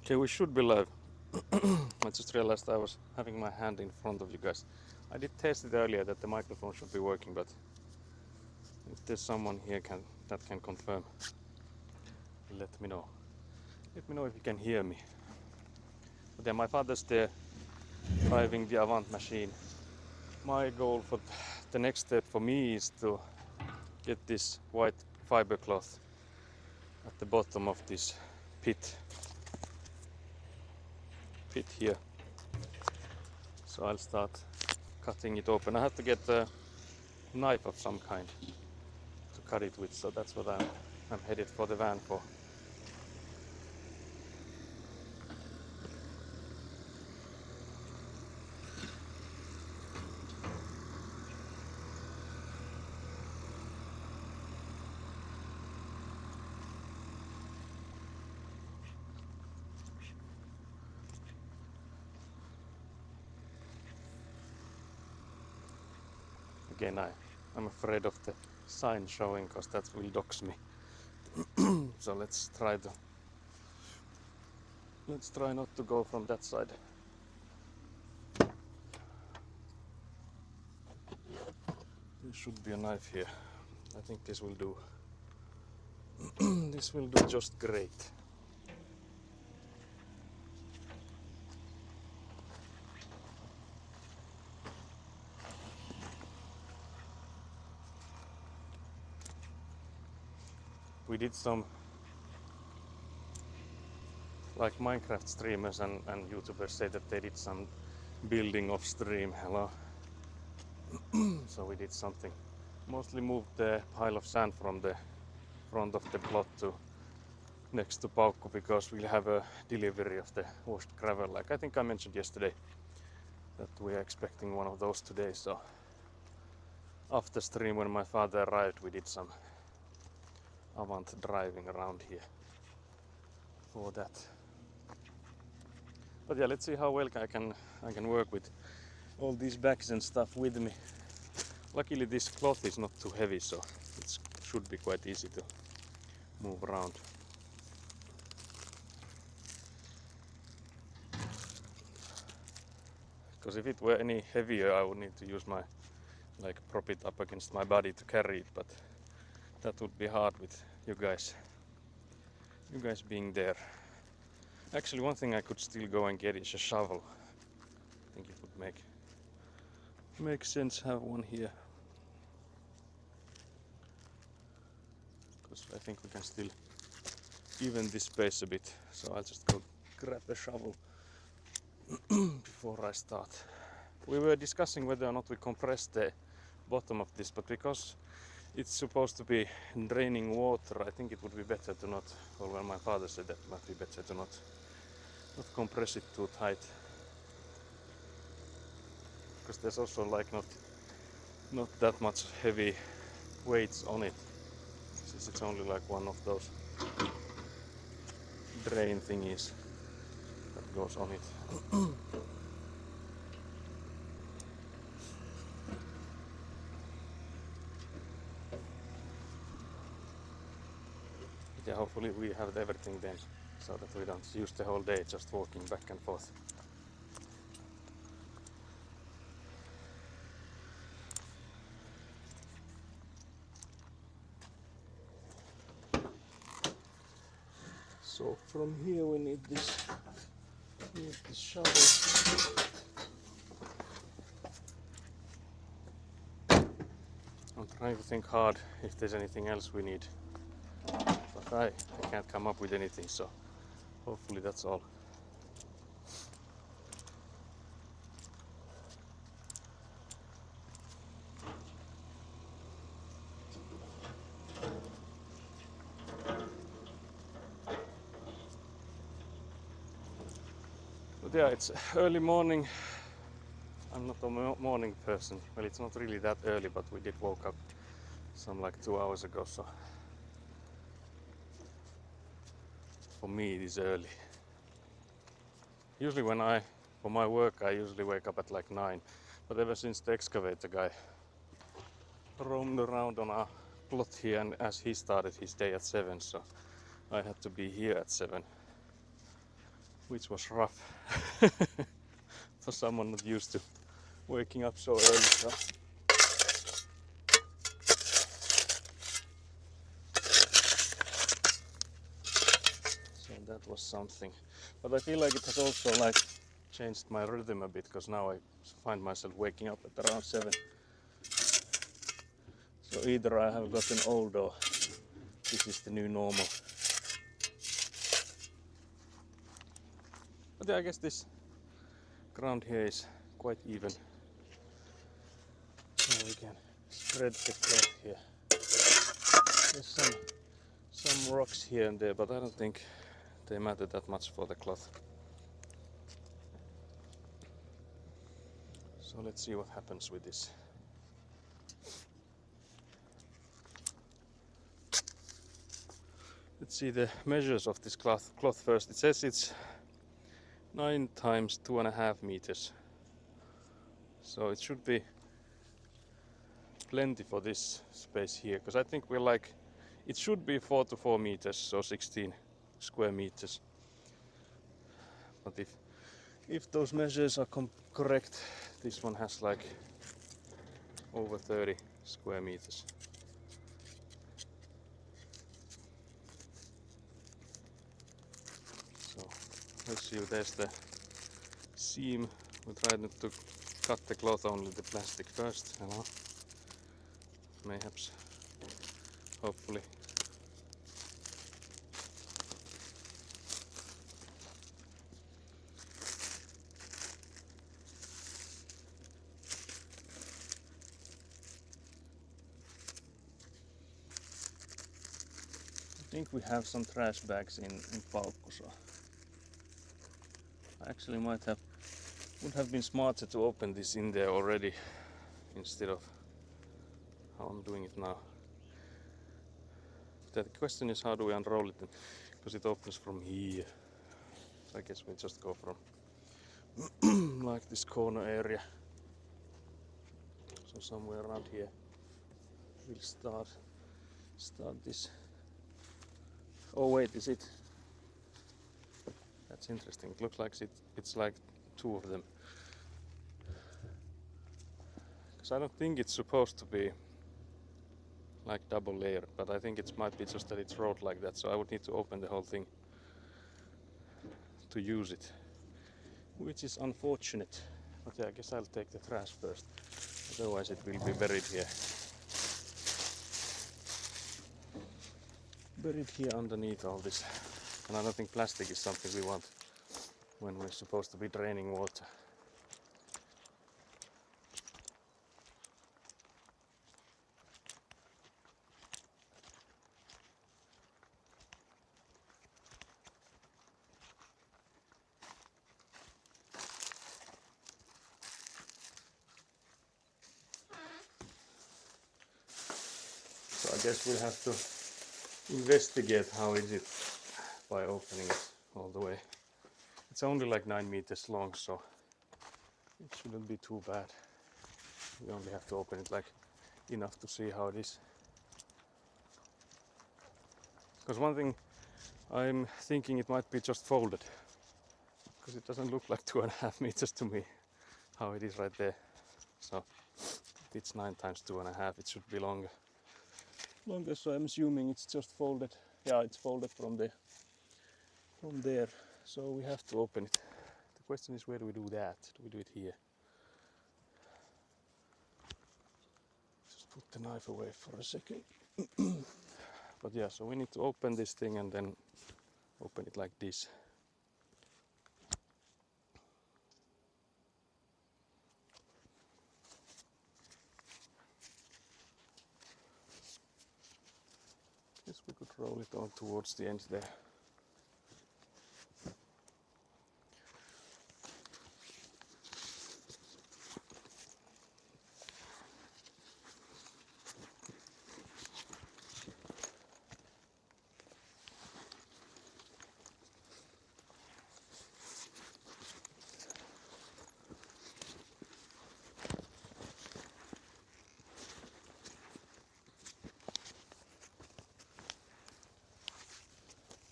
Okay, we should be live. I just realized I was having my hand in front of you guys. I did test it earlier that the microphone should be working, but if there's someone here that can confirm, let me know. Let me know if you can hear me. But yeah, my father's there driving the Avant machine. My goal for the next step for me is to get this white fiber cloth at the bottom of this pit here. So I'll start cutting it open. I have to get a knife of some kind to cut it with, so that's what I'm headed for the van for. Again, I'm afraid of the sign showing because that will dox me. So let's try not to go from that side. There should be a knife here. I think this will do. This will do just great. We did some, like Minecraft streamers and YouTubers say that they did some building off stream. Hello. So we did something. Mostly moved the pile of sand from the front of the plot to next to Paukku because we'll have a delivery of the washed gravel. Like I think I mentioned yesterday that we are expecting one of those today. So after stream, when my father arrived, we did some Avant driving around here for that. But yeah, let's see how well I can work with all these bags and stuff with me. Luckily this cloth is not too heavy, so it should be quite easy to move around. Because if it were any heavier, I would need to use my, like, prop it up against my body to carry it, but that would be hard with you guys being there. Actually, one thing I could still go and get is a shovel. I think it would make sense have one here. Because I think we can still even this space a bit. So I'll just go grab a shovel before I start. We were discussing whether or not we compress the bottom of this, but because it's supposed to be draining water, I think it would be better to not, or well, my father said that it might be better to not compress it too tight. Because there's also like not that much heavy weights on it, since it's only like one of those drain thingies that goes on it. Yeah, hopefully we have everything then, so that we don't use the whole day just walking back and forth. So from here we need this shovel. I'm trying to think hard if there's anything else we need, but I can't come up with anything, so hopefully that's all. But yeah, it's early morning. I'm not a morning person. Well, it's not really that early, but we did woke up some like 2 hours ago, so for me it is early. Usually for my work, I usually wake up at like 9, but ever since the excavator guy roamed around on our plot here, and as he started his day at 7, so I had to be here at 7. which was rough for someone not used to waking up so early. So that was something. But I feel like it has also like changed my rhythm a bit, because now I find myself waking up at around 7. So either I have gotten old or this is the new normal. But yeah, I guess this ground here is quite even. So we can spread the cloth here. There's some rocks here and there, but I don't think they matter that much for the cloth. So let's see what happens with this. Let's see the measures of this cloth first. It says it's 9 times 2.5 meters. So it should be plenty for this space here, because I think we're like, it should be 4 to 4 meters, so 16 square meters. But if those measures are correct, this one has like over 30 square meters. So let's see, there's the seam. We tried not to cut the cloth, only the plastic first, you know. Mayhaps, hopefully. I think we have some trash bags in Paukkuso. I actually would have been smarter to open this in there already instead of how I'm doing it now. The question is, how do we unroll it? Because it opens from here. So I guess we just go from like this corner area. So somewhere around here we'll start this. Oh wait, is it? That's interesting. It looks like it's like 2 of them. Because I don't think it's supposed to be like double layered, but I think it might be just that it's rolled like that, so I would need to open the whole thing to use it, which is unfortunate. But yeah, I guess I'll take the trash first, otherwise it will be buried here underneath all this. And I don't think plastic is something we want when we're supposed to be draining water. So I guess we'll have to investigate how is it by opening it all the way. It's only like 9 meters long, so it shouldn't be too bad. We only have to open it like enough to see how it is. Because one thing I'm thinking, it might be just folded, because it doesn't look like 2.5 meters to me, how it is right there. So if it's 9 times 2.5, it should be longer. So I'm assuming it's just folded. Yeah, it's folded from there. So we have to open it. The question is, where do we do that? Do we do it here? Just put the knife away for a second. But yeah, so we need to open this thing and then open it like this. Guess we could roll it on towards the end there.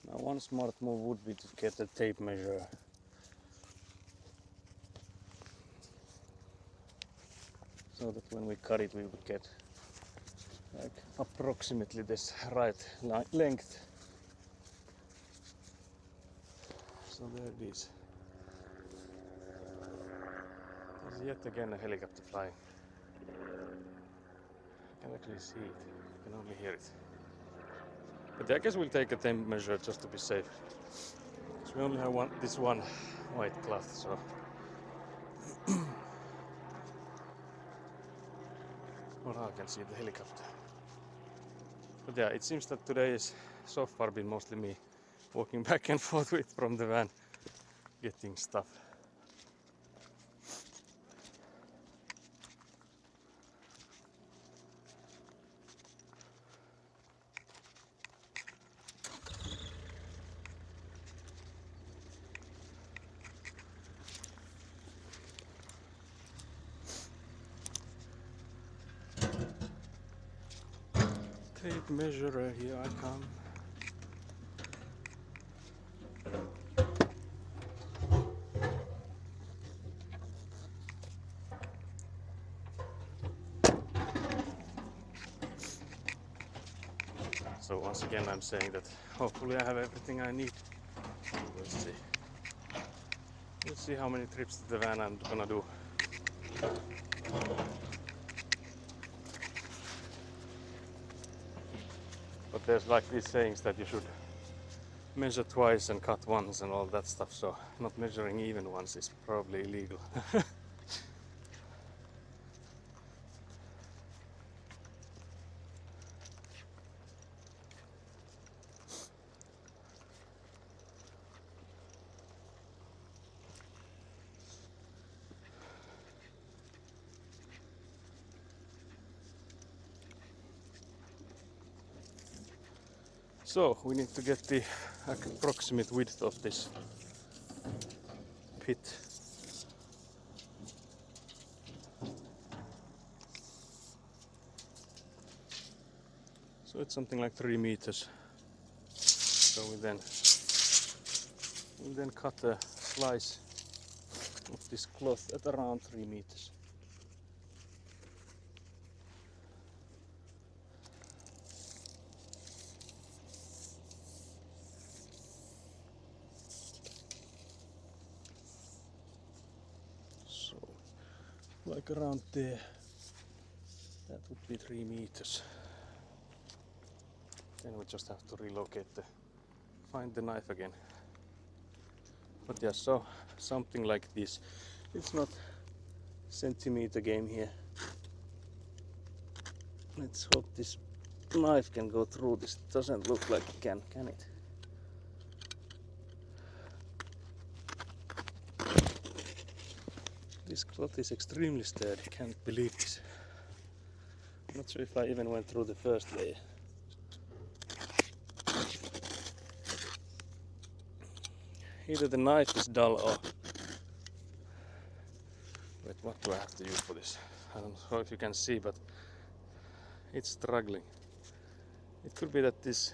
Now one smart move would be to get a tape measure so that when we cut it we would get like approximately this right length. So there it is. There's yet again a helicopter flying. I can actually see it, I can only hear it. But I guess we'll take a temp measure just to be safe. Because we only have this one white cloth, so well, I can see the helicopter. But yeah, it seems that today is so far been mostly me walking back and forth from the van, getting stuff. Tape measurer, here I come. So once again I'm saying that hopefully I have everything I need. We'll see. Let's see how many trips to the van I'm gonna do. But there's like these sayings that you should measure twice and cut once and all that stuff, so not measuring even once is probably illegal. So we need to get the approximate width of this pit. So it's something like 3 meters. So we'll then cut a slice of this cloth at around 3 meters. So like around there, that would be 3 meters. Then we just have to find the knife again. But yeah, so something like this. It's not centimeter game here. Let's hope this knife can go through this. It doesn't look like it can it? This cloth is extremely sturdy, can't believe this. I'm not sure if I even went through the first layer. Either the knife is dull or... Wait, what do I have to use for this? I don't know if you can see, but it's struggling. It could be that this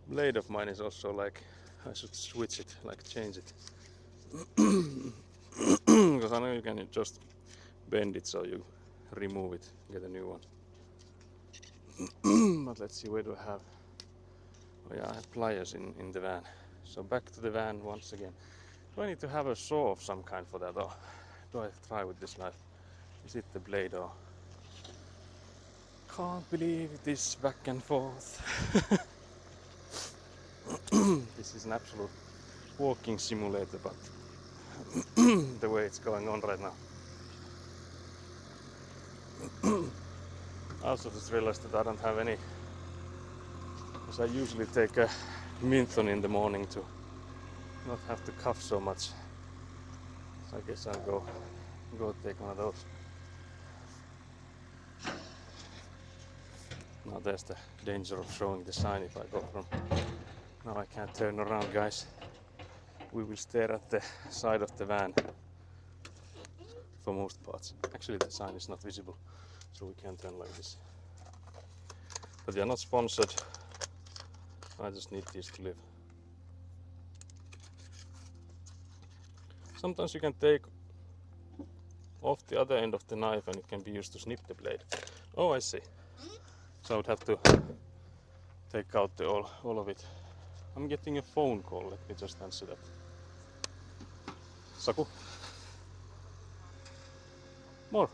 blade of mine is also like... I should switch it, like change it. Because I know you can just bend it so you remove it, get a new one. But let's see, where do I have... Oh yeah, I have pliers in the van. So back to the van once again. Do I need to have a saw of some kind for that, or do I try with this knife? Is it the blade or... Can't believe this back and forth. This is an absolute walking simulator, but the way it's going on right now. I also just realized that I don't have any, because I usually take a Minthon in the morning to not have to cough so much. So I guess I'll go take one of those. Now there's the danger of showing the sign if I go from... Now I can't turn around, guys. We will stare at the side of the van for most parts. Actually the sign is not visible, so we can't turn like this. But they are not sponsored. I just need these to live. Sometimes you can take off the other end of the knife and it can be used to snip the blade. Oh, I see. So I would have to take out all of it. I'm getting a phone call. Let me just answer that. Saku? More.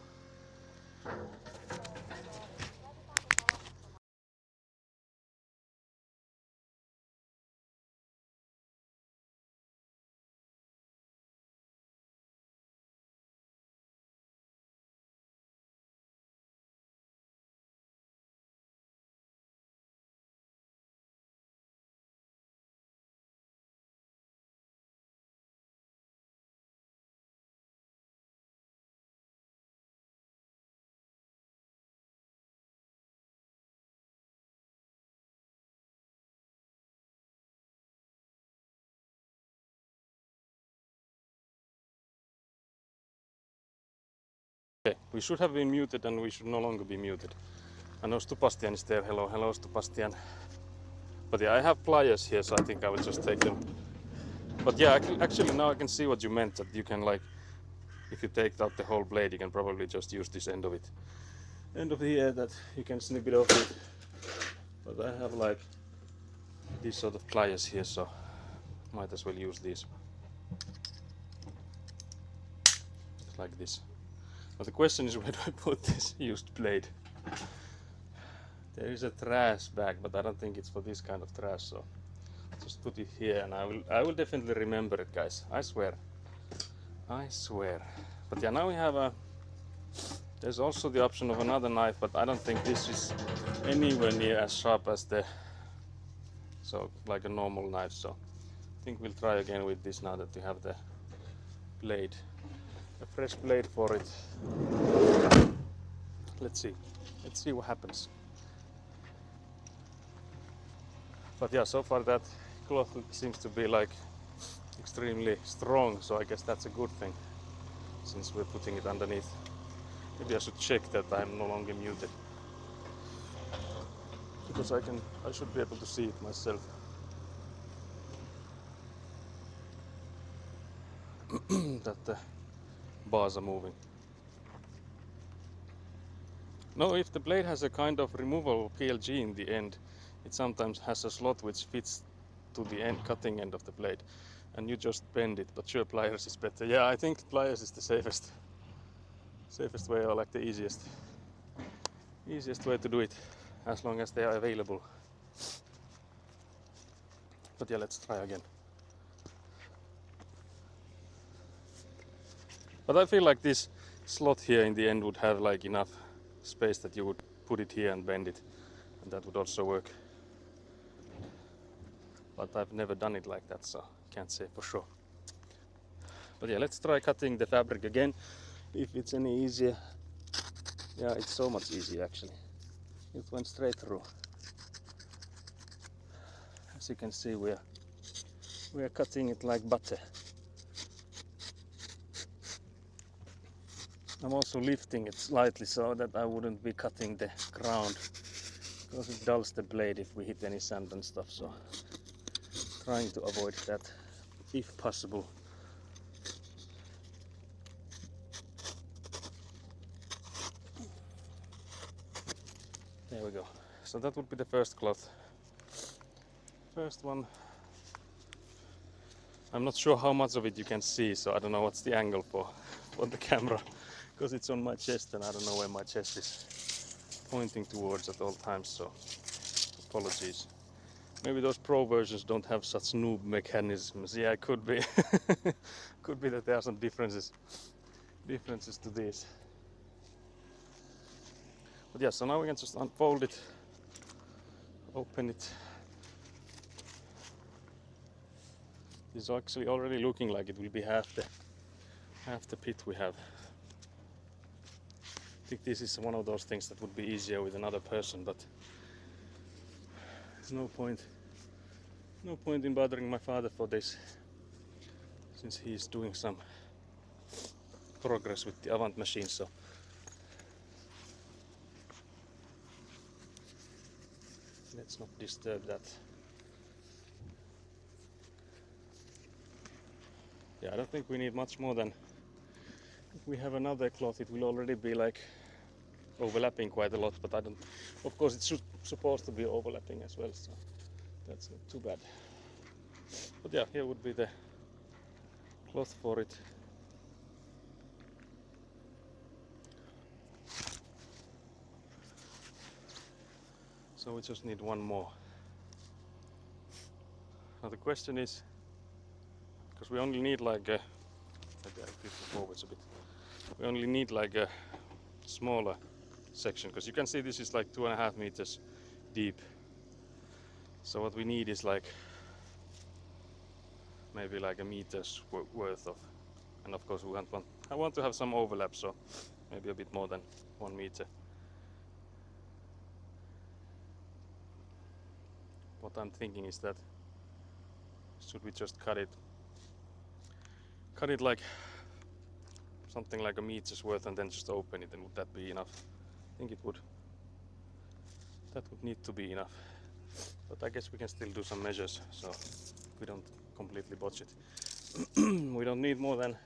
Okay, we should have been muted and we should no longer be muted. I know Stupastian is there. Hello, hello Stupastian. But yeah, I have pliers here, so I think I will just take them. But yeah, actually now I can see what you meant, that you can like, if you take out the whole blade, you can probably just use this end of it. End of here that you can snip it off with. But I have like these sort of pliers here, so might as well use these. Like this. But the question is, where do I put this used blade? There is a trash bag, but I don't think it's for this kind of trash, so just put it here and I will definitely remember it, guys. I swear. I swear. But yeah, now we have a, there's also the option of another knife, but I don't think this is anywhere near as sharp as the, so like a normal knife, so I think we'll try again with this now that we have the blade, a fresh blade for it. Let's see what happens. But yeah, so far that cloth seems to be like extremely strong, so I guess that's a good thing since we're putting it underneath. Maybe I should check that I'm no longer muted, because I should be able to see it myself. That the bars are moving. No, if the blade has a kind of removable PLG in the end, it sometimes has a slot which fits to the end, cutting end of the blade, and you just bend it. But sure, pliers is better. Yeah, I think pliers is the safest way, or like the easiest way to do it, as long as they are available. But yeah, let's try again. But I feel like this slot here in the end would have like enough space that you would put it here and bend it, and that would also work. But I've never done it like that, so can't say for sure. But yeah, let's try cutting the fabric again, if it's any easier. Yeah, it's so much easier actually. It went straight through. As you can see, we are cutting it like butter. I'm also lifting it slightly so that I wouldn't be cutting the ground, because it dulls the blade if we hit any sand and stuff, so trying to avoid that if possible. There we go. So that would be the first cloth. First one. I'm not sure how much of it you can see, so I don't know what's the angle for the camera, because it's on my chest and I don't know where my chest is pointing towards at all times, so apologies. Maybe those pro versions don't have such noob mechanisms. Yeah, it could be. Could be that there are some differences to these. But yeah, so now we can just unfold it, open it. This is actually already looking like it will be half the pit we have. I think this is one of those things that would be easier with another person, but there's no point in bothering my father for this, since he's doing some progress with the Avant machine, so let's not disturb that. Yeah, I don't think we need much more than if we have another cloth, it will already be like overlapping quite a lot, but I don't, of course it's supposed to be overlapping as well, so that's not too bad. But yeah, here would be the cloth for it. So we just need one more. Now the question is, because we only need like a, maybe I'll flip it forwards a bit. We only need like a smaller section, because you can see this is like 2.5 meters deep. So what we need is like maybe like a meter's worth of, and of course I want to have some overlap, so maybe a bit more than 1 meter. What I'm thinking is that should we just cut it like something like a meter's worth and then just open it, and would that be enough? I think it would. That would need to be enough, but I guess we can still do some measures so we don't completely botch it. We don't need more than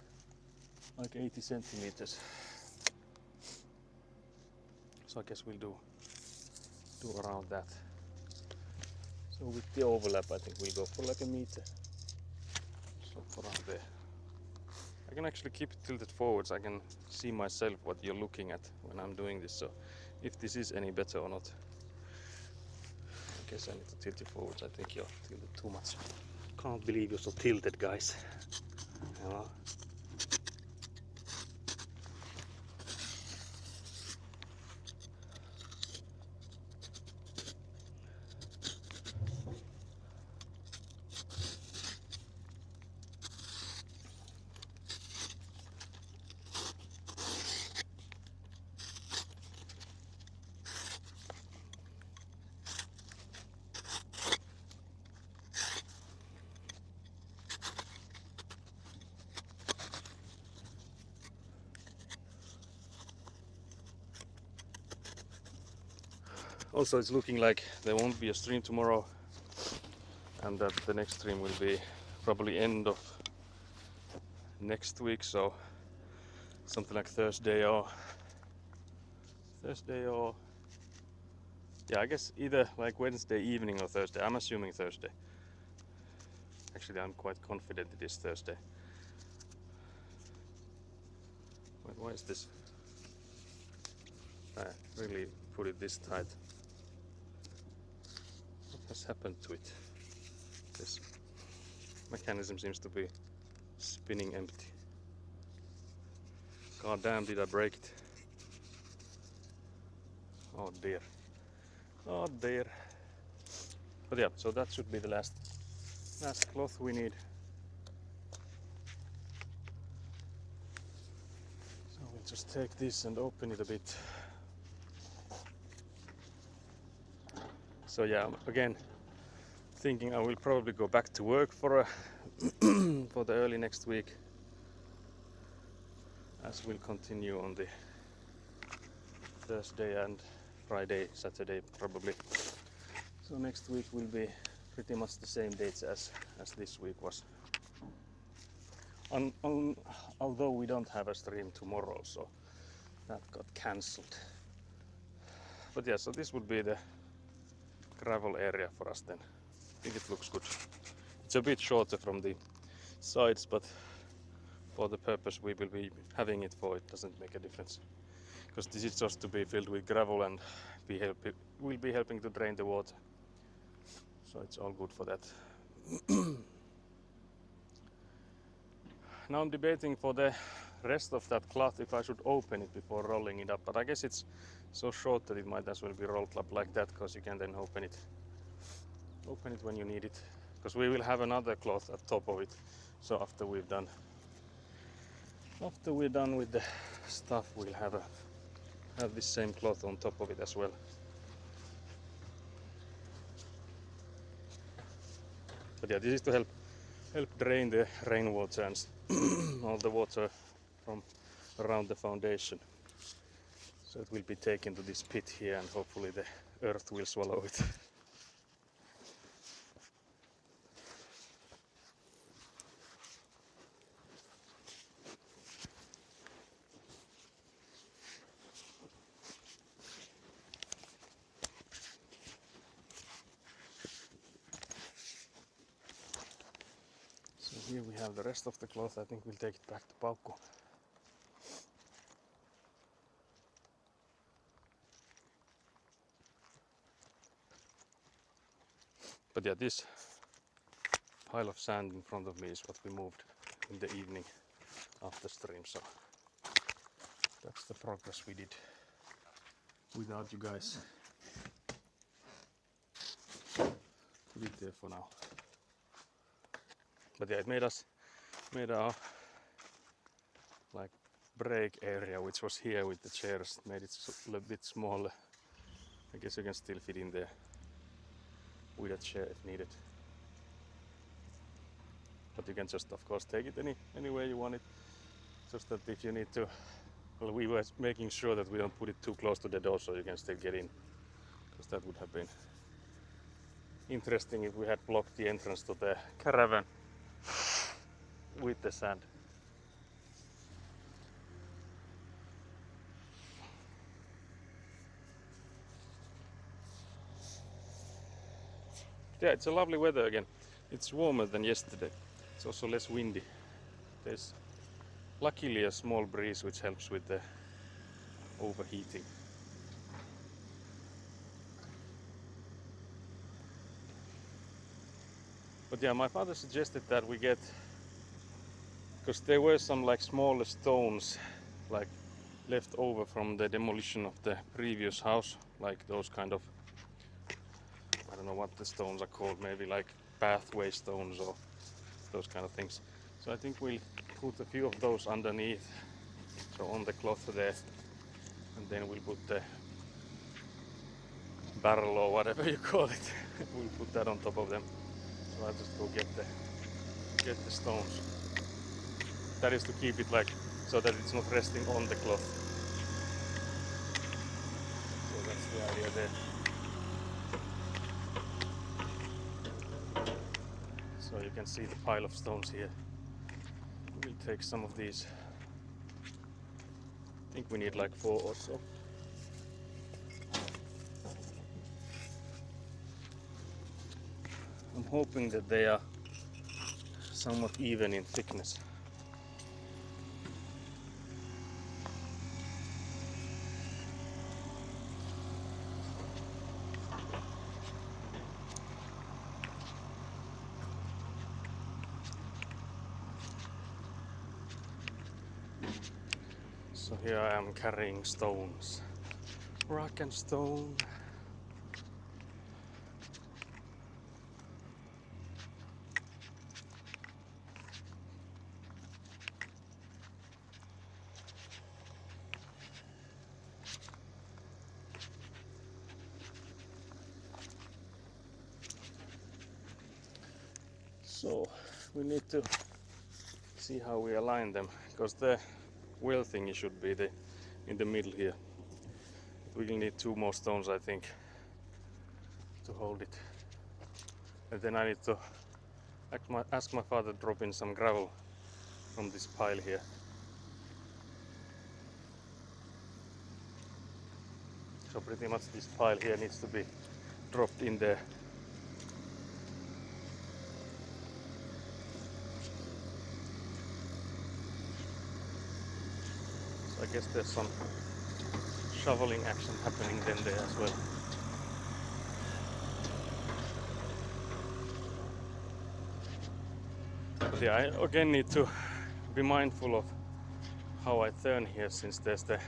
like 80 centimeters, so I guess we'll do around that. So with the overlap I think we'll go for like a meter, so around there. I can actually keep it tilted forwards. I can see myself what you're looking at when I'm doing this, so if this is any better or not. I guess I need to tilt you forwards. I think you're tilted too much. Can't believe you're so tilted, guys. Hello. Also, it's looking like there won't be a stream tomorrow, and that the next stream will be probably end of next week, so something like Thursday or yeah, I guess either like Wednesday evening or Thursday. I'm assuming Thursday. Actually, I'm quite confident it is Thursday. Wait, why is this? I really put it this tight. What has happened to it? This mechanism seems to be spinning empty. God damn, did I break it? Oh dear. Oh dear. But yeah, so that should be the last cloth we need. So we'll just take this and open it a bit. So yeah, again, thinking I will probably go back to work for for the early next week, as we'll continue on the Thursday and Friday, Saturday probably. So next week will be pretty much the same dates as this week was. Although we don't have a stream tomorrow, so that got cancelled. But yeah, so this would be the gravel area for us then. I think it looks good. It's a bit shorter from the sides, but for the purpose we will be having it for, it doesn't make a difference. Because this is just to be filled with gravel and will be helping to drain the water. So it's all good for that. Now I'm debating for the rest of that cloth if I should open it before rolling it up, but I guess it's so short that it might as well be rolled up like that, because you can then open it when you need it, because we will have another cloth at top of it. So after we're done with the stuff, we'll have this same cloth on top of it as well. But yeah, this is to help drain the rainwater and all the water from around the foundation. So it will be taken to this pit here, and hopefully the earth will swallow it. Here we have the rest of the cloth. I think we'll take it back to Paukku. But yeah, this pile of sand in front of me is what we moved in the evening after stream, so that's the progress we did without you guys. Put it there for now. But yeah, it made our like break area, which was here with the chairs, made it a little bit smaller. I guess you can still fit in there with a chair if needed. But you can just of course take it any way you want it. Just that if you need to, well, we were making sure that we don't put it too close to the door so you can still get in, because that would have been interesting if we had blocked the entrance to the caravan with the sand. Yeah, it's a lovely weather again. It's warmer than yesterday. It's also less windy. There's luckily a small breeze which helps with the overheating. But yeah, my father suggested that we get, because there were some like smaller stones like left over from the demolition of the previous house, like those kind of, I don't know what the stones are called, maybe like pathway stones or those kind of things. So I think we'll put a few of those underneath, so on the cloth there, and then we'll put the barrel or whatever you call it. We'll put that on top of them. So I'll just go get the stones. That is to keep it like so that it's not resting on the cloth. So that's the idea there. So you can see the pile of stones here. We'll take some of these. I think we need like 4 or so. I'm hoping that they are somewhat even in thickness. So here I am carrying stones. Rock and stone. So we need to see how we align them, because the wheel thingy should be in the middle here. We will need 2 more stones, I think, to hold it. And then I need to ask my father to drop in some gravel from this pile here. So pretty much this pile here needs to be dropped in there. So I guess there's some shoveling action happening then there as well. But yeah, I again need to be mindful of how I turn here, since there's the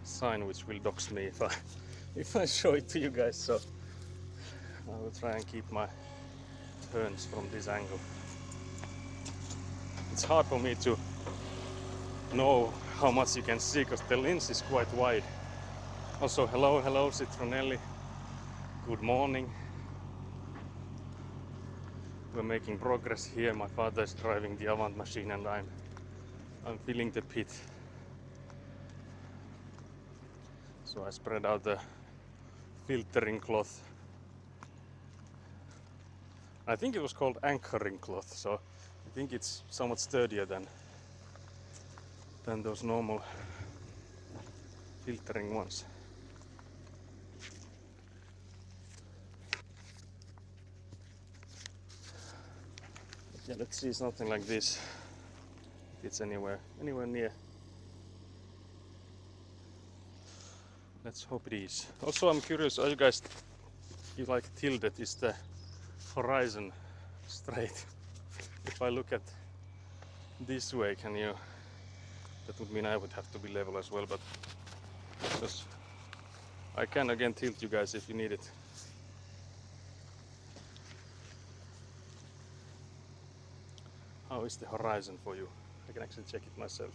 sign which will dox me if I show it to you guys. So I will try and keep my turns from this angle. It's hard for me to know how much you can see because the lens is quite wide. Also, hello Citronelli. Good morning. We're making progress here. My father is driving the Avant machine and I'm filling the pit. So I spread out the filtering cloth. I think it was called anchoring cloth, so I think it's somewhat sturdier than those normal filtering ones. Yeah, let's see something like this. If it's anywhere near. Let's hope it is. Also, I'm curious, are you guys, you like tilted? Is the horizon straight? If I look at this way, can you, that would mean I would have to be level as well, but because I can again tilt you guys if you need it. How is the horizon for you? I can actually check it myself.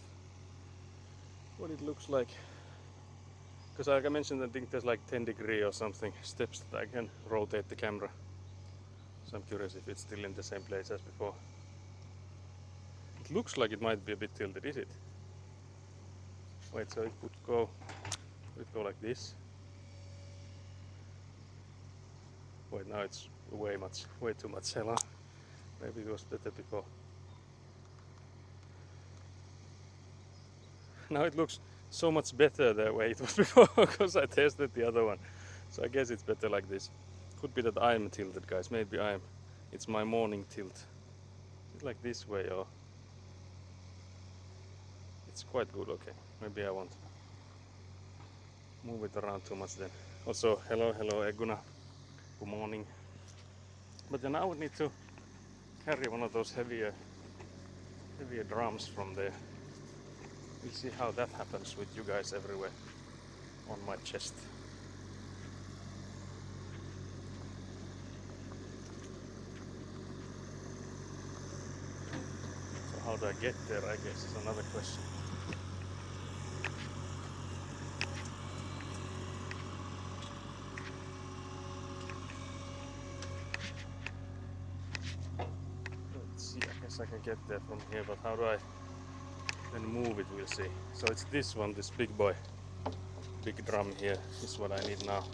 What it looks like. Because like I mentioned, I think there's like 10-degree or something steps that I can rotate the camera. So I'm curious if it's still in the same place as before. It looks like it might be a bit tilted, is it? Wait, so it would go like this. Wait, now it's way too much hella. Maybe it was better before. Now it looks so much better the way it was before because I tested the other one. So I guess it's better like this. Could be that I'm tilted, guys. Maybe it's my morning tilt. Is it like this way or? It's quite good, okay. Maybe I won't move it around too much then. Also, hello Eguna. Good morning. But then I would need to carry one of those heavier drums from there. We'll see how that happens with you guys everywhere on my chest. So how do I get there, I guess, is another question. Let's see, I guess I can get there from here, but how do I then move it, we'll see. So it's this one, this big boy, big drum here is what I need now.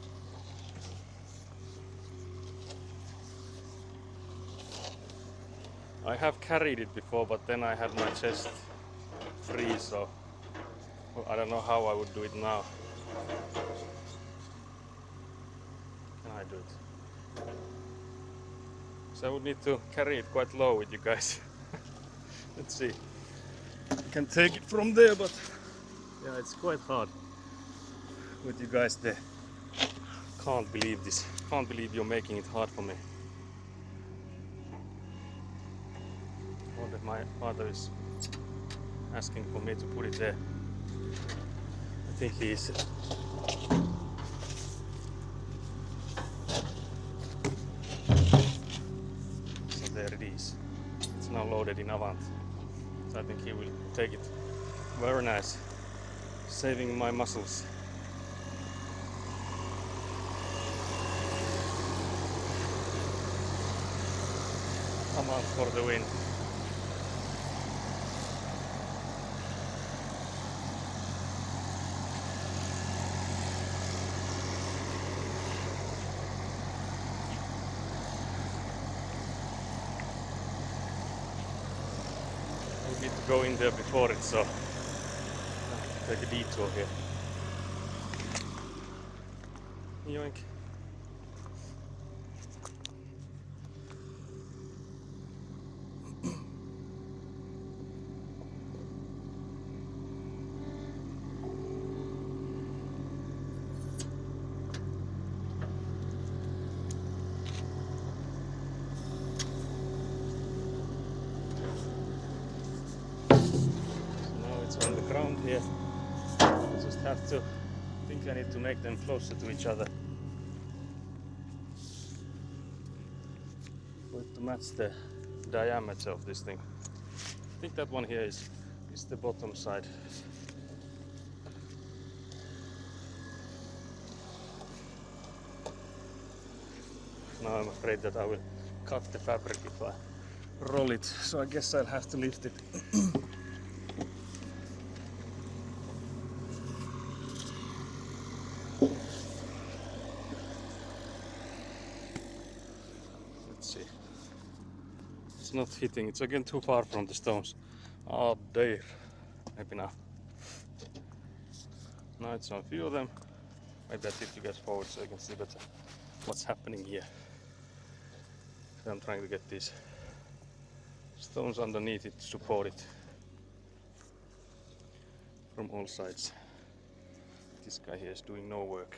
I have carried it before, but then I had my chest free, so I don't know how I would do it now. Can I do it? So I would need to carry it quite low with you guys. Let's see. I can take it from there, but yeah, it's quite hard with you guys there. Can't believe this. Can't believe you're making it hard for me. Or that my father is asking for me to put it there. I think he is. So there it is. It's now loaded in Avant. So I think he will take it. Very nice. Saving my muscles. Come out for the win. We need to go in there before it, so I have to take a detour here. Yoink. On the ground here. I just have to, I think I need to make them closer to each other for it to match the diameter of this thing. I think that one here is the bottom side. Now I'm afraid that I will cut the fabric if I roll it, so I guess I'll have to lift it. It's not hitting, it's again too far from the stones. Oh dear. Maybe now. Now it's on a few of them. Maybe I tip you guys forward so you can see better what's happening here. So I'm trying to get these stones underneath it to support it from all sides. This guy here is doing no work.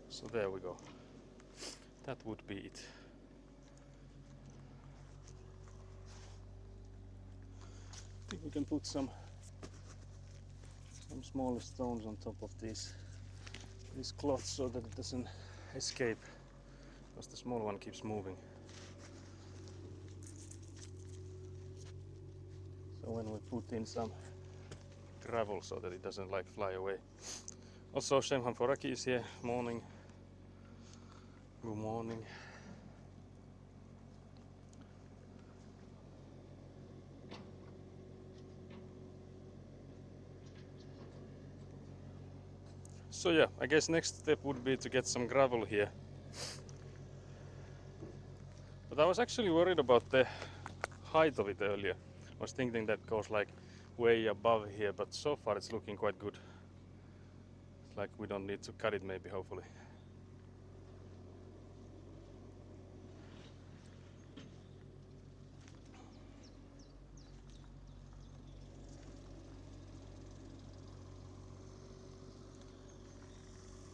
So there we go. That would be it. I think we can put some smaller stones on top of these cloths so that it doesn't escape, because the small one keeps moving. So when we put in some gravel so that it doesn't like fly away. Also, Shemhan Foraki is here. Morning. Good morning. So yeah, I guess next step would be to get some gravel here. But I was actually worried about the height of it earlier. I was thinking that goes like way above here, but so far it's looking quite good. It's like we don't need to cut it maybe, hopefully.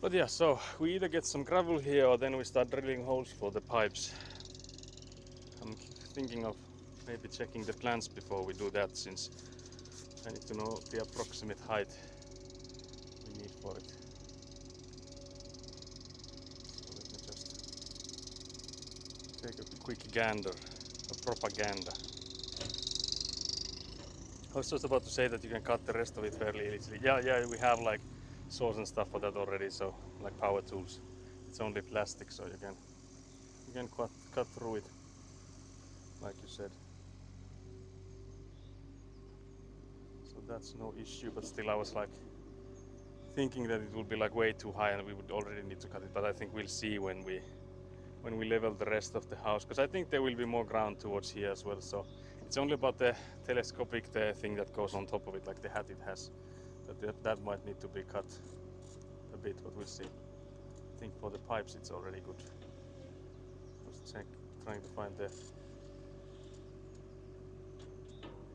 But yeah, so we either get some gravel here or then we start drilling holes for the pipes. I'm thinking of maybe checking the plans before we do that, since I need to know the approximate height we need for it. So let me just take a quick gander, a propaganda. I was just about to say that you can cut the rest of it fairly easily. Yeah, we have like saws and stuff for that already, so like power tools. It's only plastic, so you can cut through it, like you said. So that's no issue, but still I was like thinking that it would be like way too high and we would already need to cut it, but I think we'll see when we level the rest of the house, because I think there will be more ground towards here as well. So it's only about the telescopic thing that goes on top of it, like the hat it has, that might need to be cut a bit, but we'll see. I think for the pipes it's already good. Just trying to find the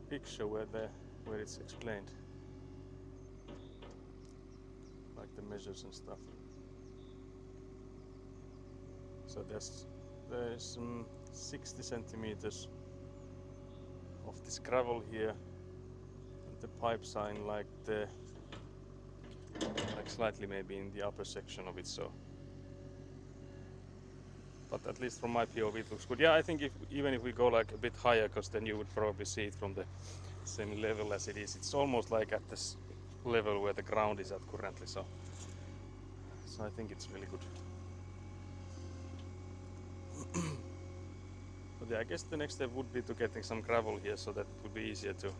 picture where it's explained, like the measures and stuff. So there's 60 centimeters of this gravel here, and the pipes are in like slightly maybe in the upper section of it. So, but at least from my POV it looks good. Yeah, I think even if we go like a bit higher, because then you would probably see it from the same level as it is. It's almost like at this level where the ground is at currently. So I think it's really good. But yeah, I guess the next step would be to getting some gravel here so that it would be easier to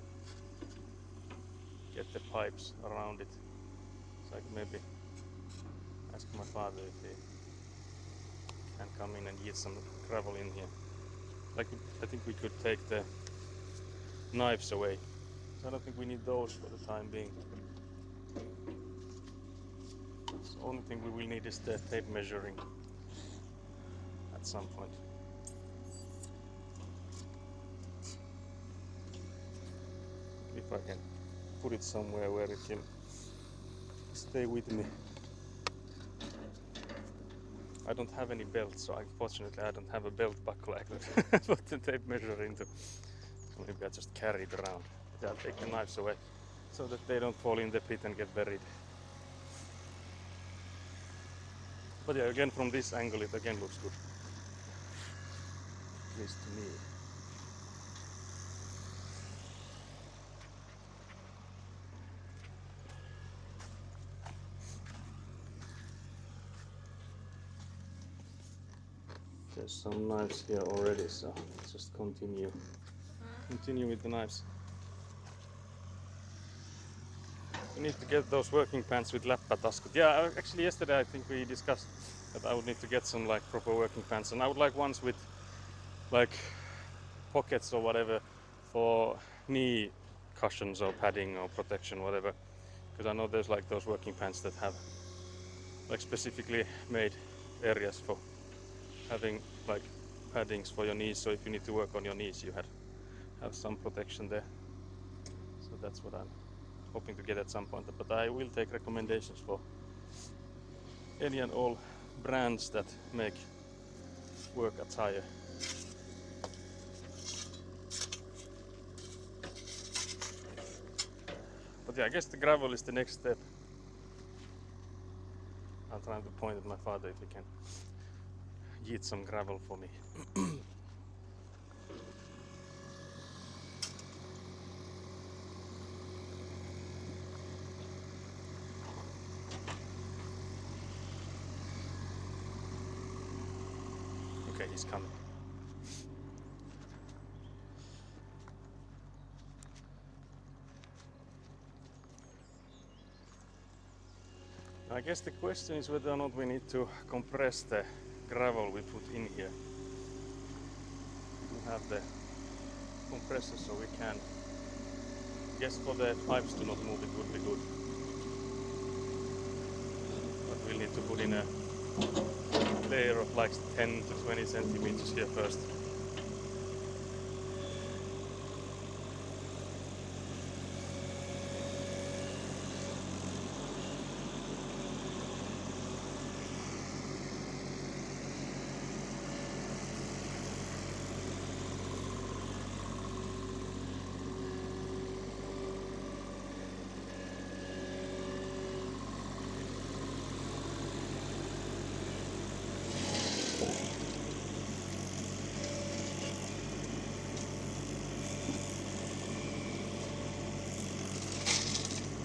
get the pipes around it. So I could maybe ask my father if he can come in and get some gravel in here. Like, I think we could take the knives away. So I don't think we need those for the time being. So the only thing we will need is the tape measuring at some point. If I can put it somewhere where it can stay with me. I don't have any belt, so unfortunately I don't have a belt buckle I could put the tape measure into. So maybe I just carry it around. But I'll take the knives away so that they don't fall in the pit and get buried. But yeah, again from this angle it again looks good. At least to me. There's some knives here already, so let's just continue with the knives. We need to get those working pants with läppätaskut. Yeah, actually yesterday I think we discussed that I would need to get some like proper working pants, and I would like ones with like pockets or whatever for knee cushions or padding or protection, whatever. Because I know there's like those working pants that have like specifically made areas for having like paddings for your knees, so if you need to work on your knees, you have some protection there. So that's what I'm hoping to get at some point. But I will take recommendations for any and all brands that make work attire. But yeah, I guess the gravel is the next step. I'm trying to point at my father if he can yeet some gravel for me. Okay, he's coming. I guess the question is whether or not we need to compress the gravel we put in here. We have the compressor, so we can. I guess for the pipes to not move, it would be good. But we'll need to put in a layer of like 10 to 20 centimeters here first.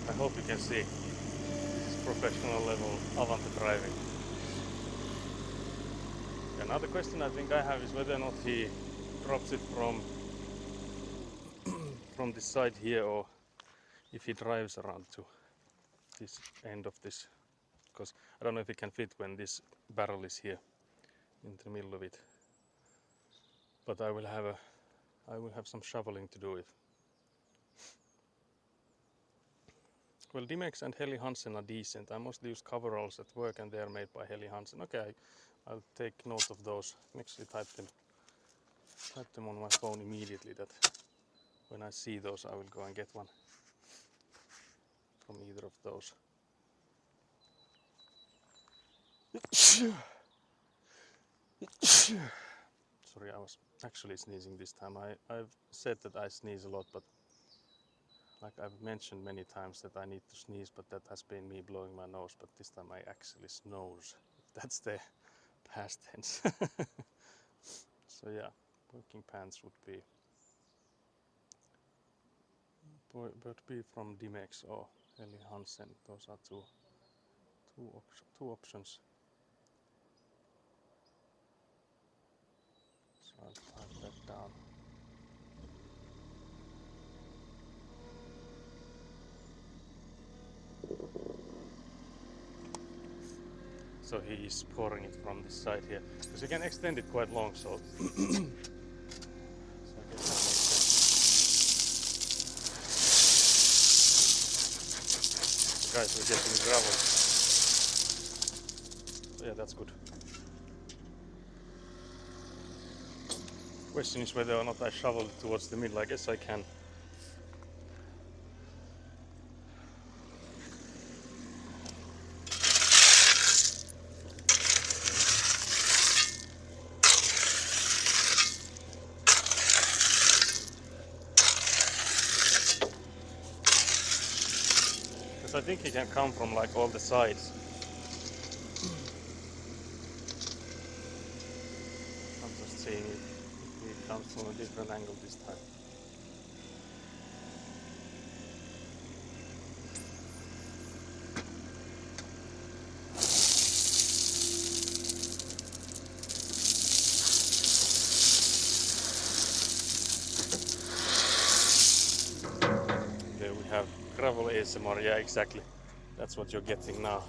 I hope you can see. This is professional level Avante driving. Another question I think I have is whether or not he drops it from this side here, or if he drives around to this end of this, because I don't know if he can fit when this barrel is here in the middle of it. But I will have some shoveling to do it. Well, Dimex and Helly Hansen are decent. I mostly use coveralls at work and they are made by Helly Hansen. Okay, I'll take note of those. I can actually type them on my phone immediately, that when I see those I will go and get one from either of those. Sorry, I was actually sneezing this time. I've said that I sneeze a lot, but like I've mentioned many times that I need to sneeze, but that has been me blowing my nose, but this time I actually snooze. That's the past tense. So yeah, working pants would be from Dimex or Helly Hansen. Those are two options. So I'll type that down. So he is pouring it from this side here, because you can extend it quite long, so, so I guess that makes sense. Guys, we're getting gravel. So yeah, that's good. Question is whether or not I shovel it towards the middle. I guess I can. Because I think he can come from like all the sides. I'm just seeing if he comes from a different angle this time. We have gravel ASMR, yeah, exactly. That's what you're getting now.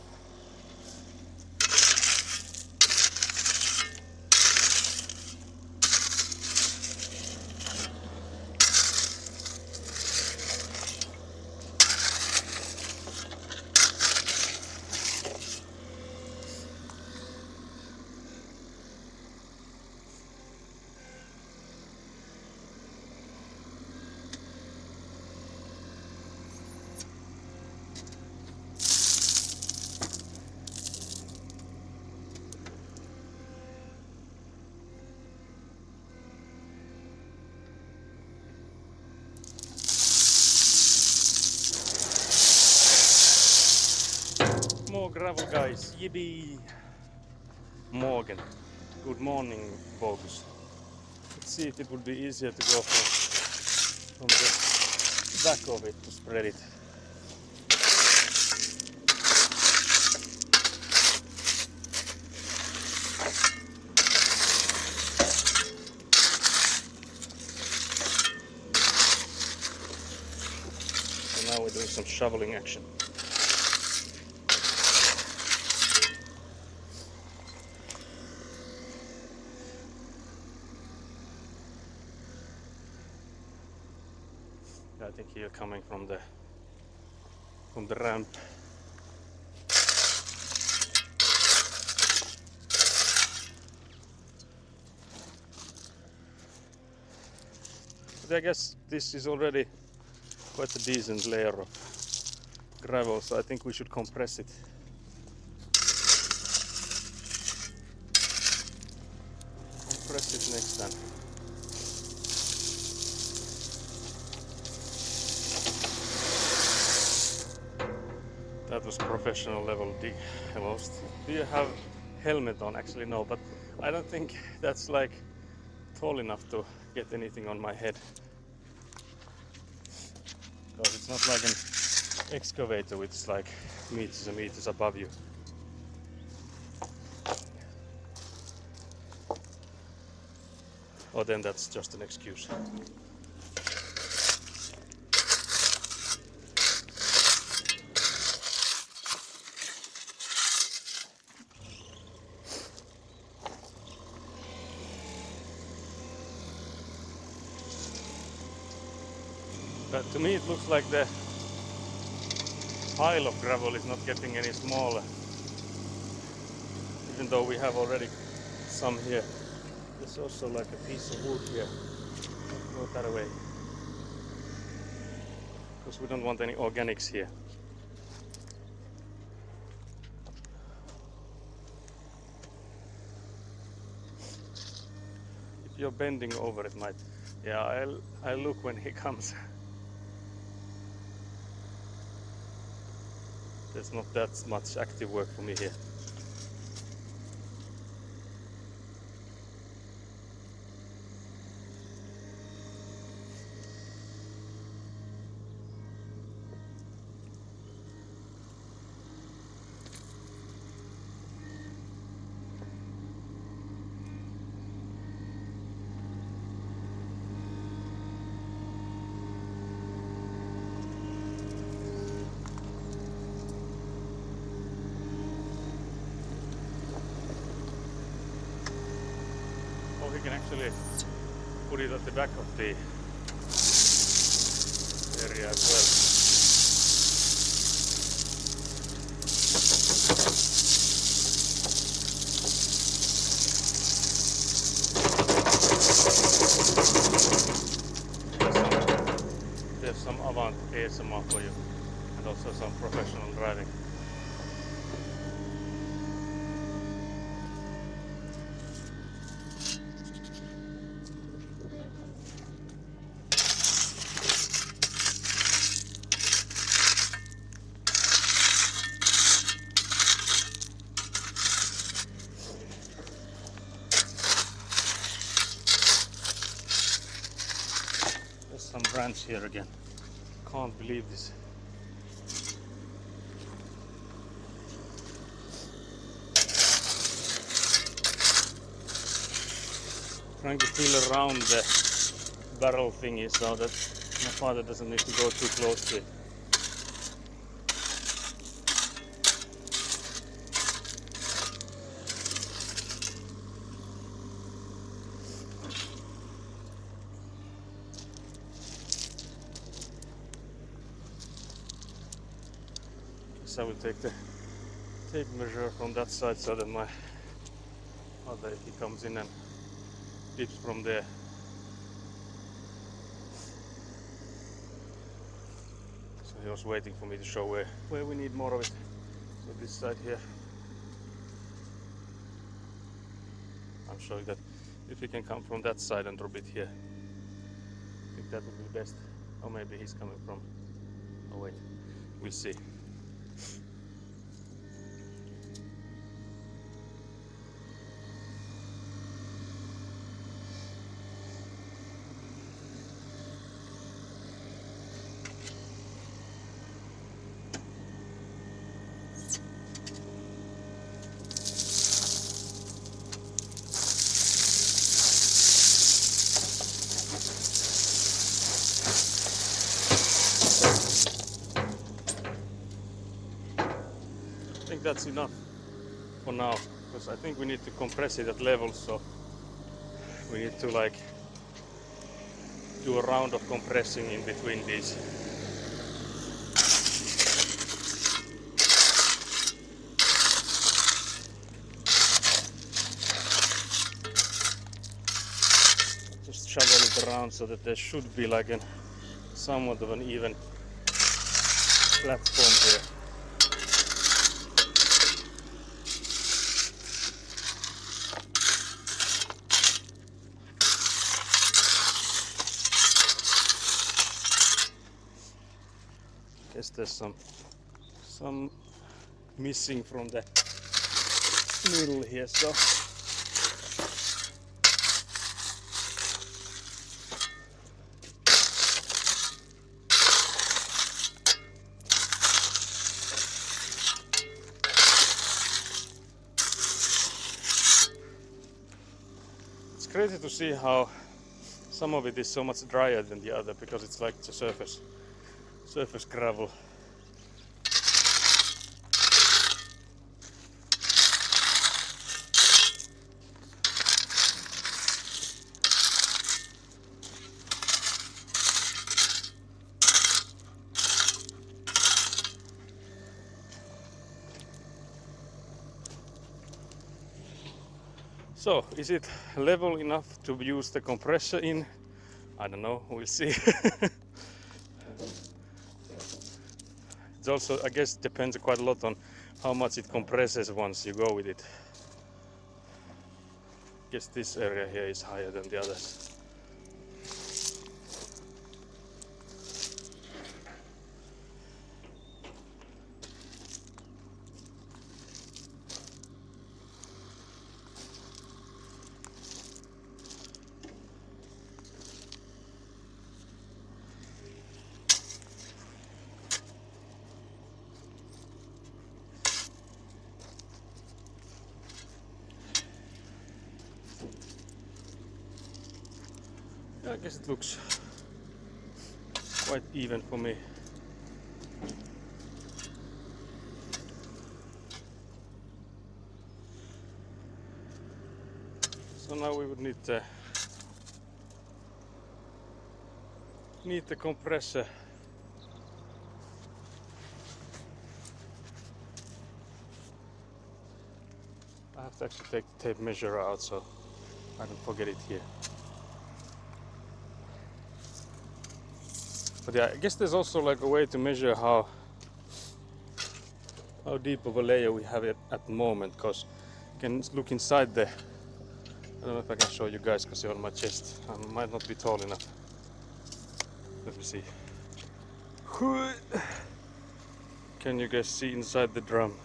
more gravel, guys. Yippee! Morgen. Good morning, folks. Let's see if it would be easier to go from the back of it to spread it. So now we're doing some shoveling action. I think here coming from the ramp. But I guess this is already quite a decent layer of gravel, so I think we should compress it. Compress it next time. That was professional level D almost. Do you have helmet on? Actually no, but I don't think that's like tall enough to get anything on my head. Because it's not like an excavator which is like meters and meters above you. Or then that's just an excuse. But to me it looks like the pile of gravel is not getting any smaller. Even though we have already some here. There's also like a piece of wood here. Go that way. Because we don't want any organics here. If you're bending over it might. Yeah, I'll look when he comes. There's not that much active work for me here. We can actually put it at the back of the area as well. There's some Avant ASMR for you and also some professional driving. Some branch here again. Can't believe this. Trying to feel around the barrel thingy so that my father doesn't need to go too close to it. I will take the tape measure from that side so that my father, if he comes in and dips from there. So he was waiting for me to show where we need more of it. So this side here. I'm showing that if he can come from that side and drop it here. I think that would be best. Or maybe he's coming from... Oh wait, we'll see. that's enough for now, because I think we need to compress it at level, so we need to like do a round of compressing in between these. Just shovel it around so that there should be like an somewhat of an even platform here. Guess there's some missing from the middle here, so it's crazy to see how some of it is so much drier than the other, because it's like the surface gravel. So, is it level enough to use the compressor in? I don't know, we'll see. It's also, I guess, depends quite a lot on how much it compresses once you go with it. I guess this area here is higher than the others. I guess it looks quite even for me. So now we would need the compressor. I have to actually take the tape measure out so I don't forget it here. But yeah, I guess there's also like a way to measure how deep of a layer we have it at the moment, because you can look inside the, I don't know if I can show you guys because you're on my chest. I might not be tall enough. Let me see. Can you guys see inside the drum?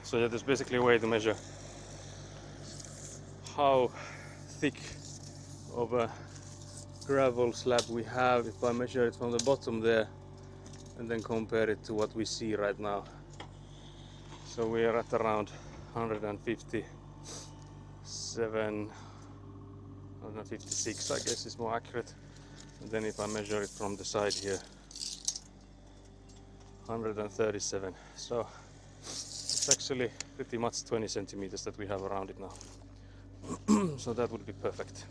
So yeah, there's basically a way to measure how thick of a gravel slab we have if I measure it from the bottom there and then compare it to what we see right now. So we are at around 157, 156 I guess is more accurate. And then if I measure it from the side here, 137. So it's actually pretty much 20 centimeters that we have around it now. So that would be perfect.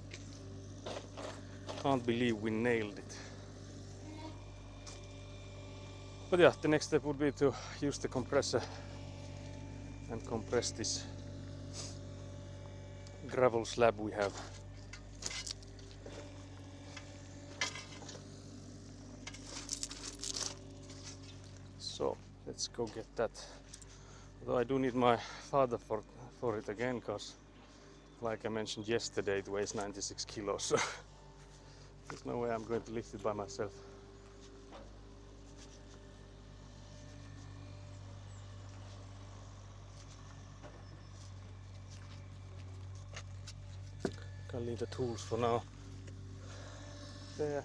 Can't believe we nailed it. But yeah, the next step would be to use the compressor and compress this gravel slab we have. So let's go get that. Although I do need my father for it again, because like I mentioned yesterday, it weighs 96 kilos, so there's no way I'm going to lift it by myself. Can leave the tools for now there.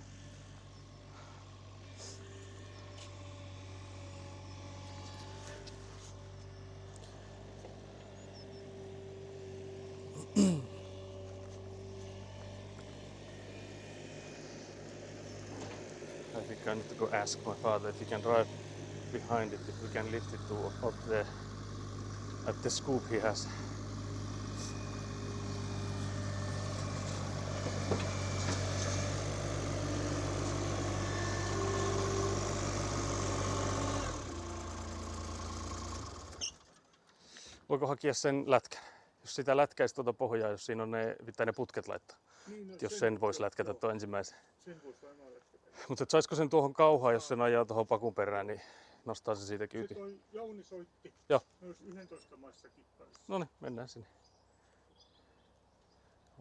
I think I need to go ask my father if he can drive behind it if we can lift it to at the scoop he has. Voiko hakea sen lätkän? Jos sitä lätkäisi tuota pohjaa, jos siinä on ne putket laittaa. Niin, no, jos sen voisi lätkätä tuon ensimmäisen. Sen voisi varmaan lätkätä. Mutta saisiko sen tuohon kauhaan, jos sen ajaa tuohon pakun perään, niin nostaa se siitä kyyti. Se toi Jouni soitti. Joo. Myös 11 maissa kippaissa. Noniin, mennään sinne.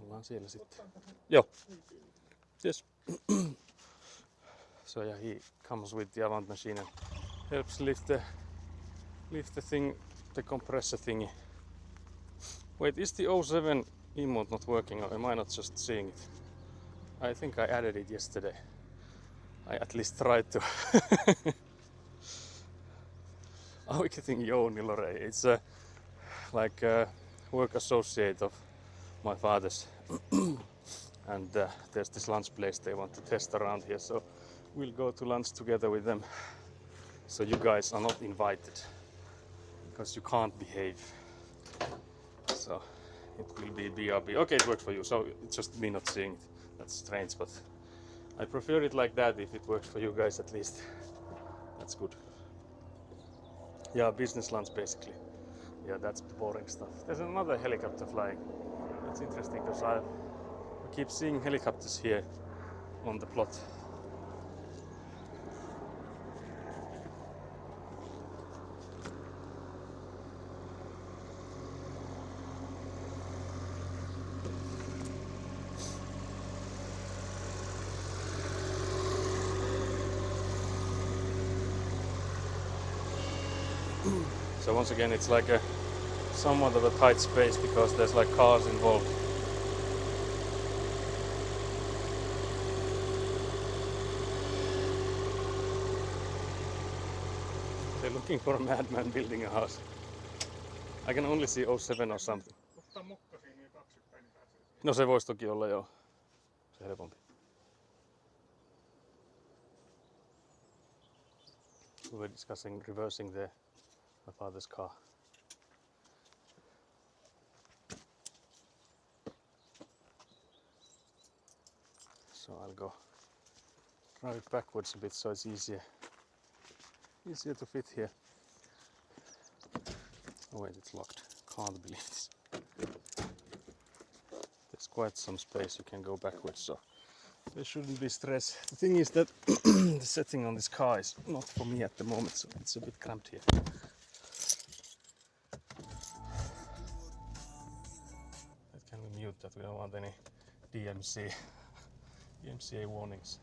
Ollaan siellä sitten. Joo. Yes. So yeah, he comes with the avant machine and helps lift the thing, the compressor thingy. Wait, is the 07 emote not working or am I not just seeing it? I think I added it yesterday. I at least tried to. Auiketin Jouni Lore. It's like a work associate of my father's. And there's this lunch place they want to test around here. So we'll go to lunch together with them. So you guys are not invited. Because you can't behave. So it will be BRB. Okay, it works for you. So it's just me not seeing it. That's strange, but I prefer it like that if it works for you guys at least. That's good. Yeah, business lunch basically. Yeah, that's boring stuff. There's another helicopter flying. That's interesting because I keep seeing helicopters here on the plot. So once again, it's like a somewhat of a tight space because there's like cars involved. They're looking for a madman building a house. I can only see 07 or something. No se voisi toki olla joo. Se helpompi. We were discussing reversing my father's car. So I'll go drive it backwards a bit so it's easier to fit here. Oh wait, it's locked. Can't believe this. There's quite some space, you can go backwards, so there shouldn't be stress. The thing is that the setting on this car is not for me at the moment, so it's a bit cramped here. Can we mute that? We don't want any DMCA warnings.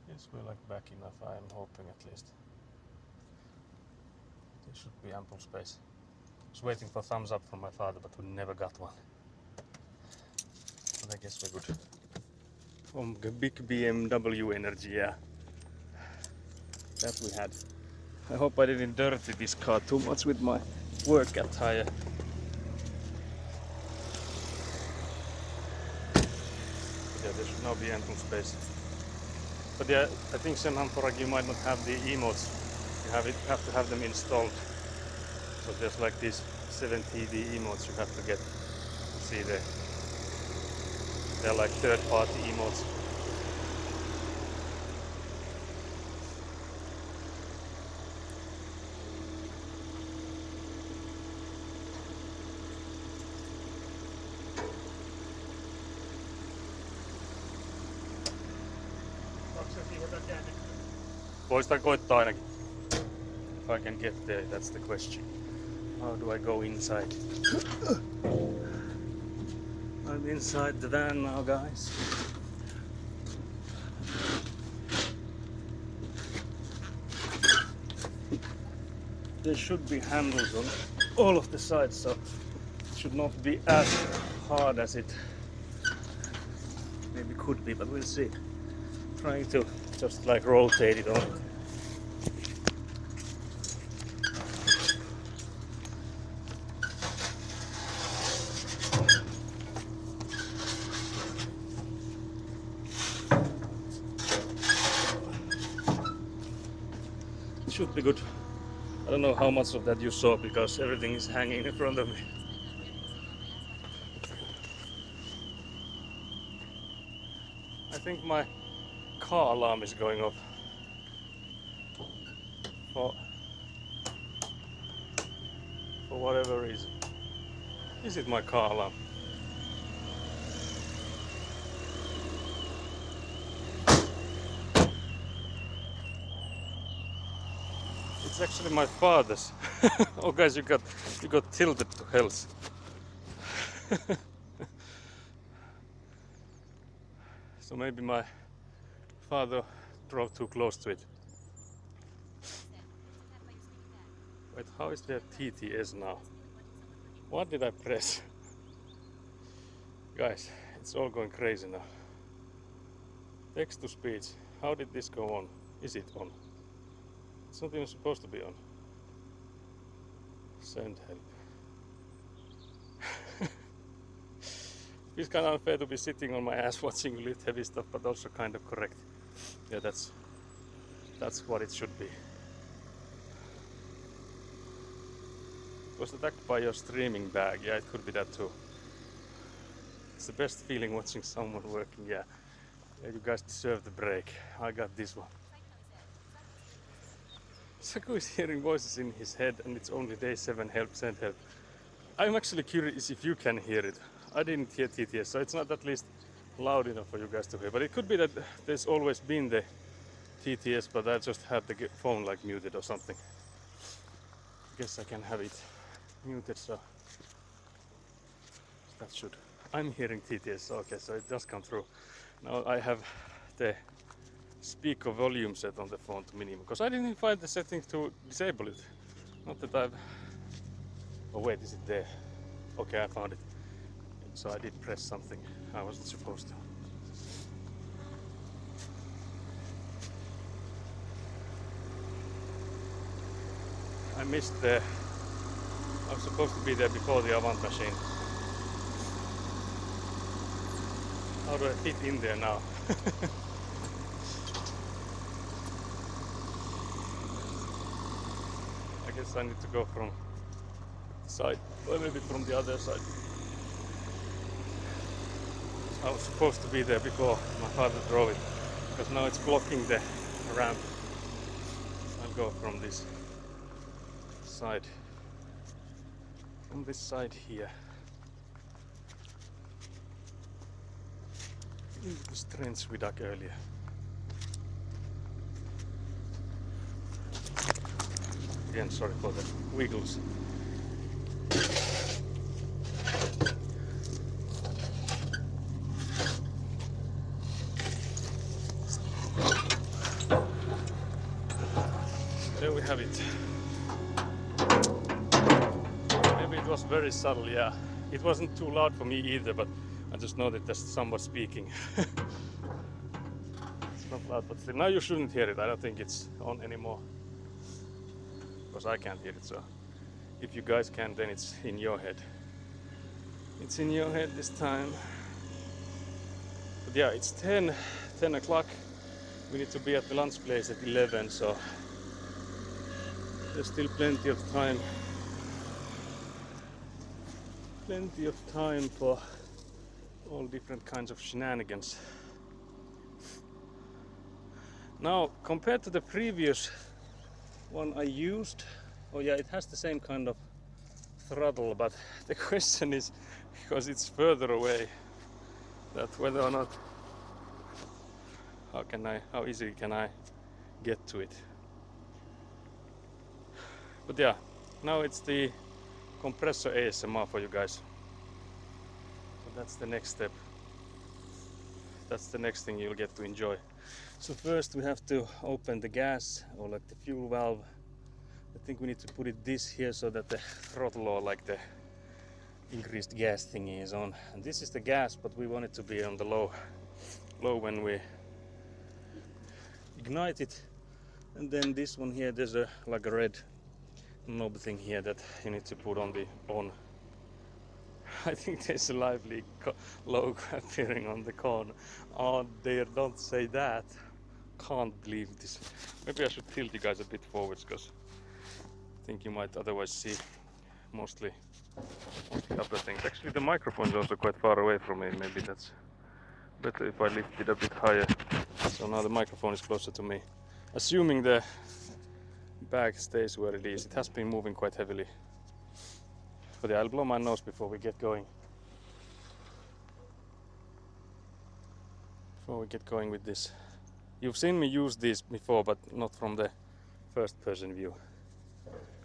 Yes, we're like back enough, I am hoping at least. There should be ample space. I was waiting for thumbs up from my father, but we never got one. But I guess we're good. From the big BMW energy, yeah. That we had. I hope I didn't dirty this car too much with my work attire. Yeah, there should now be ample space. But yeah, I think Senhantorag you might not have the emotes. You have to have them installed. So there's like these 7TD emotes you have to get. See there. They're like third-party emotes. Voisi sitä koittaa ainakin. If I can get there, that's the question. How do I go inside? I'm inside the van now, guys. There should be handles on all of the sides, so it should not be as hard as it maybe could be, but we'll see. Trying to just like rotate it on. should be good. I don't know how much of that you saw because everything is hanging in front of me. I think my car alarm is going off. For whatever reason. Is it my car alarm? It's actually my father's. Oh guys, you got tilted to hells. So maybe my father drove too close to it. Wait, how is there TTS now? What did I press? Guys, it's all going crazy now. Text to speech. How did this go on? Is it on? It's not even supposed to be on. Send help. It's kind of unfair to be sitting on my ass watching lift heavy stuff, but also kind of correct. Yeah, that's what it should be. Was attacked by your streaming bag. Yeah, it could be that too. It's the best feeling watching someone working. Yeah, you guys deserve the break. I got this one. Saku is hearing voices in his head and it's only day 7. Help, send help. I'm actually curious if you can hear it. I didn't hear TTS, so it's not at least loud enough for you guys to hear. But it could be that there's always been the TTS, but I just have the phone like muted or something. I guess I can have it muted, so that should. I'm hearing TTS, okay, so it does come through. Now I have the speaker volume set on the phone to minimum, because I didn't find the setting to disable it. Not that I've... Oh wait, is it there? Okay, I found it. So I did press something I wasn't supposed to. I missed the... I was supposed to be there before the Avant machine. How do I fit in there now? I guess I need to go from the side, or maybe from the other side. I was supposed to be there before my father drove it, because now it's blocking the ramp. I'll go from this side, from this side here. Into the strange viaduct earlier. Again, sorry for the wiggles. There we have it. Maybe it was very subtle, yeah. It wasn't too loud for me either, but I just know that there's someone speaking. It's not loud, but still. Now you shouldn't hear it. I don't think it's on anymore. Because I can't hear it, so if you guys can, then it's in your head. It's in your head this time. But yeah, it's 10 o'clock. We need to be at the lunch place at 11, so there's still plenty of time. Plenty of time for all different kinds of shenanigans. Now, compared to the previous one I used, oh yeah, it has the same kind of throttle, but the question is, because it's further away, that whether or not, how easily can I get to it? But yeah, now it's the compressor ASMR for you guys. So that's the next step. That's the next thing you'll get to enjoy. So first we have to open the gas, or like the fuel valve. I think we need to put it this here so that the throttle, or like the increased gas thingy, is on. And this is the gas, but we want it to be on the low when we ignite it. And then this one here, there's like a red knob thing here that you need to put on the on. I think there's a lively logo appearing on the corner. Oh dear, don't say that. can't believe this. Maybe I should tilt you guys a bit forwards because I think you might otherwise see mostly other things. Actually, the microphone is also quite far away from me. Maybe that's better if I lift it a bit higher. So now the microphone is closer to me. Assuming the bag stays where it is. It has been moving quite heavily. But yeah, I'll blow my nose before we get going. Before we get going with this. You've seen me use these before, but not from the first person view.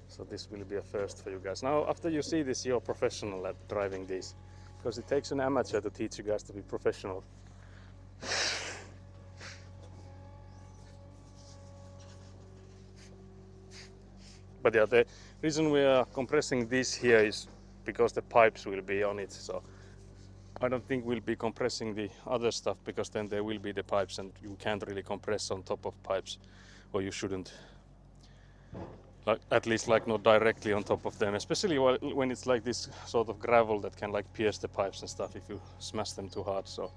So this will be a first for you guys. Now after you see this, you're professional at driving these. Because it takes an amateur to teach you guys to be professional. But yeah, the reason we are compressing this here is because the pipes will be on it. So I don't think we'll be compressing the other stuff because then there will be the pipes and you can't really compress on top of pipes, or you shouldn't. Like, at least like not directly on top of them, especially when it's like this sort of gravel that can like pierce the pipes and stuff if you smash them too hard. So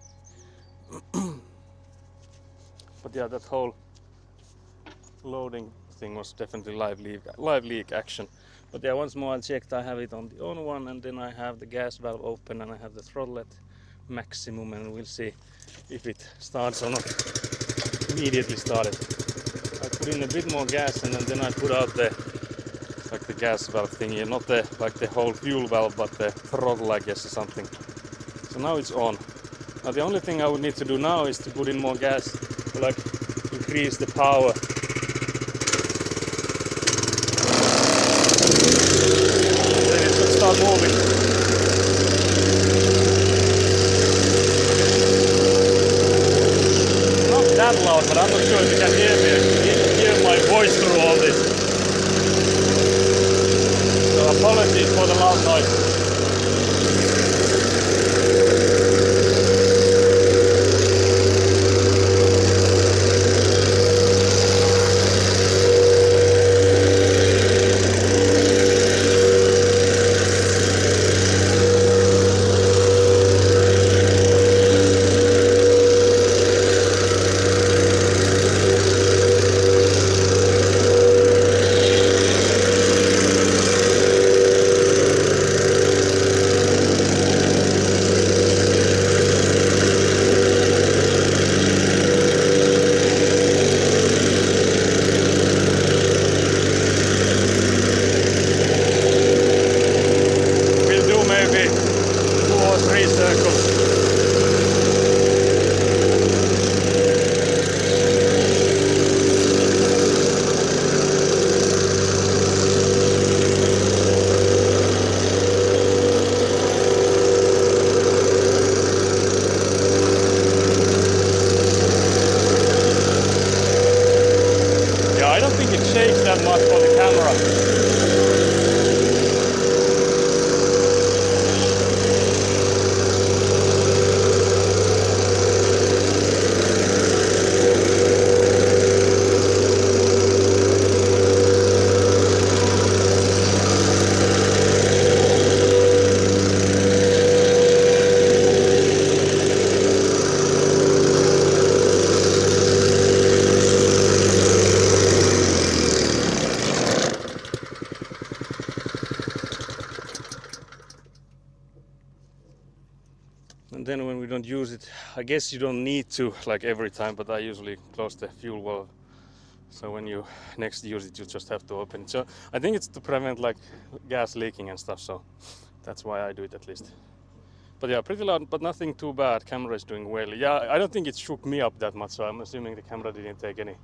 but yeah, that whole loading thing was definitely live leak action. But yeah, once more I checked, I have it on the on one, and then I have the gas valve open and I have the throttle at maximum, and we'll see if it starts or not. Immediately started. I put in a bit more gas and then I put out the gas valve thingy, not the the whole fuel valve, but the throttle, I guess, or something. So now it's on. Now the only thing I would need to do now is to put in more gas to increase the power. Then it should start moving. Not that loud, but I'm not sure if you can hear me. Hear my voice through all this. So apologies for the loud noise. And then when we don't use it, I guess you don't need to every time, but I usually close the fuel valve. So when you next use it, you just have to open it. So I think it's to prevent gas leaking and stuff. So that's why I do it at least. But yeah, pretty loud, but nothing too bad. Camera is doing well. Yeah, I don't think it shook me up that much. So I'm assuming the camera didn't take any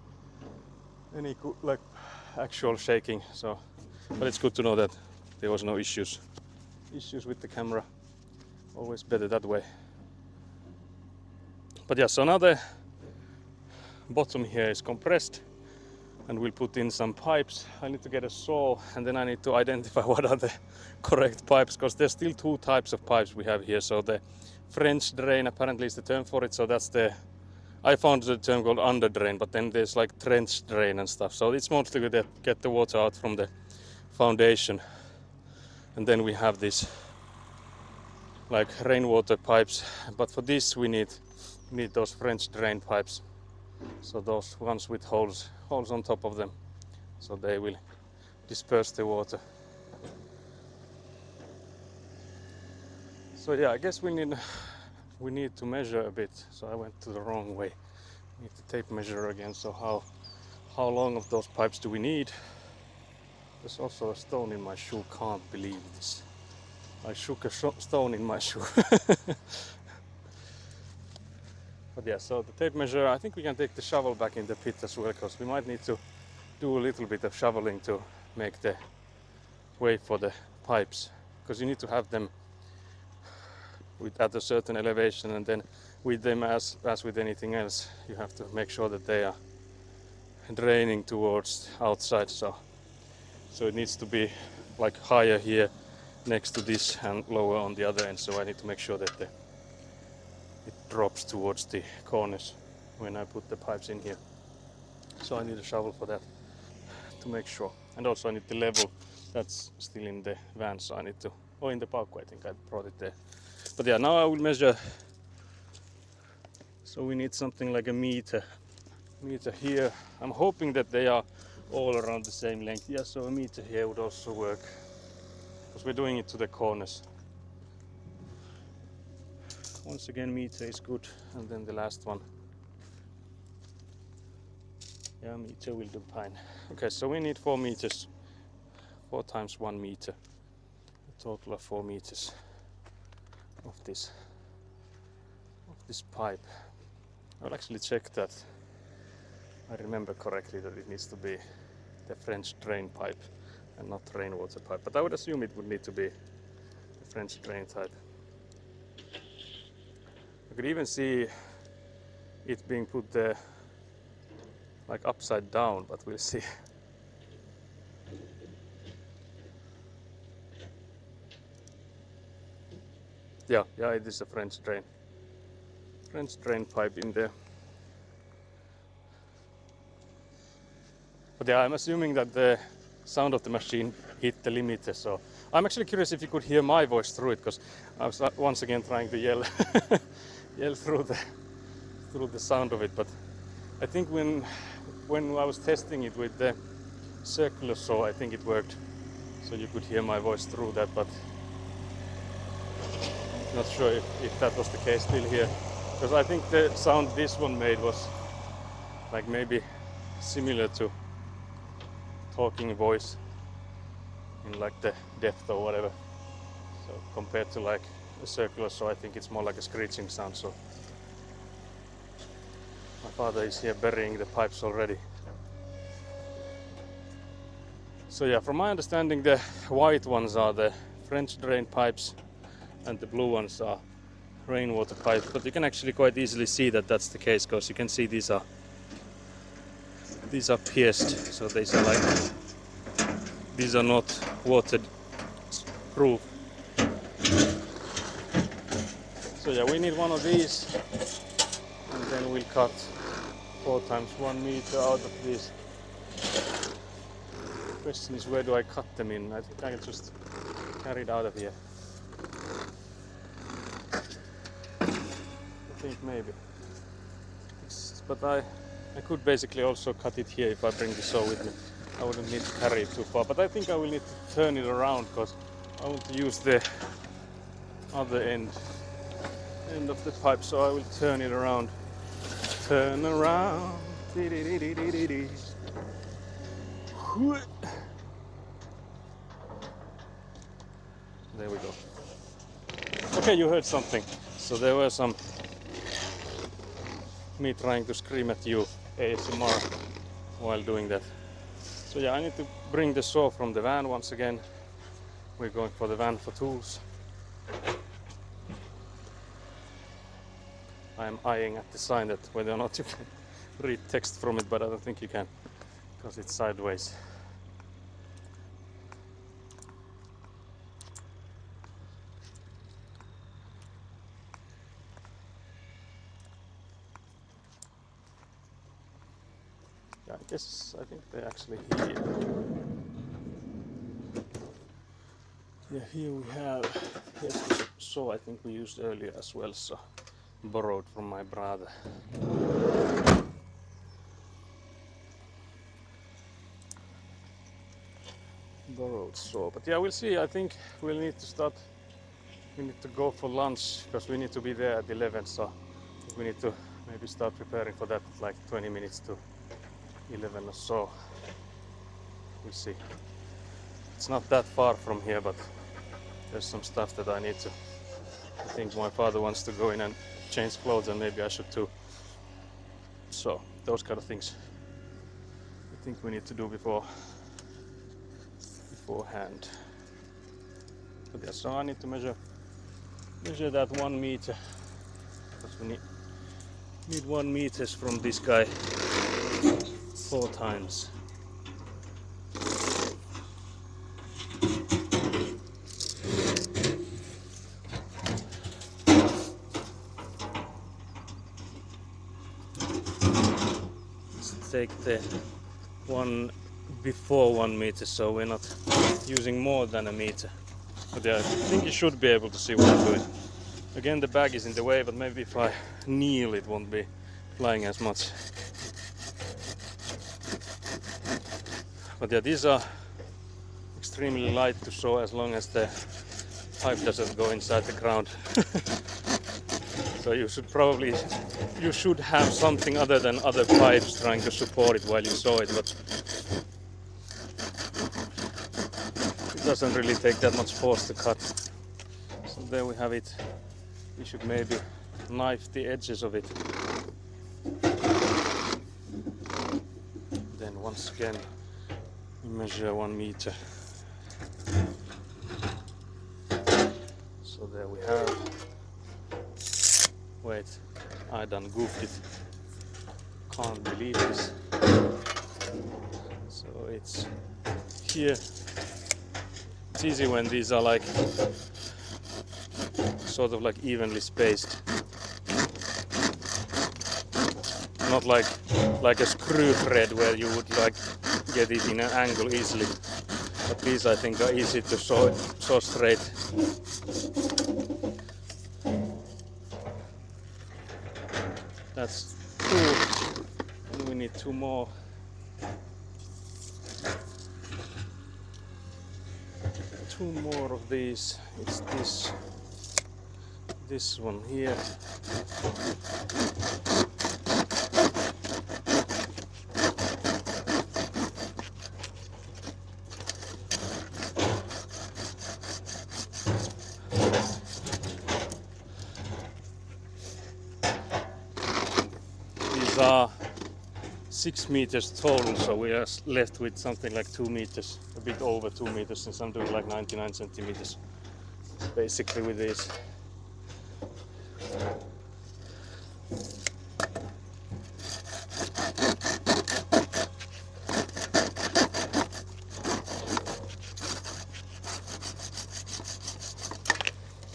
actual shaking. So, but it's good to know that there was no issues with the camera. Always better that way. But yeah, so now the bottom here is compressed and we'll put in some pipes. I need to get a saw and then I need to identify what are the correct pipes, because there's still two types of pipes we have here. So the French drain apparently is the term for it. So that's I found the term called under drain, but then there's trench drain and stuff. So it's mostly to get the water out from the foundation. And then we have this rainwater pipes, but for this we need those French drain pipes. So those ones with holes on top of them, so they will disperse the water. So yeah, I guess we need to measure a bit. So I went to the wrong way. Need to tape measure again. So how long of those pipes do we need? There's also a stone in my shoe. Can't believe this. I shook a stone in my shoe. But yeah, so the tape measure, I think we can take the shovel back in the pit as well, because we might need to do a little bit of shoveling to make the way for the pipes, because you need to have them at a certain elevation, and then with them, as with anything else, you have to make sure that they are draining towards outside. So it needs to be like higher here next to this and lower on the other end. So I need to make sure that it drops towards the corners when I put the pipes in here. So I need a shovel for that to make sure. And also I need the level. That's still in the van, so I need to, or in the Paukku, I think I brought it there. But yeah, now I will measure. So we need something like a meter here. I'm hoping that they are all around the same length. Yeah, so a meter here would also work, because we're doing it to the corners. Once again, meter is good. And then the last one. Yeah, meter will do fine. Okay, so we need 4 meters. 4 times 1 meter. A total of 4 meters of this pipe. I'll actually check that I remember correctly that it needs to be the French drain pipe and not rainwater pipe. But I would assume it would need to be the French drain type. You could even see it being put there like upside down, but we'll see. Yeah, it is a French drain pipe in there. But yeah, I'm assuming that the sound of the machine hit the limiter. So I'm actually curious if you could hear my voice through it, because I was once again trying to yell through the sound of it. But I think when I was testing it with the circular saw, I think it worked. So you could hear my voice through that, but not sure if that was the case still here. Because I think the sound this one made was like maybe similar to talking voice in like the depth or whatever. So compared to like a circular saw, I think it's more like a screeching sound. So my father is here burying the pipes already. So yeah, from my understanding, the white ones are the French drain pipes and the blue ones are rainwater pipes. But you can actually quite easily see that that's the case, because you can see these are pierced, so these are not water proof. So yeah, we need one of these, and then we'll cut 4 times 1 meter out of these. The question is, where do I cut them in? I think I can just carry it out of here. I think maybe. But I could basically also cut it here if I bring the saw with me. I wouldn't need to carry it too far, but I think I will need to turn it around, because I want to use the other end of the pipe, so I will turn it around. Turn around. There we go. Okay, you heard something. So there were some me trying to scream at you ASMR while doing that. So yeah, I need to bring the saw from the van once again. We're going for the van for tools. I'm eyeing at the sign that whether or not you can read text from it, but I don't think you can, because it's sideways. Yeah, I think they're actually here. Yeah, here we have, here's the saw I think we used earlier as well, so borrowed from my brother. borrowed saw. But yeah, we'll see. I think we'll need to start. We need to go for lunch because we need to be there at 11. So we need to maybe start preparing for that like 20 minutes to 11 or so. We'll see. It's not that far from here, but there's some stuff that I need to. I think my father wants to go in and change clothes, and maybe I should too. So those kind of things I think we need to do beforehand. But yeah, so I need to measure that 1 meter because we need 1 meters from this guy 4 times. Take the one before 1 meter, so we're not using more than a meter. But yeah, I think you should be able to see what I'm doing. Again, the bag is in the way, but maybe if I kneel it won't be flying as much. But yeah, these are extremely light to saw as long as the pipe doesn't go inside the ground. So you should have something other than other pipes trying to support it while you saw it, but it doesn't really take that much force to cut. So there we have it. We should maybe knife the edges of it. Then once again we measure 1 meter. So there we have. Wait, I done goofed it. Can't believe this. So it's here. It's easy when these are like sort of like evenly spaced. Not like a screw thread where you would like get it in an angle easily. But these I think are easy to saw straight. That's 2, and we need 2 more. Two more of these. It's this one here. These are 6 meters total, so we are left with something like 2 meters, a bit over 2 meters, since I'm doing like 99 centimeters basically with this.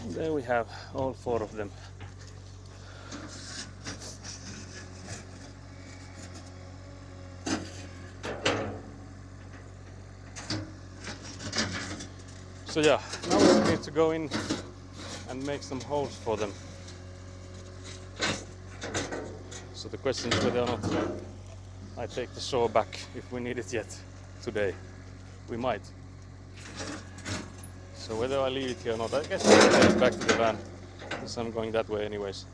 And there we have all 4 of them. So yeah, now we need to go in and make some holes for them. So the question is whether or not I take the saw back if we need it yet today. We might. So whether I leave it here or not, I guess I'll take it back to the van, because I'm going that way anyways.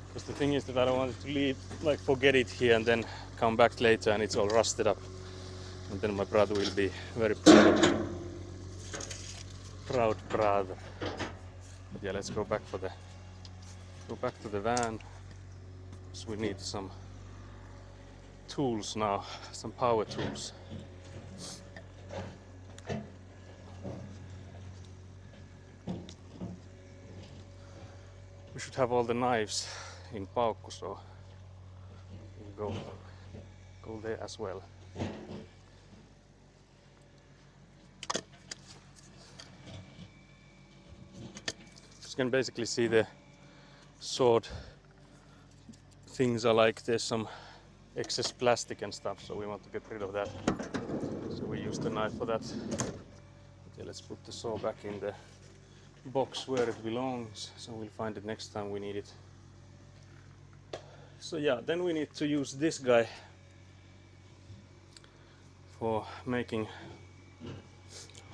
Because the thing is that I don't want it to leave, like forget it here and then come back later and it's all rusted up. And then my brother will be very proud of me. Proud brother. But yeah, let's go back to the van. So we need some tools now, some power tools. We should have all the knives in paukku, so we'll go there as well. You can basically see the sword things are like there's some excess plastic and stuff, so we want to get rid of that. So we use the knife for that. Okay, let's put the saw back in the box where it belongs, so we'll find it next time we need it. So yeah, then we need to use this guy for making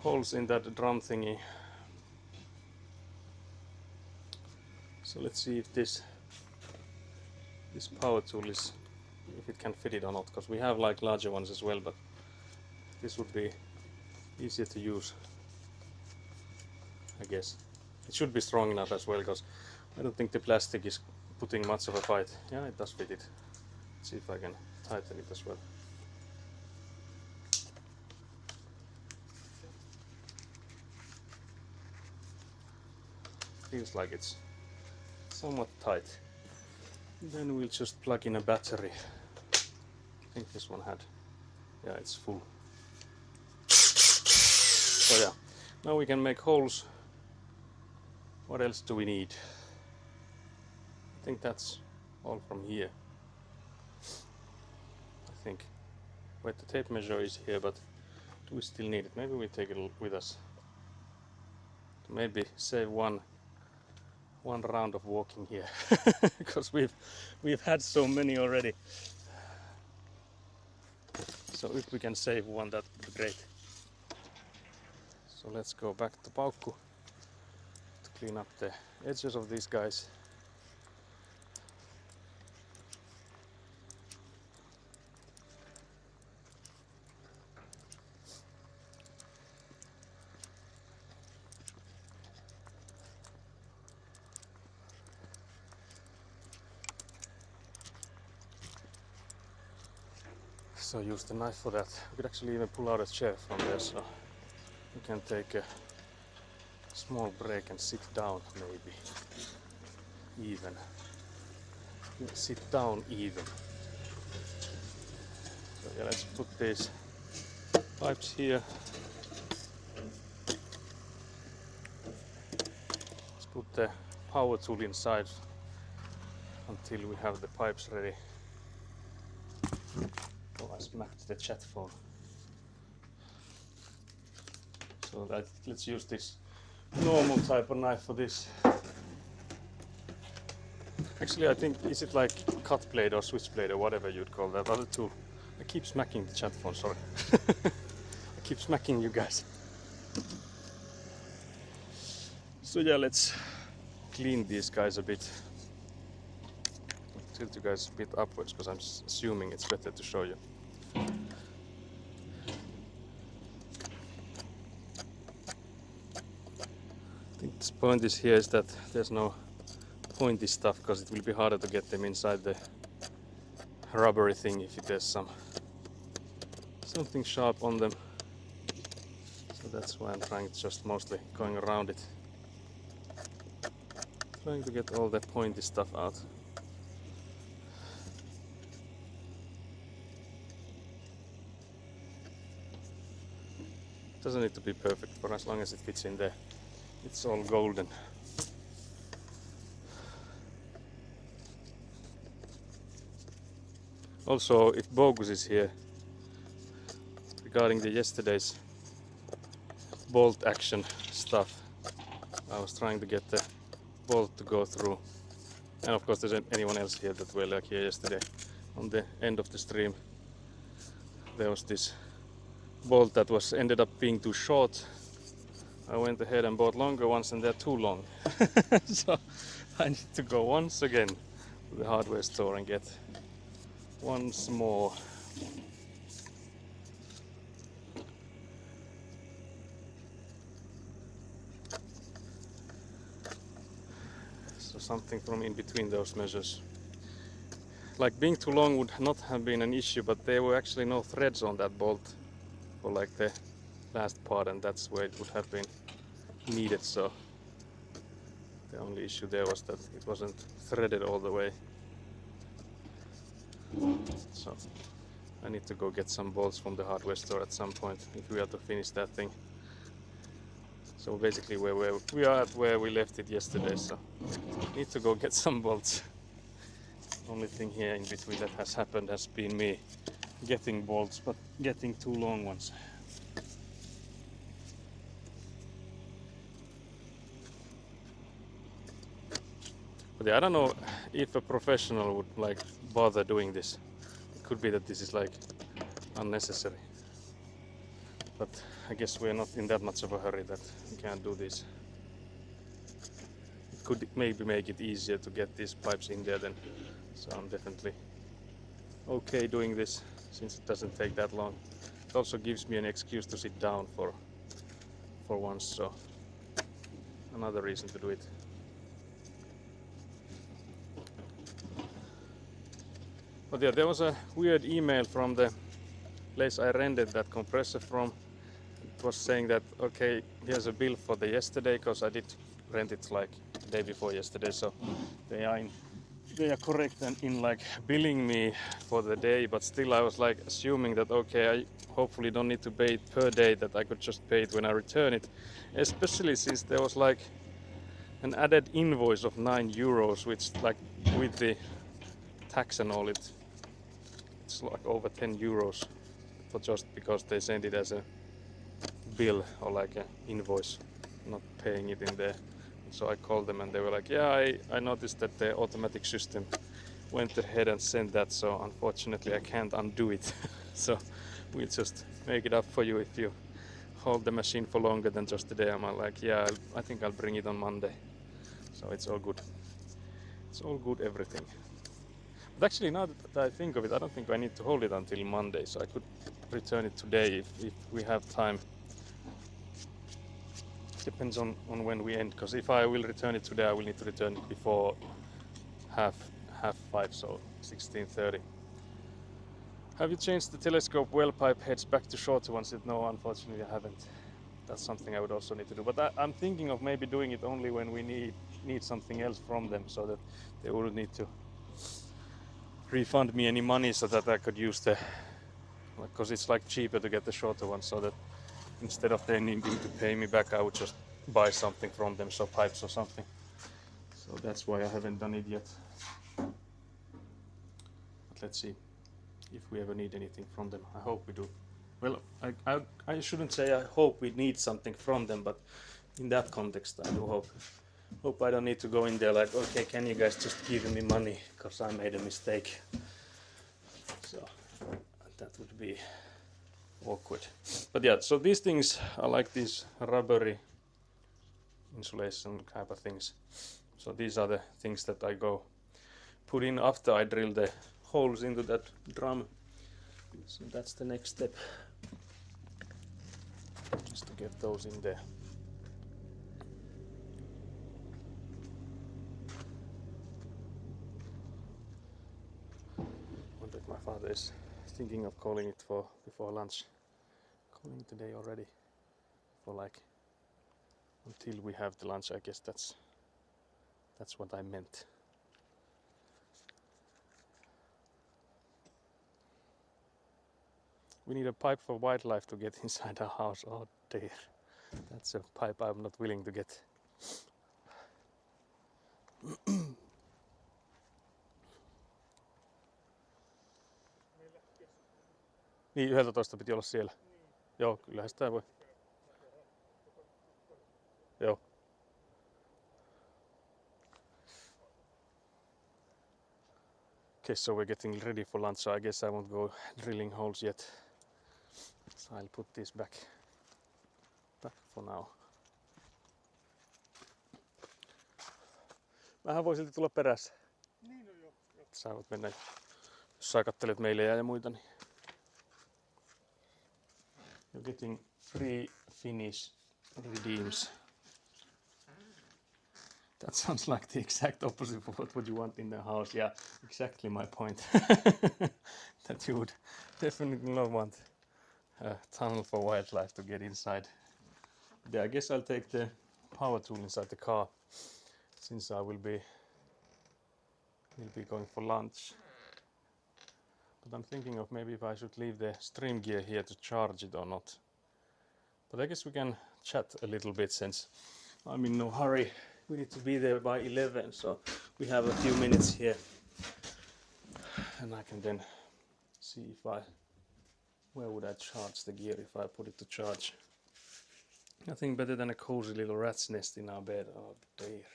holes in that drum thingy. So let's see if this power tool is, if it can fit it or not, because we have like larger ones as well, but this would be easier to use, I guess. It should be strong enough as well, because I don't think the plastic is putting much of a fight. Yeah, it does fit it. Let's see if I can tighten it as well. Feels like it's somewhat tight. Then we'll just plug in a battery. I think this one had, yeah, it's full. So yeah, now we can make holes. What else do we need? I think that's all from here. I think. Wait, the tape measure is here, but do we still need it? Maybe we take it with us. To maybe save one round of walking here, because we've had so many already. So if we can save one, that would be great. So let's go back to Paukku to clean up the edges of these guys. So use the knife for that. We could actually even pull out a chair from there, so we can take a small break and sit down maybe. Even. Sit down even. So yeah, let's put these pipes here. Let's put the power tool inside until we have the pipes ready. Oh, I smacked the chat phone. So let's use this normal type of knife for this. Actually, I think, is it like cut blade or switch blade or whatever you'd call that other tool? I keep smacking the chat phone, sorry. I keep smacking you guys. So yeah, let's clean these guys a bit. Tilt you guys a bit upwards, because I'm assuming it's better to show you. I think this point is here is that there's no pointy stuff, because it will be harder to get them inside the rubbery thing if there's something sharp on them. So that's why I'm trying to just mostly going around it. Trying to get all the pointy stuff out. Doesn't need to be perfect, for as long as it fits in there. It's all golden. Also, if Bogus is here, regarding the yesterday's bolt action stuff, I was trying to get the bolt to go through. And of course, there's anyone else here that were like here yesterday. On the end of the stream, there was this bolt that was ended up being too short. I went ahead and bought longer ones, and they're too long. So I need to go once again to the hardware store and get once more. So something from in between those measures. Like being too long would not have been an issue, but there were actually no threads on that bolt for like the last part, and that's where it would have been needed. So the only issue there was that it wasn't threaded all the way. So I need to go get some bolts from the hardware store at some point if we are to finish that thing. So basically we are at where we left it yesterday, so need to go get some bolts. Only thing here in between that has happened has been me getting bolts, but getting too long ones. But yeah, I don't know if a professional would like bother doing this. It could be that this is like unnecessary. But I guess we're not in that much of a hurry that we can't do this. It could maybe make it easier to get these pipes in there then. So I'm definitely okay doing this since it doesn't take that long. It also gives me an excuse to sit down for once, so another reason to do it. But yeah, there was a weird email from the place I rented that compressor from. It was saying that, okay, here's a bill for the yesterday, because I did rent it like the day before yesterday, so they are correct and in like billing me for the day, but still I was like assuming that, okay, I hopefully don't need to pay it per day, that I could just pay it when I return it, especially since there was like an added invoice of €9, which like with the tax and all it's like over €10 for just because they send it as a bill or like an invoice, not paying it in there. So I called them and they were like, yeah, I noticed that the automatic system went ahead and sent that, so unfortunately I can't undo it. So we'll just make it up for you if you hold the machine for longer than just a day. I'm like, yeah, I think I'll bring it on Monday. So it's all good. It's all good, everything. But actually, now that I think of it, I don't think I need to hold it until Monday, so I could return it today if we have time. Depends on when we end, because if I will return it today, I will need to return it before half 5, so 16:30. Have you changed the telescope well pipe heads back to shorter ones? No, unfortunately I haven't. That's something I would also need to do, but I'm thinking of maybe doing it only when we need something else from them, so that they wouldn't need to refund me any money, so that I could use the, because it's like cheaper to get the shorter one, so that instead of they needing to pay me back, I would just buy something from them, so pipes or something. So that's why I haven't done it yet. But let's see if we ever need anything from them. I hope we do. Well, I shouldn't say I hope we need something from them, but in that context I do hope I don't need to go in there like, okay, can you guys just give me money because I made a mistake. So that would be awkward. But yeah, so these things are like these rubbery insulation type of things. So these are the things that I go put in after I drill the holes into that drum. So that's the next step, just to get those in there. I wonder if my father is thinking of calling it for before lunch. Calling it today already for like until we have the lunch. I guess that's what I meant. We need a pipe for wildlife to get inside our house. Oh dear, that's a pipe I'm not willing to get. Niin, 11 piti olla siellä. Joo, kyllähän sitä voi. Joo. Okay, so we're getting ready for lunch, so I guess I won't go drilling holes yet. So I'll put this back for now. Vähän voi silti tulla perässä. Niin, no joo. Sä voit mennä, jos sä kattelet meilejä ja muita. Niin. You're getting free Finnish redeems. That sounds like the exact opposite of what you want in the house. Yeah, exactly my point. That you would definitely not want a tunnel for wildlife to get inside. Yeah, I guess I'll take the power tool inside the car, since I will be going for lunch. But I'm thinking of maybe if I should leave the stream gear here to charge it or not. But I guess we can chat a little bit, since I'm in no hurry. We need to be there by 11, so we have a few minutes here. And I can then see if where would I charge the gear if I put it to charge. Nothing better than a cozy little rat's nest in our bed. Oh dear.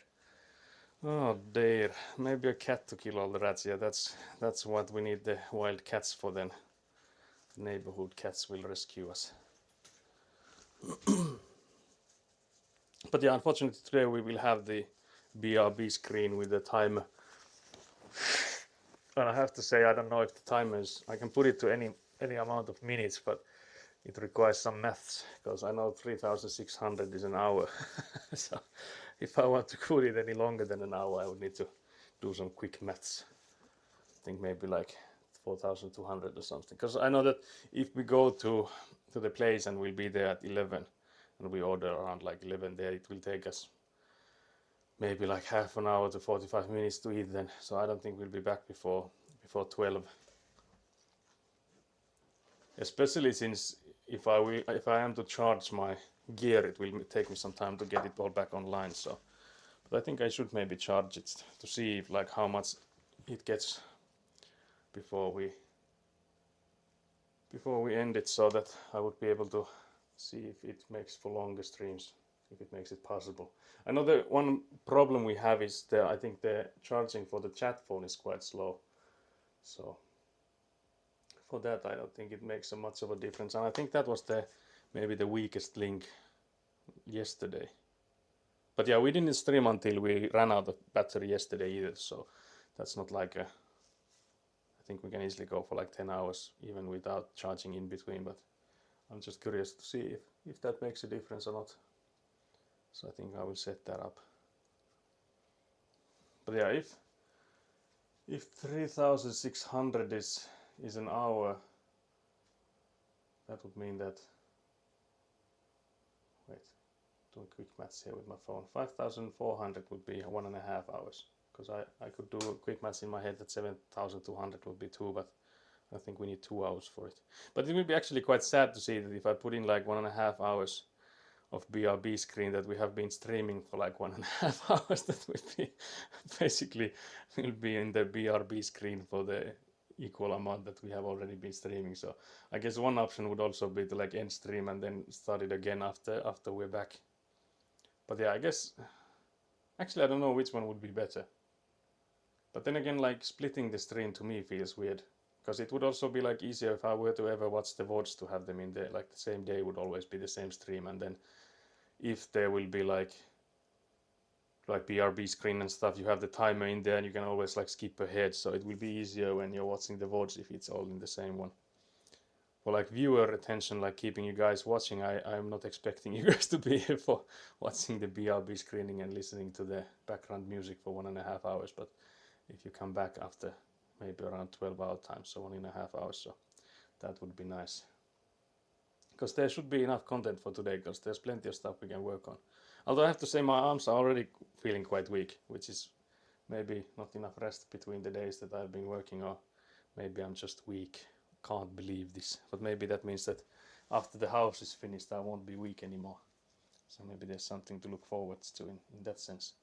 Oh dear. Maybe a cat to kill all the rats. Yeah, that's what we need the wild cats for then. The neighborhood cats will rescue us. But yeah, unfortunately today we will have the BRB screen with the timer. And I have to say, I don't know if the timer is, I can put it to any amount of minutes, but it requires some maths, because I know 3600 is an hour. So if I want to put it any longer than an hour, I would need to do some quick maths. I think maybe like 4200 or something, because I know that if we go to the place and we'll be there at 11 and we order around like 11 there, it will take us maybe like half an hour to 45 minutes to eat then. So I don't think we'll be back before 12. Especially since if I am to charge my gear, it will take me some time to get it all back online. So, but I think I should maybe charge it to see if, like, how much it gets before we end it, so that I would be able to see if it makes for longer streams, if it makes it possible. I know the one problem we have is I think the charging for the chat phone is quite slow. So for that, I don't think it makes so much of a difference. And I think that was maybe the weakest link yesterday. But yeah, we didn't stream until we ran out of battery yesterday either. So that's not like I think we can easily go for like 10 hours even without charging in between. But I'm just curious to see if that makes a difference or not. So I think I will set that up. But yeah, if 3600 is an hour, that would mean that, wait, doing quick maths here with my phone, 5400 would be 1.5 hours, because I could do quick maths in my head that 7200 would be 2, but I think we need 2 hours for it. But it would be actually quite sad to see that if I put in like 1.5 hours of BRB screen, that we have been streaming for like 1.5 hours, that would be basically will be in the BRB screen for the equal amount that we have already been streaming. So I guess one option would also be to like end stream and then start it again after we're back. But yeah, I guess actually I don't know which one would be better. But then again, like splitting the stream to me feels weird, because it would also be like easier if I were to ever watch the VODs to have them in there, like the same day would always be the same stream, and then if there will be like BRB screen and stuff, you have the timer in there and you can always like skip ahead, so it will be easier when you're watching the VODs if it's all in the same one. For like viewer retention, like keeping you guys watching, I'm not expecting you guys to be here for watching the BRB screening and listening to the background music for 1.5 hours, but if you come back after maybe around 12-hour time, so 1.5 hours, so that would be nice. Because there should be enough content for today, because there's plenty of stuff we can work on. Although I have to say my arms are already feeling quite weak, which is maybe not enough rest between the days that I've been working, or maybe I'm just weak. Can't believe this. But maybe that means that after the house is finished I won't be weak anymore. So maybe there's something to look forward to in that sense.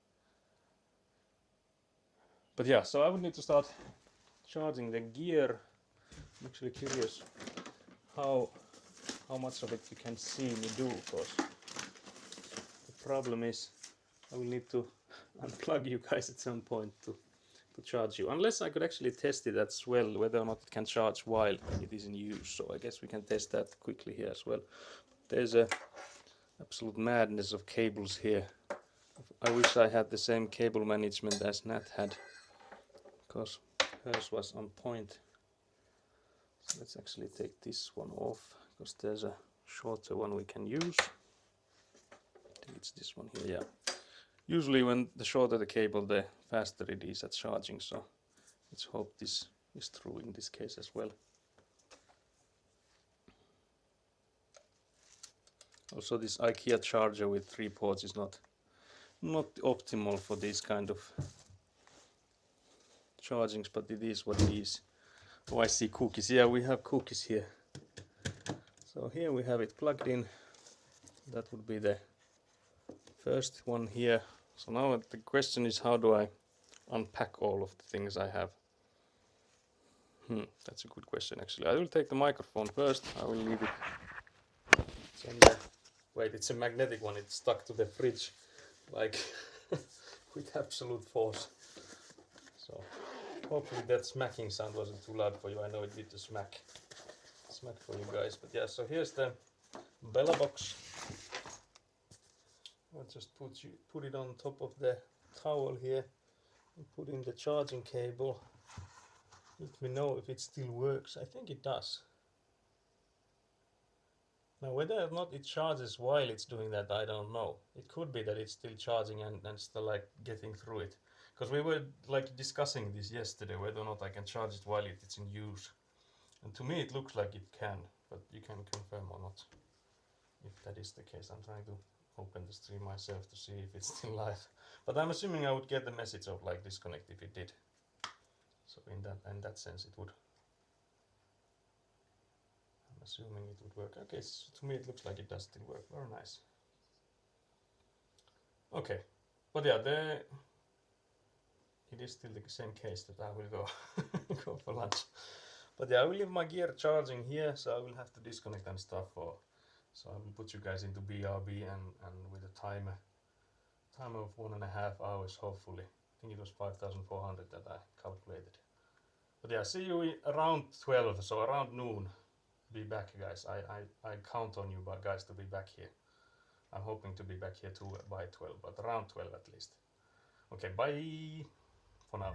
But yeah, so I would need to start charging the gear. I'm actually curious how much of it you can see me do, because the problem is I will need to unplug you guys at some point to charge you, unless I could actually test it as well, whether or not it can charge while it is in use. So I guess we can test that quickly here as well. There's a absolute madness of cables here. I wish I had the same cable management as Nat had, because hers was on point. So let's actually take this one off, because there's a shorter one we can use. I think it's this one here, yeah. Usually when the shorter the cable, the faster it is at charging, so let's hope this is true in this case as well. Also, this IKEA charger with 3 ports is not optimal for these kind of chargings, but it is what it is. Oh, I see cookies. Yeah, we have cookies here. So here we have it plugged in. That would be the first one here. So now the question is, how do I unpack all of the things I have? That's a good question actually. I will take the microphone first. I will leave it. It's on the, wait, it's a magnetic one. It's stuck to the fridge, like with absolute force. So hopefully that smacking sound wasn't too loud for you. I know it did the smack for you guys. But yeah, so here's the Bella box. I'll just put it on top of the towel here and put in the charging cable. Let me know if it still works. I think it does. Now whether or not it charges while it's doing that, I don't know. It could be that it's still charging and still like getting through it. Because we were like discussing this yesterday, whether or not I can charge it while it's in use. And to me it looks like it can, but you can confirm or not. If that is the case, I'm trying to open the stream myself to see if it's still live. But I'm assuming I would get the message of like disconnect if it did. So in that sense it would. I'm assuming it would work. Okay, so to me it looks like it does still work. Very nice. Okay, but yeah, it is still the same case that I will go go for lunch. But yeah, I will leave my gear charging here, so I will have to disconnect and stuff. So I will put you guys into BRB and with a time of 1.5 hours hopefully. I think it was 5,400 that I calculated. But yeah, see you around 12, so around noon. Be back, guys. I count on you guys to be back here. I'm hoping to be back here too by 12, but around 12 at least. Okay, bye for now.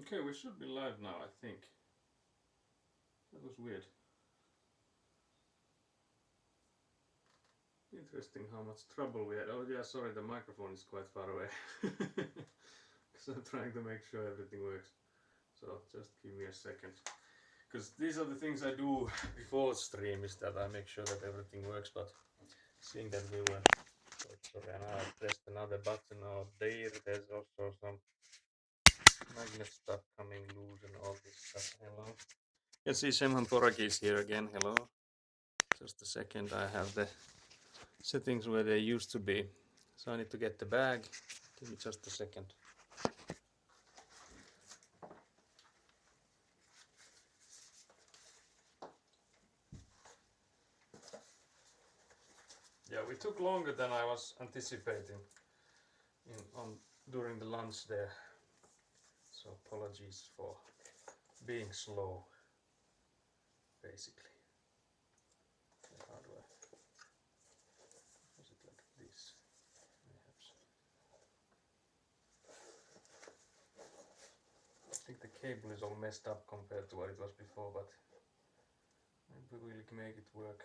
Okay, we should be live now, I think. That was weird. Interesting how much trouble we had. Oh yeah, sorry, the microphone is quite far away. Because I'm trying to make sure everything works. So just give me a second. Because these are the things I do before stream, is that I make sure that everything works, but seeing that we were... Sorry, and I pressed another button. Oh, there's also some magnet stuff coming loose and all this stuff. Hello. You can see Semhan Poraki is here again. Hello. Just a second, I have the settings where they used to be. So I need to get the bag. Give me just a second. Yeah, we took longer than I was anticipating during the lunch there. So apologies for being slow, basically. How do I... Was it like this? Perhaps. I think the cable is all messed up compared to what it was before, but maybe we'll make it work.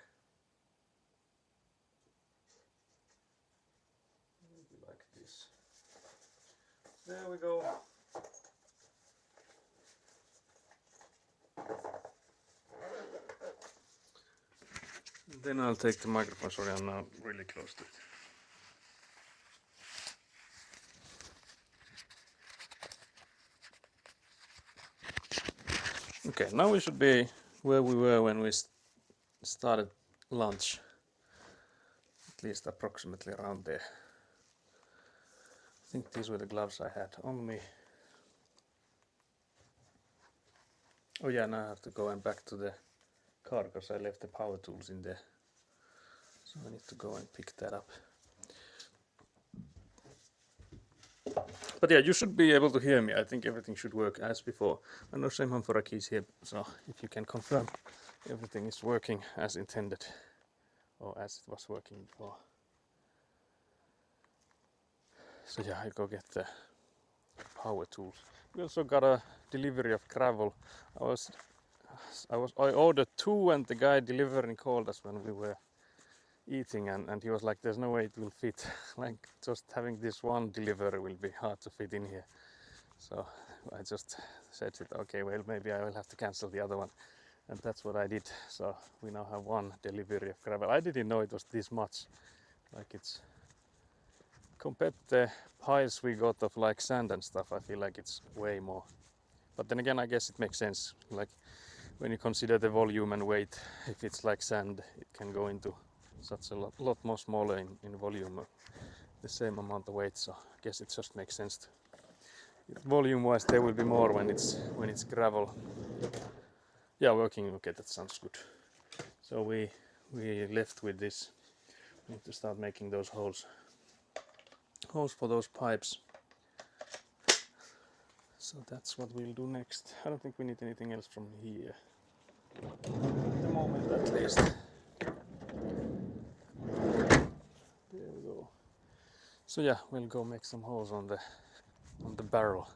Maybe like this. There we go. Then I'll take the microphone. Sorry, I'm now really close to it. Okay, now we should be where we were when we started lunch. At least approximately around there. I think these were the gloves I had on me. Oh yeah, now I have to go and back to the car because I left the power tools in there. So I need to go and pick that up. But yeah, you should be able to hear me. I think everything should work as before. I know Semhan Poraki is here, so if you can confirm everything is working as intended, or as it was working before. So yeah, I go get the power tools. We also got a delivery of gravel. I ordered 2 and the guy delivering called us when we were eating, and he was like, there's no way it will fit. Like, just having this one delivery will be hard to fit in here. So I just said it, okay, well, maybe I will have to cancel the other one. And that's what I did. So we now have 1 delivery of gravel. I didn't know it was this much. Like, it's compared to the piles we got of like sand and stuff, I feel like it's way more. But then again, I guess it makes sense. Like, when you consider the volume and weight, if it's like sand, it can go into such a lot more smaller in volume, the same amount of weight. So I guess it just makes sense to, volume wise there will be more when it's gravel. Yeah, working. Okay, that sounds good. So we left with this. We need to start making those holes for those pipes. So that's what we'll do next. I don't think we need anything else from here at the moment, at least. There we go. So yeah, we'll go make some holes on the barrel.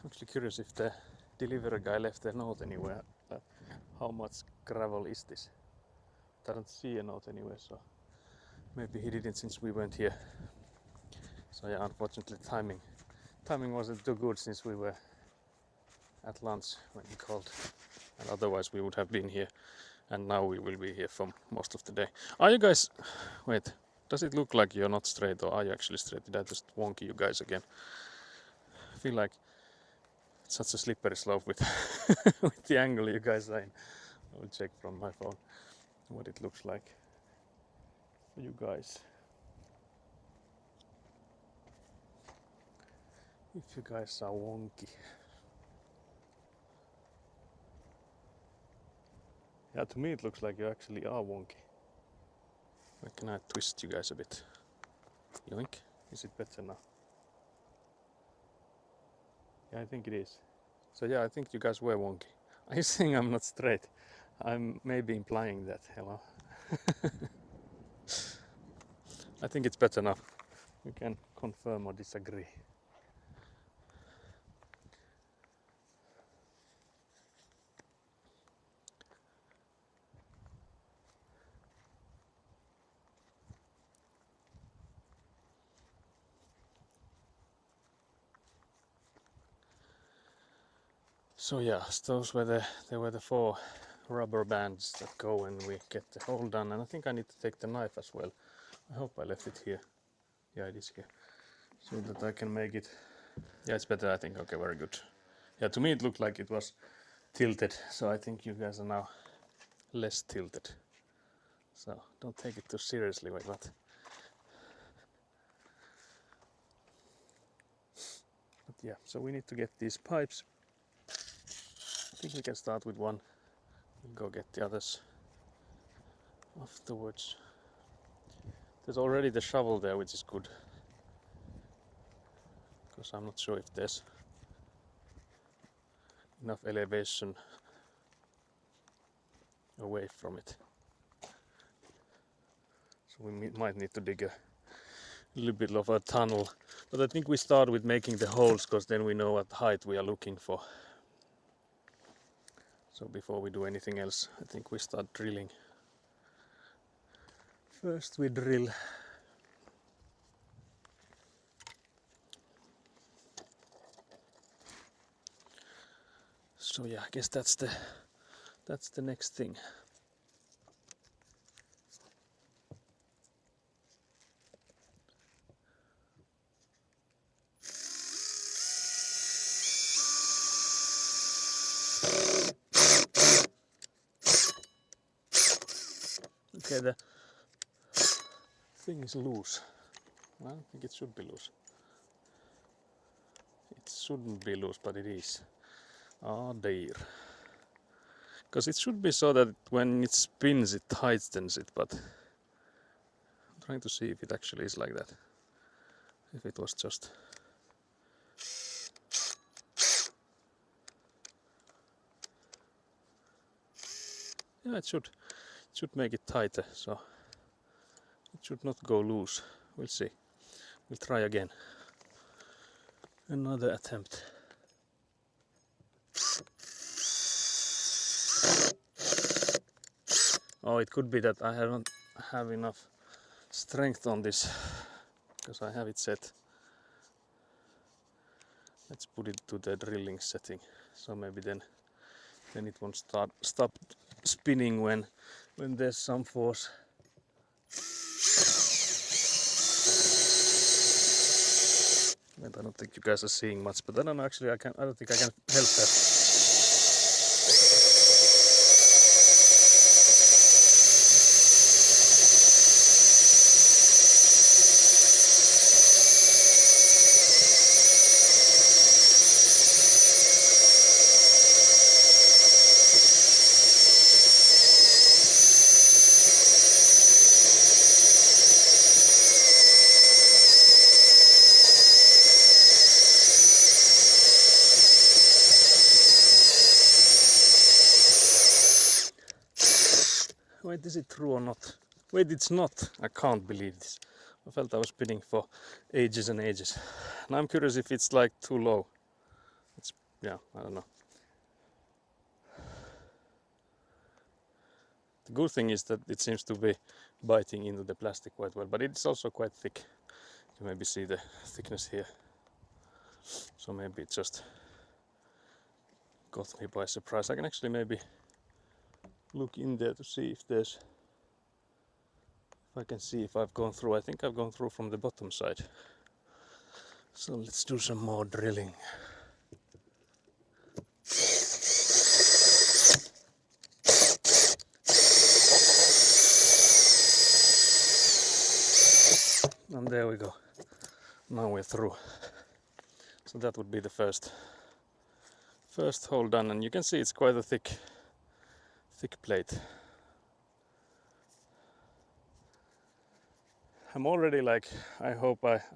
I'm actually curious if the delivery guy left a note anywhere. How much gravel is this? I don't see a note anywhere, so maybe he didn't since we weren't here. So yeah, unfortunately timing wasn't too good since we were at lunch when he called, and otherwise we would have been here, and now we will be here for most of the day. Are you guys... Wait, does it look like you're not straight, or are you actually straight? Did I just wonky you guys again? I feel like it's such a slippery slope with with the angle you guys are in. I will check from my phone what it looks like for you guys. If you guys are wonky. Yeah, to me it looks like you actually are wonky. Where can I twist you guys a bit? Yoink. Is it better now? Yeah, I think it is. So yeah, I think you guys were wonky. Are you saying I'm not straight? I'm maybe implying that. Hello. I think it's better now. You can confirm or disagree. So yeah, those were the 4 rubber bands that go when we get the hole done, and I think I need to take the knife as well. I hope I left it here. Yeah, it is here, so that I can make it. Yeah, it's better, I think. Okay, very good. Yeah, to me it looked like it was tilted, so I think you guys are now less tilted. So don't take it too seriously with that. But yeah, so we need to get these pipes. I think we can start with one. We'll go get the others afterwards. There's already the shovel there, which is good, because I'm not sure if there's enough elevation away from it. So we might need to dig a little bit of a tunnel. But I think we start with making the holes, because then we know what height we are looking for. So before we do anything else, I think we start drilling. First we drill. So yeah, I guess that's the next thing. Okay, the thing is loose. I don't think it should be loose. It shouldn't be loose, but it is. Oh dear. Because it should be so that when it spins it tightens it, but I'm trying to see if it actually is like that. If it was just... Yeah, it should make it tighter, so it should not go loose. We'll see. We'll try again. Another attempt. Oh, it could be that I don't have enough strength on this, because I have it set. Let's put it to the drilling setting, so maybe then it won't stop spinning when there's some force. And I don't think you guys are seeing much, but I don't know, actually I don't think I can help that. Wait, is it true or not? Wait, it's not. I can't believe this. I felt I was spinning for ages and ages. And I'm curious if it's like too low. Yeah, I don't know. The good thing is that it seems to be biting into the plastic quite well, but it's also quite thick. You can maybe see the thickness here. So maybe it just got me by surprise. I can actually maybe look in there to see if I can see if I've gone through. I think I've gone through from the bottom side. So let's do some more drilling. And there we go. Now we're through. So that would be the first hole done, and you can see it's quite a thick plate. I'm already like, I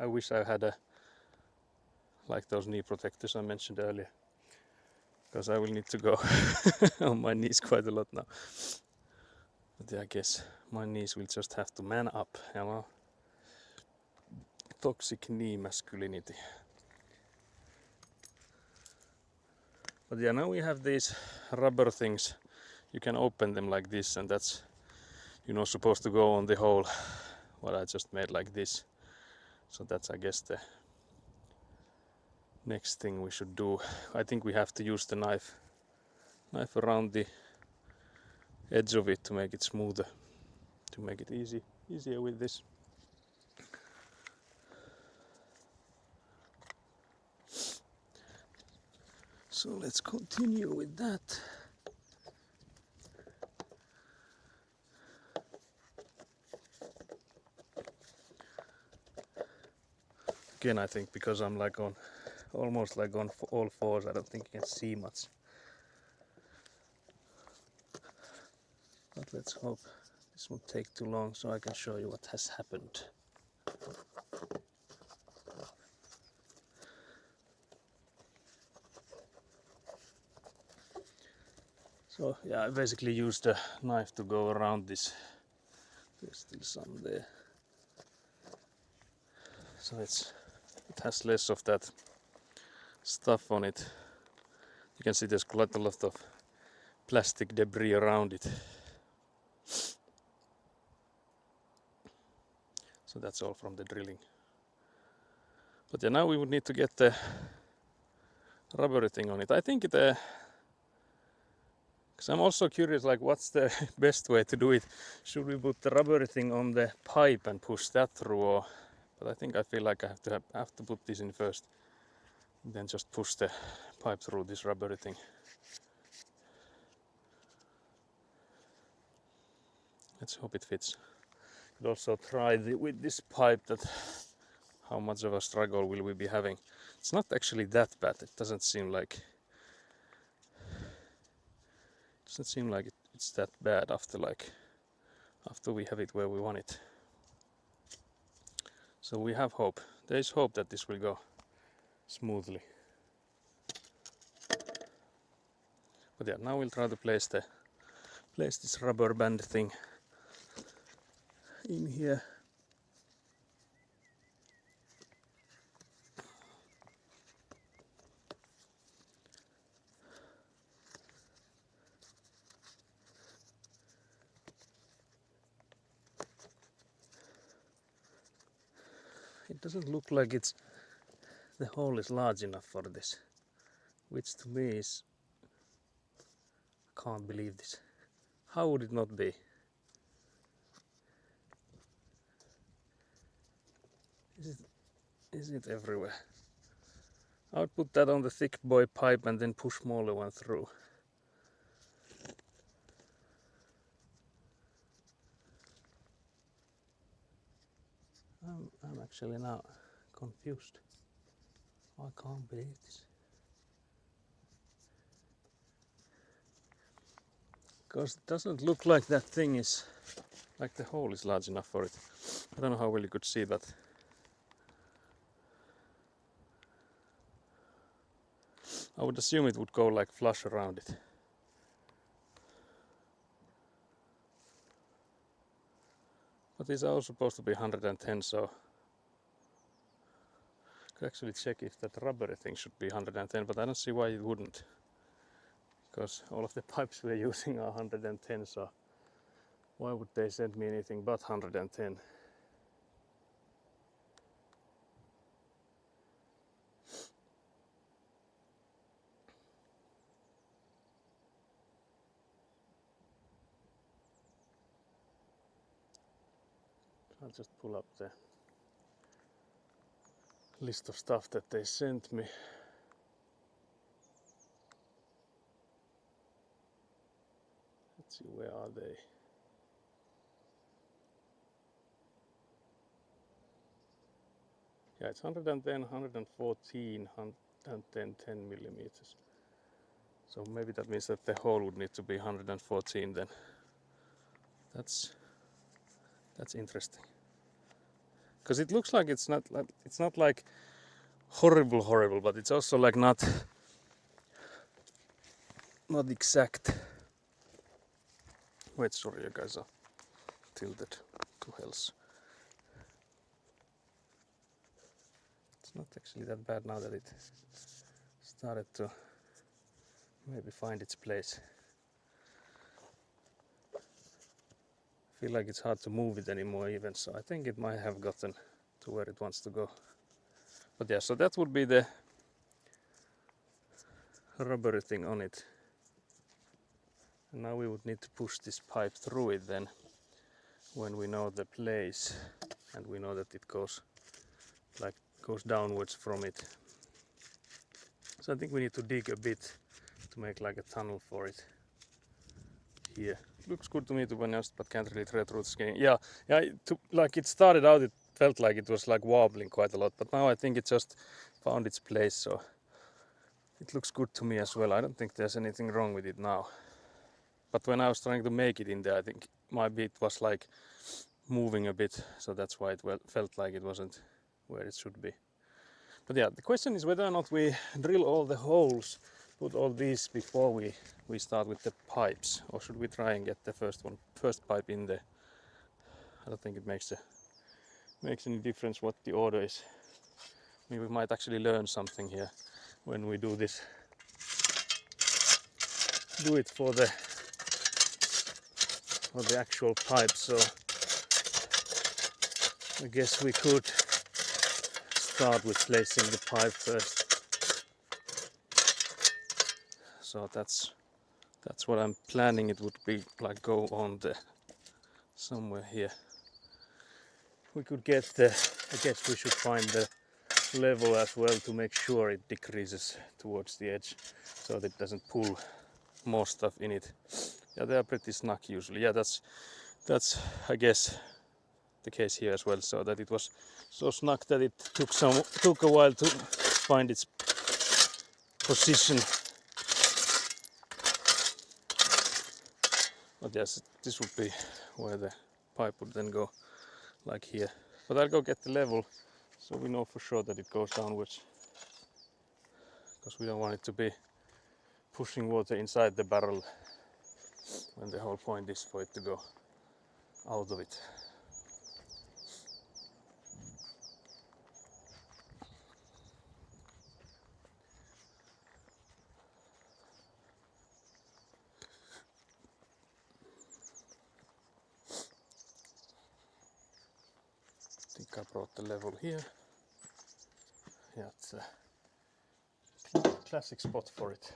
wish I had like those knee protectors I mentioned earlier, because I will need to go on my knees quite a lot now. But yeah, I guess my knees will just have to man up, you know. Toxic knee masculinity. But yeah, now we have these rubber things. You can open them like this, and that's, you know, supposed to go on the hole what I just made like this. So that's, I guess, the next thing we should do. I think we have to use the knife around the edge of it to make it smoother, to make it easier with this. So let's continue with that. Again, I think because I'm like on almost like on all fours, I don't think you can see much. But let's hope this won't take too long so I can show you what has happened. So yeah, I basically used a knife to go around this. There's still some there. So it has less of that stuff on it. You can see there's quite a lot of plastic debris around it. So that's all from the drilling. But yeah, now we would need to get the rubbery thing on it. I think because I'm also curious, like what's the best way to do it? Should we put the rubbery thing on the pipe and push that through, or? But I think I feel like I have to put this in first, then just push the pipe through this rubbery thing. Let's hope it fits. Could also try with this pipe that how much of a struggle will we be having. It's not actually that bad. It doesn't seem like it's that bad after we have it where we want it. So we have hope. There is hope that this will go smoothly. But yeah, now we'll try to place this rubber band thing in here. It doesn't look like the hole is large enough for this, which to me is, I can't believe this. How would it not be? Is it everywhere? I would put that on the thick boy pipe and then push smaller one through. I'm actually now confused. I can't believe this. Because it doesn't look like that thing is, like the hole is large enough for it. I don't know how well you could see that. I would assume it would go like flush around it. But these are all supposed to be 110, so I could actually check if that rubbery thing should be 110, but I don't see why it wouldn't. Because all of the pipes we're using are 110, so why would they send me anything but 110? I'll just pull up the list of stuff that they sent me. Let's see, where are they? Yeah, it's 110, 114, 110, 10 millimeters. So maybe that means that the hole would need to be 114 then. That's interesting. Because it looks like it's not like horrible, but it's also like not exact. Wait, sorry, you guys are tilted to hells. It's not actually that bad now that it started to maybe find its place. I feel like it's hard to move it anymore even, so I think it might have gotten to where it wants to go. But yeah, so that would be the rubbery thing on it. And now we would need to push this pipe through it then, when we know the place and we know that it goes downwards from it. So I think we need to dig a bit to make like a tunnel for it here. Looks good to me, to be honest, but can't really tread through the skin. Yeah, like it started out, it felt like it was like wobbling quite a lot, but now I think it just found its place, so it looks good to me as well. I don't think there's anything wrong with it now. But when I was trying to make it in there, I think my bit was like moving a bit, so that's why it felt like it wasn't where it should be. But yeah, the question is whether or not we drill all the holes, put all these before we start with the pipes, or should we try and get the first pipe in there? I don't think it makes any difference what the order is. Maybe we might actually learn something here when we do this. Do it for the actual pipe. So I guess we could start with placing the pipe first. So that's what I'm planning. It would be like go on somewhere here. We could get I guess we should find the level as well to make sure it decreases towards the edge so that it doesn't pull more stuff in it. Yeah, they are pretty snug usually. Yeah, that's I guess the case here as well, so that it was so snug that it took a while to find its position. But yes, this would be where the pipe would then go, like here. But I'll go get the level so we know for sure that it goes downwards, because we don't want it to be pushing water inside the barrel when the whole point is for it to go out of it. I think I brought the level here. Yeah, it's a classic spot for it.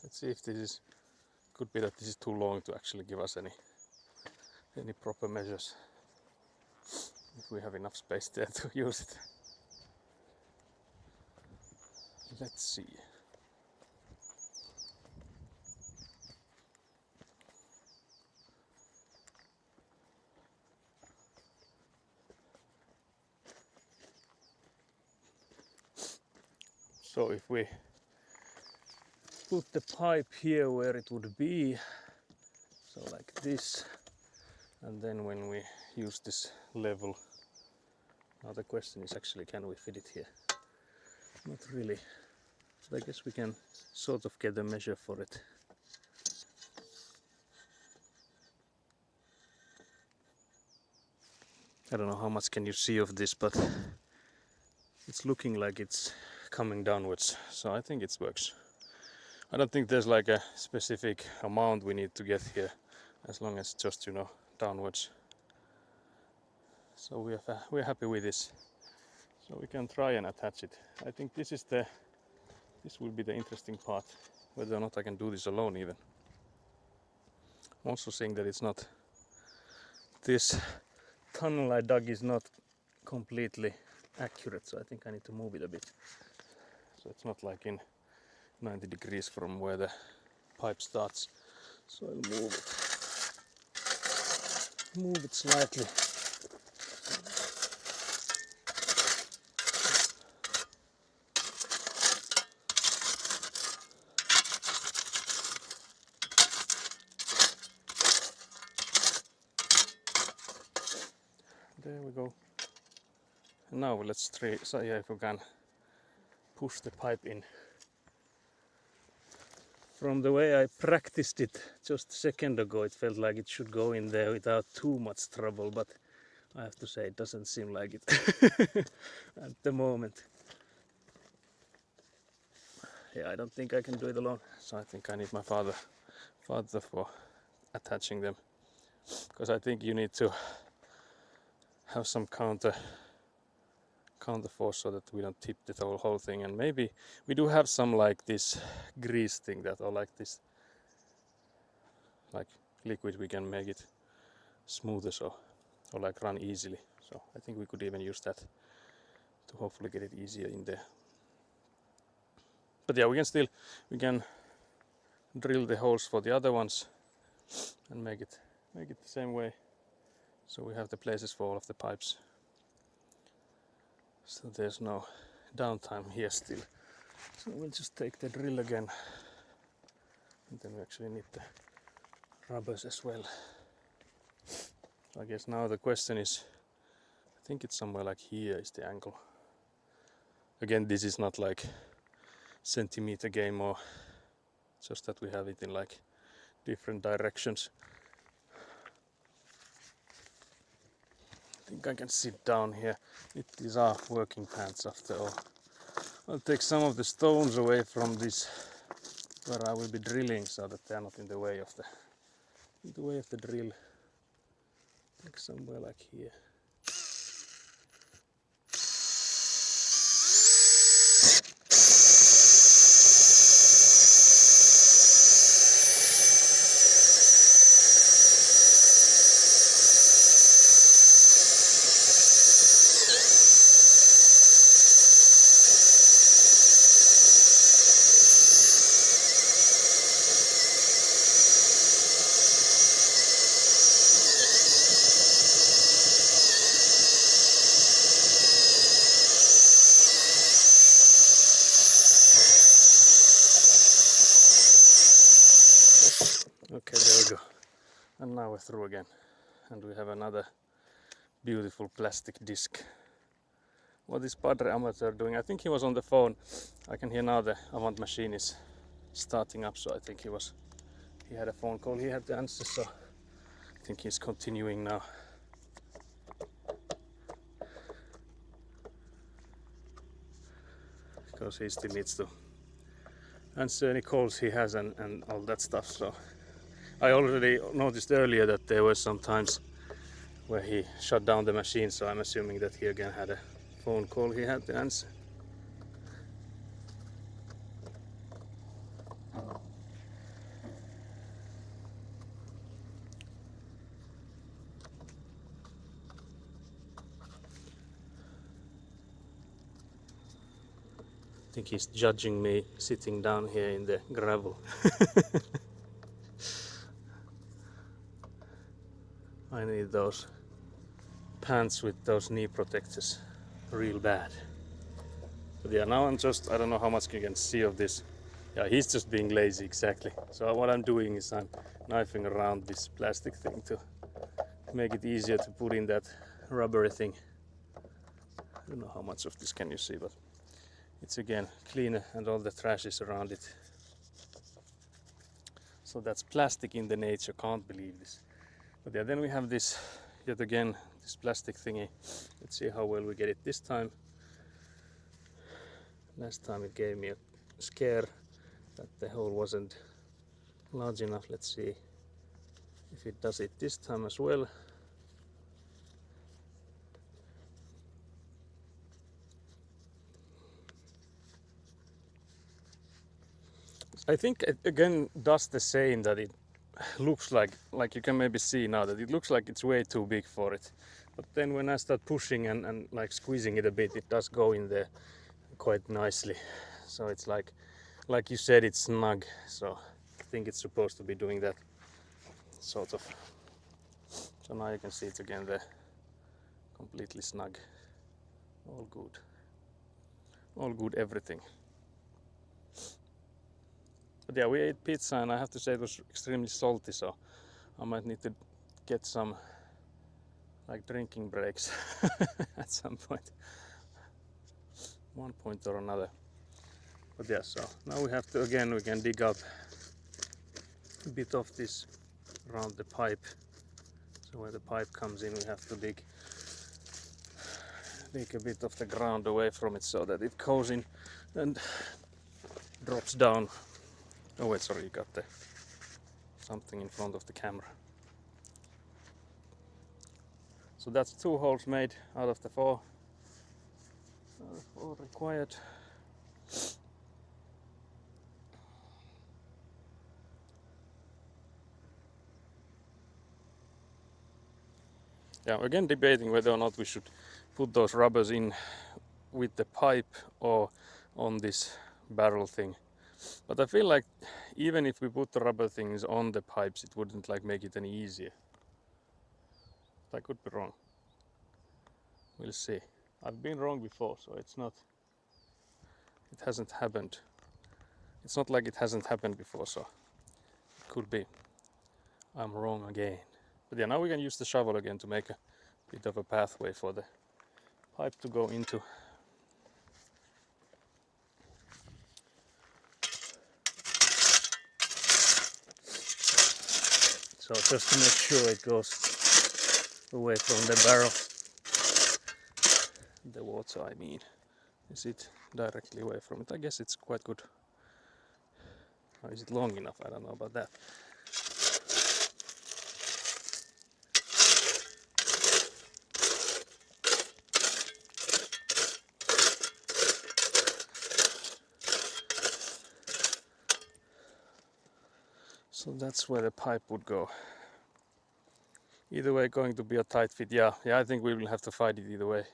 Let's see if this is, could be that this is too long to actually give us any proper measures, if we have enough space there to use it. Let's see. So if we put the pipe here where it would be, so like this, and then when we use this level, now the question is actually, can we fit it here? Not really, but I guess we can sort of get a measure for it. I don't know how much can you see of this, but it's looking like it's coming downwards, so I think it works. I don't think there's like a specific amount we need to get here, as long as just, you know, downwards. So we're happy with this. So we can try and attach it. I think this will be the interesting part, whether or not I can do this alone even. I'm also seeing that it's not, this tunnel I dug is not completely accurate, so I think I need to move it a bit. So it's not like in 90 degrees from where the pipe starts. So I'll move it slightly. There we go. And now let's try, so yeah, if we can push the pipe in. From the way I practiced it just a second ago, it felt like it should go in there without too much trouble, but I have to say it doesn't seem like it at the moment. Yeah, I don't think I can do it alone, so I think I need my father for attaching them, because I think you need to have some count the force so that we don't tip the whole thing. And maybe we do have some like this grease thing that, or like this, like liquid, we can make it smoother, so, or like run easily. So I think we could even use that to hopefully get it easier in there. But yeah, we can drill the holes for the other ones and make it the same way, so we have the places for all of the pipes, so there's no downtime here still. So we'll just take the drill again, and then we actually need the rubbers as well. So I guess now the question is, I think it's somewhere like here is the angle. Again, this is not like centimeter game, or just that we have it in like different directions. I think I can sit down here. These are working pants after all. I'll take some of the stones away from this where I will be drilling, so that they are not in the way of the drill. Like somewhere like here. Okay, there we go. And now we're through again. And we have another beautiful plastic disc. What is Padre Amateur doing? I think he was on the phone. I can hear now the Avant machine is starting up, so I think he had a phone call he had to answer, so I think he's continuing now. Because he still needs to answer any calls he has and all that stuff. So I already noticed earlier that there were some times where he shut down the machine, so I'm assuming that he again had a phone call he had to answer. I think he's judging me sitting down here in the gravel. I need those pants with those knee protectors real bad. But yeah, now I don't know how much you can see of this. Yeah, he's just being lazy, exactly. So what I'm doing is I'm knifing around this plastic thing to make it easier to put in that rubbery thing. I don't know how much of this can you see, but it's again cleaner and all the trash is around it. So that's plastic in the nature, can't believe this. But yeah, then we have this, yet again, this plastic thingy. Let's see how well we get it this time. Last time it gave me a scare that the hole wasn't large enough. Let's see if it does it this time as well. I think it again does the same, that it looks like you can maybe see now that it looks like it's way too big for it. But then when I start pushing and like squeezing it a bit, it does go in there quite nicely. So it's like you said, it's snug. So I think it's supposed to be doing that sort of. So now you can see it again there, completely snug. All good. All good, everything. But yeah, we ate pizza and I have to say it was extremely salty, so I might need to get some like drinking breaks at some point. One point or another. But yeah, so now we have to, again, we can dig up a bit of this around the pipe. So where the pipe comes in, we have to dig a bit of the ground away from it so that it goes in and drops down. Oh wait, sorry, you got something in front of the camera. So that's 2 holes made out of the 4. all required. Yeah, again debating whether or not we should put those rubbers in with the pipe or on this barrel thing. But I feel like even if we put the rubber things on the pipes, it wouldn't like make it any easier. But I could be wrong. We'll see. I've been wrong before, so it hasn't happened. It's not like it hasn't happened before, so it could be. I'm wrong again. But yeah, now we can use the shovel again to make a bit of a pathway for the pipe to go into. So just to make sure it goes away from the barrel. The water, I mean. Is it directly away from it? I guess it's quite good. Or is it long enough? I don't know about that. So that's where the pipe would go. Either way, going to be a tight fit. Yeah, I think we will have to fight it either way.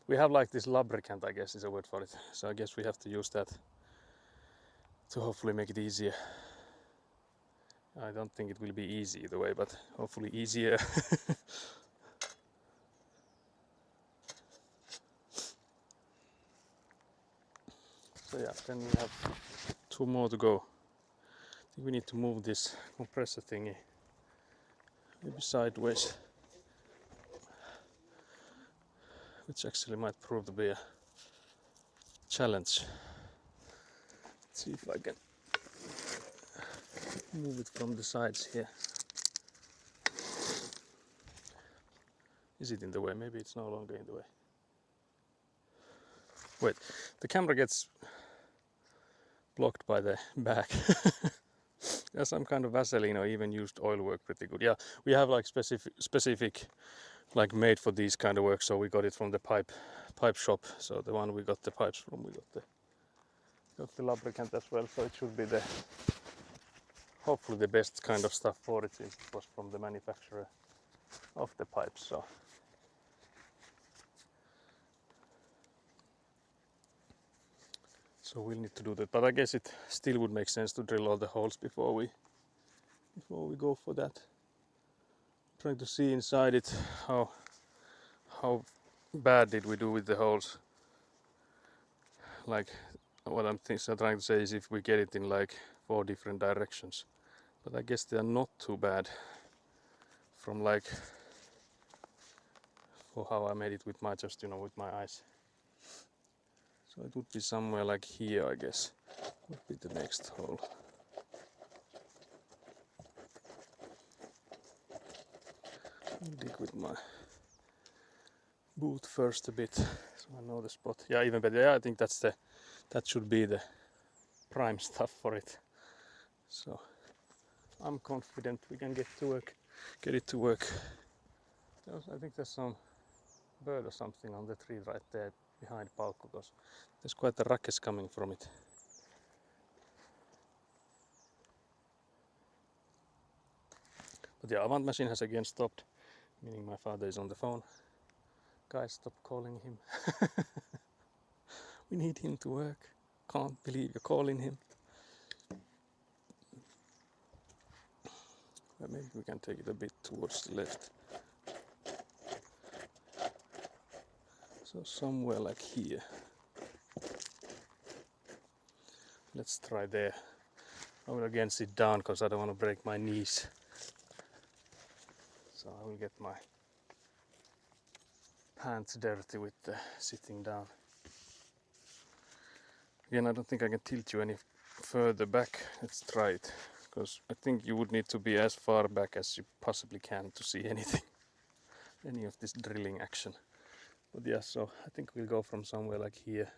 We have like this lubricant, I guess is a word for it. So I guess we have to use that to hopefully make it easier. I don't think it will be easy either way, but hopefully easier. So yeah, then we have 2 more to go. I think we need to move this compressor thingy maybe sideways, which actually might prove to be a challenge. Let's see if I can move it from the sides here. Is it in the way? Maybe it's no longer in the way. Wait, the camera gets blocked by the back. There's some kind of Vaseline or even used oil work pretty good. Yeah, we have like specific like made for these kind of work, so we got it from the pipe shop. So the one we got the pipes from, we got the lubricant as well. So it should be the hopefully the best kind of stuff for it, since it was from the manufacturer of the pipes. So we'll need to do that, but I guess it still would make sense to drill all the holes before we go for that. Trying to see inside it how bad did we do with the holes. Like what I'm trying to say is if we get it in like 4 different directions, but I guess they are not too bad from like for how I made it with my with my eyes. So it would be somewhere like here, I guess, would be the next hole. I'll dig with my boot first a bit, so I know the spot. Yeah, even better. Yeah, I think that should be the prime stuff for it. So I'm confident we can get it to work. I think there's some bird or something on the tree right there behind Palkko, because there's quite a ruckus coming from it. But yeah, Avant machine has again stopped, meaning my father is on the phone. Guys, stop calling him. We need him to work. Can't believe you're calling him. Well, maybe we can take it a bit towards the left. So somewhere like here. Let's try there. I will again sit down because I don't want to break my knees. So I will get my pants dirty with sitting down. Again, I don't think I can tilt you any further back. Let's try it, because I think you would need to be as far back as you possibly can to see anything, any of this drilling action. But yeah, so I think we'll go from somewhere like here.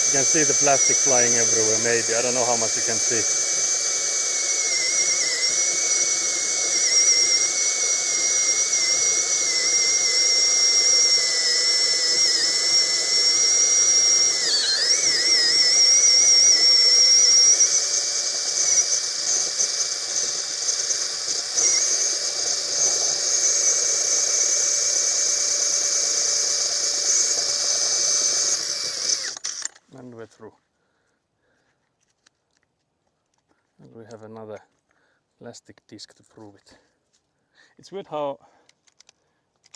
You can see the plastic flying everywhere, maybe. I don't know how much you can see. And we're through. And we have another plastic disc to prove it. It's weird how,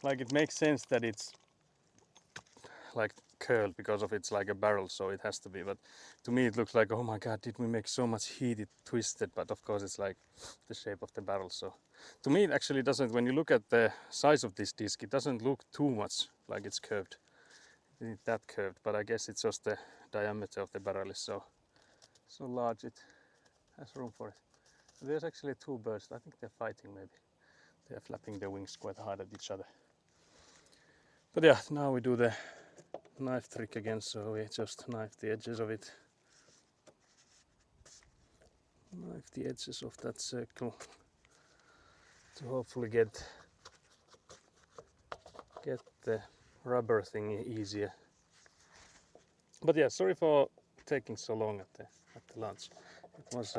like, it makes sense that it's like curled because of it's like a barrel, so it has to be. But to me, it looks like, oh my god, did we make so much heat? It twisted. But of course, it's like the shape of the barrel. So to me, it actually doesn't. When you look at the size of this disc, it doesn't look too much like it's curved. It isn't that curved, but I guess it's just the diameter of the barrel is so large. It has room for it. There's actually two birds. I think they're fighting. Maybe they're flapping their wings quite hard at each other. But yeah, now we do the knife trick again, so we just knife the edges of it. Knife the edges of that circle to hopefully get the rubber thing easier. But yeah, sorry for taking so long at the lunch. It was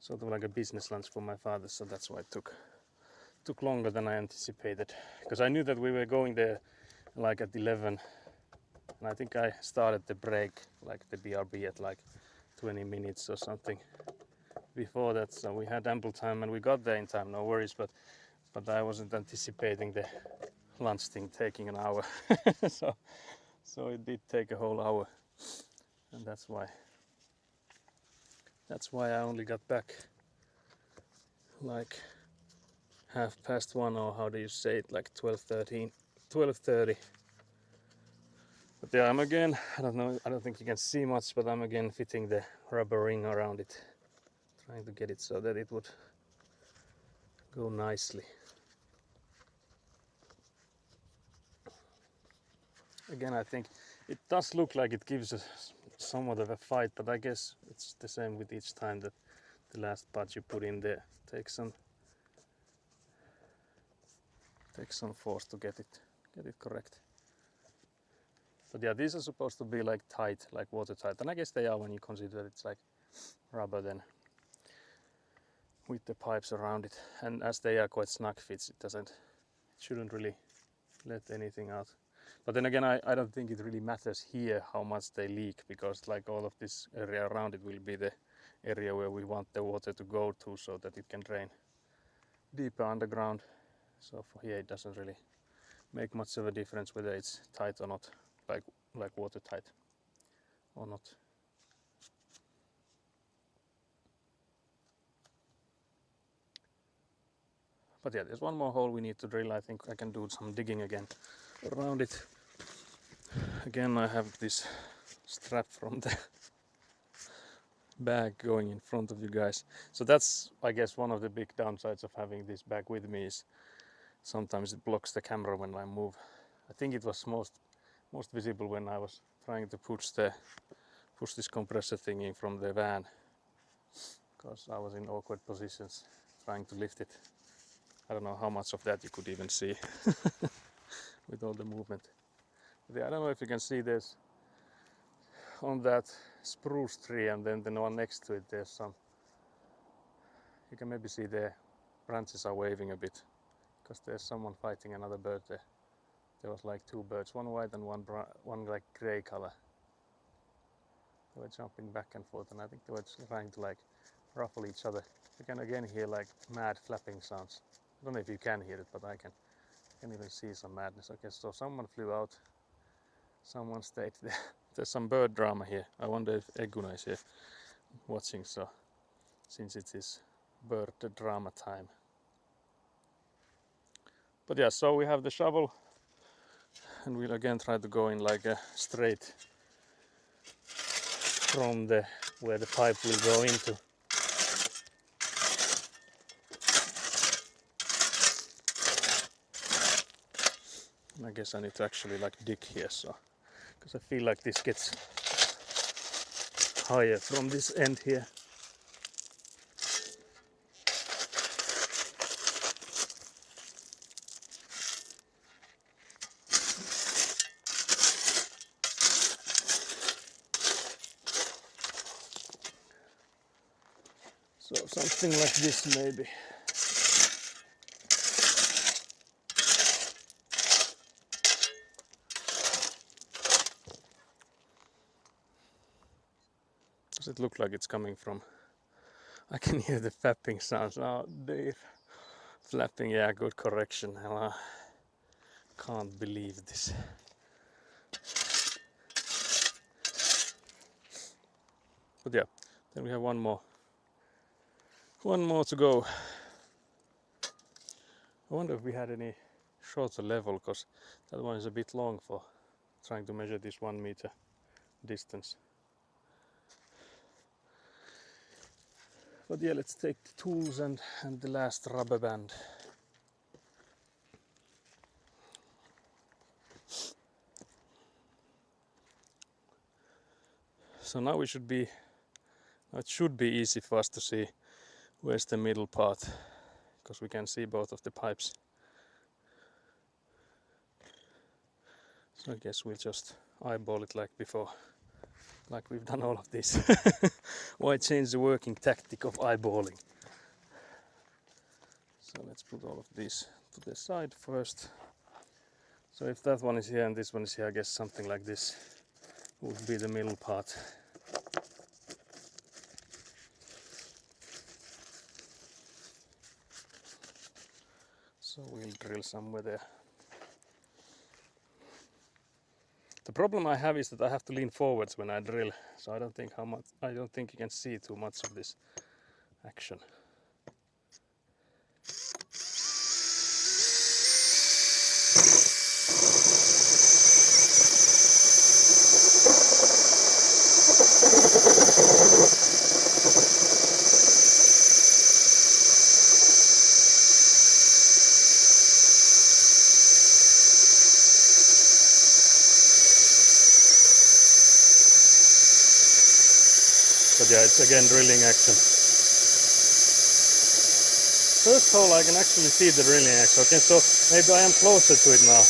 sort of like a business lunch for my father, so that's why it took longer than I anticipated. Because I knew that we were going there like at 11, and I think I started the break, like the BRB, at like 20 minutes or something before that, so we had ample time and we got there in time, no worries. But I wasn't anticipating the lunch thing taking an hour. so it did take a whole hour, and that's why I only got back like 1:30, or how do you say it, like 12:30. But yeah, I'm again, I don't think you can see much, but I'm again fitting the rubber ring around it, trying to get it so that it would go nicely. Again, I think it does look like it gives us somewhat of a fight, but I guess it's the same with each time, that the last part you put in there takes some force to get it correct. But yeah, these are supposed to be like tight, like watertight, and I guess they are when you consider it's like rubber then with the pipes around it. And as they are quite snug fits, it shouldn't really let anything out. But then again, I don't think it really matters here how much they leak, because like all of this area around it will be the area where we want the water to go to, so that it can drain deeper underground. So for here it doesn't really make much of a difference whether it's tight or not, like watertight or not. But yeah, there's one more hole we need to drill. I think I can do some digging again around it. Again, I have this strap from the bag going in front of you guys. So that's, I guess, one of the big downsides of having this bag with me, is sometimes it blocks the camera when I move. I think it was most visible when I was trying to push this compressor thingy from the van, because I was in awkward positions trying to lift it. I don't know how much of that you could even see with all the movement. But yeah, I don't know if you can see this on that spruce tree, and then the one next to it, there's some, you can maybe see the branches are waving a bit, because there's someone fighting another bird there. There was like two birds, one white and one like grey color. They were jumping back and forth, and I think they were trying to like ruffle each other. You can again hear like mad flapping sounds. I don't know if you can hear it, but I can even see some madness. Okay, so someone flew out, someone stayed there. There's some bird drama here. I wonder if Eguna is here watching, so since it is bird drama time. But yeah, so we have the shovel, and we'll again try to go in like a straight from where the pipe will go into. And I guess I need to actually like dig here, so because I feel like this gets higher from this end here. So something like this maybe. Does it look like it's coming from? I can hear the flapping sounds. Oh dear. Flapping, yeah, good correction. I can't believe this. But yeah, then we have one more to go. I wonder if we had any shorter level, because that one is a bit long for trying to measure this 1 meter distance. But yeah, let's take the tools and the last rubber band. So now it should be easy for us to see where's the middle part, because we can see both of the pipes. So I guess we'll just eyeball it like before, like we've done all of this. Why change the working tactic of eyeballing? So let's put all of these to the side first. So if that one is here and this one is here, I guess something like this would be the middle part. So we'll drill somewhere there. The problem I have is that I have to lean forwards when I drill, so I don't think you can see too much of this action. But yeah, it's again drilling action. First hole I can actually see the drilling action. Okay, so maybe I am closer to it now.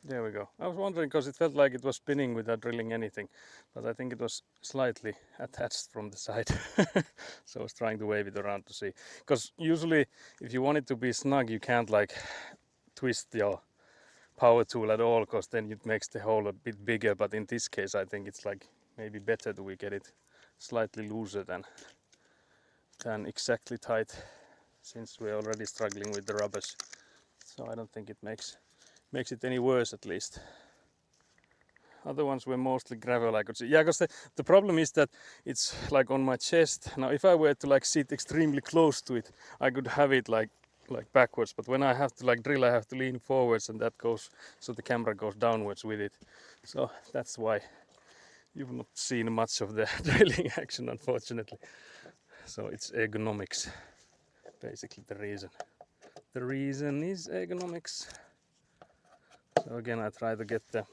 There we go. I was wondering because it felt like it was spinning without drilling anything, but I think it was slightly attached from the side. So I was trying to wave it around to see. Because usually if you want it to be snug, you can't like twist your power tool at all, because then it makes the hole a bit bigger. But in this case, I think it's like maybe better that we get it slightly looser than exactly tight, since we're already struggling with the rubbers. So I don't think it makes it any worse, at least. Other ones were mostly gravel, I could see. Yeah, because the problem is that it's like on my chest. Now if I were to like sit extremely close to it, I could have it like backwards, but when I have to like drill, I have to lean forwards, and that goes, so the camera goes downwards with it. So that's why you've not seen much of the drilling action, unfortunately. So it's ergonomics, basically the reason. The reason is ergonomics. So again, I try to get the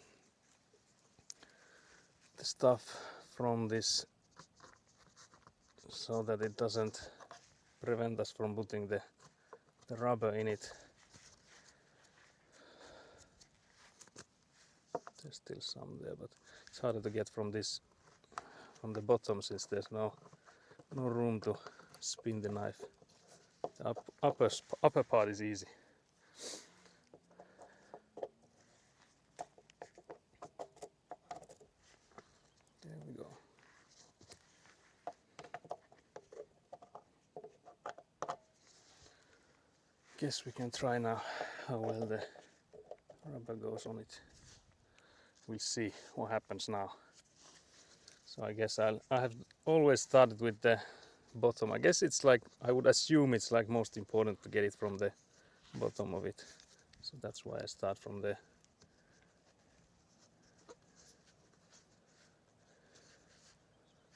stuff from this so that it doesn't prevent us from putting the rubber in it. There's still some there, but it's harder to get from the bottom, since there's no room to spin the knife. The upper part is easy. There we go. Guess we can try now how well the rubber goes on it. We'll see what happens now. So I guess I have always started with the bottom. I guess it's like, I would assume it's like most important to get it from the bottom of it. So that's why I start from there.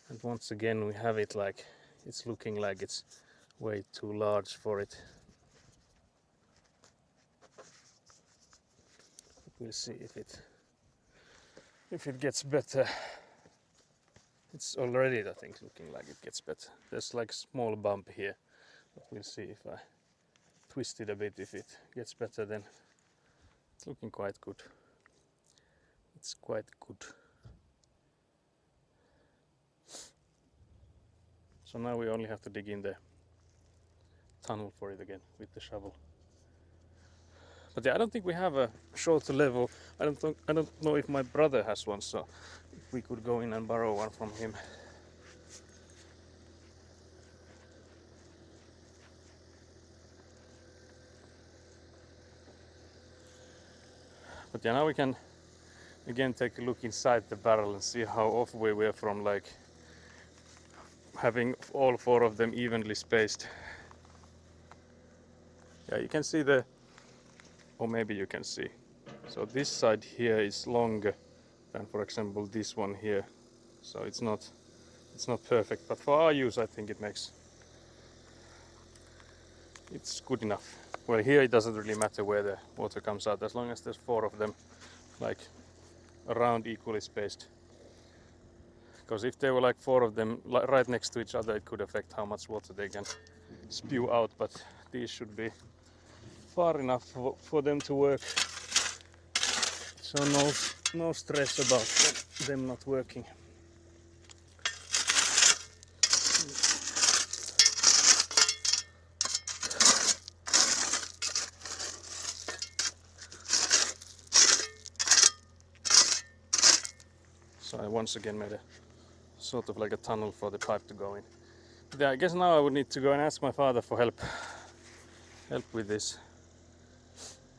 And once again we have it like, it's looking like it's way too large for it. We'll see if it gets better. It's already, I think, looking like it gets better. There's like a small bump here, but we'll see if I twist it a bit. If it gets better, then it's looking quite good. It's quite good. So now we only have to dig in the tunnel for it again with the shovel. But yeah, I don't think we have a shorter level. I don't know if my brother has one, so if we could go in and borrow one from him. But yeah, now we can again take a look inside the barrel and see how off we were from like having all four of them evenly spaced. Yeah, you can see or maybe you can see. So this side here is longer than, for example, this one here. So it's not perfect, but for our use I think it's good enough. Well, here it doesn't really matter where the water comes out, as long as there's four of them like around equally spaced. Because if there were like four of them right next to each other, it could affect how much water they can spew out, but these should be far enough for them to work. So no stress about them not working. So I once again made a sort of like a tunnel for the pipe to go in. But yeah, I guess now I would need to go and ask my father for help with this.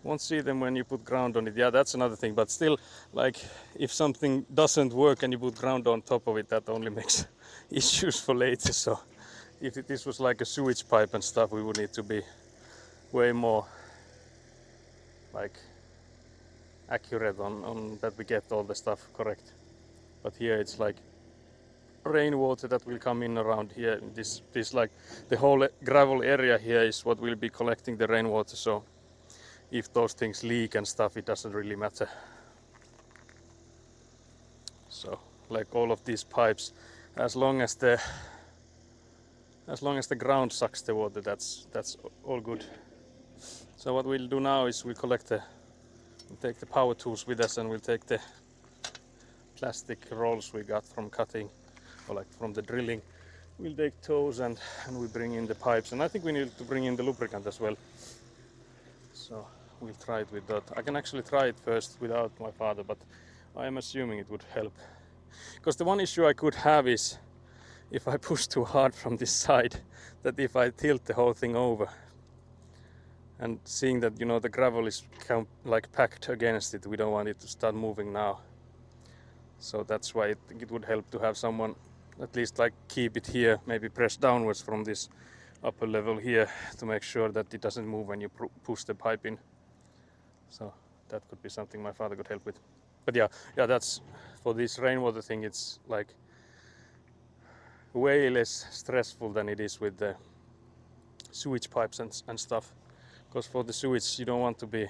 Won't see them when you put ground on it. Yeah, that's another thing, but still, like, if something doesn't work and you put ground on top of it, that only makes issues for later. So if this was like a sewage pipe and stuff, we would need to be way more like accurate on that we get all the stuff correct. But here it's like rainwater that will come in around here. This like the whole gravel area here is what will be collecting the rainwater. So if those things leak and stuff, it doesn't really matter. So like all of these pipes, as long as the ground sucks the water, that's all good. So what we'll do now is we'll take the power tools with us, and we'll take the plastic rolls we got from cutting, or like from the drilling. We'll take those and we bring in the pipes, and I think we need to bring in the lubricant as well. So we'll try it with that. I can actually try it first without my father, but I am assuming it would help. Because the one issue I could have is if I push too hard from this side, that if I tilt the whole thing over, and seeing that, you know, the gravel is like packed against it, we don't want it to start moving now. So that's why I think it would help to have someone at least like keep it here, maybe press downwards from this upper level here to make sure that it doesn't move when you push the pipe in. So that could be something my father could help with. But yeah, that's for this rainwater thing. It's like way less stressful than it is with the sewage pipes and stuff. Because for the sewage you don't want to be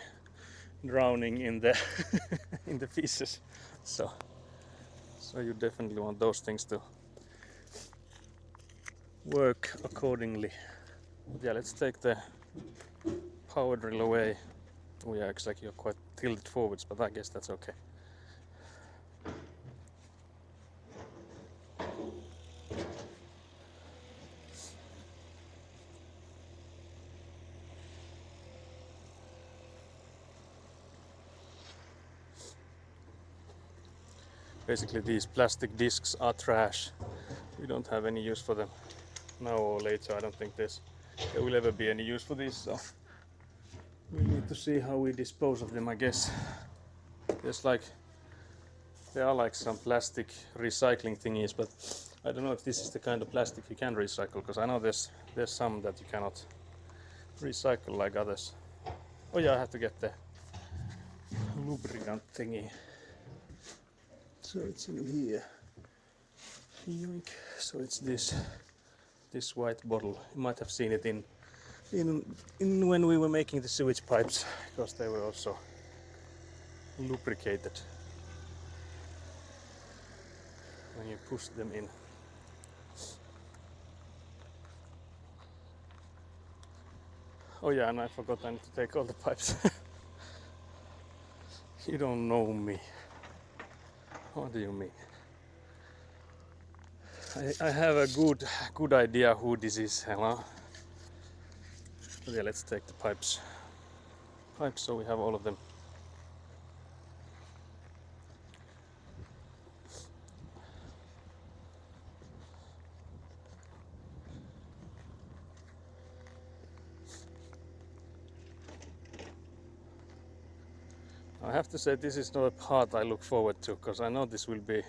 drowning in the in the pieces. So you definitely want those things to work accordingly. But yeah, let's take the power drill away. Oh yeah, looks like you're quite tilted forwards, but I guess that's okay. Basically these plastic discs are trash. We don't have any use for them now or later. I don't think there will ever be any use for these. So We need to see how we dispose of them, I guess. There are like some plastic recycling thingies, but I don't know if this is the kind of plastic you can recycle, because I know there's some that you cannot recycle like others. Oh yeah, I have to get the lubricant thingy. So it's in here. Yoink. So it's this white bottle. You might have seen it in when we were making the sewage pipes, because they were also lubricated when you push them in. Oh yeah, and I forgot I need to take all the pipes. You don't know me. What do you mean? I have a good idea who this is, hello. But yeah, let's take the pipes so we have all of them. I have to say this is not a part I look forward to, because I know this will be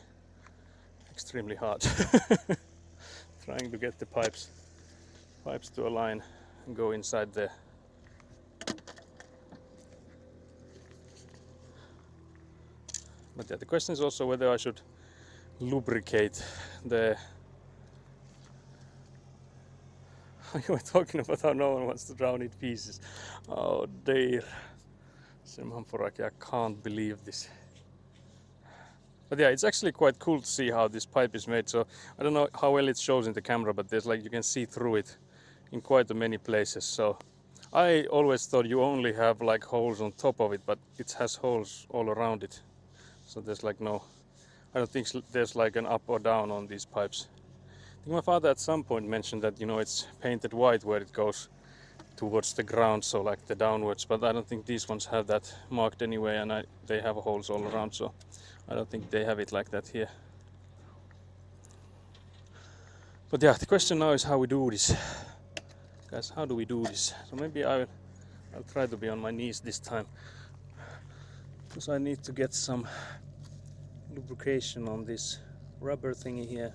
extremely hard. Trying to get the pipes to align and go inside there. But yeah, the question is also whether I should lubricate the... You were talking about how no one wants to drown in pieces. Oh dear. I can't believe this. But yeah, it's actually quite cool to see how this pipe is made. So I don't know how well it shows in the camera, but there's like you can see through it in quite many places. So I always thought you only have like holes on top of it, but it has holes all around it. So there's like no, I don't think there's like an up or down on these pipes. I think my father at some point mentioned that, you know, it's painted white where it goes towards the ground, so like the downwards, but I don't think these ones have that marked anyway, and they have holes all around, so I don't think they have it like that here. But yeah, the question now is how we do this. Guys, how do we do this? So maybe I'll try to be on my knees this time, because I need to get some lubrication on this rubber thingy here.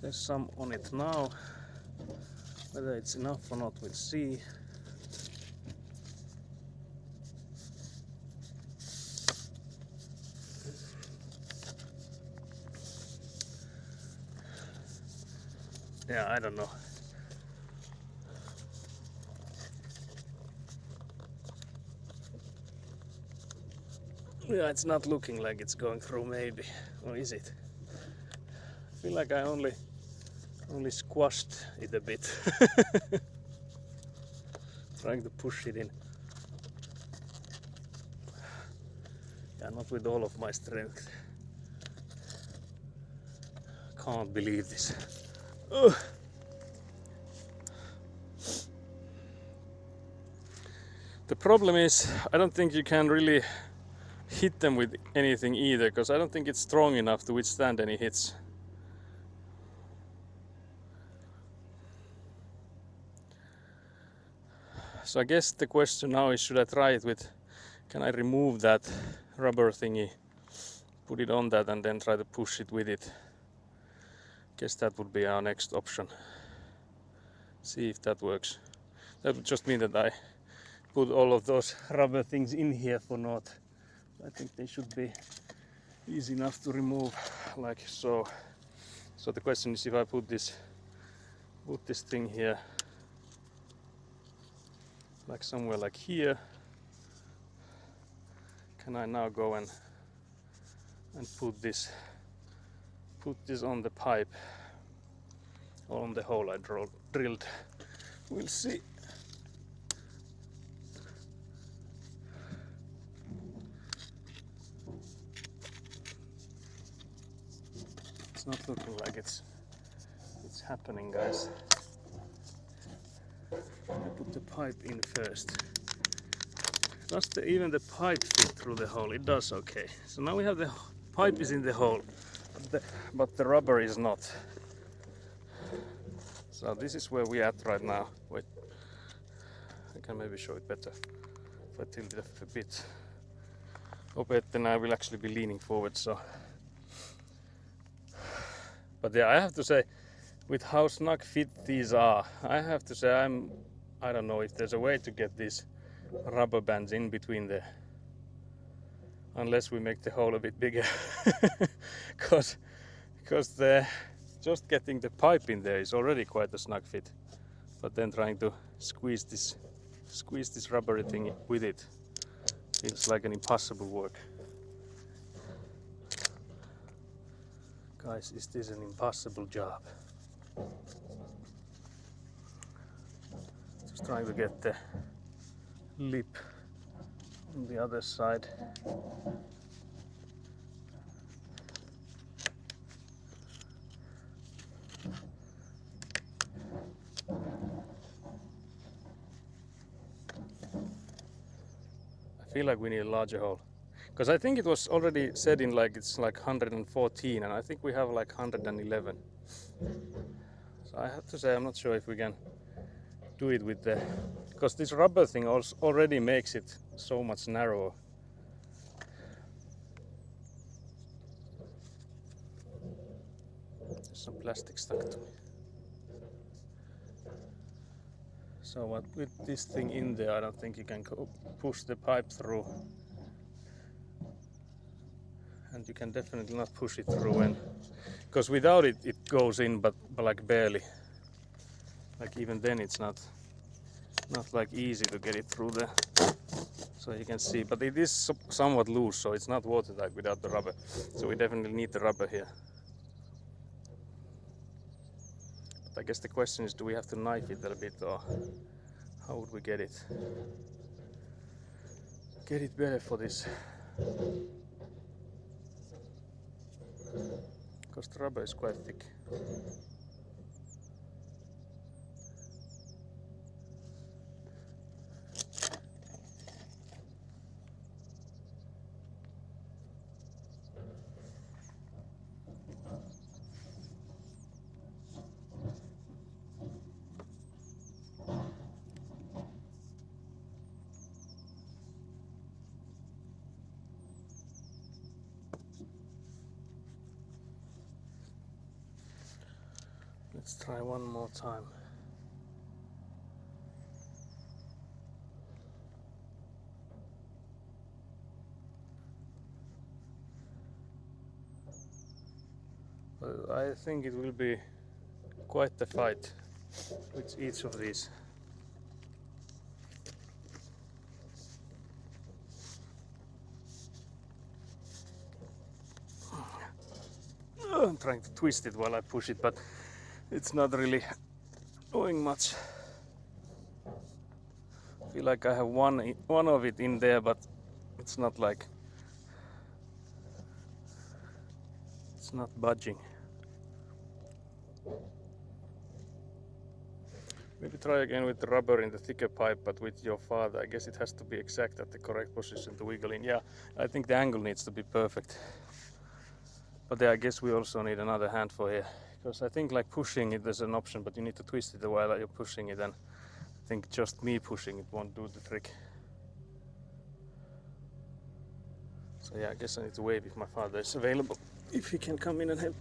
There's some on it now. Whether it's enough or not, we'll see. Yeah, I don't know. Yeah, it's not looking like it's going through, maybe. Or is it? I feel like I only squashed it a bit. Trying to push it in. Yeah, not with all of my strength. Can't believe this. Ugh. The problem is, I don't think you can really hit them with anything either, because I don't think it's strong enough to withstand any hits. So I guess the question now is, should I try it with, can I remove that rubber thingy, put it on that, and then try to push it with it? Guess that would be our next option. See if that works. That would just mean that I put all of those rubber things in here for naught. I think they should be easy enough to remove, like so. So the question is, if I put this thing here, like somewhere like here, can I now go and put this on the pipe or on the hole I drilled? We'll see. It's not looking like it's happening, guys. I put the pipe in first. Does even the pipe fit through the hole? It does, okay. So now we have the pipe is in the hole, but the rubber is not. So this is where we're at right now. Wait, I can maybe show it better if I tilt it a bit. Then I will actually be leaning forward. So, but yeah, I have to say, with how snug fit these are, I have to say I don't know if there's a way to get these rubber bands in between there, unless we make the hole a bit bigger. because just getting the pipe in there is already quite a snug fit, but then trying to squeeze this rubbery thing with it feels like an impossible work. Guys, is this an impossible job? Just trying to get the lip on the other side. I feel like we need a larger hole, because I think it was already said in like it's like 114, and I think we have like 111. So I have to say I'm not sure if we can do it with the, because this rubber thing also already makes it so much narrower. There's some plastic stuck to me. So what, with this thing in there, I don't think you can push the pipe through, and you can definitely not push it through, and because without it it goes in, but like barely. Like even then it's not like easy to get it through there. So you can see, but it is somewhat loose, so it's not watertight without the rubber. So we definitely need the rubber here. But I guess the question is, do we have to knife it a little bit, or how would we get it better for this? Because the rubber is quite thick. Let's try one more time. I think it will be quite the fight with each of these. I'm trying to twist it while I push it, but it's not really doing much. I feel like I have one of it in there, but it's not like, it's not budging. Maybe try again with the rubber in the thicker pipe, but with your father. I guess it has to be exact at the correct position to wiggle in. Yeah, I think the angle needs to be perfect. But yeah, I guess we also need another hand for here. Because I think like pushing it, there's an option, but you need to twist it while you're pushing it, and I think just me pushing it won't do the trick. So yeah, I guess I need to wait if my father is available, if he can come in and help.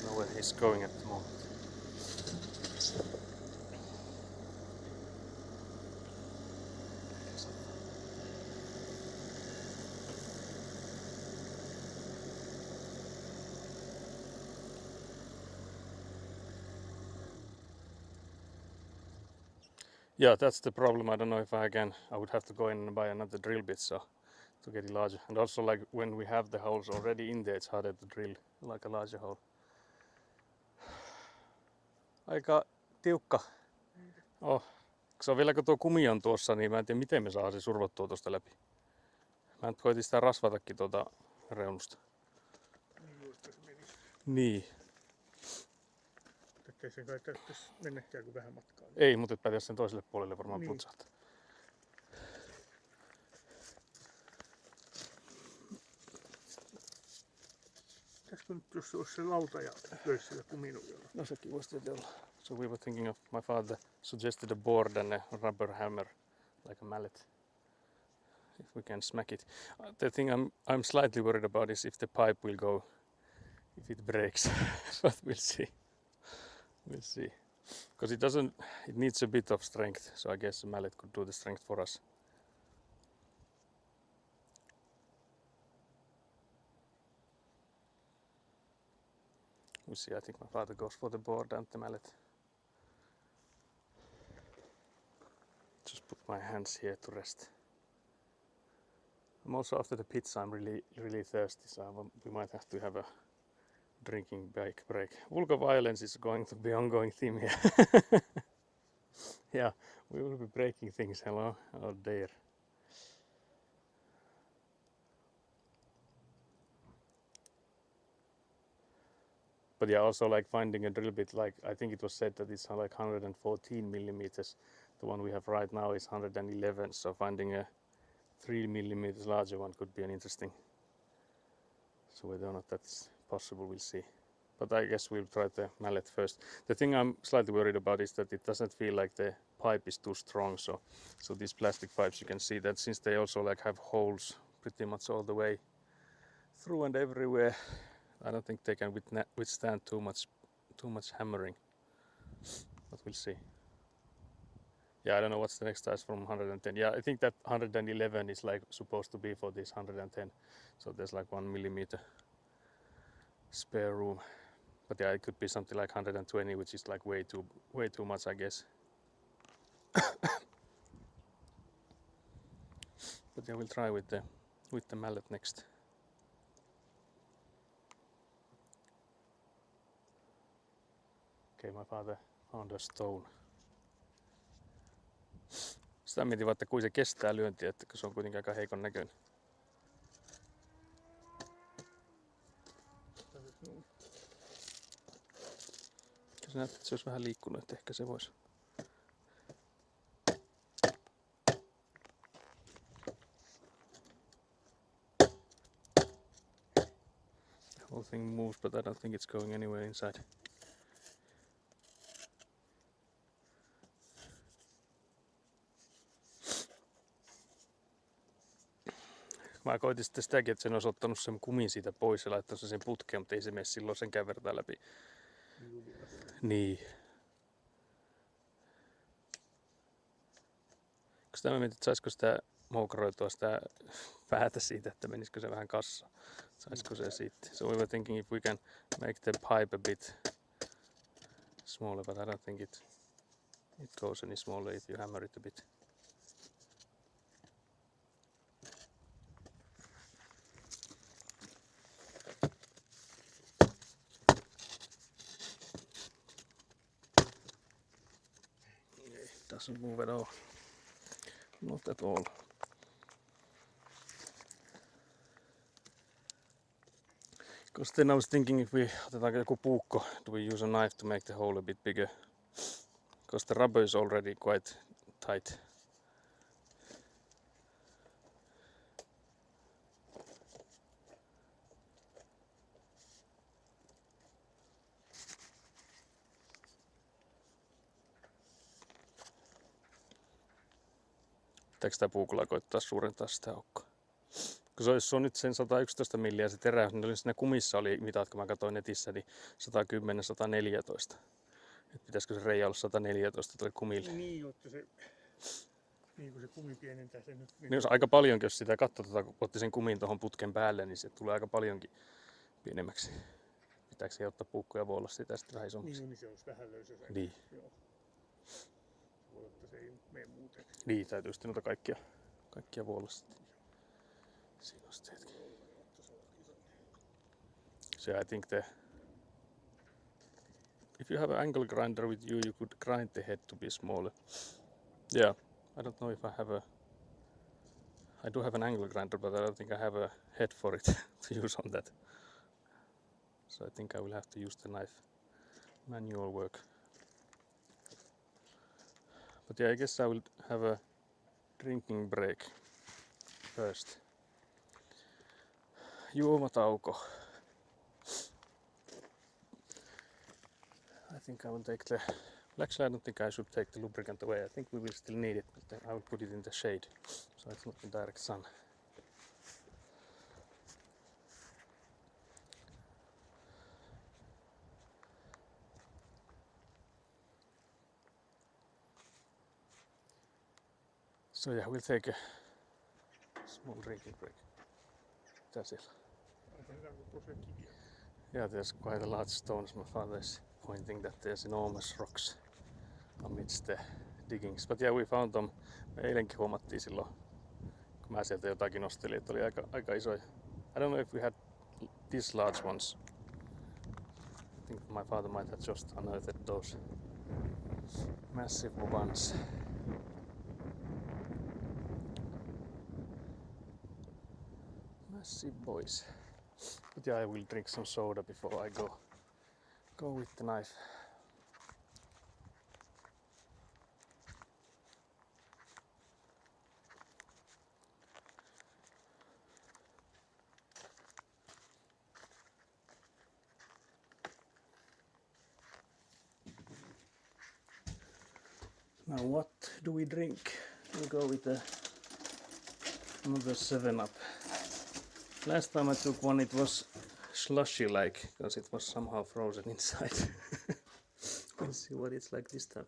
Know where he's going at the moment. Yeah, that's the problem. I don't know if I would have to go in and buy another drill bit, so to get it larger. And also, like when we have the holes already in there, it's harder to drill like a larger hole. Aika tiukka. Oh. Se on vielä kun tuo kumi on tuossa, niin mä en tiedä miten me saadaan se survottua tuosta läpi. Mä nyt koitin sitä rasvatakin tuota reunusta. Niin. ettei se kai tarvitsisi mennäkään kuin vähän matkaa. Ei, mutta et päätä sen toiselle puolelle varmaan Niin. putsahtaa. Pitäisikö nyt, jos se olisi se lauta ja löisi sillä kuminujalla? No sekin voisi tietysti olla. So we were thinking of, my father suggested a board and a rubber hammer, like a mallet. If we can smack it. The thing I'm slightly worried about is if the pipe will go, if it breaks. But we'll see. We'll see. Because it needs a bit of strength, so I guess a mallet could do the strength for us. We'll see, I think my father goes for the board and the mallet. Just put my hands here to rest. I'm also after the pizza, I'm really thirsty, so we might have to have a drinking break. Vulgar violence is going to be ongoing theme here. Yeah, we will be breaking things, hello, oh dear. But yeah, also like finding a drill bit, like I think it was said that it's like 114 millimeters. The one we have right now is 111, so finding a 3 millimeters larger one could be an interesting. So whether or not that's possible, we'll see. But I guess we'll try the mallet first. The thing I'm slightly worried about is that it doesn't feel like the pipe is too strong. So these plastic pipes, you can see that since they also like have holes pretty much all the way through and everywhere, I don't think they can withstand too much hammering. But we'll see. Yeah, I don't know what's the next size from 110. Yeah, I think that 111 is like supposed to be for this 110. So there's like 1 millimeter spare room. But yeah, it could be something like 120, which is like way too much, I guess. But yeah, we'll try with the mallet next. Okay, my father found a stone. Sitä mietin vaan, että kuin se kestää lyöntiä, että se on kuitenkin aika heikon näköinen. Se näyttää, että se olisi vähän liikkunut, että ehkä se voisi. The whole thing moves, but I don't think it's going anywhere inside. Mä koitin sitten sitäkin, että sen olisi ottanut sen kumin siitä pois ja laittanut sen putkeen, mutta ei se mene silloin senkään vertaa läpi. Niin. Kun sitä mä mietin, että saisiko sitä moukroitua sitä päätä siitä, että menisikö se vähän kassaan. Saisiko se sitten. So we were thinking if we can make the pipe a bit smaller, but I don't think it goes any smaller if you hammer it a bit. Doesn't move at all. Not at all. Because then I was thinking if we otetaanko joku puukko, do we use a knife to make the hole a bit bigger? Because the rubber is already quite tight. Pitääkö sitä puukolla koittaa suurentaa sitä aukkoa? Kun se on nyt sen 111 milliä se teräys, niin siinä kumissa oli mitat, kun mä katsoin netissä, niin 110-114. Et pitäisikö se reija olla 114 tuolle kumille? Niin, että se, niin kun se kumi pienentää sen nyt. Niin jos aika paljonkin, jos sitä katsoo, kun otti sen kumin tuohon putken päälle, niin se tulee aika paljonkin pienemmäksi. Pitääkö se ottaa puukkoja voi olla sitä sitten vähän isommaksi? Niin se olisi vähän löysä. Niin. Joo. Voi olla, että se ei mene muuten. Niin, täytyy sitten noita kaikkia voi olla sitten. Siinä on sitten hetki. So I think if you have an angle grinder with you, you could grind the head to be smaller. Yeah, I don't know if I do have an angle grinder, but I don't think I have a head for it to use on that. So I think I will have to use the knife. Manual work. But yeah, I guess I will have a drinking break first. Juomatauko. I think I will take the... Actually, I don't think I should take the lubricant away. I think we will still need it, but I will put it in the shade, so it's not in direct sun. So yeah, we'll take a small drinking break. That's it. Yeah, there's quite a large stones. My father is pointing that there's enormous rocks amidst the diggings. But yeah, we found them. Me eilenkin huomattiin silloin, kun mä sieltä jotakin nostelin, että oli aika isoja. I don't know if we had these large ones. I think my father might have just unearthed those massive ones. Massive boys. But yeah, I will drink some soda before I go with the knife. Now what do we drink? We'll go with another 7-Up. Last time I took one it was slushy like, because it was somehow frozen inside. We'll see what it's like this time.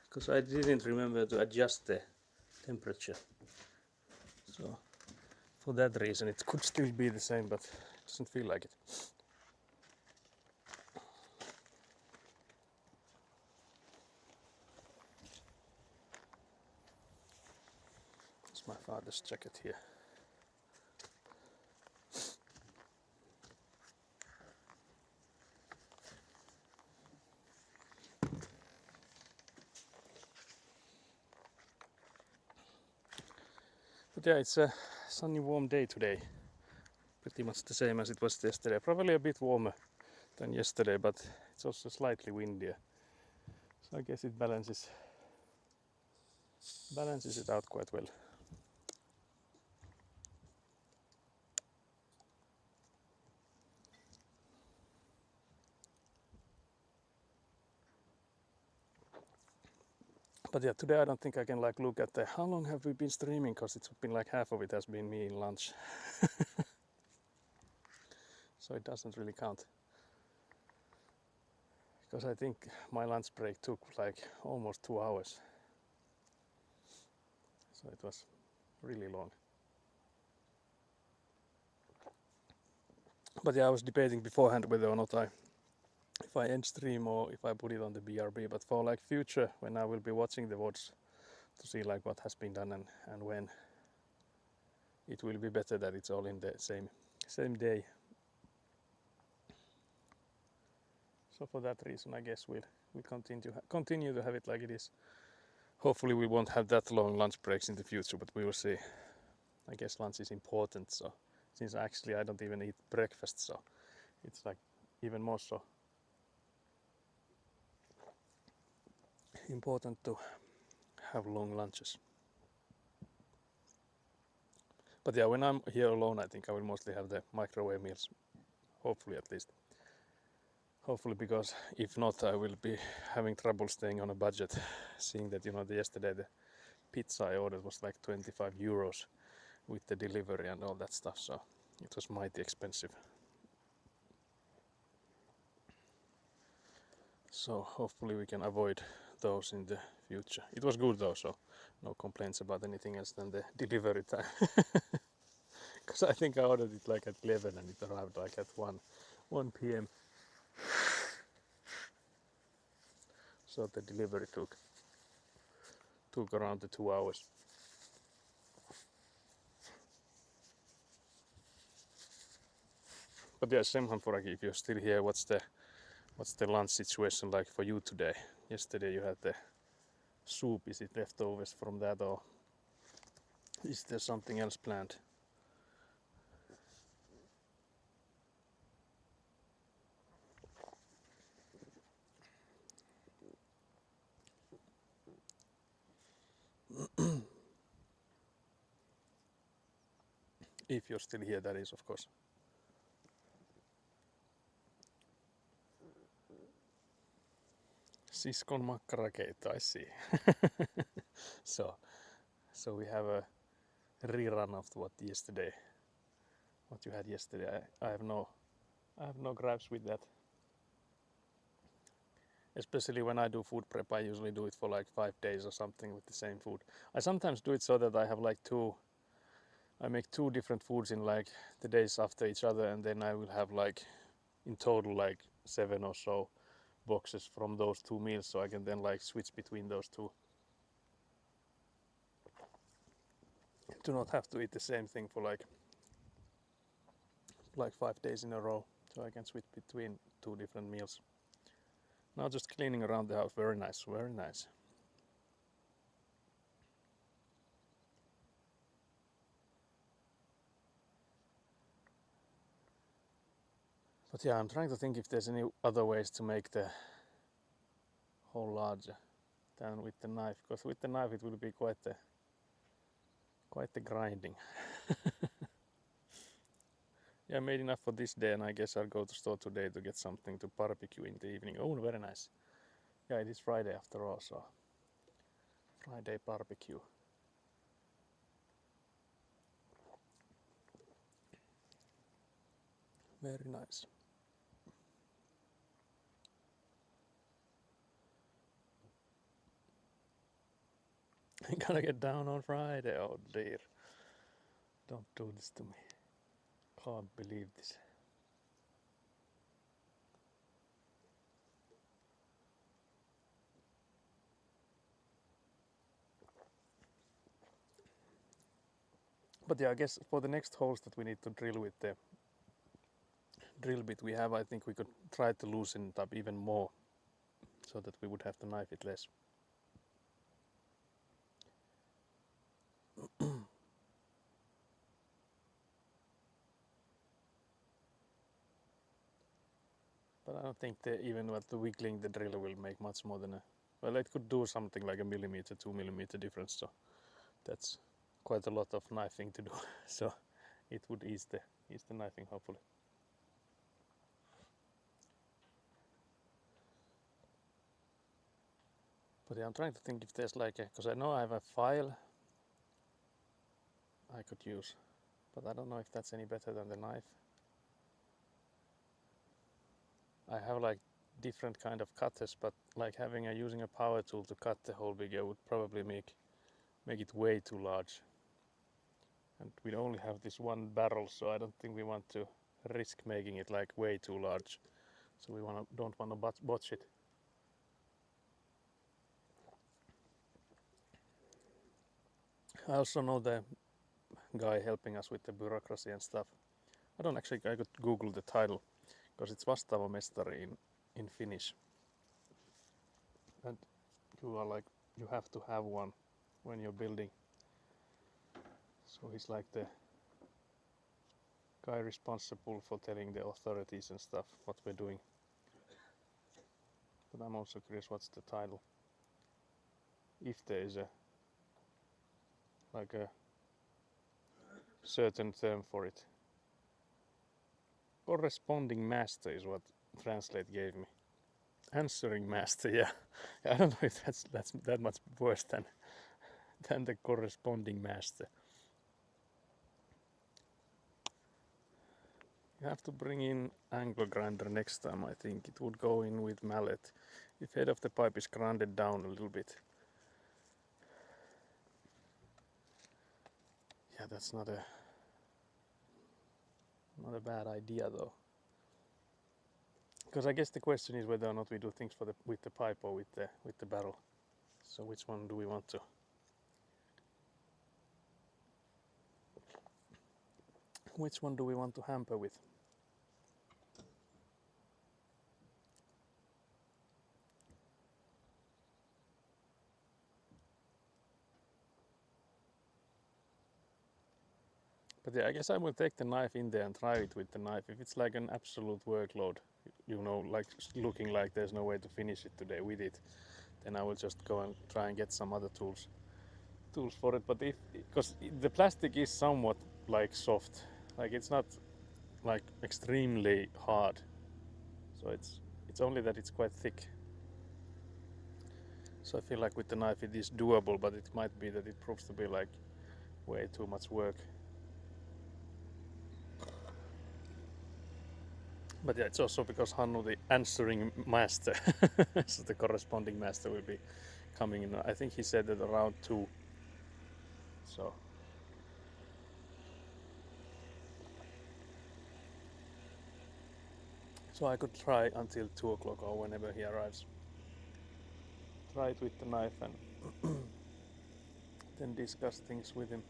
Because I didn't remember to adjust the temperature. So for that reason it could still be the same, but it doesn't feel like it. It's my father's jacket here. But yeah, it's a sunny warm day today. Pretty much the same as it was yesterday. Probably a bit warmer than yesterday, but it's also slightly windier. So I guess it balances it out quite well. But yeah, today I don't think I can like look at the how long have we been streaming, because it's been like half of it has been me in lunch. So it doesn't really count. Because I think my lunch break took like almost 2 hours. So it was really long. But yeah, I was debating beforehand whether or not if I end stream or if I put it on the BRB. But for like future, when I will be watching the VODs to see like what has been done and when, it will be better that it's all in the same day. So for that reason, I guess we'll continue to have it like it is. Hopefully we won't have that long lunch breaks in the future, but we will see. I guess lunch is important, so since actually I don't even eat breakfast, so it's like even more so important to have long lunches. But yeah, when I'm here alone, I think I will mostly have the microwave meals. Hopefully, at least. Hopefully, because if not, I will be having trouble staying on a budget. Seeing that, yesterday the pizza I ordered was like 25 euros with the delivery and all that stuff, so it was mighty expensive. So hopefully we can avoid those in the future. It was good though, so no complaints about anything else than the delivery time. Because I think I ordered it like at 11 and it arrived like at 1 p.m. So the delivery took around the 2 hours. But yeah, Semhanforaki, if you're still here, what's the lunch situation like for you today? Yesterday you had the soup. Is it leftovers from that, or is there something else planned? If you're still here, that is, of course. Siskon makkarakeitto, I see. so we have a rerun of what you had yesterday. I have no gripes with that. Especially when I do food prep, I usually do it for like 5 days or something with the same food. I sometimes do it so that I have like I make 2 different foods in like the days after each other, and then I will have like in total like 7 or so boxes from those 2 meals, so I can then like switch between those 2. Do not have to eat the same thing for like 5 days in a row, so I can switch between 2 different meals. Now just cleaning around the house. Very nice, very nice. But yeah, I'm trying to think if there's any other ways to make the hole larger than with the knife, because with the knife it will be quite the grinding. Yeah, I made enough for this day, and I guess I'll go to store today to get something to barbecue in the evening. Oh, very nice. Yeah, it is Friday after all, so Friday barbecue. Very nice. I gotta get down on Friday. Oh dear. Don't do this to me. Can't believe this. But yeah, I guess for the next holes that we need to drill with the drill bit we have, I think we could try to loosen it up even more so that we would have to knife it less. But I don't think even with the wiggling the drill will make much more than well, it could do something like a millimeter, 2 millimeter difference, so that's quite a lot of knifing to do. So it would ease the knifing, hopefully. But yeah, I'm trying to think if there's like because I know I have a file I could use, but I don't know if that's any better than the knife. I have like different kind of cutters, but like using a power tool to cut the hole bigger would probably make it way too large. And we only have this one barrel, so I don't think we want to risk making it like way too large. So we don't want to botch it. I also know the guy helping us with the bureaucracy and stuff. I could Google the title, because it's vastaava mestari in Finnish. And you have to have one when you're building. So he's like the guy responsible for telling the authorities and stuff what we're doing. But I'm also curious what's the title. If there is a certain term for it. Corresponding master is what Translate gave me. Answering master, yeah. I don't know if that's that much worse than the corresponding master. You have to bring in angle grinder next time, I think. It would go in with mallet. If head of the pipe is grinded down a little bit. Yeah, that's not a bad idea though. Because I guess the question is whether or not we do things with the pipe or with the barrel. So which one do we want to? Which one do we want to hamper with? But yeah, I guess I will take the knife in there and try it with the knife. If it's like an absolute workload, like looking like there's no way to finish it today with it, then I will just go and try and get some other tools for it. But because the plastic is somewhat like soft. Like it's not like extremely hard. So it's only that it's quite thick. So I feel like with the knife it is doable, but it might be that it proves to be like way too much work. But yeah, it's also because Hannu, the answering master, so the corresponding master will be coming in. I think he said that around 2. So I could try until 2 o'clock or whenever he arrives. Try it with the knife and then discuss things with him.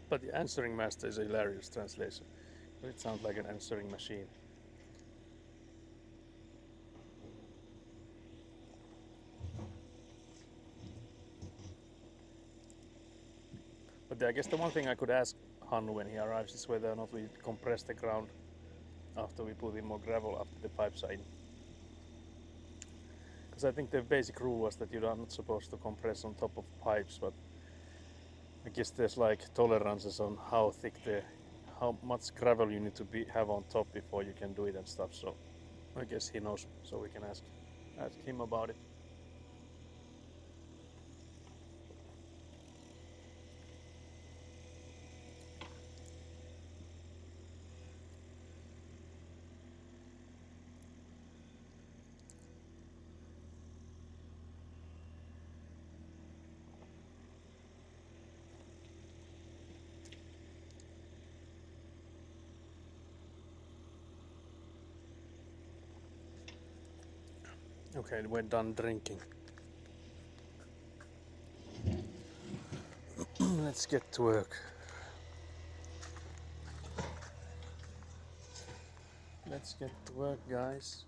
But the answering master is a hilarious translation. It sounds like an answering machine. But I guess the one thing I could ask Hannu when he arrives is whether or not we compress the ground after we put in more gravel after the pipes are in. Because I think the basic rule was that you are not supposed to compress on top of pipes, but I guess there's like tolerances on how much gravel you need to have on top before you can do it and stuff. So I guess he knows, so we can ask him about it. Okay, we're done drinking. Let's get to work. Let's get to work, guys.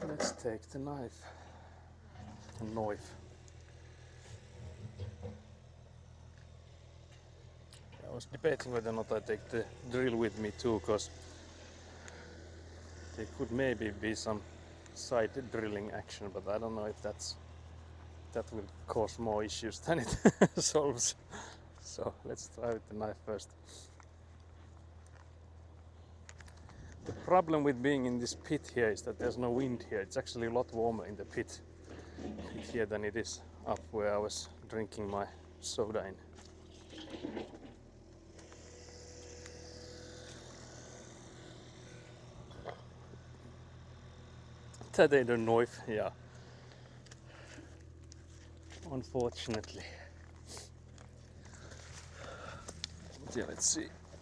Let's take the knife. I was debating whether or not I take the drill with me too, because there could maybe be some side drilling action, but I don't know if that will cause more issues than it solves. So let's try with the knife first. The problem with being in this pit here is that there's no wind here. It's actually a lot warmer in the pit here than it is up where I was drinking my soda in. That ain't a knife, yeah. Unfortunately. But yeah,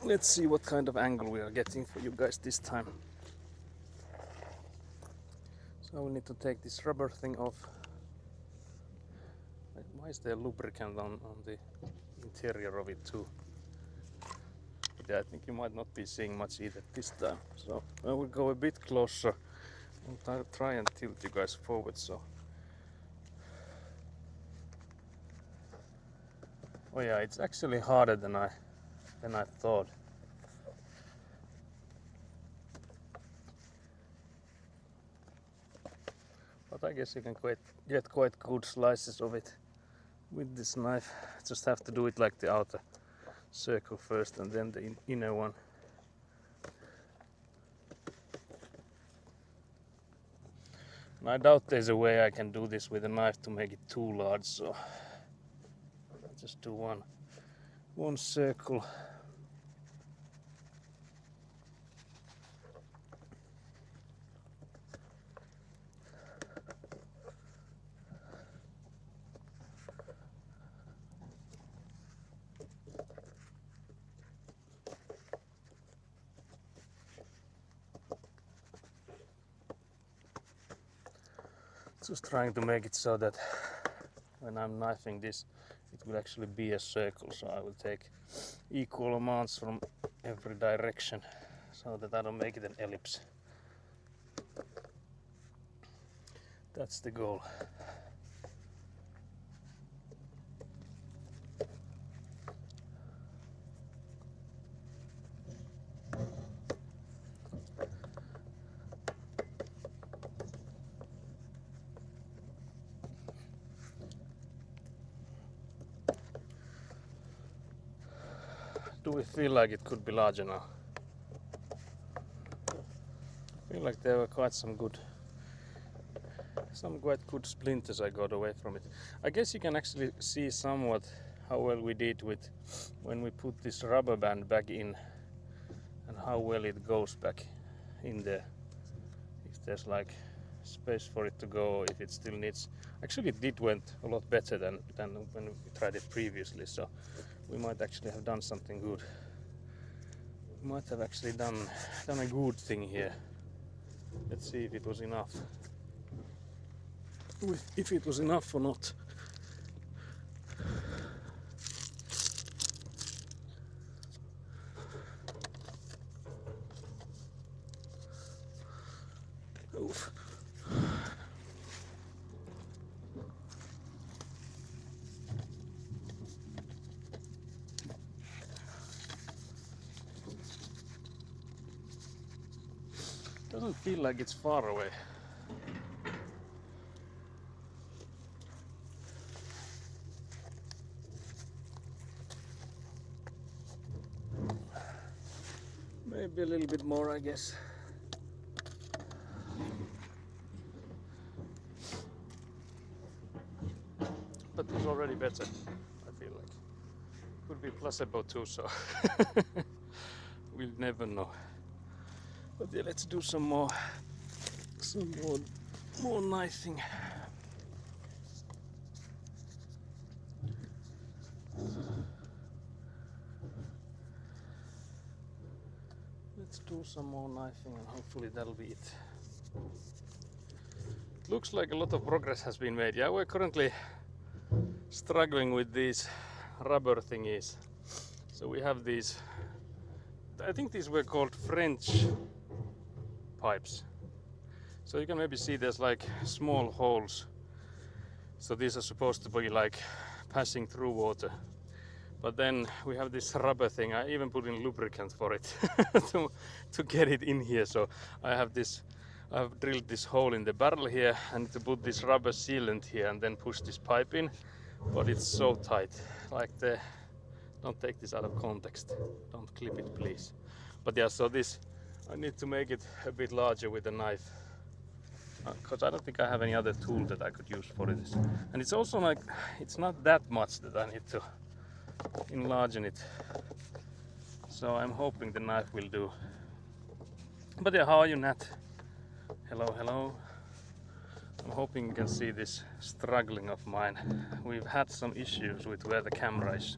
let's see what kind of angle we are getting for you guys this time. So I will need to take this rubber thing off. Why is there lubricant on the interior of it too? But yeah, I think you might not be seeing much either this time. So I will go a bit closer and try and tilt you guys forward. So. Oh yeah, it's actually harder than I thought. But I guess you can get quite good slices of it with this knife. Just have to do it like the outer circle first and then the inner one. And I doubt there's a way I can do this with a knife to make it too large, so I'll just do one circle. Just trying to make it so that when I'm knifing this, it will actually be a circle. So I will take equal amounts from every direction so that I don't make it an ellipse. That's the goal. do we feel like it could be larger now? I feel like there were quite some quite good splinters I got away from it. I guess you can actually see somewhat how well we did with when we put this rubber band back in and how well it goes back in there. If there's like space for it to go, if it still needs. Actually it went a lot better than when we tried it previously, so we might actually have done something good. We might have actually done a good thing here. Let's see if it was enough. If it was enough or not. Oof. Doesn't feel like it's far away. Maybe a little bit more, I guess. But it's already better, I feel like. Could be placebo too, so we'll never know. But yeah, let's do some more knifing. Let's do some more knifing and hopefully that'll be it. It looks like a lot of progress has been made. Yeah, we're currently struggling with these rubber thingies. So we have these, I think these were called French pipes. So you can maybe see there's like small holes. So these are supposed to be like passing through water. But then we have this rubber thing. I even put in lubricant for it to get it in here. So I've drilled this hole in the barrel here and to put this rubber sealant here and then push this pipe in. But it's so tight. Like don't take this out of context. Don't clip it, please. But yeah, so this, I need to make it a bit larger with a knife. Because I don't think I have any other tool that I could use for this. And it's also like, it's not that much that I need to enlarge it. So I'm hoping the knife will do. But yeah, how are you, Nat? Hello, hello. I'm hoping you can see this struggling of mine. We've had some issues with where the camera is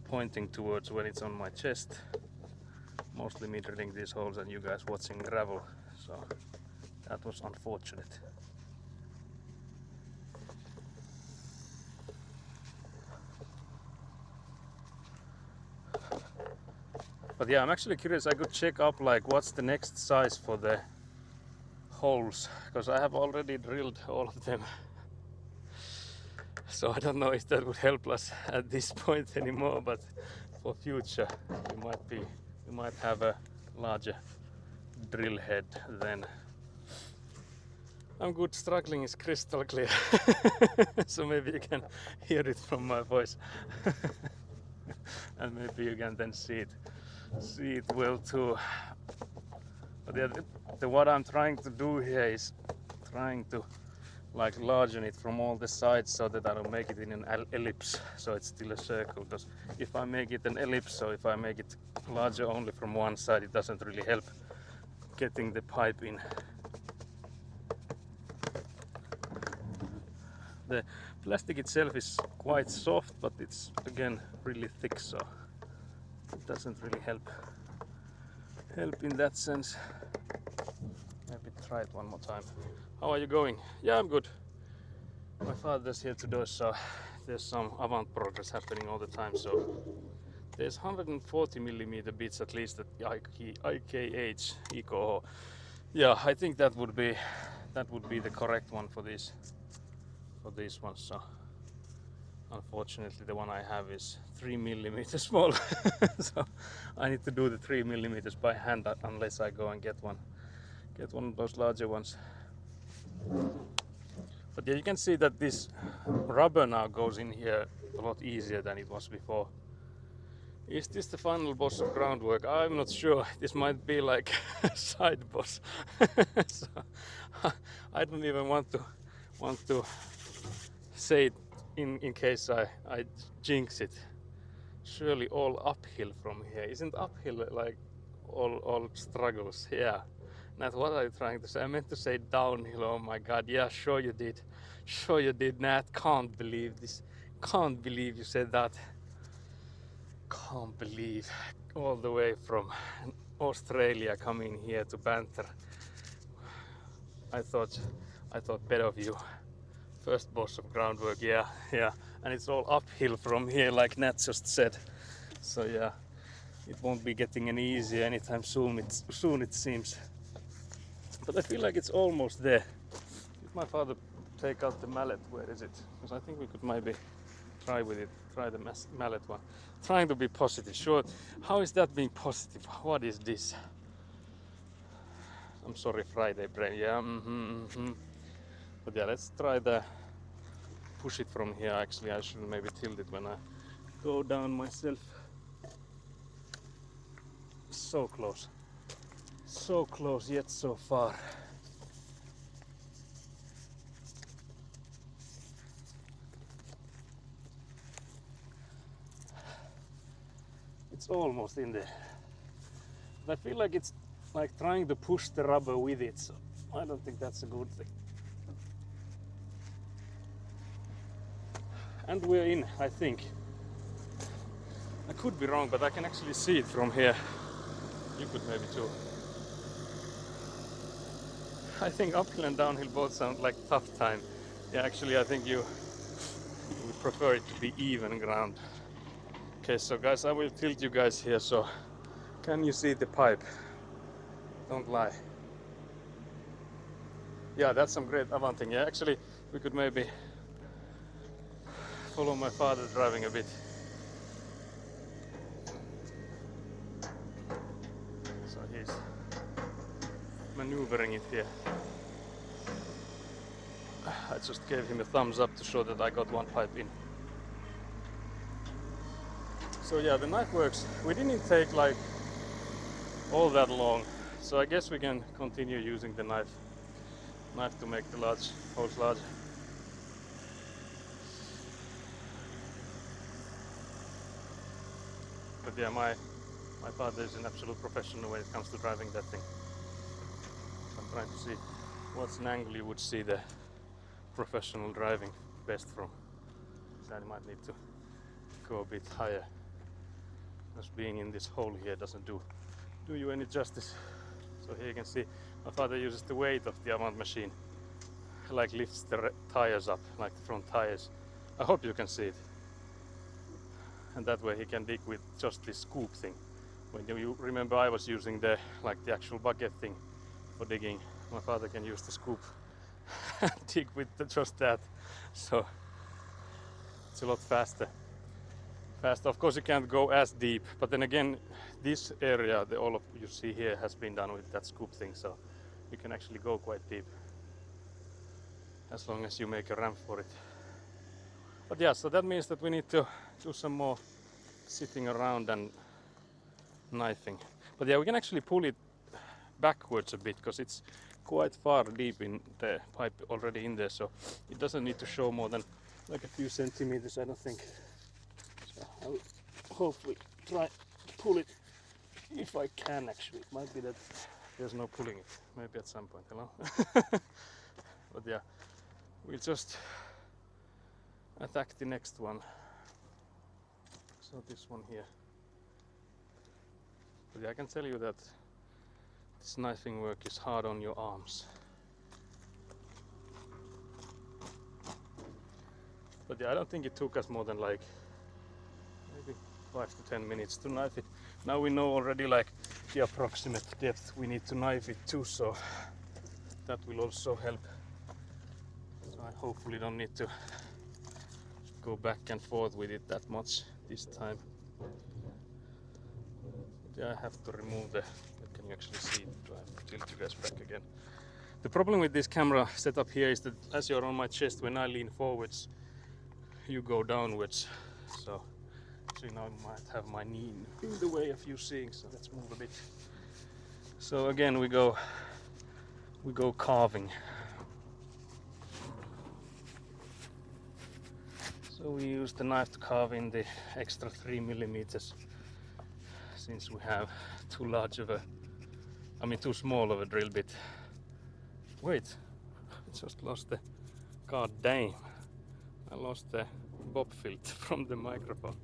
pointing towards when it's on my chest. Mostly me drilling these holes and you guys watching gravel. So that was unfortunate. But yeah, I'm actually curious. I could check up like what's the next size for the holes, because I have already drilled all of them. So I don't know if that would help us at this point anymore, but for future we might have a larger drill head then. I'm good, struggling is crystal clear. So maybe you can hear it from my voice. And maybe you can then see it well too. But yeah, what I'm trying to do here is trying to like largen it from all the sides so that I don't make it in an ellipse, so it's still a circle. Because if I make it an ellipse, so if I make it larger only from one side, it doesn't really help getting the pipe in. The plastic itself is quite soft, but it's again really thick, so it doesn't really help in that sense. Maybe try it one more time. How are you going? Yeah, I'm good. My father's here today, so there's some avant progress happening all the time. So there's 140mm bits at least at IKH Eco. Yeah, I think that would be the correct one for these ones. So unfortunately the one I have is 3mm small. So I need to do the 3mm by hand unless I go and get one of those larger ones. But yeah, you can see that this rubber now goes in here a lot easier than it was before. Is this the final boss of groundwork? I'm not sure. This might be like a side boss. So, I don't even want to say it in case I jinx it. Surely all uphill from here. Isn't uphill like all struggles? Yeah. That's what I'm trying to say. I meant to say downhill. Oh my god. Yeah, sure you did. Sure you did, Nat. Can't believe this. Can't believe you said that. Can't believe all the way from Australia coming here to banter. I thought better of you. First boss of groundwork, yeah, and it's all uphill from here, like Nat just said. So yeah, it won't be getting any easier anytime soon. It seems, but I feel like it's almost there. Did my father take out the mallet? Where is it? Because I think we could maybe try with it. Try the mallet one. Trying to be positive. Sure. How is that being positive? What is this? I'm sorry, Friday brain. Yeah. But yeah, let's try the push it from here. Actually, I should maybe tilt it when I go down myself. So close. So close yet so far. It's almost in there. But I feel like it's like trying to push the rubber with it, so I don't think that's a good thing. And we're in, I think. I could be wrong, but I can actually see it from here. You could maybe too. I think uphill and downhill both sound like tough time. Yeah, actually I think you would prefer it to be even ground. Okay, so guys, I will tilt you guys here, so can you see the pipe? Don't lie. Yeah, that's some great Avanting. Yeah, actually we could maybe follow my father driving a bit. So he's maneuvering it here. I just gave him a thumbs up to show that I got one pipe in. So yeah, the knife works. We didn't take like all that long, so I guess we can continue using the knife to make the large holes larger. But yeah, my father is an absolute professional when it comes to driving that thing. So I'm trying to see what's an angle you would see the professional driving best from. So I might need to go a bit higher. Just being in this hole here doesn't do you any justice. So here you can see my father uses the weight of the Avant machine, like lifts the tires up, like the front tires. I hope you can see it. And that way he can dig with just this scoop thing. When you remember, I was using the actual bucket thing for digging. My father can use the scoop and dig with just that. So it's a lot faster. Of course you can't go as deep, but then again this area, all of you see here, has been done with that scoop thing, so you can actually go quite deep as long as you make a ramp for it. But yeah, so that means that we need to do some more sitting around and knifing. But yeah, we can actually pull it backwards a bit because it's quite far deep in the pipe already in there, so it doesn't need to show more than like a few centimeters, I don't think. So I'll hopefully try to pull it if I can. Actually, it might be that there's no pulling it, maybe at some point, hello. But yeah, we'll just attack the next one. So this one here. But yeah, I can tell you that this knifing work is hard on your arms. But yeah, I don't think it took us more than like maybe 5 to 10 minutes to knife it. Now we know already like the approximate depth we need to knife it to, so that will also help. So I hopefully don't need to go back and forth with it that much this time. But yeah, I have to remove the, can you actually see it? Do I have to tilt you guys back again? The problem with this camera setup here is that as you're on my chest, when I lean forwards, you go downwards. So Actually, now I might have my knee in the way of you seeing, so let's move a bit. So again, we go carving. So we use the knife to carve in the extra 3 millimeters, since we have too small of a drill bit. Wait, I just lost the, god damn, I lost the bob filter from the microphone.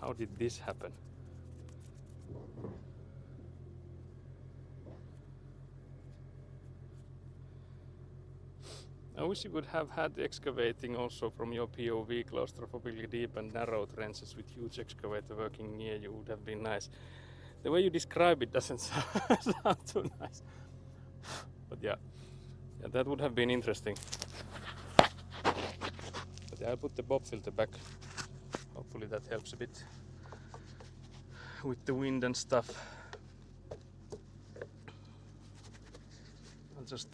How did this happen? I wish you would have had excavating also from your POV, claustrophobically deep and narrow trenches with huge excavator working near you would have been nice. The way you describe it doesn't sound too nice. But yeah, that would have been interesting. But yeah, I'll put the bob filter back. Hopefully that helps a bit with the wind and stuff. I'll just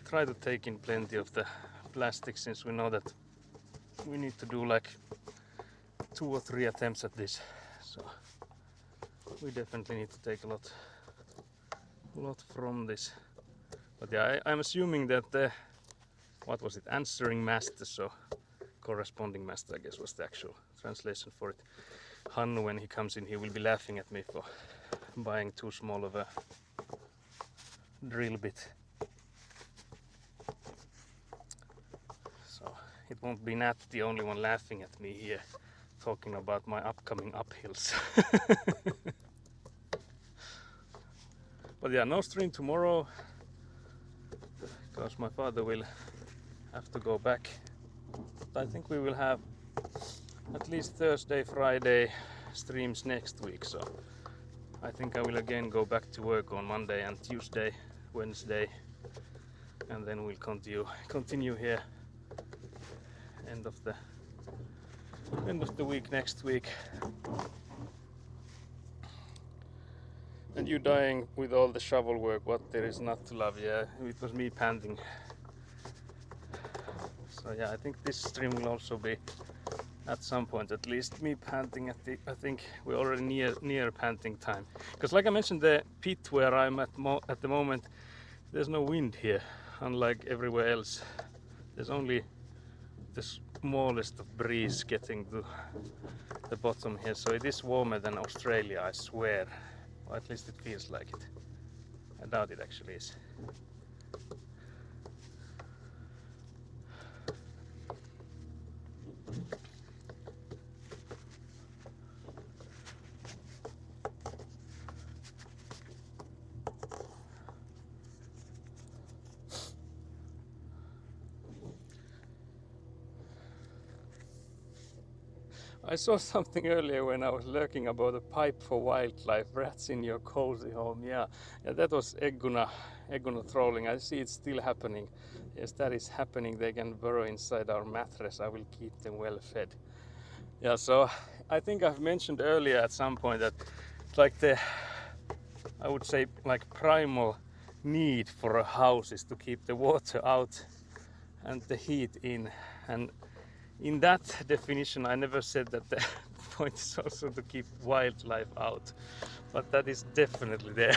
try to take in plenty of the plastic, since we know that we need to do like 2 or 3 attempts at this. So we definitely need to take a lot from this. But yeah, I'm assuming that the, what was it, answering master, so corresponding master I guess was the actual translation for it. Hannu, when he comes in, he will be laughing at me for buying too small of a drill bit. So it won't be Nat the only one laughing at me here, talking about my upcoming uphills. But yeah, no stream tomorrow, because my father will have to go back. But I think we will have at least Thursday, Friday streams next week, so I think I will again go back to work on Monday and Tuesday, Wednesday, and then we'll continue here end of the week next week. And you dying with all the shovel work, what there is not to love. Yeah, it was me panting. So yeah, I think this stream will also be at some point at least me panting at the, I think we're already near panting time, because like I mentioned, the pit where I'm at the moment, there's no wind here, unlike everywhere else. There's only the smallest of breeze getting to the bottom here, so it is warmer than Australia, I swear. Or at least it feels like it. I doubt it actually is. I saw something earlier when I was lurking about a pipe for wildlife, rats in your cozy home. Yeah, that was Egguna trolling. I see it's still happening. Yes, that is happening. They can burrow inside our mattress. I will keep them well fed. Yeah, so I think I've mentioned earlier at some point that like I would say like primal need for a house is to keep the water out and the heat in. And in that definition, I never said that the point is also to keep wildlife out, but that is definitely there.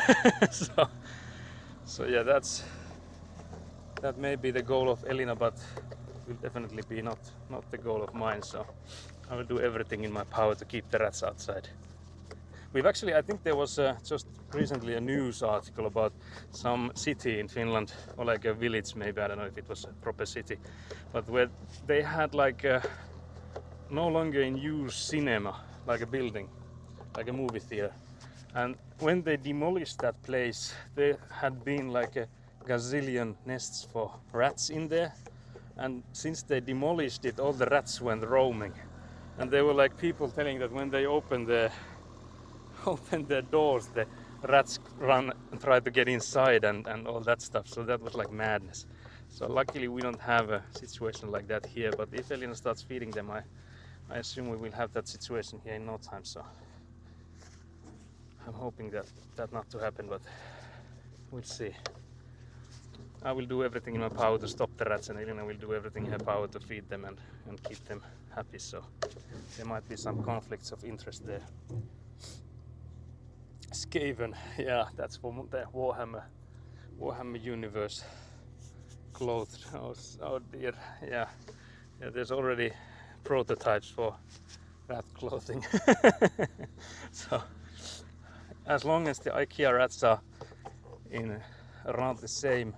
So yeah, that may be the goal of Elina, but will definitely be not the goal of mine. So I will do everything in my power to keep the rats outside. We've actually, I think there was just recently a news article about some city in Finland, or like a village maybe, I don't know if it was a proper city, but where they had like a no longer in use cinema, like a building, like a movie theater. And when they demolished that place, there had been like a gazillion nests for rats in there. And since they demolished it, all the rats went roaming. And there were like people telling that when they opened their doors, the rats run and try to get inside and all that stuff. So that was like madness. So luckily we don't have a situation like that here, but if Elina starts feeding them, I assume we will have that situation here in no time. So I'm hoping that not to happen, but we'll see. I will do everything in my power to stop the rats, and Elina will do everything in her power to feed them and keep them happy, so there might be some conflicts of interest there. Skaven, yeah, that's from the Warhammer universe. Clothed, oh dear, yeah, there's already prototypes for rat clothing. So as long as the IKEA rats are in around the same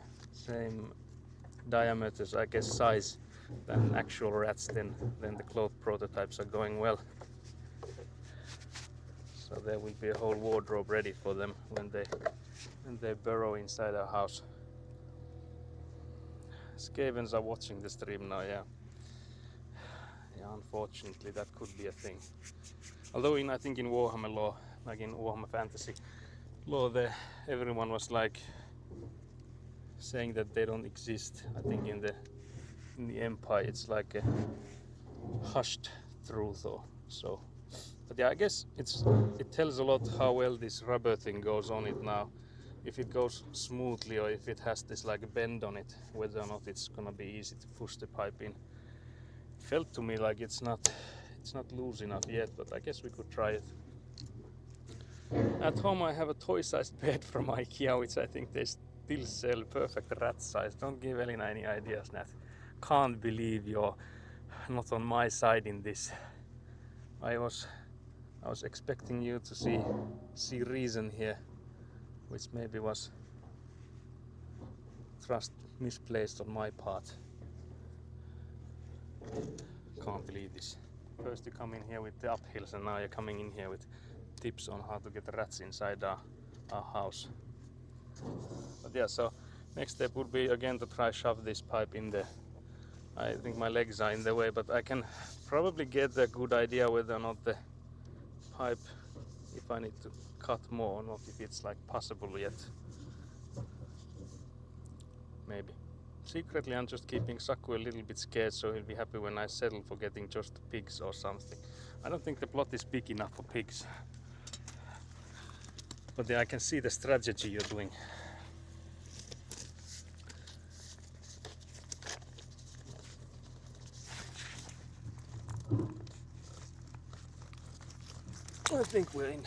diameters, I guess, size than actual rats, then the cloth prototypes are going well. So there will be a whole wardrobe ready for them when they burrow inside our house. Skavens are watching the stream now, yeah. Yeah, unfortunately that could be a thing. Although I think in Warhammer lore, like in Warhammer Fantasy lore, everyone was like saying that they don't exist. I think in the Empire it's like a hushed truth or so. But yeah, I guess it tells a lot how well this rubber thing goes on it now. If it goes smoothly or if it has this like a bend on it, whether or not it's gonna be easy to push the pipe in. It felt to me like it's not loose enough yet, but I guess we could try it. At home I have a toy-sized bed from IKEA, which I think they still sell, perfect rat size. Don't give Elina any ideas, Nat. Can't believe you're not on my side in this. I was expecting you to see reason here, which maybe was trust misplaced on my part. Can't believe this. First you come in here with the uphills and now you're coming in here with tips on how to get the rats inside our house. But yeah, so next step would be again to try shove this pipe in there. I think my legs are in the way, but I can probably get a good idea whether or not the pipe, if I need to cut more or not, if it's like possible yet. Maybe. Secretly I'm just keeping Saku a little bit scared, so he'll be happy when I settle for getting just pigs or something. I don't think the plot is big enough for pigs. But yeah, I can see the strategy you're doing. I think we're in.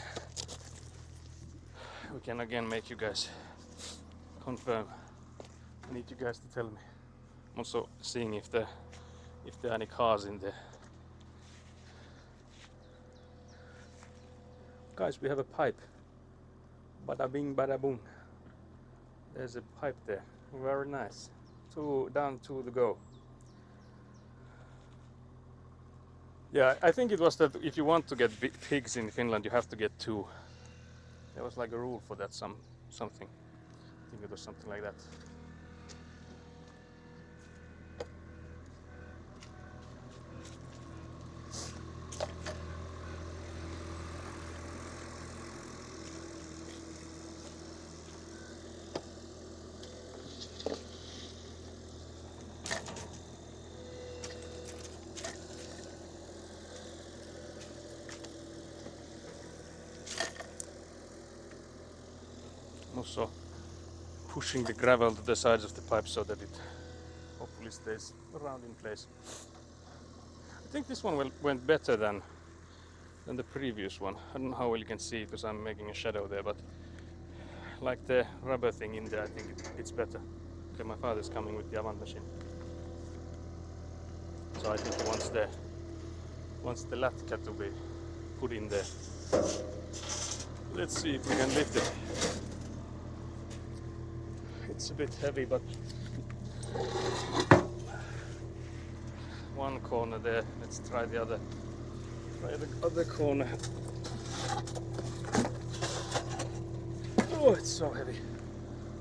We can again make you guys confirm. I need you guys to tell me. I'm also seeing if there are any cars in there. Guys, we have a pipe. Bada bing, bada boom. There's a pipe there. Very nice. Down to the go. Yeah, I think it was that if you want to get pigs in Finland, you have to get 2. There was like a rule for that, something. I think it was something like that. Also pushing the gravel to the sides of the pipe so that it hopefully stays around in place. I think this one went better than the previous one. I don't know how well you can see because I'm making a shadow there, but like the rubber thing in there, I think it's better. Okay, my father's coming with the avant machine. So I think he wants the latka to be put in there. Let's see if we can lift it. It's a bit heavy, but one corner there. Let's try the other. Try the other corner. Oh, it's so heavy.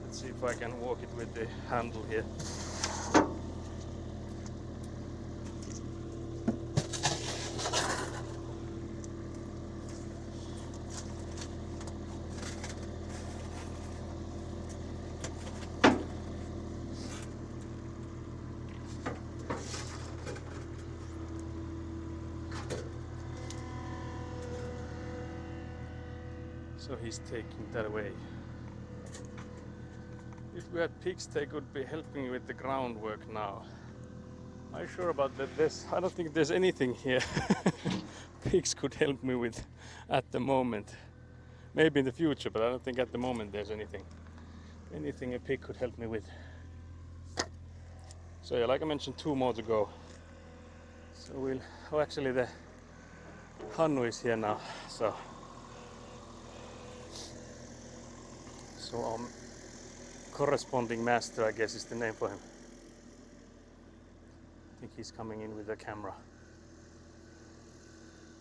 Let's see if I can walk it with the handle here. So he's taking that away. If we had pigs, they could be helping with the groundwork now. I'm sure about that. I don't think there's anything here pigs could help me with at the moment. Maybe in the future, but I don't think at the moment there's anything a pig could help me with. So yeah, like I mentioned, 2 more to go. So actually the Hannu is here now, so our corresponding master, I guess, is the name for him. I think he's coming in with a camera,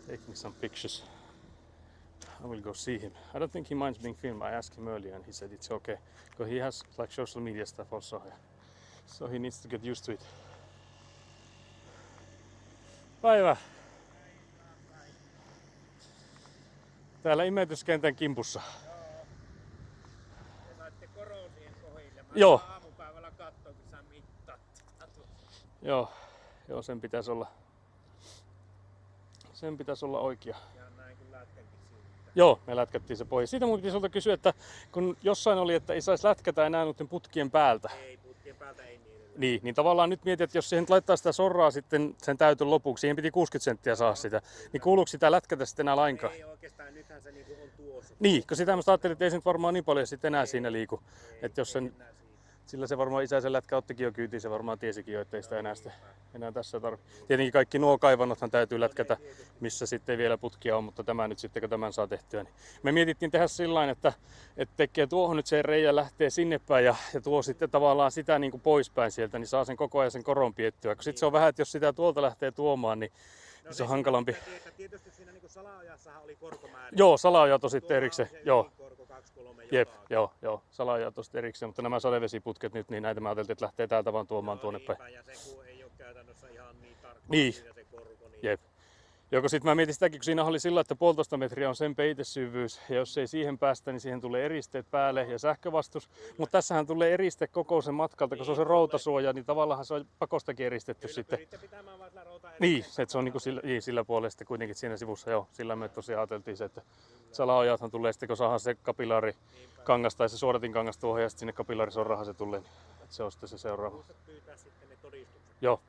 taking some pictures. I will go see him. I don't think he minds being filmed. I asked him earlier and he said it's okay, because he has like social media stuff also here. So he needs to get used to it. Päivä! Täällä imetyskentän kimpussa. Te saitte koron siihen kohille. Mä Joo. aamupäivällä katsoin, kun sä mittaat. Joo, sen pitäisi olla oikea. Ja näin kun lätkänkin siitä. Joo, me lätkättiin se pois. Siitä mun piti sulta kysyä, että kun jossain oli, että ei saisi lätkätä enää noiden putkien päältä. Ei, putkien päältä ei Niin tavallaan nyt mietit, että jos siihen laittaa sitä sorraa sitten sen täytön lopuksi, siihen piti 60 senttiä saa sitä, niin kuuluuko sitä lätkätä sitten enää lainkaan? Ei oikeastaan, nythän se niinku on tuossa. Niin, kun sitä mä ajattelin, että ei se nyt varmaan niin paljon sitten enää siinä liiku. Että jos sen, sillä se varmaan isä sen lätkä ottikin jo kyytiin, se varmaan tiesikin jo, ettei sitä enää tässä tarvitse. Tietenkin kaikki nuo kaivannothan täytyy lätkätä, missä sitten ei vielä putkia ole, mutta tämä nyt sitten, kun tämän saa tehtyä. Niin me mietittiin tehdä sillain, että tekee tuohon nyt sen reijä, lähtee sinne päin ja tuo sitten tavallaan sitä niin kuin poispäin sieltä, niin saa sen koko ajan sen koron piettyä. Kun sitten se on vähän, että jos sitä tuolta lähtee tuomaan, niin se on hankalampi. Tietysti siinä niin salaojassahan oli korkomäärä. Joo, salaojato sitten erikseen. Joo. Korko 2-3 Jep, joo, salaojato sitten erikseen, mutta nämä sadevesiputket nyt, niin näitä mä ajattelin, että lähtee täältä vaan tuomaan tuonne päin. Ja se kun ei ole käytännössä ihan niin tarkkaan niin. siinä se korko. Niin... Jep. Joko sitten mä mietin sitäkin, kun siinä oli sillä, että 1,5 metriä on sen peitesyvyys, ja jos ei siihen päästä, niin siihen tulee eristeet päälle ja sähkövastus. Mutta tässähän tulee eriste koko sen matkalta, kun se on se routasuoja, niin tavallaan se on pakostakin eristetty sitten. Niin, että se on niinku sillä puolella sitten kuitenkin siinä sivussa, joo. Sillä me tosiaan ajateltiin se, että salaojathan tulee sitten, kun saadaan se kapillaarikangas tai se suodatinkangas tuohon ja sitten sinne kapillaarisorrahan se tulee, niin se on sitten se seuraava. Pyytää sitten ne todistukset. Joo.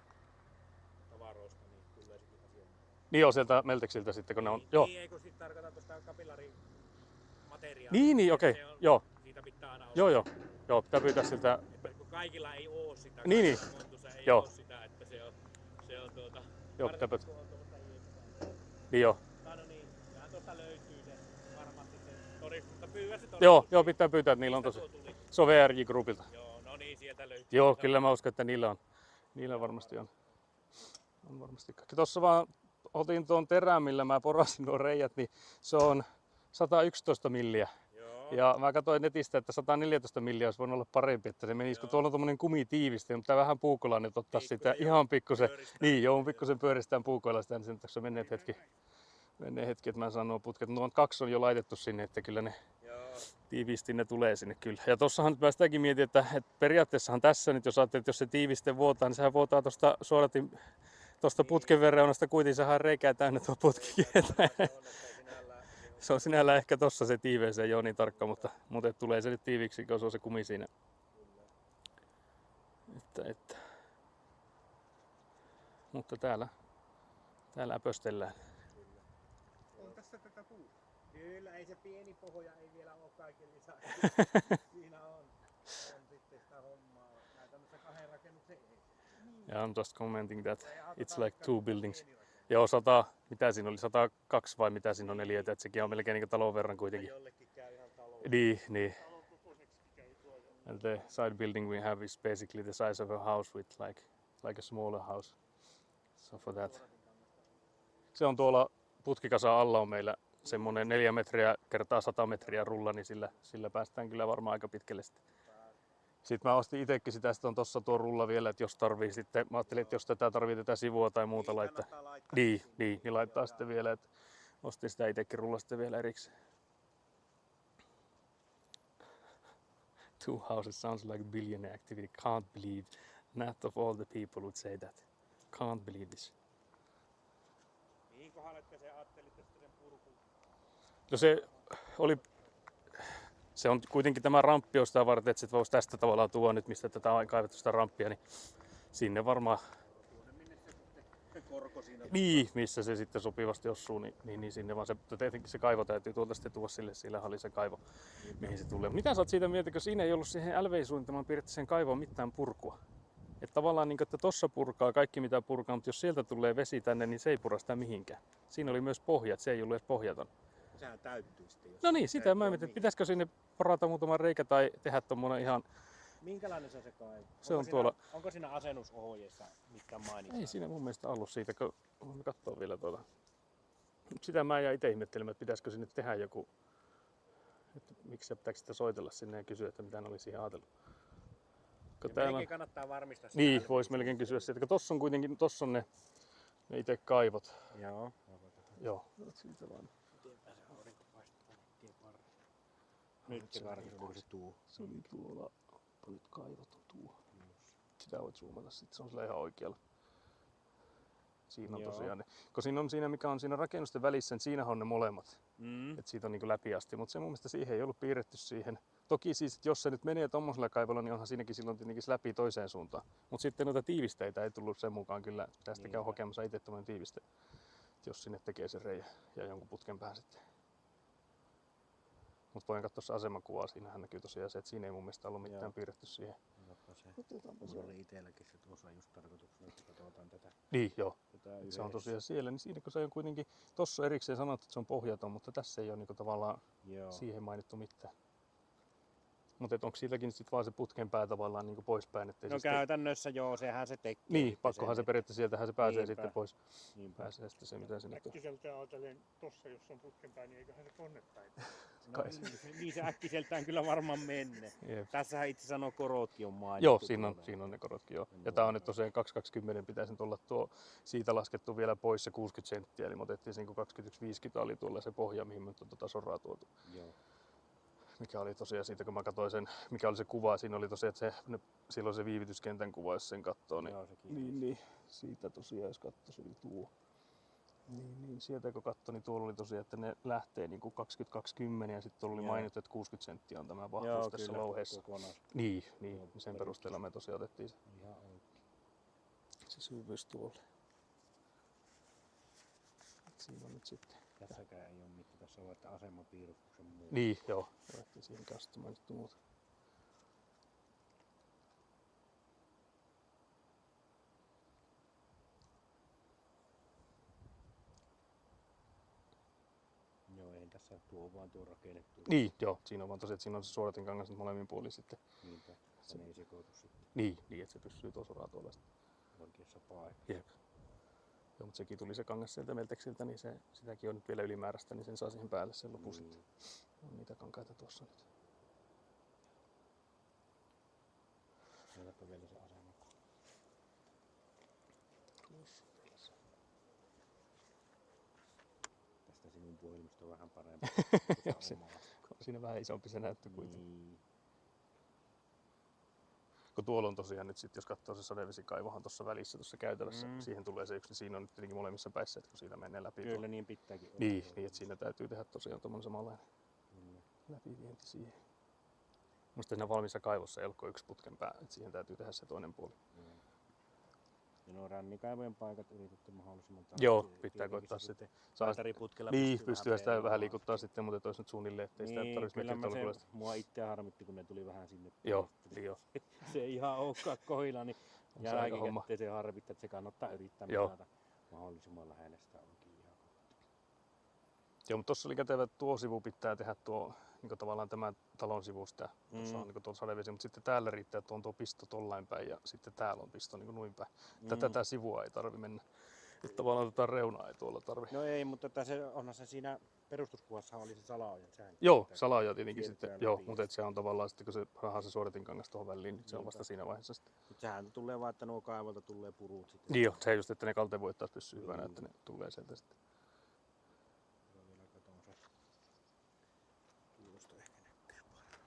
Tavaroista, niin tulee sitten asiaan. Niin joo, sieltä Melteksiltä sitten, kun ne on... Joo. Niin, eikö sitten tarkoita tuosta kapillaarimateriaalia? Niin, okei, joo. Siitä pitää aina olla. Joo, pitää pyytää siltä... Että kun kaikilla ei oo sitä, niin. Montussa ei Joo. oo sitä, että se on Joo, pitää pyytää. Niin joo. No niin, sehän tuosta löytyy se varmasti se todistus, mutta pyydä se todistus. Joo, pitää pyytää, että niillä on tosi... Se on VRJ-grupilta. Joo, no niin, sieltä löytyy. Joo, kyllä mä uskon, että niillä varmasti on. On varmasti kaikki. Tuossa vaan otin tuon terän, millä mä porasin nuo reijät, niin se on 111 milliä. Joo. Ja mä katsoin netistä, että 114 milliä olisi voinut olla parempi, että se menisi, kun tuolla on tommonen kumitiiviste, mutta vähän puukolla nyt ottaa sitä ihan pikkusen. Niin, joo, pikkusen pyöristään puukoilla sitä, niin sen tässä menee hetki, että mä saan nuo putket. Nuo 2 on jo laitettu sinne, että kyllä ne tiiviisti ne tulee sinne kyllä. Ja tossahan nyt mä sitäkin mietin, että periaatteessahan tässä nyt, jos ajattelet, että jos se tiiviste vuotaa, niin sehän vuotaa tuosta putken reunasta kuitenkin, sehän reikää täynnä tuo putkikin. Se on sinällään ehkä tossa se tiiveys, ei ole niin tarkka, mutta tulee se nyt tiiviksi, kun se on se kumi siinä. Mutta täällä äpöstellään. On tässä tätä puuta. Kyllä, ei se pieni pohja ei vielä ole kaiken lisäksi. Siinä on sitten sitä hommaa. Näin tämmöistä 2 rakennuksen ei. Yeah, I'm just commenting that it's like 2 buildings. Joo, 100, mitä siinä oli, 102 vai mitä siinä on neliöitä, että sekin on melkein niin kuin talon verran kuitenkin. Jollekin käy ihan talon. Niin. And the side building we have is basically the size of a house with like a smaller house. So for that. Se on tuolla putkikasa alla on meillä semmonen 4 metriä kertaa 100 metriä rulla, niin sillä päästään kyllä varmaan aika pitkälle sitten. Sitten mä ostin itsekin sitä, sitten on tossa tuo rulla vielä, että jos tarvii sitten, mä ajattelin, että jos tarvii tätä sivua tai muuta laittaa. Niin laittaa sitten vielä, että ostin sitä itsekin rulla sitten vielä erikseen. 2 houses sounds like billionaire activity. Can't believe not of all the people would say that. Can't believe this. Mihin kohdalle te se ajattelitte sen purkun? No se on kuitenkin tämä ramppi on sitä varten, että sit voisi tästä tavallaan tuoda nyt, mistä tätä on kaivettu sitä ramppia, niin sinne varmaan. korko siinä. Niin, missä se sitten sopivasti osuu, niin sinne vaan se, tietenkin se kaivo täytyy tuolta sitten tuoda sille, sillä oli se kaivo, mihin se tulee. Mitä sä oot siitä mieltä, kun siinä ei ollut siihen LVI-suunnitelmaan periaatteessa sen kaivoon mitään purkua? Että tavallaan niin, että tossa purkaa kaikki mitä purkaa, mutta jos sieltä tulee vesi tänne, niin se ei pura sitä mihinkään. Siinä oli myös pohja, että se ei ollut edes pohjaton. Sehän täyttyy sitten. Jos No niin, sitä mä mietin, että pitäisikö sinne porata muutama reikä tai tehdä tommonen ihan... Minkälainen se kaivo? Se on tuolla... Onko siinä asennusohjeessa mitään mainintaa? Ei siinä mun mielestä ollut siitä, kun voin katsoa vielä tuota. Sitä mä jäin itse ihmettelemään, että pitäisikö sinne tehdä joku... Että miksi se pitääkö sitä soitella sinne ja kysyä, että mitä ne oli siihen ajatellut. Melkein kannattaa varmistaa sitä. Niin, vois melkein kysyä siitä, kun tossa on kuitenkin, tossa on ne itse kaivot. Joo. Joo, siitä vaan. Mitenpä se aurinko paistaa tien varrella. Nyt se varsinkin se tuu. Se oli tuolla, nyt kaivot on tuo. Sitä voit zoomata sitten, se on sillä ihan oikealla. Siinä on tosiaan ne. Kun siinä on siinä, mikä on siinä rakennusten välissä, niin siinä on ne molemmat. Että siitä on niin läpi asti, mutta se mun mielestä siihen ei ollut piirretty siihen. Toki siis, että jos se nyt menee tommosella kaivolla, niin onhan siinäkin silloin tietenkin läpi toiseen suuntaan. Mutta sitten noita tiivisteitä ei tullut sen mukaan kyllä. Tästä käy hakemassa itse tommonen tiiviste, jos sinne tekee sen reiä ja jonkun putken päähän sitten. Mutta voin katsoa se asemakuvaa, siinähän näkyy tosiaan se, että siinä ei mun mielestä ollut mitään piirretty siihen. Mulla oli itselläkin se tuossa just tarkoituksena, että katsotaan tätä. Niin, joo. Tätä se on tosiaan siellä, niin siinä kun se on kuitenkin, tossa erikseen sanottu, että se on pohjaton, mutta tässä ei ole niinku tavallaan siihen mainittu mitään. Mutta onko siitäkin sitten vaan se putken pää tavallaan niinku poispäin? Ettei No se käytännössä joo, sehän se tekee. Niin, pakkohan se periaatteessa sieltähän se pääsee Niinpä. sitten pois. Niinpä. Pääsee sitten se mitä sinne tuo. Äkkiseltään ajatellen tossa, jos on putken päin, niin eiköhän se tonne päin. No, niin se äkkiseltään kyllä varmaan menne. Jep. Tässähän itse sanoo korotkin on mainittu. Joo, siinä on ne korotkin joo. Ja tää on nyt tosiaan 220 pitäisi nyt olla tuo, siitä laskettu vielä pois se 60 senttiä, eli me otettiin se 21,50 oli tuolla se pohja, mihin me nyt tasoraa tuotu. Joo. Mikä oli tosiaan siitä, kun mä katsoin sen, mikä oli se kuva, siinä oli tosiaan, että silloin se viivytyskentän kuva, jos sen katsoo, niin, Joo, sekin. niin siitä tosiaan, jos katsoo, se oli tuo. Niin sieltä kun katsoi, niin tuolla oli tosiaan, että ne lähtee niin kuin 2020 ja sitten oli mainittu, että 60 senttiä on tämä vahvuus tässä louheessa. Niin, sen perusteella me tosiaan otettiin se. Ihan oikein. Se syvyys tuolle. Siinä on nyt sitten. Tässäkään ei ole mitään, tässä on että asemapiirustuksen muu. Niin, joo. Lähti siihen kanssa mainittu muuta. Joo, ei tässä tuo vaan tuo rakennettu. Niin, joo. Siinä on vaan tosiaan, että siinä on se suodatinkangas nyt molemmin puolin sitten. Niinpä, se ei sekoitu sitten. Niin, että se pysyy tuossa tuolla Oikeassa paikassa. Jep. Joo, mutta sekin tuli se kangas sieltä Melteksiltä, niin sitäkin on nyt vielä ylimääräistä, niin sen saa siihen päälle sen lopun sitten. On niitä kankaita tuossa nyt. Otapa vielä se asema. Tästä sinun puhelimesta on vähän parempi. Siinä vähän isompi se näyttö kuitenkin. Niin. Kun tuolla on tosiaan nyt sitten, jos katsoo se sadevesikaivohan tuossa välissä tuossa käytävässä, siihen tulee se yksi, niin siinä on nyt tietenkin molemmissa päissä, että kun siitä menee läpi. Kyllä tuo. niin pitääkin olla. Niin, että siinä täytyy tehdä tosiaan tommonen samanlainen läpivienti siihen. Musta siinä valmiissa kaivossa ei ollut kuin yksi putken pää, että siihen täytyy tehdä se toinen puoli. Ja nuo rannikaivojen paikat yritetty mahdollisimman tarkkaan. Joo, pitää koittaa sitten. Laitariputkella Niin, pystyy sitä vähän liikuttaa sitten, mutta olisi nyt suunnilleen, ettei sitä niin, tarvitsisi kyllä mekin mä se, mua itseä harmitti, kun ne tuli vähän sinne. Joo. Se ei ihan olekaan kohilla, niin jälkikäteen se harmittaa, että se kannattaa yrittää mitata mahdollisimman lähelle sitä onkin ihan kohta. Joo, mutta tuossa oli kätevä, että tuo sivu pitää tehdä tuo niin tavallaan tämän talon sivu sitä. Tuossa on niin tuo sadevesi, mutta sitten täällä riittää, että on tuo pisto tollain päin ja sitten täällä on pisto niin noin päin. Tätä sivua ei tarvi mennä. Että tavallaan tätä reunaa ei tuolla tarvi. No ei, mutta onhan se siinä perustuskuvassa oli se salaoja. Joo, salaoja tietenkin sitten. Joo, mutta se on tavallaan sitten, kun se rahaa se suodatinkangas tuohon väliin, niin se on vasta siinä vaiheessa sitten. Mutta sehän tulee vaan, että nuo kaivolta tulee purut sitten. Niin joo, se just, että ne kaltevoit taas pysyy hyvänä, että ne tulee sieltä sitten. Vielä katon se. Tuosta ehkä näkyy paremmin.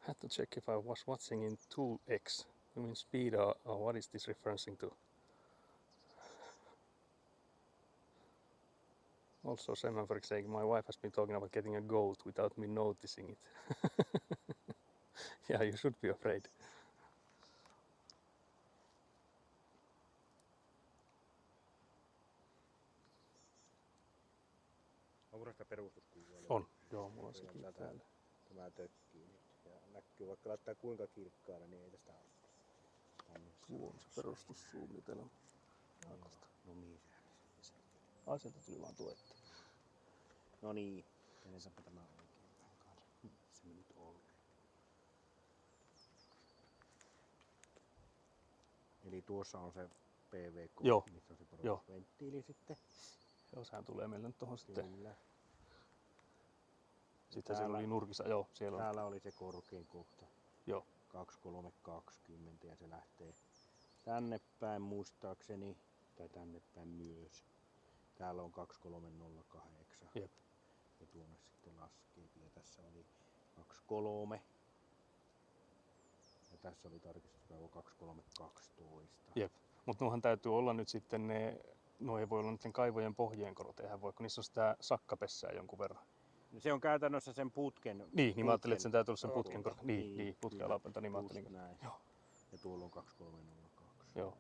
Had to check if I was watching in 2x. You mean speed or what is this referencing to? Also, Semmelberg saying my wife has been talking about getting a goat without me noticing it. Yeah, you should be afraid. Onko sitä perustuskuvaa? On, joo, mulla on sekin Tätä- täällä. Tämä tökkii nyt. Ja näkyy, vaikka laittaa kuinka kirkkaana, niin ei tästä ole. Tuo on se perustussuunnitelma. No niin, se. Sieltä tuli vaan tuo, että. No niin, tenesäpä tämä oikein kanssa. Se nyt on. Eli tuossa on se PVK, Joo, missä on se joo. perusventtiili sitten. Joo, sehän tulee meille nyt tohon sitten. Kyllä. Sitten siellä oli nurkissa, joo, siellä on. Täällä oli se korkein kohta. Joo. 2320 ja se lähtee tänne päin muistaakseni, tai tänne päin myös. Täällä on 2308. Jep. Ja tuonne sitten laskee. Ja tässä oli 23. Ja tässä oli tarkistuspäivä 2312. Jep. Mutta nuohan täytyy olla nyt sitten no ei voi olla niiden kaivojen pohjien korot, eihän voi, kun niissä on sitä sakkapessää jonkun verran. No se on käytännössä sen putken. Niin mä ajattelin, että sen täytyy olla sen Joo, putken korot. Niin, putken kyllä. alapuolelta, niin mä Just ajattelin. näin. Joo. Ja tuolla on 2302. Joo.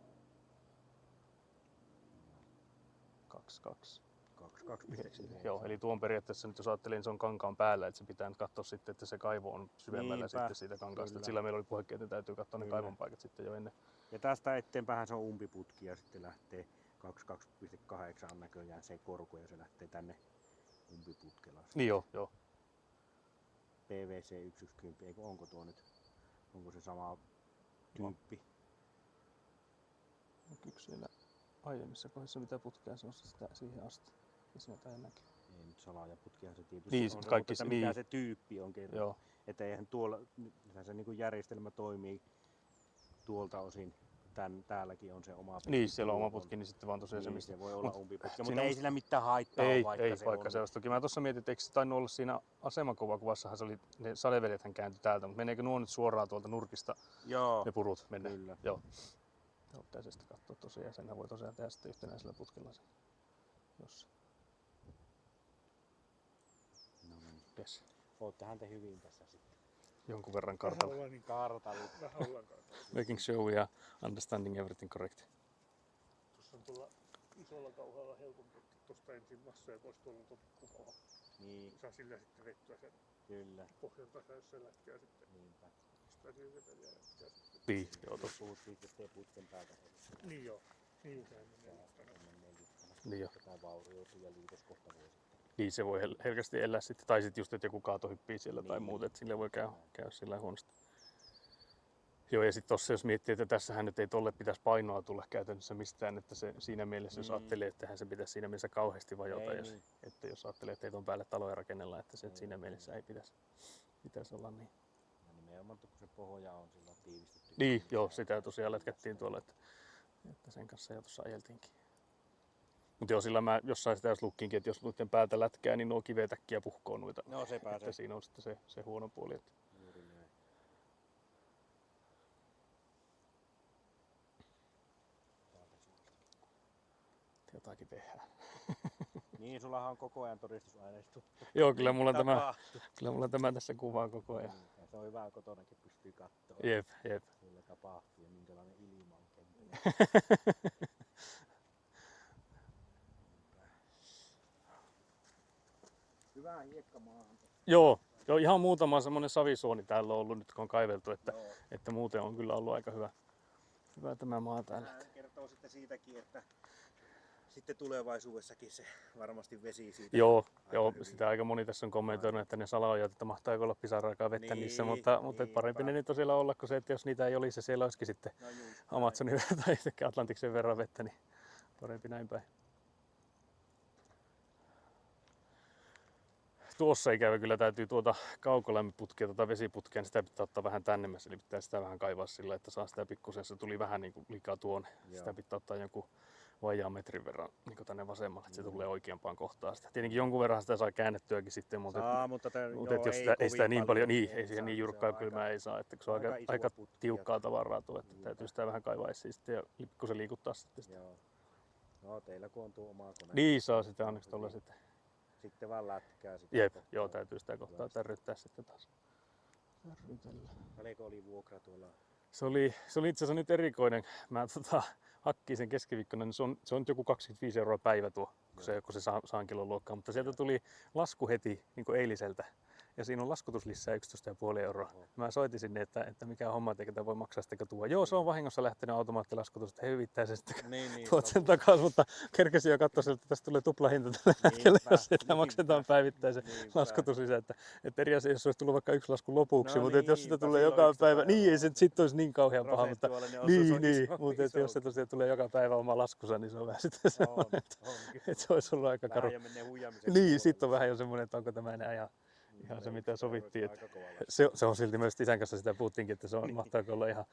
22. 22,9. Joo, eli tuon periaatteessa nyt jos ajattelin, niin se on kankaan päällä, että se pitää nyt katsoa sitten, että se kaivo on syvemmällä Niinpä, sitten siitä kankaasta. kyllä. Sillä meillä oli puhekin, että täytyy katsoa ne Kyllä. kaivon paikat sitten jo ennen. Ja tästä eteenpäin se on umpiputki ja sitten lähtee 22,8 on näköjään se korko ja se lähtee tänne umpiputkella. Niin joo. PVC 110, eikö onko tuo nyt? Onko se sama tyyppi? Näkyykö siellä aiemmissa kohdissa mitä putkea se on sitä siihen asti? Ja siinä tai näkyy. Ei nyt salaajaputkihan se tietysti Niin, on, kaikki mutta se- mikä niin. se tyyppi on kerran. Joo. Että eihän tuolla, nythän se niin järjestelmä toimii tuolta osin. Täälläkin on se oma putki. Niin, siellä on oma tuolla. putki, niin sitten vaan tosiaan se Niin, mistä. se voi olla Mut umpiputki, siinä mutta on- ei sillä mitään haittaa Ei, ole, vaikka ei se vaikka on. se olisi. Toki mä tuossa mietin, että eikö se tainnut olla siinä asemakuvakuvassahan se oli, ne sadevelethän kääntyi täältä, mutta meneekö nuo nyt suoraan tuolta nurkista Joo, ne purut mennä? kyllä. Joo. Joo, pitäisi sitten katsoa tosiaan, senhän voi tosiaan tehdä sitten yhtenäisellä putkella sen. Jos. No niin. Yes. Oottehan te hyvin tässä sitten. Jonkun verran Vähän kartalla. ollaan niin Kartalla. vähän ollaan kartalla. Making sure we are understanding everything correct. Tuossa on tuolla isolla kauhalla helpompi ottaa tuosta ensin massoja pois tuolla kuvaa. Niin, Saa sillä sitten vettyä sen kyllä. pohjalta, jos se lätkää sitten. Niinpä. Pistää siihen veteliä ja lätkää sitten. Niin, joo, tossa. Puhuttiin, että tee putken päältä. Niin joo. Niin sehän menee just aina. Niin jo. Jotain vaurioituu ja liitoskohta voi sitten. Niin se voi helkästi elää sitten, tai sitten just, että joku kaato hyppii siellä tai Niin. muuta, että sillä voi käydä sillä huonosti. Joo, ja sitten tossa jos miettii, että tässähän nyt ei tolle pitäisi painoa tulla käytännössä mistään, että se siinä mielessä, jos ajattelee, että eihän se pitäisi siinä mielessä kauheasti vajota, Ei jos, niin. että jos ajattelee, että ei tuon päälle taloja rakennella, että se siinä mielessä ei pitäisi olla niin. Ja nimenomaan kun se pohja on sillä tiivistetty. Niin, joo, sitä tosiaan lätkättiin tuolla, että sen kanssa jo tuossa ajeltiinkin. Mutta joo, sillä mä jossain sitä jos lukkiinkin, että jos noiden päältä lätkää, niin nuo kivet äkkiä puhkoo noita. No se pääsee. Että siinä on sitten se huono puoli. Että Juuri näin. jotakin tehdään. Niin, sullahan on koko ajan todistusaineisto. Joo, kyllä mulla Tapahtuu. tässä kuvaa koko ajan. Niin, ja se on hyvä, kotonakin pystyy katsoa. Jep. Siellä tapahtuu ja minkälainen ilma on kentällä. Hyvää hiekkamaahan. Joo, ihan muutama semmonen savisuoni täällä on ollut nyt kun on kaiveltu, että, Joo. että muuten on kyllä ollut aika hyvä tämä maa täällä. Tämä kertoo sitten siitäkin, että sitten tulevaisuudessakin se varmasti vesi siitä. Joo, aika hyvin. sitä aika moni tässä on kommentoinut, että ne salaojat, että mahtaako olla pisaraakaan vettä Niin, niissä, mutta niinpä. parempi ne nyt tosiaan olla, kun se, että jos niitä ei olisi ja siellä olisikin sitten No just näin. Amazonin tai ehkä Atlantiksen verran vettä, niin parempi näin päin. Tuossa ikävä kyllä täytyy tuota kaukolämpöputkea, vesiputkea, niin sitä pitää ottaa vähän tännemmässä, eli pitää sitä vähän kaivaa sillä, että saa sitä pikkusen, se tuli vähän niin kuin liikaa tuonne. Joo. Sitä pitää ottaa jonkun vajaan metrin verran niin tänne vasemmalle, että se tulee oikeampaan kohtaan sitä. Tietenkin jonkun verran sitä saa käännettyäkin sitten, mutta, Saa, mutta mutta jos sitä, ei sitä niin paljon, niin ei siihen niin jyrkkää saa, kylmää ei saa, että kun se on iso aika putki tiukkaa ja- tavaraa tuo, että Niinpä. täytyy sitä vähän kaivaa esiin sitten ja pikkusen liikuttaa sitten sitä. Joo. No teillä kun on tuo oma kone. Niin saa sitä onneksi tuolla sitten Sitten vaan lätkää sitä Jep, kohtaa. joo, täytyy sitä kohtaa tärryttää sitten taas. Tärrytellä. Paljonko oli vuokra tuolla? Se oli itse asiassa nyt erikoinen. Mä hakkiin sen keskiviikkona, niin se on joku 25 € päivä tuo, kun se saan kilon luokkaa. Mutta sieltä tuli lasku heti niin kuin eiliseltä. Ja siinä on laskutuslisää 11,5 €. Mä soitin sinne, että mikä on homma, eikä tämä voi maksaa sitten tuo. Joo, se on vahingossa lähtenyt automaattilaskutus, että he hyvittää sen sitten tuot sen takaisin, mutta kerkesin jo katsoa, että tästä tulee tuplahinta tällä hetkellä, jos sitä maksetaan päivittäisen laskutuslisää. Että eri asia, jos olisi tullut vaikka yksi lasku lopuksi, mutta jos sitä tulee joka päivä, niin ei se sitten olisi niin kauhean paha, mutta mutta jos se tosiaan tulee joka päivä oma laskunsa, niin se on vähän sitten semmoinen, että se olisi ollut aika karu. Niin, sitten on vähän jo semmoinen, että onko tämä enää ihan se mitä sovittiin. Että se on silti myös isän kanssa sitä puhuttiinkin, että se on mahtaako olla ihan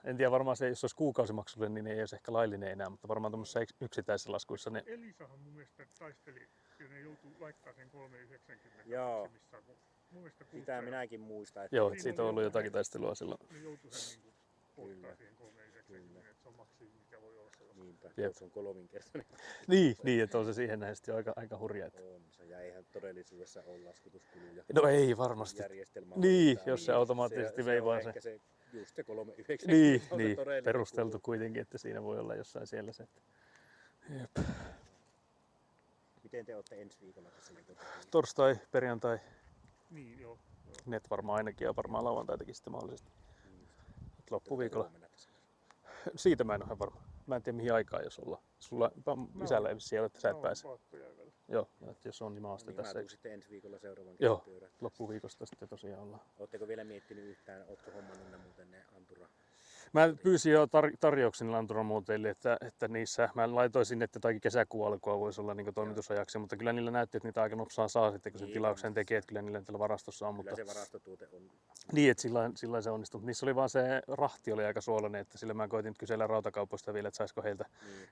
en tiedä, varmaan se, jos olisi kuukausimaksullinen, niin ei olisi ehkä laillinen enää, mutta varmaan tuommoisessa yksittäisissä laskuissa. Niin... Elisahan mun mielestä taisteli, ja ne joutui laittaa sen 3,90 Joo. maksimissaan. Mun mielestä Sitä minäkin muistan. Joo, siitä on ollut jotakin taistelua silloin. Ne joutui sen niin poistaa siihen 3,90, että se on maksimi, mikä voi olla se lasku. Niinpä, se on kolminkertainen. Niin, että on se siihen nähden jo aika hurja. Että... On se, ja eihän todellisuudessa ole laskutuskuluja. No ei varmasti. Niin, jos se automaattisesti veivaa se. Se just se 3,90 niin perusteltu kuitenkin, että siinä voi olla jossain siellä se. Jep. Miten te olette ensi viikolla tässä? Torstai, perjantai. Niin, joo. Net varmaan ainakin ja varmaan lauantaitakin sitten mahdollisesti. Loppuviikolla. Siitä mä en ole ihan varma. Mä en tiedä mihin aikaan jos ollaan. Sulla isällä ei vissiin ole, että sä et pääse. Joo, että jos on niin mä oon sitten tässä. Mä sitten ensi viikolla seuraavan Joo, loppuviikosta sitten tosiaan ollaan. Oletteko vielä miettinyt yhtään, ootko hommannut ne muuten ne antura? Mä pyysin jo tarjouksen anturamuoteille, että niissä mä laitoin sinne, että jotakin kesäkuun alkua voisi olla niin toimitusajaksi, mutta kyllä niillä näytti, että niitä aika nopsaa saa sitten, kun sen tilauksen tekee, että kyllä niillä täällä varastossa on. Kyllä se varastotuote on. Niin, että sillä se onnistui. Niissä oli vaan se rahti oli aika suolainen, että sillä mä koitin kysellä rautakaupoista vielä, että saisiko heiltä,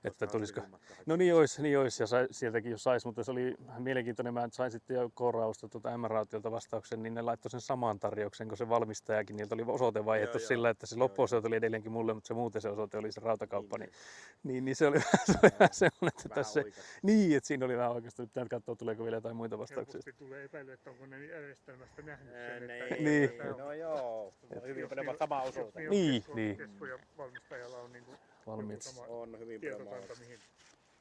että tulisiko. No niin ois, ja sieltäkin jos sais, mutta se oli mielenkiintoinen. Mä sain sitten jo K-Rausta M-Rautiolta vastauksen, niin ne laittoi sen saman tarjouksen kuin se valmistajakin. Niiltä oli osoite vaihdettu sillä, että se loppuosoite oli edelleenkin mulle, mutta se muuten se osoite oli se rautakauppa. Niin se oli vähän semmoinen, että tässä niin, että siinä oli vähän oikeasti. Nyt katsoa, tuleeko vielä jotain muita vastauksia. Helposti tulee epäily, että onko ne järjestelmästä nähnyt sen. Niin. No joo, hyvin paljon sama osoite. Niin. Ja valmistajalla on niin valmiit. On hyvin tietokanta, mihin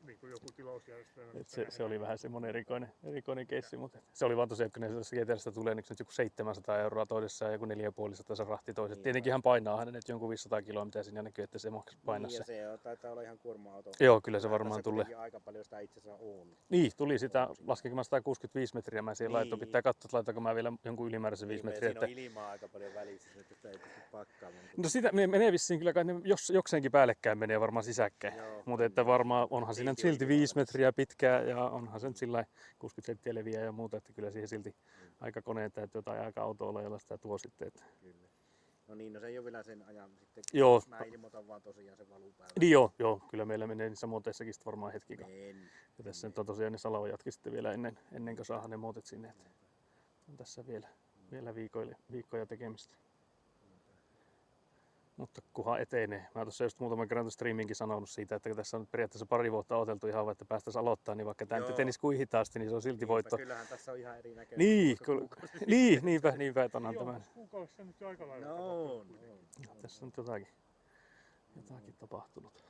niin kuin joku tilausjärjestelmä. Se oli vähän semmoinen erikoinen keissi, mutta se oli vaan tosiaan, kun ne GTL:stä tulee niin joku 700 € toisessa ja joku 450 se rahti toisessa. Niin, tietenkin hän painaa hänet jonkun 500 kiloa, mitä siinä näkyy, että se painaa niin, se. Se taitaa olla ihan kuorma-auto. Joo, kyllä se varmaan tulee. Aika paljon sitä itse asiassa on. Niin, tuli sitä, laskinkin mä 165 metriä mä siihen laitoin. Pitää katsoa, että laitaanko mä vielä jonkun ylimääräisen 5 metriä. Siinä on ilmaa aika paljon välissä, että sitä ei pysty pakkaamaan. No sitä menee vissiin kyllä kai, jokseenkin päällekkäin menee varmaan sisäkkäin. Mutta että varmaan onhan siinä silti 5 metriä pitkää ja onhan se nyt sillä 60 senttiä leviä ja muuta, että kyllä siihen silti aika koneita, että jotain aika autoilla, jolla sitä tuo sitten. Että. Kyllä. No niin, no se ei ole vielä sen ajan sitten, joo. Mä ilmoitan vaan tosiaan se valupäivä. Niin joo, kyllä meillä menee niissä muuteissakin sitten varmaan hetki. Ja tässä nyt on tosiaan ne salaojatkin sitten vielä ennen kuin saadaan ne muutet sinne. Että on tässä vielä viikkoja tekemistä. Mutta kunhan etenee. Mä tuossa just muutaman kerran streaminkin sanonut siitä, että tässä on periaatteessa pari vuotta odoteltu ihan, että päästäisiin aloittamaan, niin vaikka tämä nyt etenisi kuin hitaasti, niin se on silti voitto. Kyllähän tässä on ihan erinäköinen. Niinpä, että onhan tämä. Kuukausissa nyt jo aika lailla. No. Tässä on nyt jotakin tapahtunut.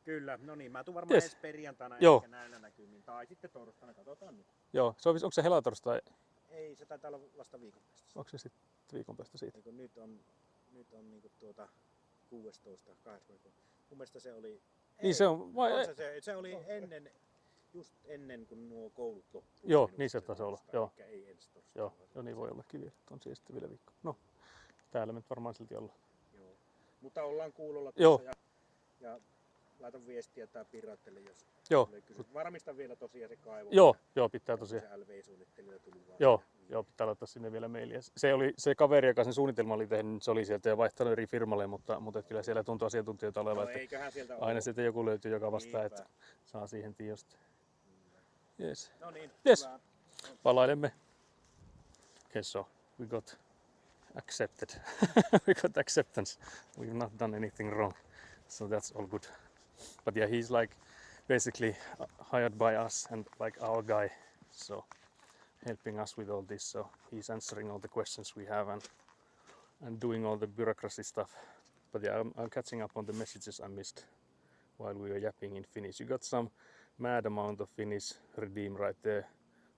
Kyllä, no niin, mä tuun varmaan edes perjantaina ehkä näillä näkymin, tai sitten torstaina, katsotaan nyt. Joo, onko se helatorstai? Ei, se taitaa olla vasta viikon päästä. Onko se sitten viikon päästä siitä? Nyt on niinku 16, 18. Mun mielestä se oli... Niin se on, vai? Se oli just ennen kuin nuo koulut loppuivat. Joo, niin se taisi olla. Joo. Ei ensi torstaina. Joo, niin voi ollakin vielä. On siihen sitten vielä viikko. No, täällä me nyt varmaan silti ollaan. Joo. Mutta ollaan kuulolla tuossa ja laitan viestiä tai piraattele, jos tulee kysymys. Varmistan vielä tosiaan se kaivo. Joo, pitää tosiaan. Se LV-suunnittelija tuli vaan. Joo, pitää laittaa sinne vielä mailia. Se kaveri, joka sen suunnitelman oli tehnyt, se oli sieltä jo vaihtanut eri firmalle, mutta kyllä siellä tuntuu asiantuntijoita olevan. No, eiköhän sieltä aina ole. Sieltä joku löytyy, joka vastaa, että saa siihen tiosta. Yes. No niin, yes. Palailemme. Okay, so we got accepted. We got acceptance. We've not done anything wrong. So that's all good. But yeah, he's like, basically hired by us and like our guy, so helping us with all this. So he's answering all the questions we have and doing all the bureaucracy stuff. But yeah, I'm catching up on the messages I missed while we were yapping in Finnish. You got some mad amount of Finnish redeem right there,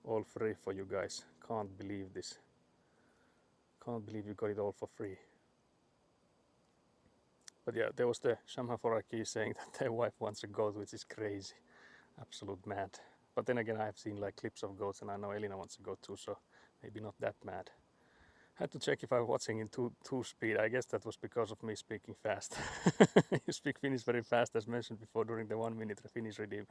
all free for you guys. Can't believe this. Can't believe you got it all for free. But yeah, there was the Shamhaforaki saying that their wife wants a goat, which is crazy. Absolute mad. But then again, I have seen like clips of goats and I know Elina wants a goat too, so maybe not that mad. Had to check if I was watching in two speed. I guess that was because of me speaking fast. You speak Finnish very fast, as mentioned before during the 1 minute Finnish redeem.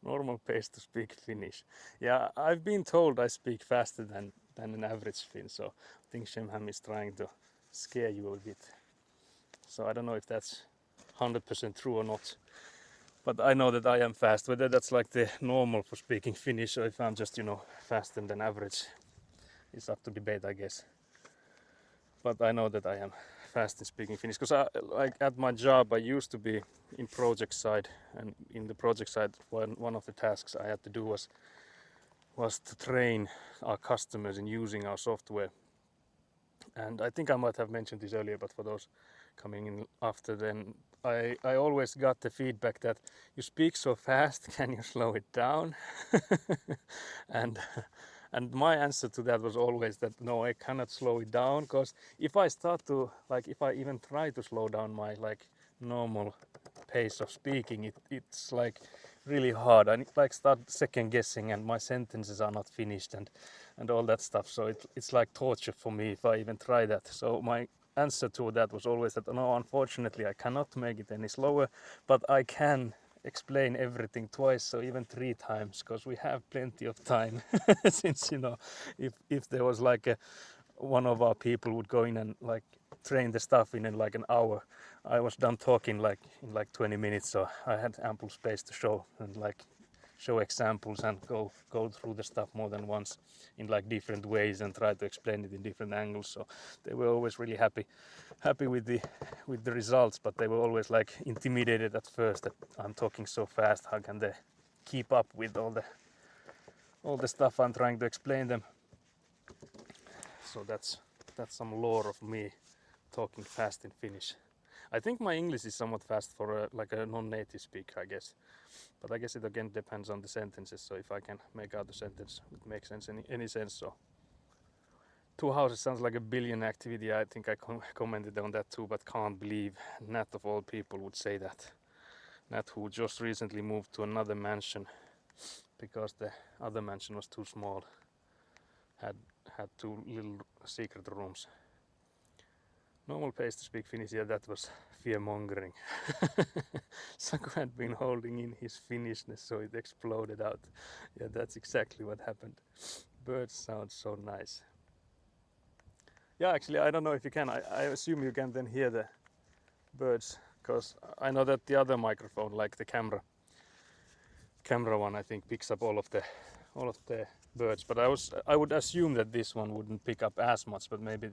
Normal pace to speak Finnish. Yeah, I've been told I speak faster than an average Finn, so I think Shemham is trying to scare you a bit. So I don't know if that's 100% true or not. But I know that I am fast. Whether that's like the normal for speaking Finnish or if I'm just, faster than average, it's up to debate, I guess. But I know that I am fast in speaking Finnish because like at my job I used to be in project side, and in the project side one of the tasks I had to do was to train our customers in using our software. And I think I might have mentioned this earlier, but for those coming in after, then I always got the feedback that you speak so fast, can you slow it down? And my answer to that was always that no, I cannot slow it down, because if I start to, like, if I even try to slow down my like normal pace of speaking, it's like really hard. I like start second guessing and my sentences are not finished and all that stuff. So it's like torture for me if I even try that. So my answer to that was always that no, unfortunately I cannot make it any slower, but I can explain everything twice, so even 3 times, because we have plenty of time. Since if there was like one of our people would go in and like train the stuff in like an hour, I was done talking like in like 20 minutes, so I had ample space to show and like show examples and go through the stuff more than once in like different ways and try to explain it in different angles. So they were always really happy with the results, but they were always like intimidated at first that I'm talking so fast. How can they keep up with all the stuff I'm trying to explain them? So that's some lore of me talking fast in Finnish. I think my English is somewhat fast for like a non-native speaker, I guess. But I guess it again depends on the sentences. So if I can make out the sentence, it makes sense any sense. So 2 houses sounds like a billion activity. I think I commented on that too, but can't believe Nat of all people would say that. Nat, who just recently moved to another mansion because the other mansion was too small, had 2 little secret rooms. Normal pace to speak Finnish, yeah, that was fear-mongering. Saku had been holding in his Finnishness, so it exploded out. Yeah, that's exactly what happened. Birds sound so nice. Yeah, actually, I don't know if you can. I assume you can then hear the birds, because I know that the other microphone, like the camera one, I think picks up all of the birds. But I would assume that this one wouldn't pick up as much, but maybe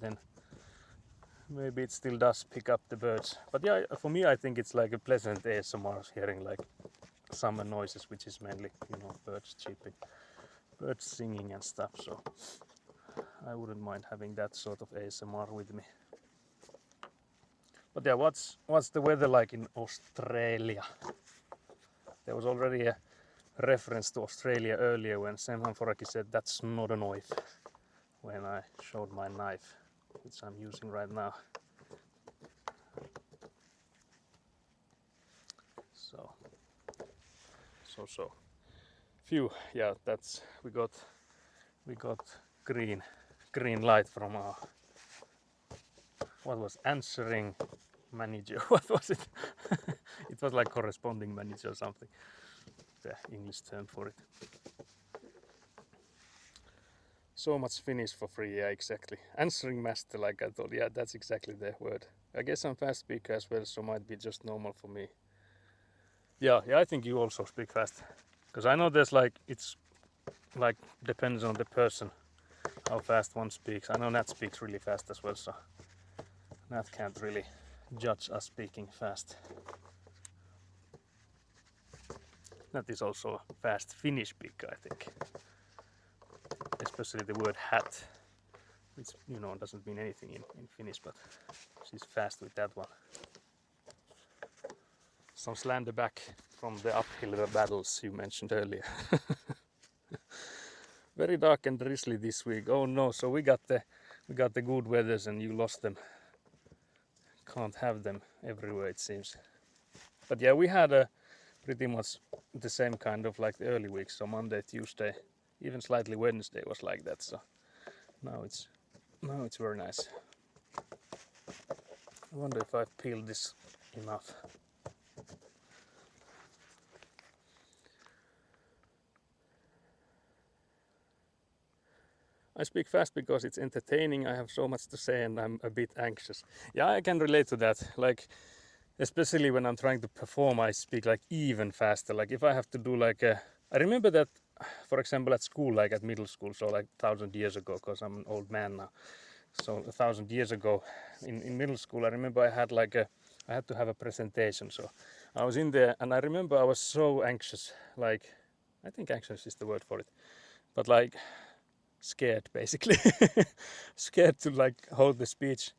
it still does pick up the birds. But yeah, for me I think it's like a pleasant ASMR, hearing like summer noises, which is mainly birds chirping, birds singing and stuff. So I wouldn't mind having that sort of ASMR with me. But yeah, what's the weather like in Australia? There was already a reference to Australia earlier when Semhan Foraki said that's not a knife, when I showed my knife, which I'm using right now. So phew, yeah, that's we got green light from our answering manager. What was it? It was like corresponding manager or something, the English term for it. So much Finnish for free, yeah, exactly. Answering master, like I thought, yeah, that's exactly the word. I guess I'm fast speaker as well, so might be just normal for me. Yeah, I think you also speak fast, because I know there's like, it's like depends on the person how fast one speaks. I know Nat speaks really fast as well, so Nat can't really judge us speaking fast. That is also a fast Finnish speaker, I think. Especially the word hat, which doesn't mean anything in Finnish, but she's fast with that one. Some slander back from the uphill battles you mentioned earlier. Very dark and drizzly this week. Oh no! So we got the good weathers and you lost them. Can't have them everywhere it seems. But yeah, we had a pretty much the same kind of like the early weeks. So Monday, Tuesday, even slightly Wednesday was like that. So now it's very nice. I wonder if I've peeled this enough. I speak fast because it's entertaining. I have so much to say and I'm a bit anxious. Yeah, I can relate to that. Like, especially when I'm trying to perform, I speak like even faster. Like if I have to do like I remember that, for example, at school, like at middle school, so like 1,000 years ago, because I'm an old man now. So 1,000 years ago in middle school, I remember I had to have a presentation. So I was in there and I remember I was so anxious, like, I think anxious is the word for it, but like scared basically, scared to like hold the speech.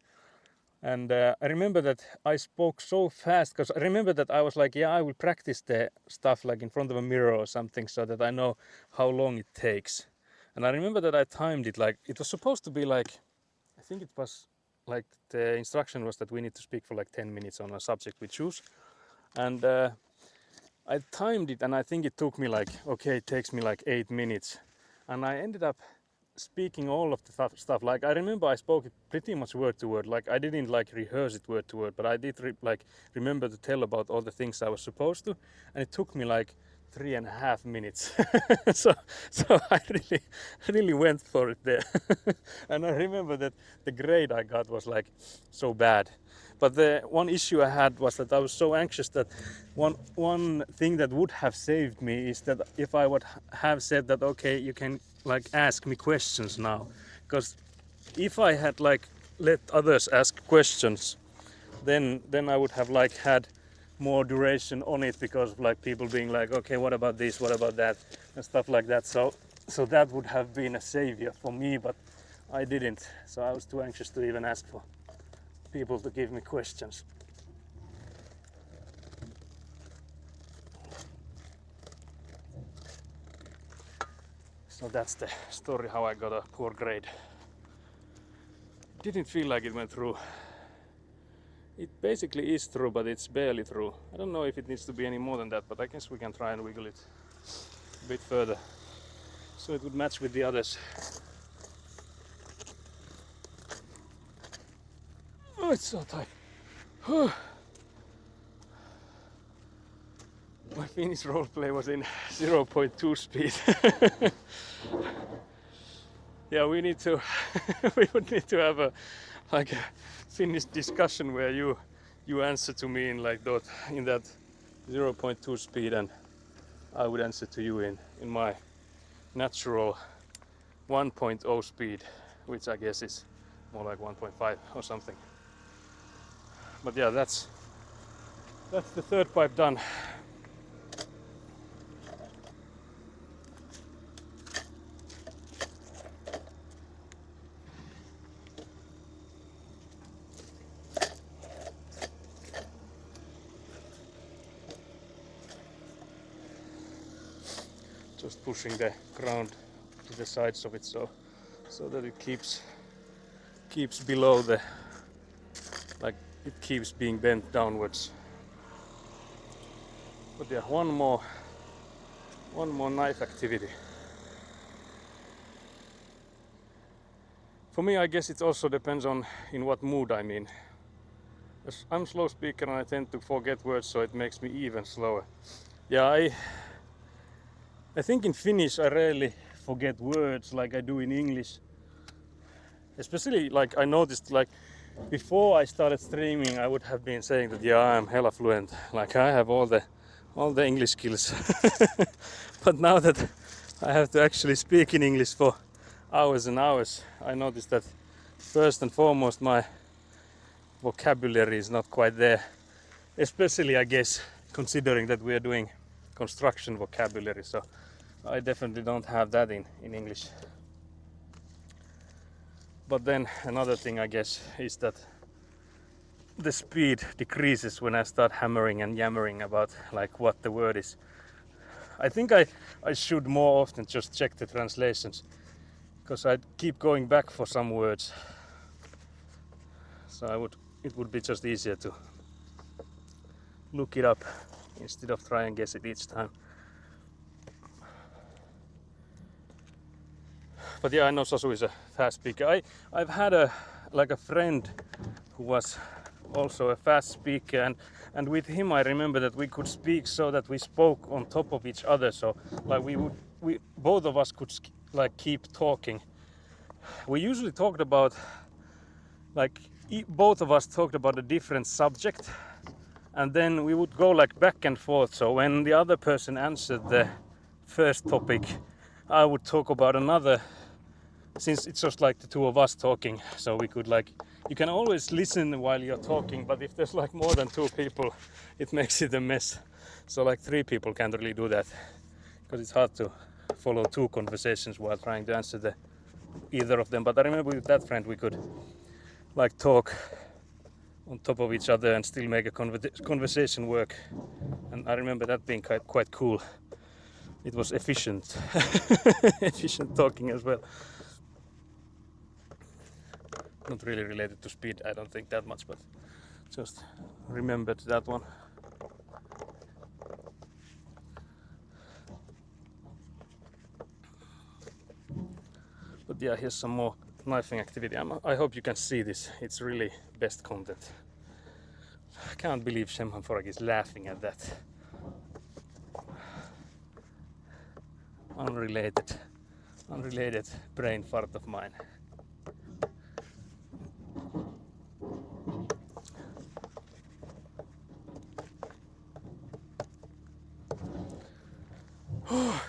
And I remember that I spoke so fast because I remember that I was like, yeah, I will practice the stuff like in front of a mirror or something so that I know how long it takes. And I remember that I timed it like, it was supposed to be like, I think it was like the instruction was that we need to speak for like 10 minutes on a subject we choose. And I timed it and I think it took me like, okay, it takes me like 8 minutes. And I ended up speaking all of the stuff. Like I remember I spoke it pretty much word to word. Like I didn't like rehearse it word to word, but I did remember to tell about all the things I was supposed to. And it took me like 3.5 minutes. so I really went for it there. And I remember that the grade I got was like so bad. But the one issue I had was that I was so anxious that one thing that would have saved me is that if I would have said that, okay, you can like ask me questions now. Because if I had like let others ask questions, then I would have like had more duration on it because of like people being like, okay, what about this, what about that, and stuff like that. So that would have been a savior for me, but I didn't. So I was too anxious to even ask for people to give me questions. So that's the story how I got a poor grade. Didn't feel like it went through. It basically is through, but it's barely through. I don't know if it needs to be any more than that, but I guess we can try and wiggle it a bit further so it would match with the others. Oh, it's so tight. My Finnish roleplay was in 0.2 speed. Yeah, we need to we would need to have a Finnish discussion where you answer to me in like that 0.2 speed and I would answer to you in my natural 1.0 speed, which I guess is more like 1.5 or something. But yeah, that's the third pipe done. Just pushing the ground to the sides of it so that it keeps below the, like it keeps being bent downwards. But yeah, one more knife activity. For me, I guess it also depends on in what mood I'm in. I'm a slow speaker and I tend to forget words, so it makes me even slower. Yeah, I think in Finnish I rarely forget words like I do in English. Especially like I noticed like before I started streaming I would have been saying that yeah, I'm hella fluent, like I have all the English skills. But now that I have to actually speak in English for hours and hours, I noticed that first and foremost my vocabulary is not quite there. Especially I guess considering that we are doing construction vocabulary, so I definitely don't have that in English. But then another thing, I guess, is that the speed decreases when I start hammering and yammering about like what the word is. I think I should more often just check the translations, because I keep going back for some words. So it would be just easier to look it up instead of try and guess it each time. But yeah, I know Sasu is a fast speaker. I've had a friend who was also a fast speaker, and with him I remember that we could speak so that we spoke on top of each other, so like we both of us could like keep talking. We usually talked about like both of us talked about a different subject, and then we would go like back and forth, so when the other person answered the first topic I would talk about another, since it's just like the two of us talking, so we could like, you can always listen while you're talking, but if there's like more than two people it makes it a mess. So like three people can't really do that, because it's hard to follow two conversations while trying to answer either of them. But I remember with that friend we could like talk on top of each other and still make a conversation work, and I remember that being quite cool. It was efficient efficient talking as well. Not really related to speed, I don't think that much, but just remembered that one. But yeah, here's some more knifing activity. I hope you can see this. It's really best content. I can't believe Shemhan Forag is laughing at that. Unrelated brain fart of mine.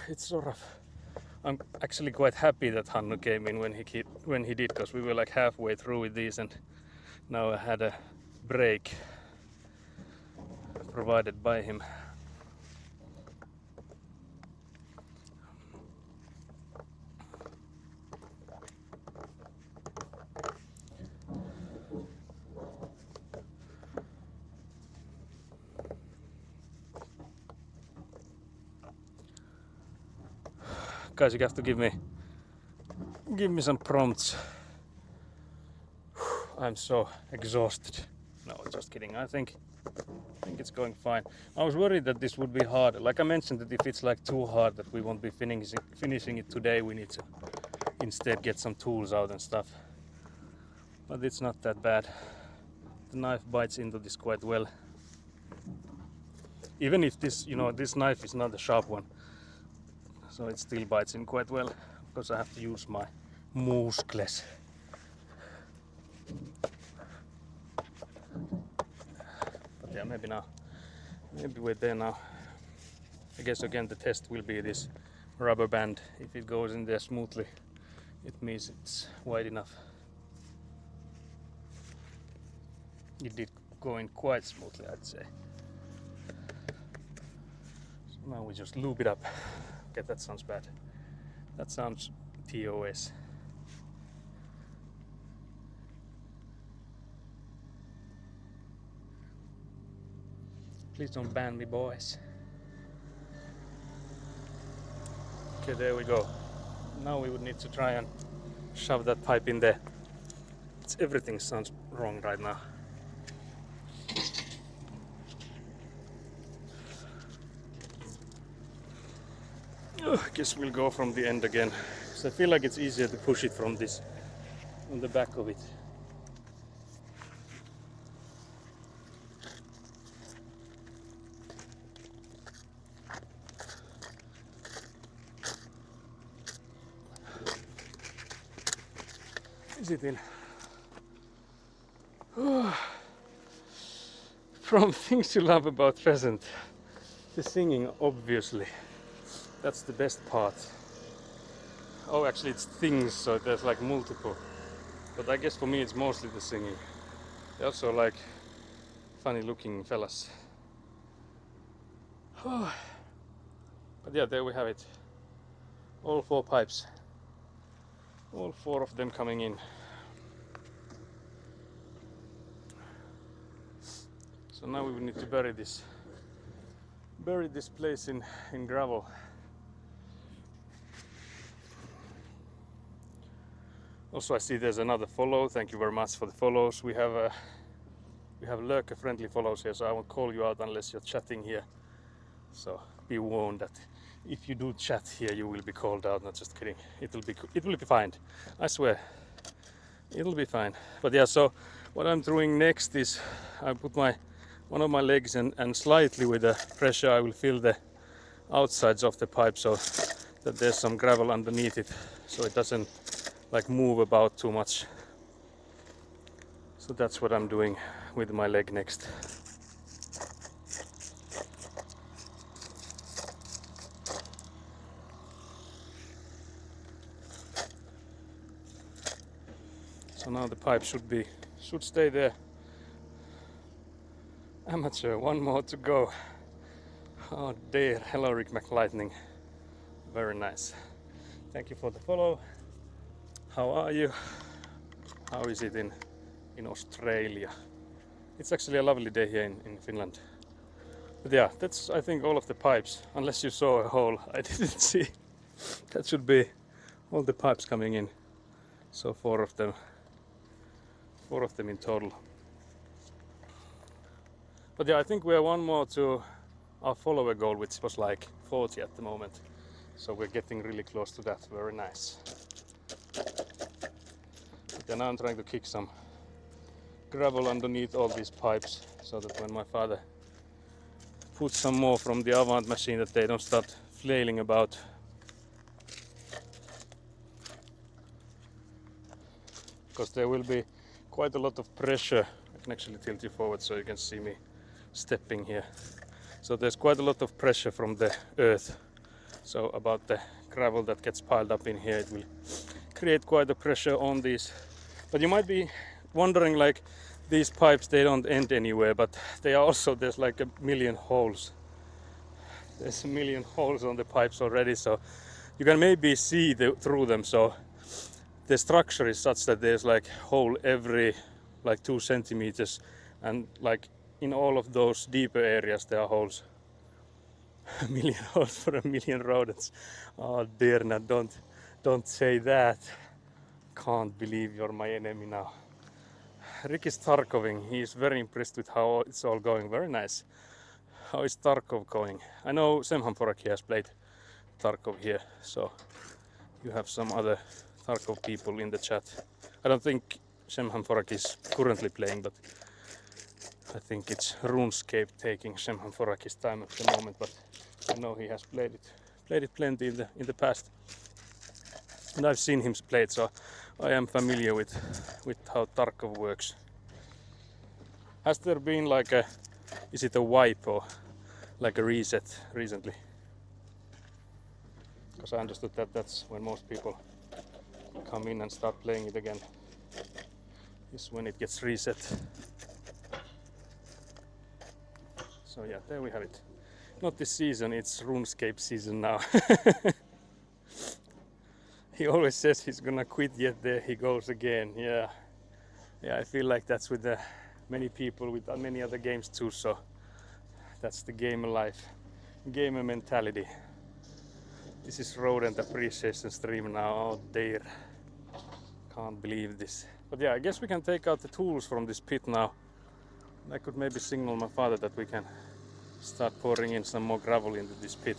It's so rough. I'm actually quite happy that Hannu came in when he did, because we were like halfway through with these, and now I had a break provided by him. Guys, you have to give me some prompts. I'm so exhausted. No, just kidding. I think it's going fine. I was worried that this would be hard. Like I mentioned, that if it's like too hard that we won't be finishing it today, we need to instead get some tools out and stuff. But it's not that bad. The knife bites into this quite well. Even if this knife is not a sharp one, so it still bites in quite well, because I have to use my muscles. But yeah, maybe we're there now. I guess again the test will be this rubber band. If it goes in there smoothly, it means it's wide enough. It did go in quite smoothly, I'd say. So now we just lube it up. Okay, that sounds bad. That sounds TOS. Please don't ban me, boys. Okay, there we go. Now we would need to try and shove that pipe in there. Everything sounds wrong right now. I guess we'll go from the end again, because I feel like it's easier to push it from the back of it. Is it in? From things you love about pheasant, the singing, obviously. That's the best part. Oh, actually it's things, so there's like multiple. But I guess for me it's mostly the singing. They're also like funny looking fellas. But yeah, there we have it. All 4 pipes. All 4 of them coming in. So now we need to bury this place in gravel. Also, I see there's another follow. Thank you very much for the follows. We have lurker friendly follows here, so I won't call you out unless you're chatting here. So be warned that if you do chat here, you will be called out. Not just kidding. It will be fine. I swear, it'll be fine. But yeah, so what I'm doing next is I put one of my legs and slightly with the pressure I will fill the outsides of the pipe so that there's some gravel underneath it, so it doesn't like move about too much. So that's what I'm doing with my leg next. So now the pipe should stay there. Amateur, 1 more to go. Oh dear, hello Rick McLightning. Very nice. Thank you for the follow. How are you? How is it in Australia? It's actually a lovely day here in Finland. But yeah, that's I think all of the pipes, unless you saw a hole I didn't see. That should be all the pipes coming in. So 4 of them in total. But yeah, I think we are 1 more to our follower goal, which was like 40 at the moment. So we're getting really close to that. Very nice. But then I'm trying to kick some gravel underneath all these pipes so that when my father puts some more from the Avant machine that they don't start flailing about. Because there will be quite a lot of pressure. I can actually tilt you forward so you can see me stepping here. So there's quite a lot of pressure from the earth. So about the gravel that gets piled up in here, it will create quite a pressure on these. But you might be wondering, like, these pipes, they don't end anywhere, but they are also, there's like 1 million holes. There's 1 million holes on the pipes already, so you can maybe see through them. So the structure is such that there's like hole every like 2 centimeters, and like in all of those deeper areas there are holes. 1 million holes for 1 million rodents. Oh dear, now don't say that. Can't believe you're my enemy now. Rick is Tarkoving. He is very impressed with how it's all going. Very nice. How is Tarkov going? I know Semhan Foraki has played Tarkov here, so you have some other Tarkov people in the chat. I don't think Semhan Foraki is currently playing, but I think it's RuneScape taking Semhan Foraki's time at the moment, but I know he has played it plenty in the past. And I've seen him play it, so I am familiar with how Tarkov works. Has there been like is it a wipe or like a reset recently? Because I understood that that's when most people come in and start playing it again. Is when it gets reset. So yeah, there we have it. Not this season, it's RuneScape season now. He always says he's gonna quit, yet there he goes again. Yeah, I feel like that's with many people with many other games too. So that's the gamer life, gamer mentality. This is rodent appreciation stream now. Oh dear, can't believe this. But yeah, I guess we can take out the tools from this pit now. I could maybe signal my father that we can start pouring in some more gravel into this pit,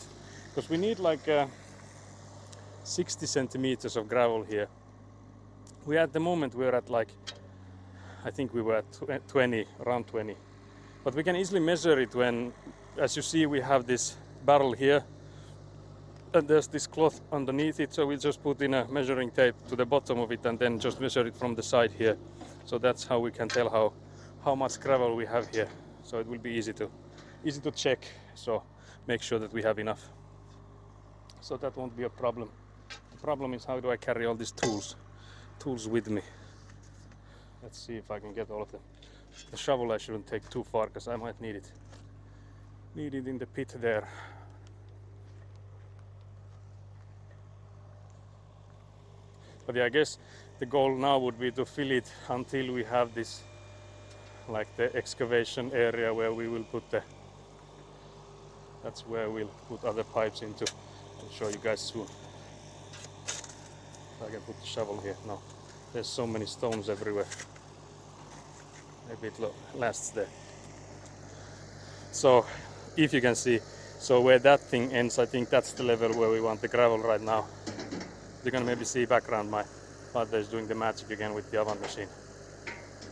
because we need like 60 centimeters of gravel here. We at the moment we're at like, I think we were at 20, around 20. But we can easily measure it when, as you see, we have this barrel here and there's this cloth underneath it, so we just put in a measuring tape to the bottom of it and then just measure it from the side here. So that's how we can tell how much gravel we have here. So it will be easy to check, so make sure that we have enough. So that won't be a problem. The problem is, how do I carry all these tools with me? Let's see if I can get all of them. The shovel I shouldn't take too far, because I might need it in the pit there. But yeah, I guess the goal now would be to fill it until we have this, like the excavation area where we will put the, that's where we'll put other pipes into. I'll show you guys soon. If I can put the shovel here. No, there's so many stones everywhere. Maybe it lasts there. So if you can see, so where that thing ends, I think that's the level where we want the gravel right now. You can maybe see background, my father is doing the magic again with the avant machine.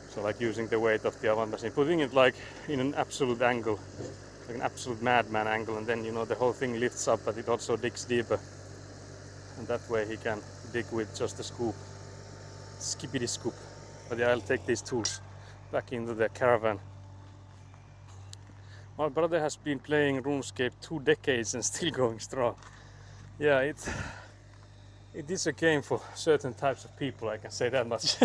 So like using the weight of the avant machine, putting it like in an absolute angle, like an absolute madman angle, and then, you know, the whole thing lifts up, but it also digs deeper. And that way he can dig with just a scoop, skippity scoop. But yeah, I'll take these tools back into the caravan. My brother has been playing RuneScape 2 decades and still going strong. Yeah, it is a game for certain types of people, I can say that much.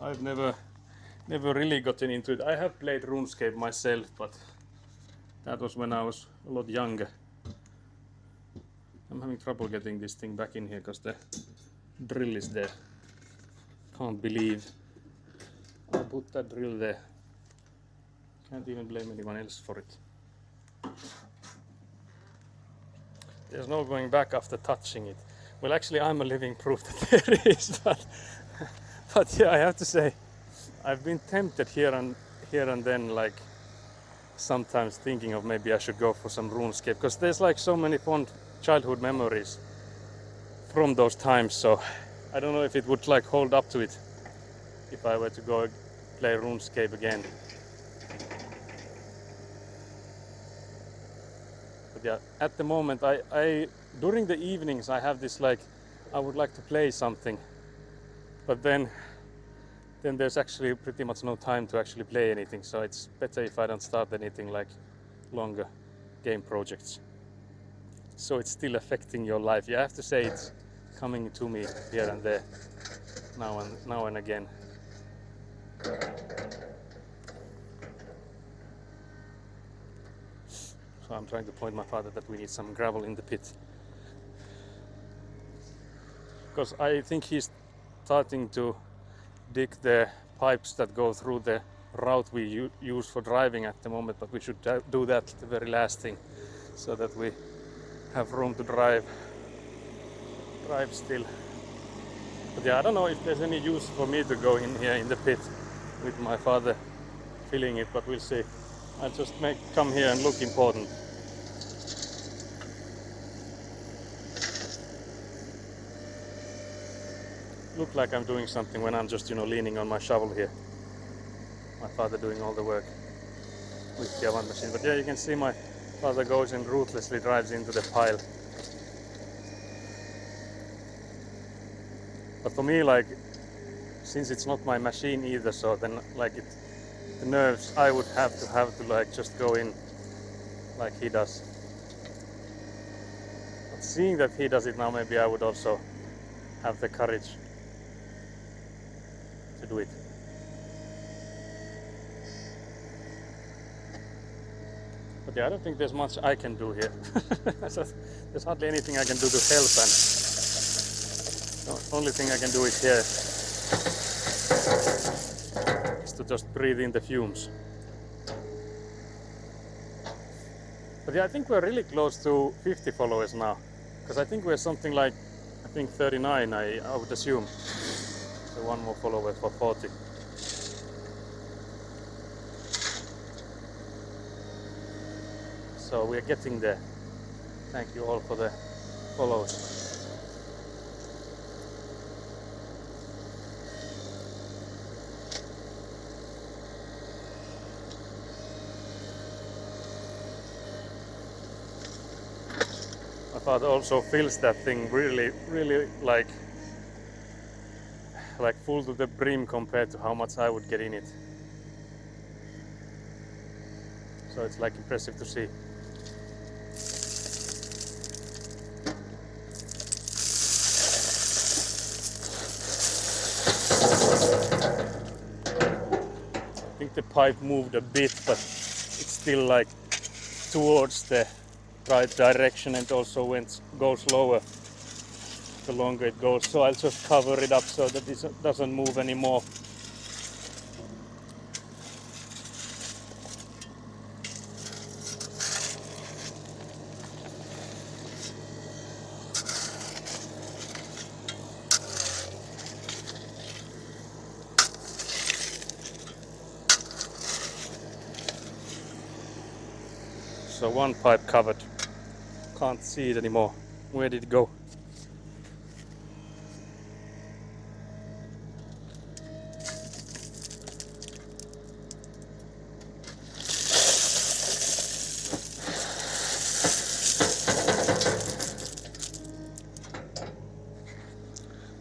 I've never really gotten into it. I have played RuneScape myself, but that was when I was a lot younger. I'm having trouble getting this thing back in here because the drill is there. Can't believe I put that drill there. Can't even blame anyone else for it. There's no going back after touching it. Well, actually, I'm a living proof that there is, but yeah, I have to say, I've been tempted here and then, like sometimes thinking of maybe I should go for some RuneScape, because there's like so many fond childhood memories from those times. So I don't know if it would like hold up to it if I were to go play RuneScape again. But yeah, at the moment, I during the evenings I have this like, I would like to play something, but then there's actually pretty much no time to actually play anything, so it's better if I don't start anything like longer game projects. So it's still affecting your life. You have to say it's coming to me here and there, now and again. So I'm trying to point my father that we need some gravel in the pit, because I think he's starting to dig the pipes that go through the route we use for driving at the moment, but we should do that the very last thing, so that we have room to drive still. But yeah, I don't know if there's any use for me to go in here in the pit with my father filling it, but we'll see. I'll just come here and look important. Look like I'm doing something when I'm just, you know, leaning on my shovel here. My father doing all the work with the avant machine. But yeah, you can see my father goes and ruthlessly drives into the pile. But for me, like, since it's not my machine either, so then like the nerves, I would have to like just go in like he does. But seeing that he does it now, maybe I would also have the courage to do it. But yeah, I don't think there's much I can do here. There's hardly anything I can do to help, and the only thing I can do is here is to just breathe in the fumes. But yeah, I think we're really close to 50 followers now, because I think we're something like, I think 39, I would assume. So one more follower for 40. So we're getting there. Thank you all for the follows. My father also fills that thing really like full to the brim compared to how much I would get in it. So it's like impressive to see. I think the pipe moved a bit, but it's still like towards the right direction, and also goes lower. the longer it goes. So I'll just cover it up so that it doesn't move anymore. So one pipe covered. Can't see it anymore. Where did it go?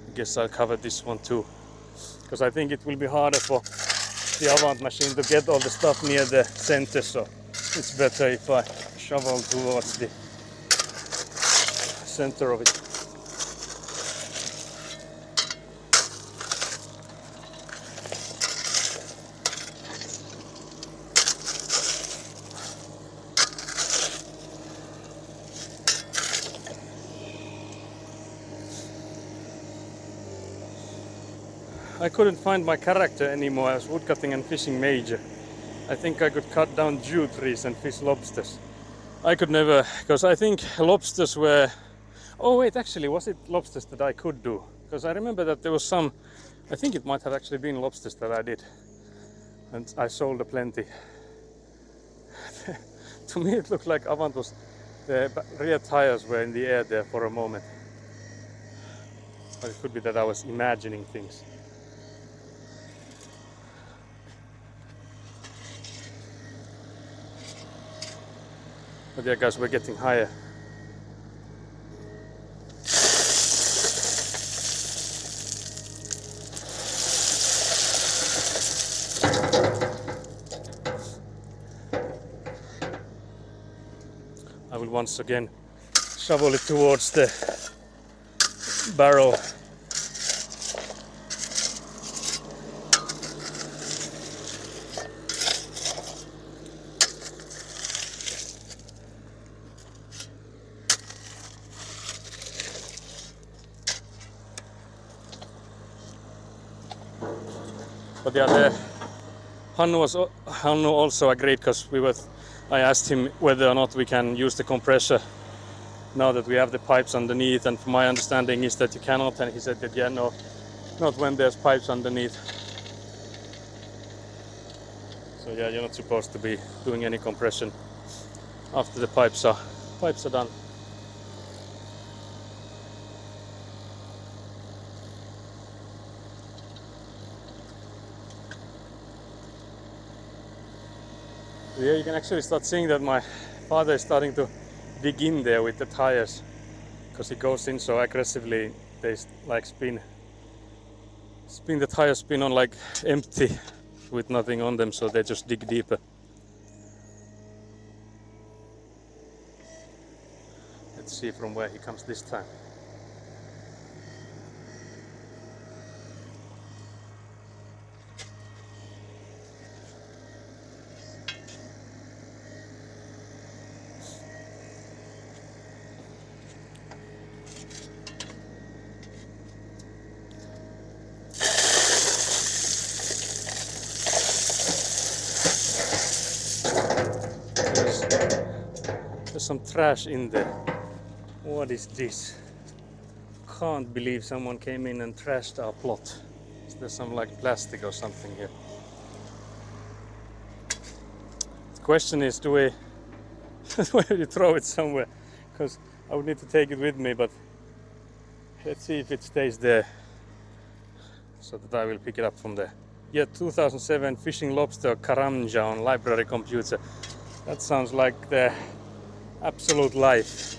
I guess I'll cover this one too, because I think it will be harder for the Avant machine to get all the stuff near the center, so it's better if I shovel towards the center of it. I couldn't find my character anymore. I was woodcutting and fishing major. I think I could cut down yew trees and fish lobsters. I could never, because I think lobsters were... Oh wait, actually, was it lobsters that I could do? Because I remember that there was some... I think it might have actually been lobsters that I did. And I sold a plenty. To me it looked like Avant was... The rear tires were in the air there for a moment. But it could be that I was imagining things. But yeah guys, we're getting higher. I will once again shovel it towards the barrel. But yeah, Hannu also agreed, because I asked him whether or not we can use the compressor now that we have the pipes underneath, and my understanding is that you cannot, and he said that yeah, no, not when there's pipes underneath. So yeah, you're not supposed to be doing any compression after the pipes are done. Yeah, you can actually start seeing that my father is starting to dig in there with the tires, because he goes in so aggressively. They like spin the tires spin on like empty with nothing on them, so they just dig deeper. Let's see from where he comes this time. There's some trash in there. What is this? Can't believe someone came in and trashed our plot. Is there some like plastic or something here? The question is, do we throw it somewhere? Because I would need to take it with me, but let's see if it stays there, so that I will pick it up from there. Yeah, 2007 fishing lobster Karanja on library computer. That sounds like the absolute life.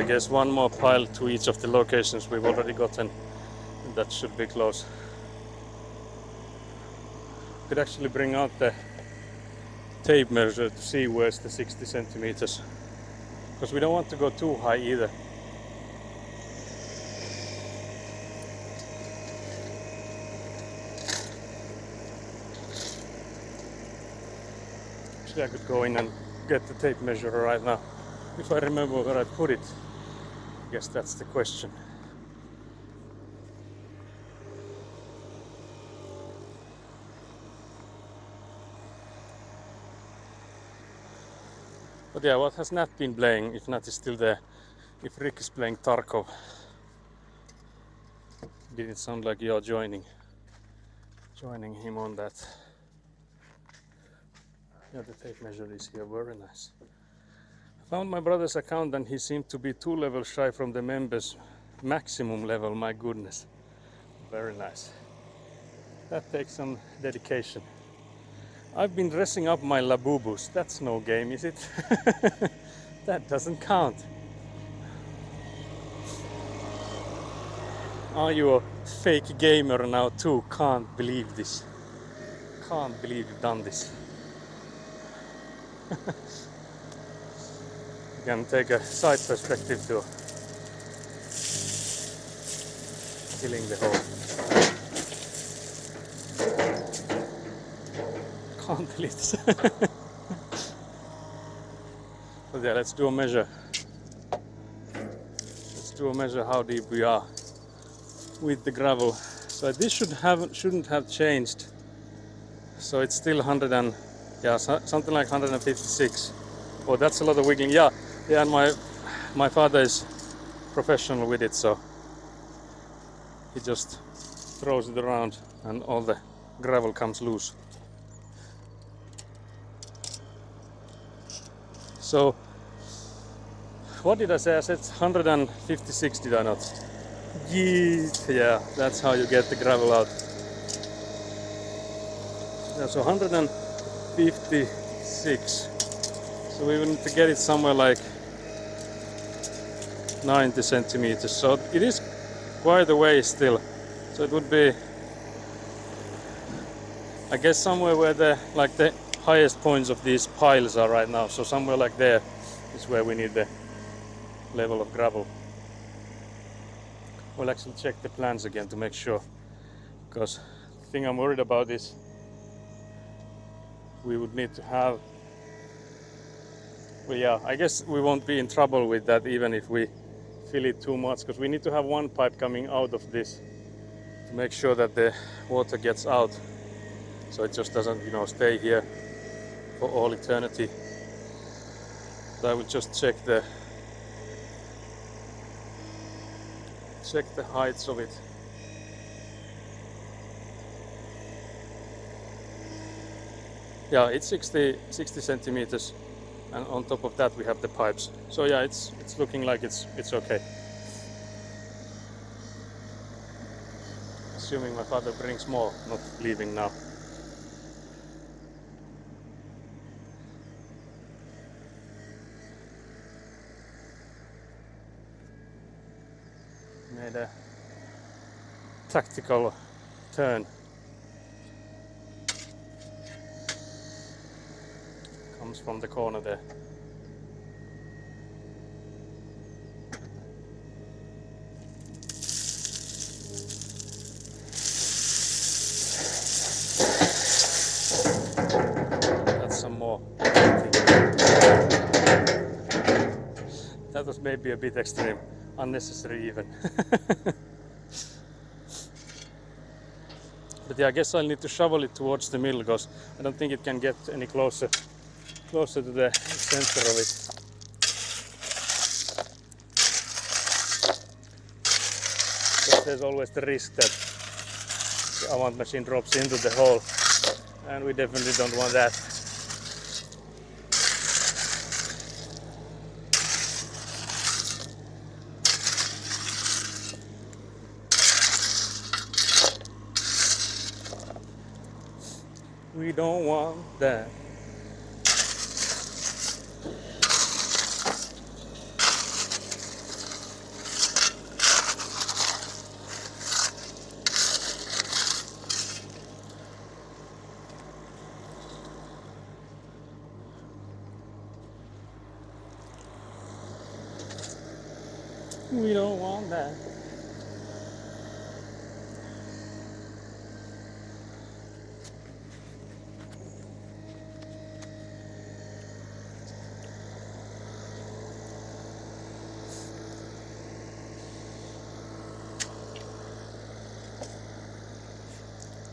guess one more pile to each of the locations we've already gotten, and that should be close. Could actually bring out the tape measure to see where's the 60 centimeters, because we don't want to go too high either. Actually, I could go in and get the tape measure right now. If I remember where I put it, I guess that's the question. But yeah, what has Nat been playing, if Nat is still there? If Rick is playing Tarkov. Didn't sound like you're joining him on that. Yeah, the tape measure is here, very nice. I found my brother's account and he seemed to be 2 levels shy from the members maximum level, my goodness. Very nice. That takes some dedication. I've been dressing up my Labubus. That's no game, is it? That doesn't count. Are you a fake gamer now too? Can't believe this. Can't believe you've done this. You can take a side perspective to killing the hole. Can't believe this. But yeah, let's do a measure. Let's do a measure how deep we are with the gravel. So this shouldn't have changed. So it's still 100 and something like 156. Oh, that's a lot of wiggling. Yeah, and my father is professional with it, so he just throws it around and all the gravel comes loose. So what did I say? I said 156, did I not? Yeah, that's how you get the gravel out. Yeah, so 156. So we will need to get it somewhere like 90 centimeters. So it is quite a way still. So it would be, I guess, somewhere where the highest points of these piles are right now. So somewhere like there is where we need the level of gravel. We'll actually check the plans again to make sure, because the thing I'm worried about is we would need to have, well, yeah, I guess we won't be in trouble with that even if we fill it too much, because we need to have one pipe coming out of this to make sure that the water gets out, so it just doesn't, stay here for all eternity. But I will just check the heights of it. Yeah, it's 60 centimeters, and on top of that we have the pipes. So yeah, it's looking like it's okay. Assuming my father brings more, not leaving now. Made a tactical turn. Comes from the corner there. That's some more. That was maybe a bit extreme. Unnecessary even. But yeah, I guess I'll need to shovel it towards the middle, because I don't think it can get any closer to the center of it. But there's always the risk that the avant machine drops into the hole, and we definitely don't want that. We don't want that. We don't want that.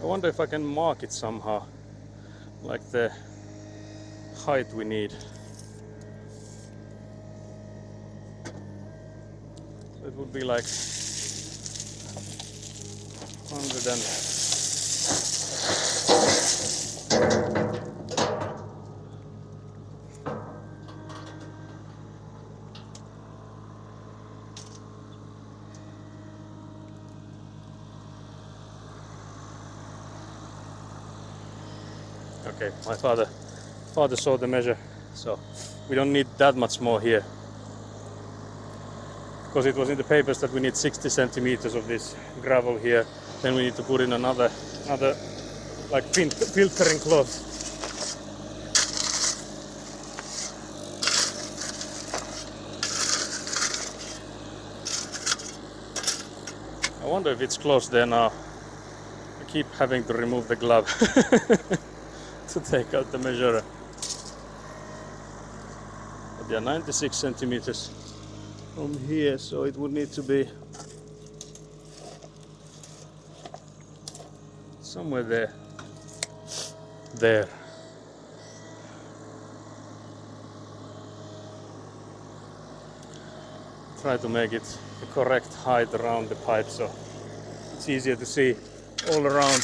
I wonder if I can mark it somehow, like the height we need. So it would be like 100 and okay, my father saw the measure, so we don't need that much more here. Because it was in the papers that we need 60 centimeters of this gravel here, then we need to put in another like filtering cloth. I wonder if it's close there now. I keep having to remove the glove to take out the measurer. But yeah, 96 centimeters from here, so it would need to be somewhere there. There. Try to make it the correct height around the pipe so it's easier to see all around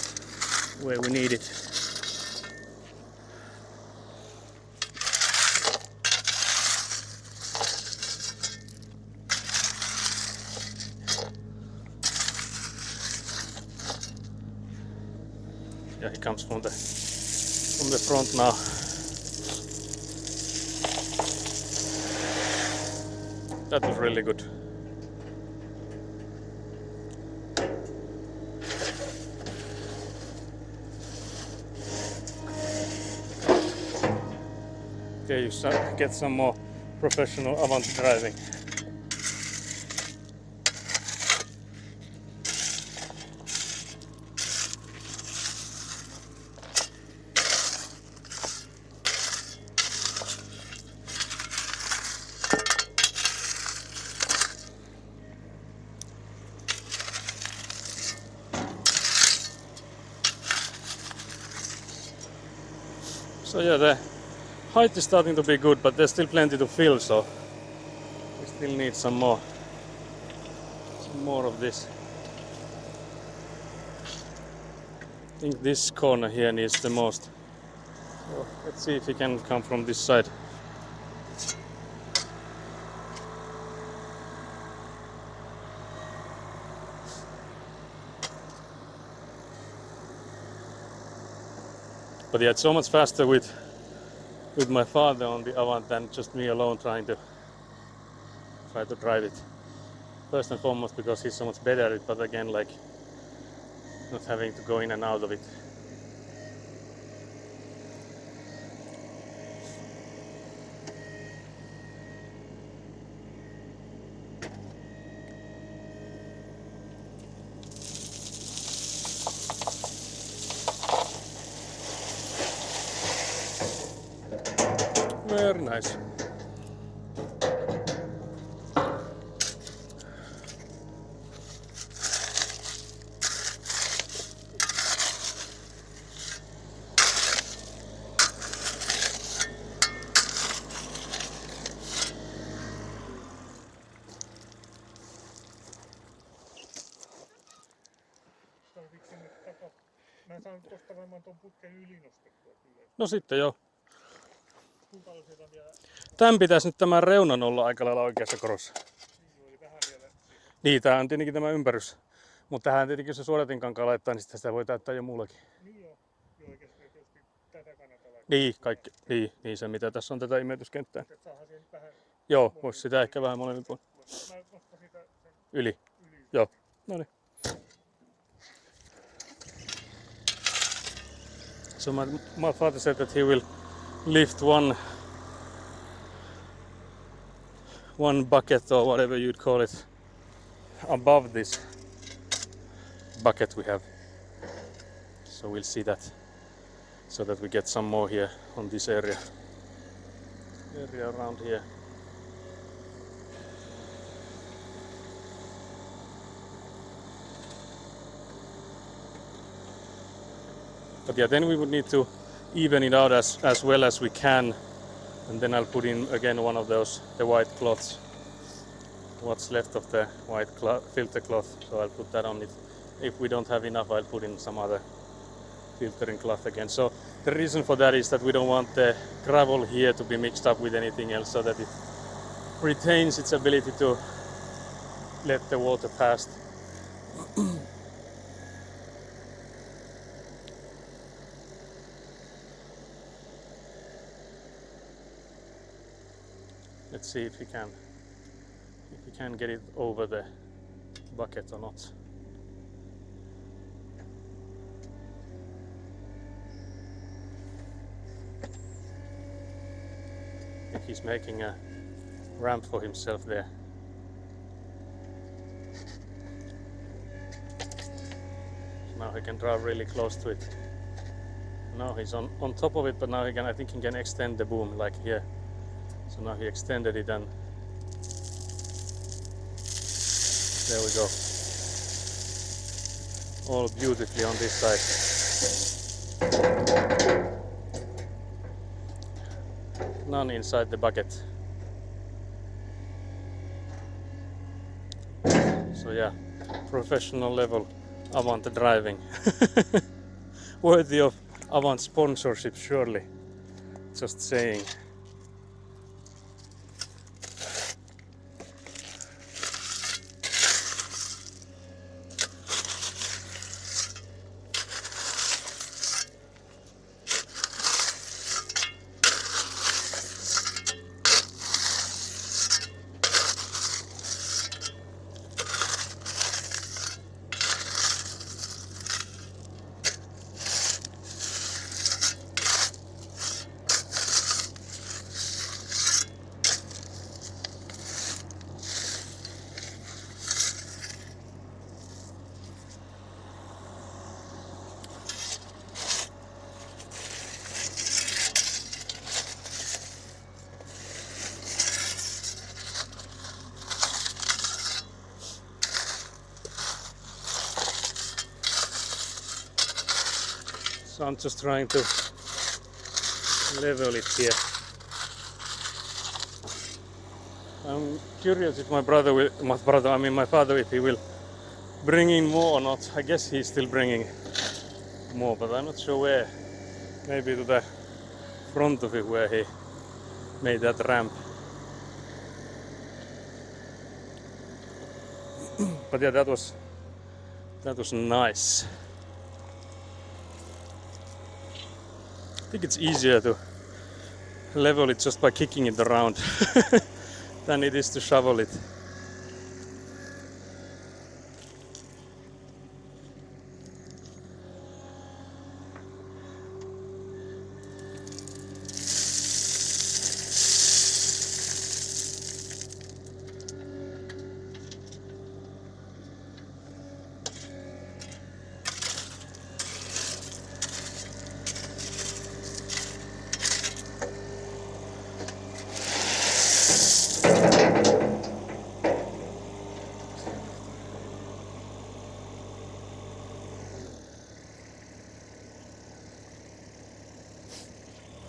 where we need it. Yeah, he comes from the front now. That was really good. Okay, you get some more professional avant driving. So yeah, the height is starting to be good, but there's still plenty to fill, so we still need some more of this. I think this corner here needs the most. So let's see if he can come from this side. But yeah, it's so much faster with my father on the Avant than just me alone trying to drive it. First and foremost because he's so much better at it, but again, like, not having to go in and out of it. Very nice. Tarviiko sinne mä saan tosta varmaan ton putken yli nostettua kyllä. No sitten joo. Kuinka paljon sieltä vielä? Tän pitäisi nyt tämän reunan olla aika lailla oikeassa korossa. Niin, eli vähän vielä siihen. Niin, tää on tietenkin tämä ympärys. Mutta tähän tietenkin, jos se suodatinkankaan laittaa, niin sitä voi täyttää jo muullakin. Niin joo. Joo, eikä sitä tietysti tätä kannata laittaa. Niin, kaikki. Niin se mitä tässä on tätä imetyskenttää. Et saadaan siihen vähän Joo, vois sitä ehkä vähän molemmin puolin. mä nostan siitä sen Yli. yli. Joo. No niin. So my father said that he will lift one bucket or whatever you'd call it above this bucket we have. So we'll see that, so that we get some more here on this area around here. But yeah, then we would need to even it out as well as we can, and then I'll put in again one of those, the white cloths, what's left of the white filter cloth, so I'll put that on it. If we don't have enough, I'll put in some other filtering cloth again. So the reason for that is that we don't want the gravel here to be mixed up with anything else, so that it retains its ability to let the water pass. Let's see if we can get it over the bucket or not. I think he's making a ramp for himself there. So now he can drive really close to it. Now he's on top of it, but now I think he can extend the boom like here. So now he extended it, and there we go. All beautifully on this side. None inside the bucket. So yeah, professional level Avant driving. Worthy of Avant sponsorship, surely. Just saying. So I'm just trying to level it here. I'm curious if my father, if he will bring in more or not. I guess he's still bringing more, but I'm not sure where. Maybe to the front of it where he made that ramp. But yeah, that was nice. I think it's easier to level it just by kicking it around than it is to shovel it.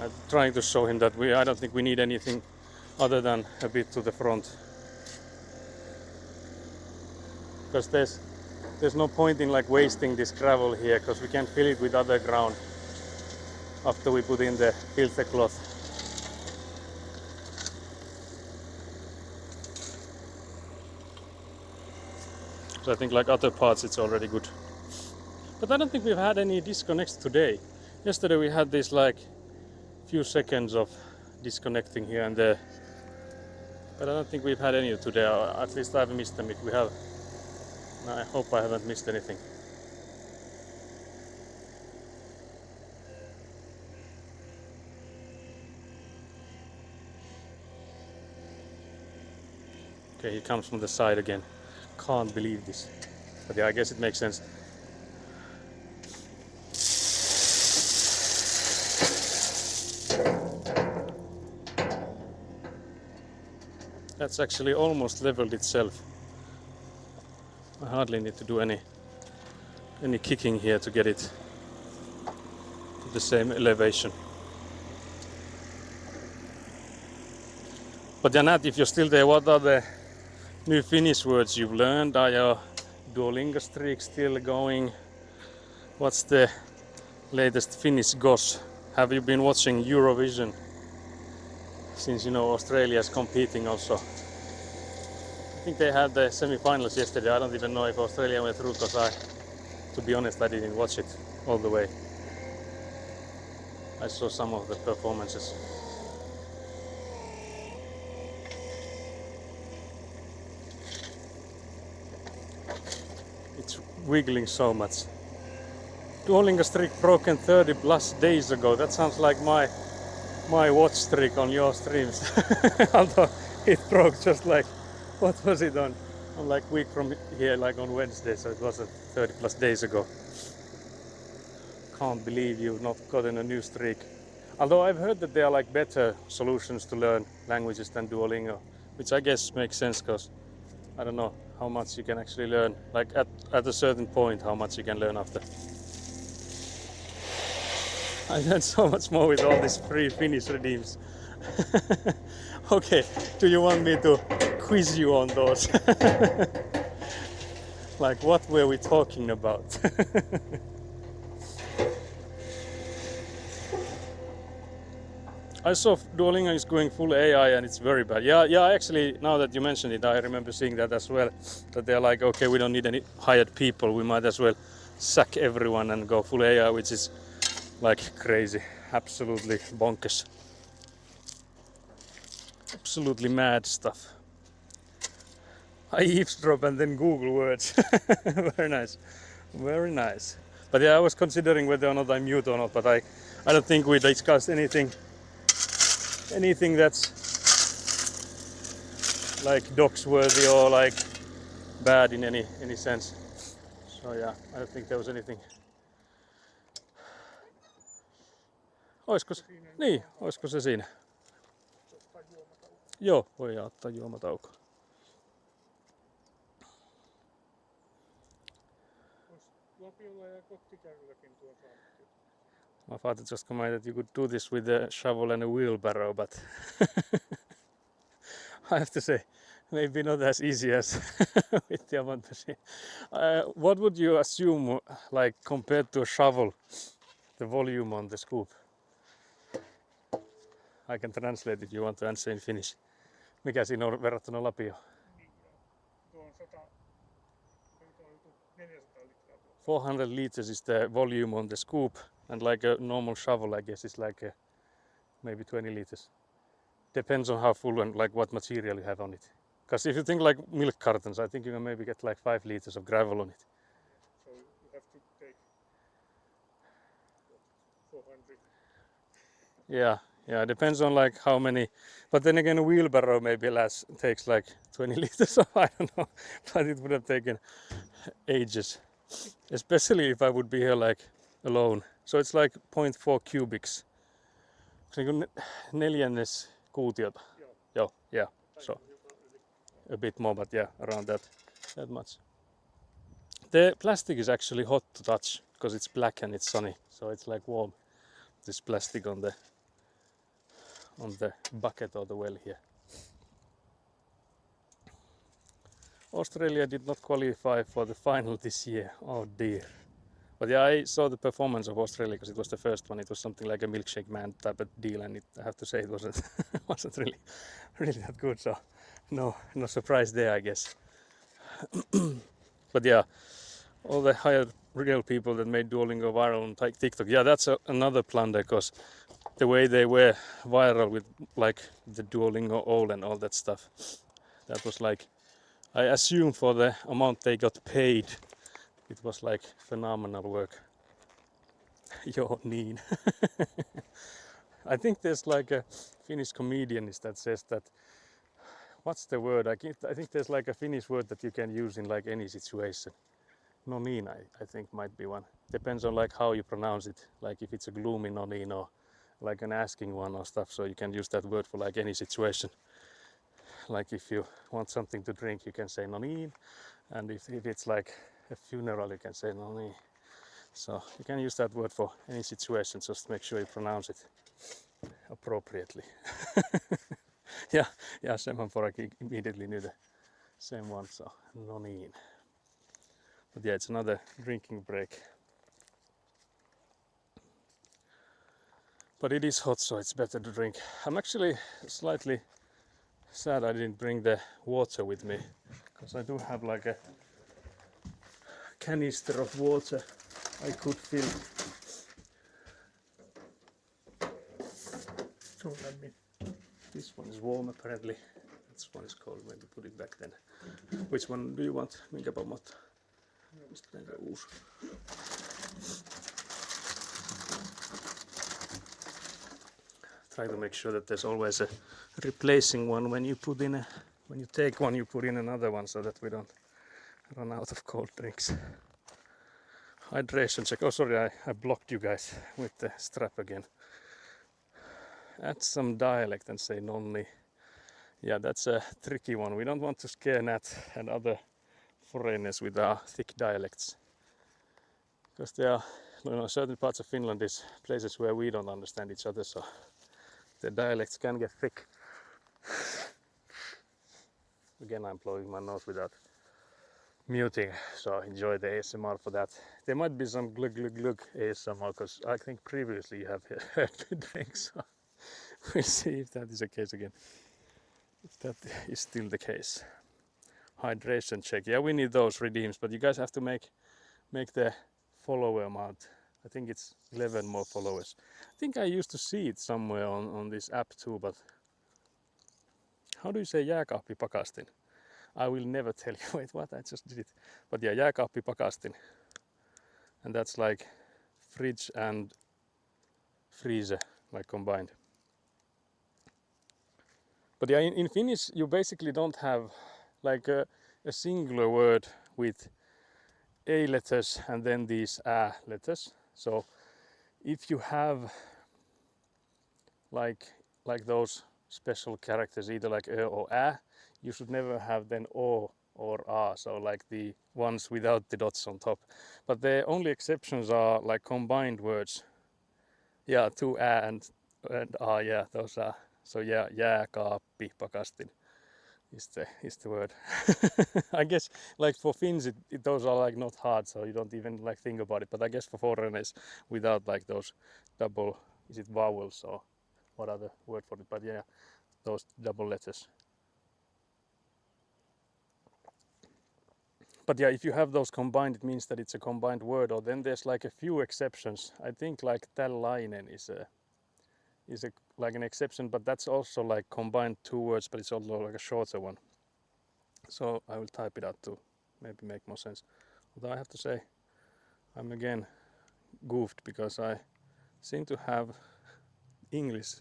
I'm trying to show him that I don't think we need anything other than a bit to the front, because there's no point in like wasting this gravel here, because we can fill it with other ground after we put in the filter cloth. So I think like other parts it's already good. But I don't think we've had any disconnects today. Yesterday we had this like few seconds of disconnecting here and there, but I don't think we've had any today, or at least I've missed them. If we have, I hope I haven't missed anything. Okay, he comes from the side again. Can't believe this. But yeah, I guess it makes sense. That's actually almost leveled itself. I hardly need to do any kicking here to get it to the same elevation. But Janat, if you're still there, what are the new Finnish words you've learned? Are your Duolingo streaks still going? What's the latest Finnish goss? Have you been watching Eurovision? Since you know Australia's competing also. I think they had the semi-finals yesterday. I don't even know if Australia went through because to be honest, I didn't watch it all the way. I saw some of the performances. It's wiggling so much. Duolingo streak broken 30 plus days ago. That sounds like my watch streak on your streams. Although it broke just like, what was it on like week from here, like on Wednesday, so it wasn't 30 plus days ago. Can't believe you've not gotten a new streak. Although I've heard that there are like better solutions to learn languages than Duolingo, which I guess makes sense because I don't know how much you can actually learn, like at a certain point how much you can learn after. I learned so much more with all these free Finnish redeems. Okay, do you want me to quiz you on those? Like, what were we talking about? I saw Duolingo is going full AI and it's very bad. Yeah, actually, now that you mentioned it, I remember seeing that as well. That they're like, okay, we don't need any hired people. We might as well sack everyone and go full AI, which is like crazy. Absolutely bonkers. Absolutely mad stuff. I eavesdrop and then Google words. Very nice. Very nice. But yeah, I was considering whether or not I mute or not, but I don't think we discussed anything that's like docs worthy or like bad in any sense. So yeah, I don't think there was anything. Oisko se? Niin, oisko se siinä? Joo, voi ottaa juomatauko. Lapiolla ja kottikärrylläkin tuon saanut. My father just commented that you could do this with a shovel and a wheelbarrow, but I have to say, maybe not as easy as with the Avant machine. What would you assume, like compared to a shovel, the volume on the scoop? I can translate if you want to answer in Finnish. Mikä siinä on verrattuna lapioon? Tuo on 400 litraa. 400 liters is the volume on the scoop, and like a normal shovel, I guess, is like maybe 20 liters. Depends on how full and like what material you have on it. Because if you think like milk cartons, I think you can maybe get like 5 liters of gravel on it. So you have to take 400. Yeah, depends on like how many. But then again, a wheelbarrow maybe takes like 20 liters, so I don't know. But it would have taken ages, especially if I would be here like alone. So it's like 0.4 cubics. Se on neljännes kuutiota. Joo, yeah. So a bit more, but yeah, around that much. The plastic is actually hot to touch because it's black and it's sunny, so it's like warm. This plastic on the bucket or the well here. Australia did not qualify for the final this year. Oh dear. But yeah, I saw the performance of Australia because it was the first one. It was something like a milkshake man type of deal, and I have to say it wasn't really that good. So no surprise there, I guess. But yeah, all the hired real people that made Duolingo viral on TikTok. Yeah, that's another plunder because the way they were viral with like the Duolingo owl and all that stuff. That was like, I assume for the amount they got paid, it was like phenomenal work. Joo niin. I think there's like a Finnish comedian that says that what's the word? I think there's like a Finnish word that you can use in like any situation. No niin, I think might be one. Depends on like how you pronounce it. Like if it's a gloomy no niin or like an asking one or stuff. So you can use that word for like any situation. Like if you want something to drink, you can say no niin. And if it's like a funeral, you can say no niin. So you can use that word for any situation. Just make sure you pronounce it appropriately. Yeah, Seman Poraki immediately knew the same one. So no niin. But yeah, it's another drinking break. But it is hot, so it's better to drink. I'm actually slightly sad I didn't bring the water with me, because I do have like a canister of water I could fill. Don't let me. This one is warm apparently. This one is cold. Maybe put it back then. Which one do you want? Minkä pomot? Try to make sure that there's always a replacing one when you put in when you take one, you put in another one, so that we don't run out of cold drinks. Hydration check. Oh, sorry, I blocked you guys with the strap again. Add some dialect and say nonni. Yeah, that's a tricky one. We don't want to scare Nat and other foreigners with our thick dialects, because there are certain parts of Finland is places where we don't understand each other, so the dialects can get thick. Again, I'm blowing my nose without muting, so enjoy the ASMR for that. There might be some glug glug glug ASMR, because I think previously you have heard the drink, so we'll see if that is the case again. If that is still the case. Hydration check. Yeah, we need those redeems, but you guys have to make the follower amount. I think it's 11 more followers. I think I used to see it somewhere on this app too, but how do you say jääkaappipakastin? I will never tell you. Wait, what? I just did it. But yeah, jääkaappipakastin. And that's like fridge and freezer, like combined. But yeah, in Finnish you basically don't have like a singular word with A letters and then these A letters. So if you have like those special characters, either like Ö or A, you should never have then O or A, so like the ones without the dots on top. But the only exceptions are like combined words. Yeah, two A and A, yeah, those are. So yeah, jääkaappipakastin is the word. I guess like for Finns those are like not hard, so you don't even like think about it. But I guess for foreigners without like those double, is it vowels or what other word for it? But yeah, those double letters. But yeah, if you have those combined, it means that it's a combined word. Or then there's like a few exceptions. I think like tällainen is like an exception, but that's also like combined two words, but it's also like a shorter one. So I will type it out to maybe make more sense. Although I have to say, I'm again goofed because I seem to have English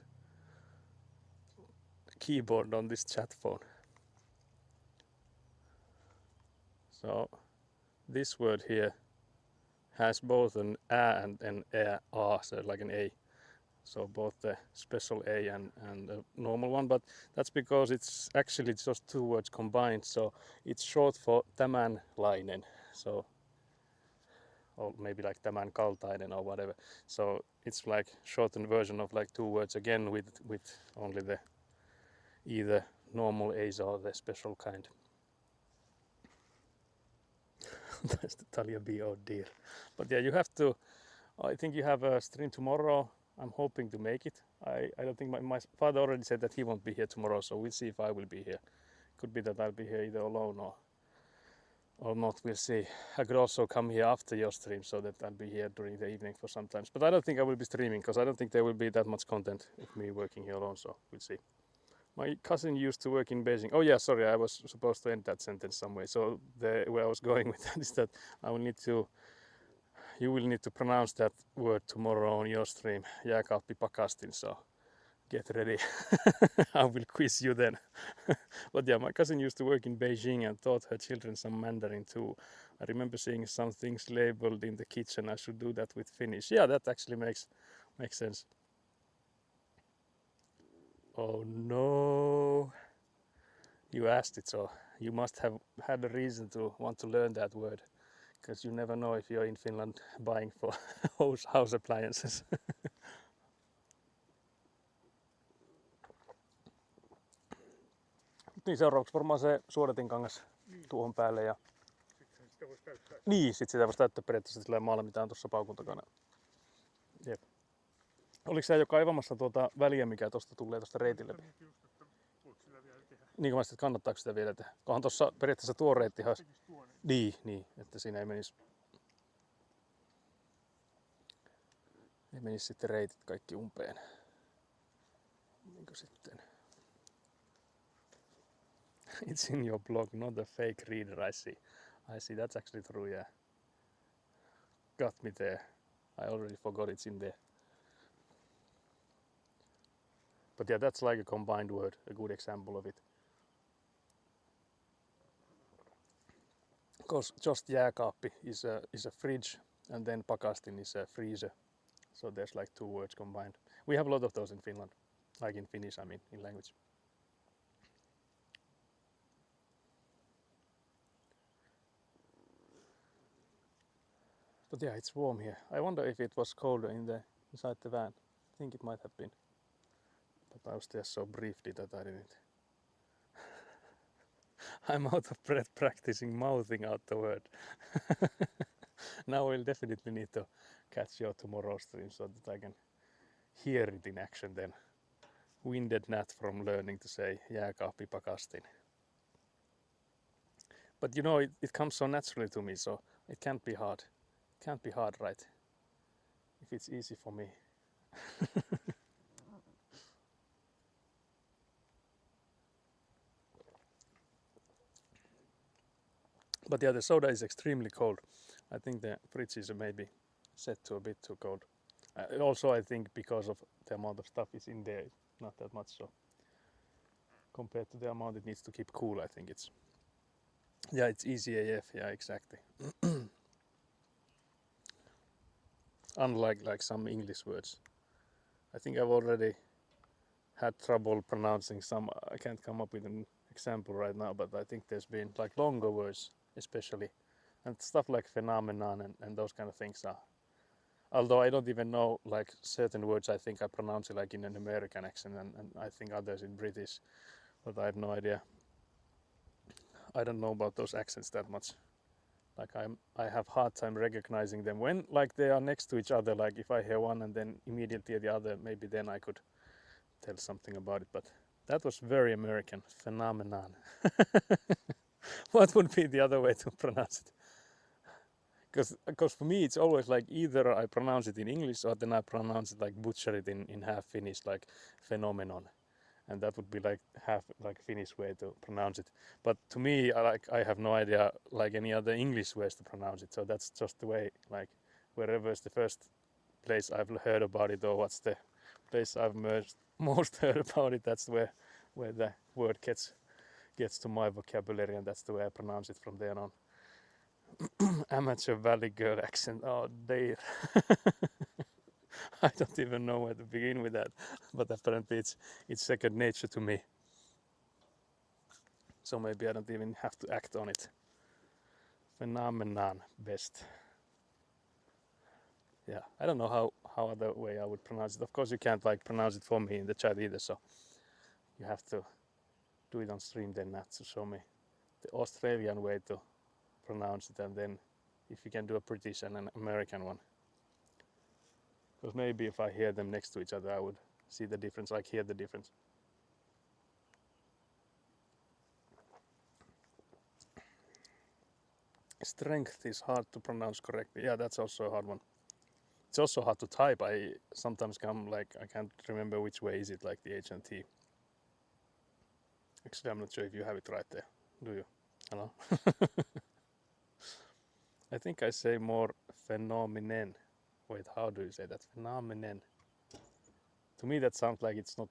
keyboard on this chat phone. So this word here has both an A and an A, so like an A. So both the special A and the normal one, but that's because it's actually just two words combined, so it's short for tämänlainen, so or maybe like tämän kaltainen or whatever. So it's like shortened version of like two words again with only the either normal A's or the special kind. That's the Talia B, oh dear. But yeah, you have to, I think you have a stream tomorrow. I'm hoping to make it. I don't think my father already said that he won't be here tomorrow, so we'll see if I will be here. Could be that I'll be here either alone or not, we'll see. I could also come here after your stream so that I'll be here during the evening for sometimes. But I don't think I will be streaming because I don't think there will be that much content of me working here alone, so we'll see. My cousin used to work in Beijing. Oh yeah, sorry, I was supposed to end that sentence some way. So where I was going with that is that you will need to pronounce that word tomorrow on your stream, jääkaappipakastin. So get ready. I will quiz you then. But yeah, my cousin used to work in Beijing and taught her children some Mandarin too. I remember seeing some things labeled in the kitchen. I should do that with Finnish. Yeah, that actually makes sense. Oh no. You asked it, so you must have had a reason to want to learn that word, because you never know if you're in Finland buying for house appliances. Niin seuraavaksi varmaan se suodatinkangas tuohon päälle ja Sitten sitä voisi täyttää. niin, sit sitä voisi täyttää periaatteessa sillä maalla, mitä on tuossa paukun takana. Jep. Oliko sä jo kaivamassa tuota väliä, mikä tuosta tulee tuosta reitin läpi? Mietin just, että voiko sillä vielä tehdä. Niin kuin mä että kannattaako sitä vielä tehdä? Kohan tuossa periaatteessa tuo reitti olisi. Tekisi tuon. Niin, että siinä ei menisi sitten reitit kaikki umpeen. Niinkö sitten? It's in your blog, not a fake reader, I see. That's actually true, yeah. Got me there. I already forgot it's in there. But yeah, that's like a combined word, a good example of it. Because just jääkaappi is a fridge and then pakastin is a freezer. So there's like two words combined. We have a lot of those in Finland, like in Finnish, I mean, in language. But yeah, it's warm here. I wonder if it was colder inside the van. I think it might have been. But I was there so briefly that I didn't. I'm out of breath practicing mouthing out the word. Now we'll definitely need to catch your tomorrow stream so that I can hear it in action then. Winded gnat from learning to say jääkaappi pakastin. But you know, it comes so naturally to me, so it can't be hard. It can't be hard, right? If it's easy for me. But yeah, the soda is extremely cold. I think the fridge is maybe set to a bit too cold. Also, I think because of the amount of stuff is in there, not that much. So compared to the amount it needs to keep cool, I think it's easy AF. Yeah, exactly. Unlike like some English words, I think I've already had trouble pronouncing some. I can't come up with an example right now, but I think there's been like longer words, especially, and stuff like phenomenon and those kind of things are. Although I don't even know like certain words, I think I pronounce it like in an American accent, and I think others in British, but I have no idea. I don't know about those accents that much. Like I have hard time recognizing them when like they are next to each other. Like if I hear one and then immediately the other, maybe then I could tell something about it. But that was very American. Phenomenon. What would be the other way to pronounce it? Because for me it's always like either I pronounce it in English or then I pronounce it like butcher it in half Finnish, like phenomenon, and that would be like half like Finnish way to pronounce it. But to me, I have no idea like any other English ways to pronounce it. So that's just the way, like wherever is the first place I've heard about it, or what's the place I've most heard about it, that's where the word gets to my vocabulary, and that's the way I pronounce it from there on. Amateur valley girl accent. Oh dear. I don't even know where to begin with that, but apparently it's second nature to me. So maybe I don't even have to act on it. Phenomenon best. Yeah, I don't know how other way I would pronounce it. Of course you can't like pronounce it for me in the chat either, so you have to do it on stream then, not to show me the Australian way to pronounce it, and then if you can do a British and an American one. Because maybe if I hear them next to each other I would see the difference, like hear the difference. Strength is hard to pronounce correctly. Yeah, that's also a hard one. It's also hard to type. I sometimes come like I can't remember which way is it, like the H and T. Actually, I'm not sure if you have it right there. Do you? Hello? I think I say more phenomenon. Wait, how do you say that? Phenomenon. To me that sounds like it's not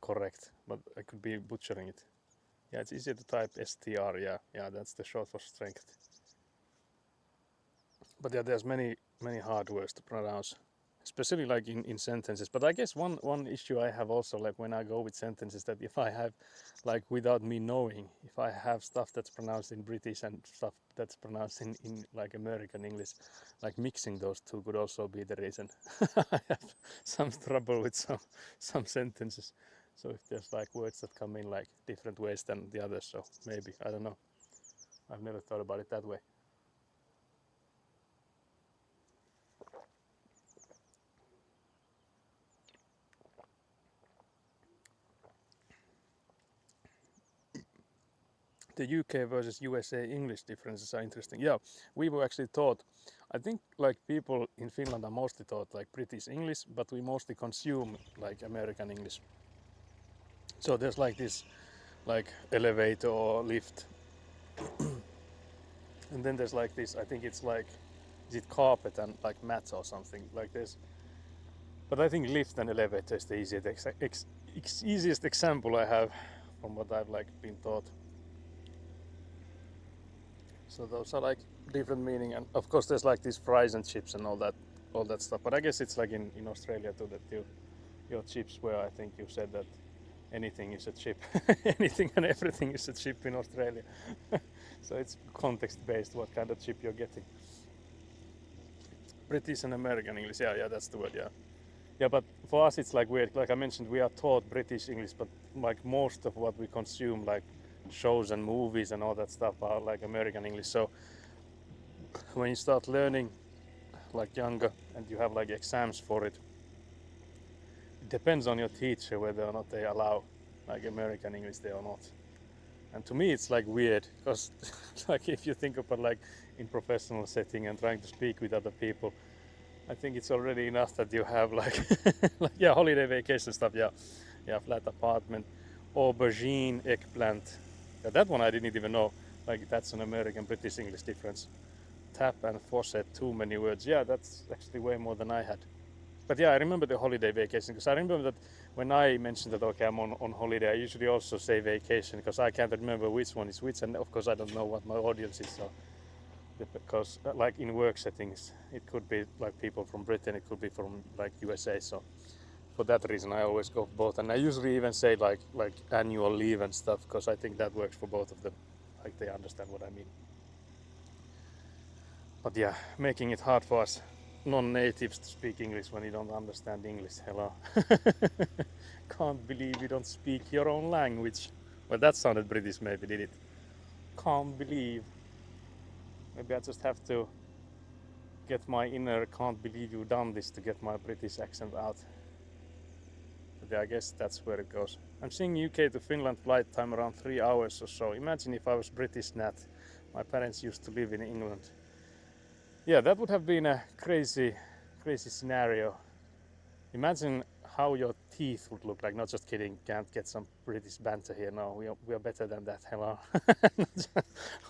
correct, but I could be butchering it. Yeah, it's easier to type STR. Yeah, that's the short for strength. But yeah, there's many hard words to pronounce, especially like in sentences. But I guess one issue I have also, like when I go with sentences, that if I have, like without me knowing, if I have stuff that's pronounced in British and stuff that's pronounced in like American English, like mixing those two could also be the reason. I have some trouble with some sentences. So if there's like words that come in like different ways than the others, so maybe, I don't know. I've never thought about it that way. The UK versus USA English differences are interesting. Yeah, we were actually taught, I think like people in Finland are mostly taught like British English, but we mostly consume like American English. So there's like this like elevator or lift. And then there's like this, I think it's like, is it carpet and like mats or something like this. But I think lift and elevator is the easiest example I have from what I've like been taught. So those are like different meaning, and of course there's like these fries and chips and all that stuff. But I guess it's like in Australia too, that your chips were, I think you said that anything is a chip. Anything and everything is a chip in Australia. So it's context based what kind of chip you're getting. British and American English, yeah, that's the word, yeah. Yeah, but for us it's like weird. Like I mentioned, we are taught British English, but like most of what we consume, like shows and movies and all that stuff, are like American English. So when you start learning like younger and you have like exams for it, it depends on your teacher whether or not they allow like American English there or not. And to me it's like weird, because like if you think about like in professional setting and trying to speak with other people, I think it's already enough that you have like, like yeah, holiday vacation stuff, yeah, flat apartment, aubergine, eggplant. Yeah, that one I didn't even know. Like that's an American British English difference. Tap and faucet, too many words. Yeah, that's actually way more than I had. But yeah, I remember the holiday vacation, because I remember that when I mentioned that okay, I'm on holiday, I usually also say vacation, because I can't remember which one is which, and of course I don't know what my audience is. So because like in work settings, it could be like people from Britain, it could be from like USA. So for that reason, I always go for both, and I usually even say like annual leave and stuff, because I think that works for both of them. Like they understand what I mean. But yeah, making it hard for us non-natives to speak English when you don't understand English. Hello. Can't believe you don't speak your own language. Well, that sounded British, maybe, did it? Can't believe. Maybe I just have to get my inner can't believe you've done this to get my British accent out. But yeah, I guess that's where it goes. I'm seeing UK to Finland flight time around 3 hours or so. Imagine if I was British Nat. My parents used to live in England. Yeah, that would have been a crazy scenario. Imagine how your teeth would look like. Not just kidding, can't get some British banter here. No, we are better than that. Hello.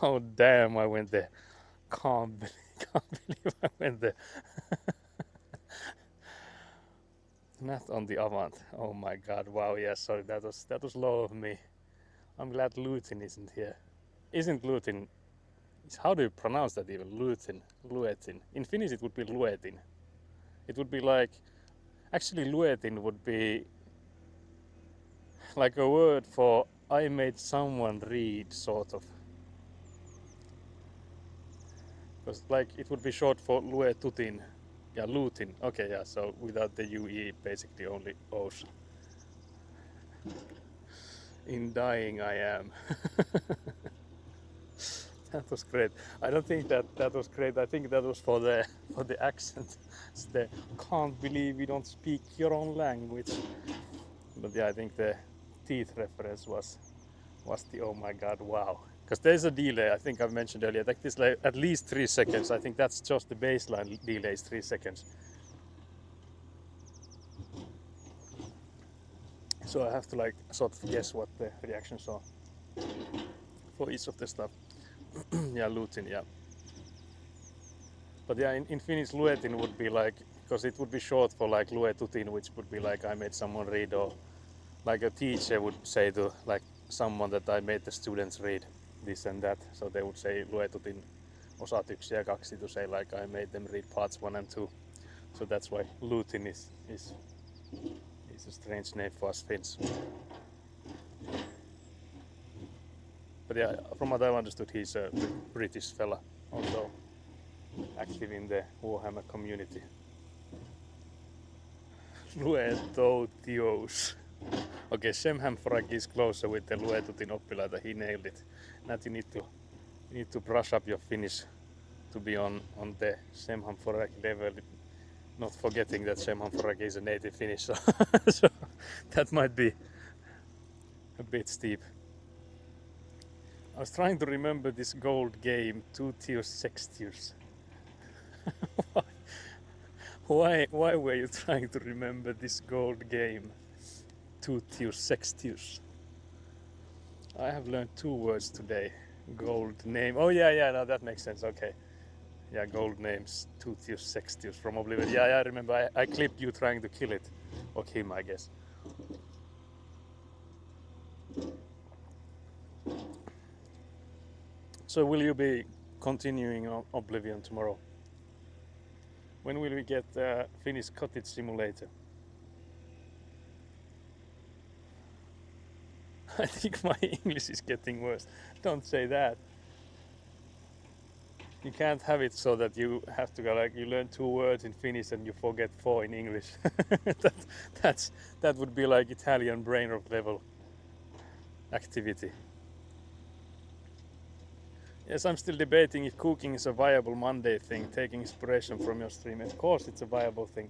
Oh damn, I went there. Can't believe I went there. Not on the Avant. Oh my god, wow, yeah, sorry, that was low of me. I'm glad Lutin isn't here. Isn't Lutin, how do you pronounce that even? Luetin. In Finnish it would be luetin. It would be like, actually luetin would be like a word for I made someone read, sort of. Because like it would be short for luetutin. Yeah, lutin. Okay, yeah, so without the UE, basically only O's. In dying I am. That was great. I don't think that was great. I think that was for the accent. It's the can't believe you don't speak your own language. But yeah, I think the teeth reference was the oh my god, wow. Because there's a delay. I think I've mentioned earlier. Like this, like at least 3 seconds. I think that's just the baseline delay is 3 seconds. So I have to like sort of guess what the reactions are for each of the stuff. Yeah, lutein, yeah. But yeah, in Finnish luetin would be like, because it would be short for like luetutin, which would be like I made someone read, or like a teacher would say to like someone that I made the students read this and that. So they would say luetutin osat 1 ja 2 to say like I made them read parts 1 and 2. So that's why lutin is a strange name for us Finns. But yeah, from what I've understood, he's a British fella, also active in the Warhammer community. Luetotios. Okay, Semhamforagi is closer with the luetutin oppilaita. He nailed it. Now you need to brush up your Finnish to be on the Semhamforagi level. Not forgetting that Semhamforagi is a native Finnish, so, so that might be a bit steep. I was trying to remember this gold game, 2 tiers, 6 tiers. Why were you trying to remember this gold game, 2 tiers, 6 tiers? I have learned 2 words today. Gold name. Oh yeah, no, that makes sense. Okay. Yeah, gold names, 2 tiers, 6 tiers from Oblivion. Yeah, I remember. I clipped you trying to kill it, or him, I guess. So will you be continuing Oblivion tomorrow? When will we get Finnish Cottage Simulator? I think my English is getting worse. Don't say that. You can't have it so that you have to go like you learn 2 words in Finnish and you forget 4 in English. that would be like Italian brain rot level activity. Yes, I'm still debating if cooking is a viable Monday thing, taking inspiration from your stream. Of course it's a viable thing.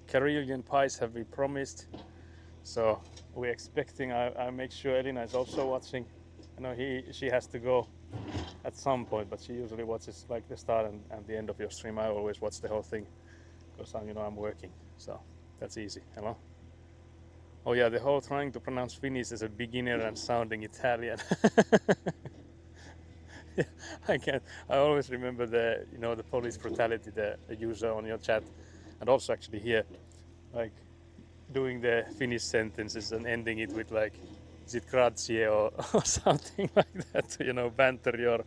Karelian pies have been promised, so we're expecting. I make sure Elina is also watching. I know she has to go at some point, but she usually watches like the start and the end of your stream. I always watch the whole thing because I'm working, so that's easy. Hello. Oh yeah, the whole trying to pronounce Finnish as a beginner and sounding Italian. I can't. I always remember the police brutality, the user on your chat, and also actually here, like doing the Finnish sentences and ending it with like, is it grazie or something like that to banter your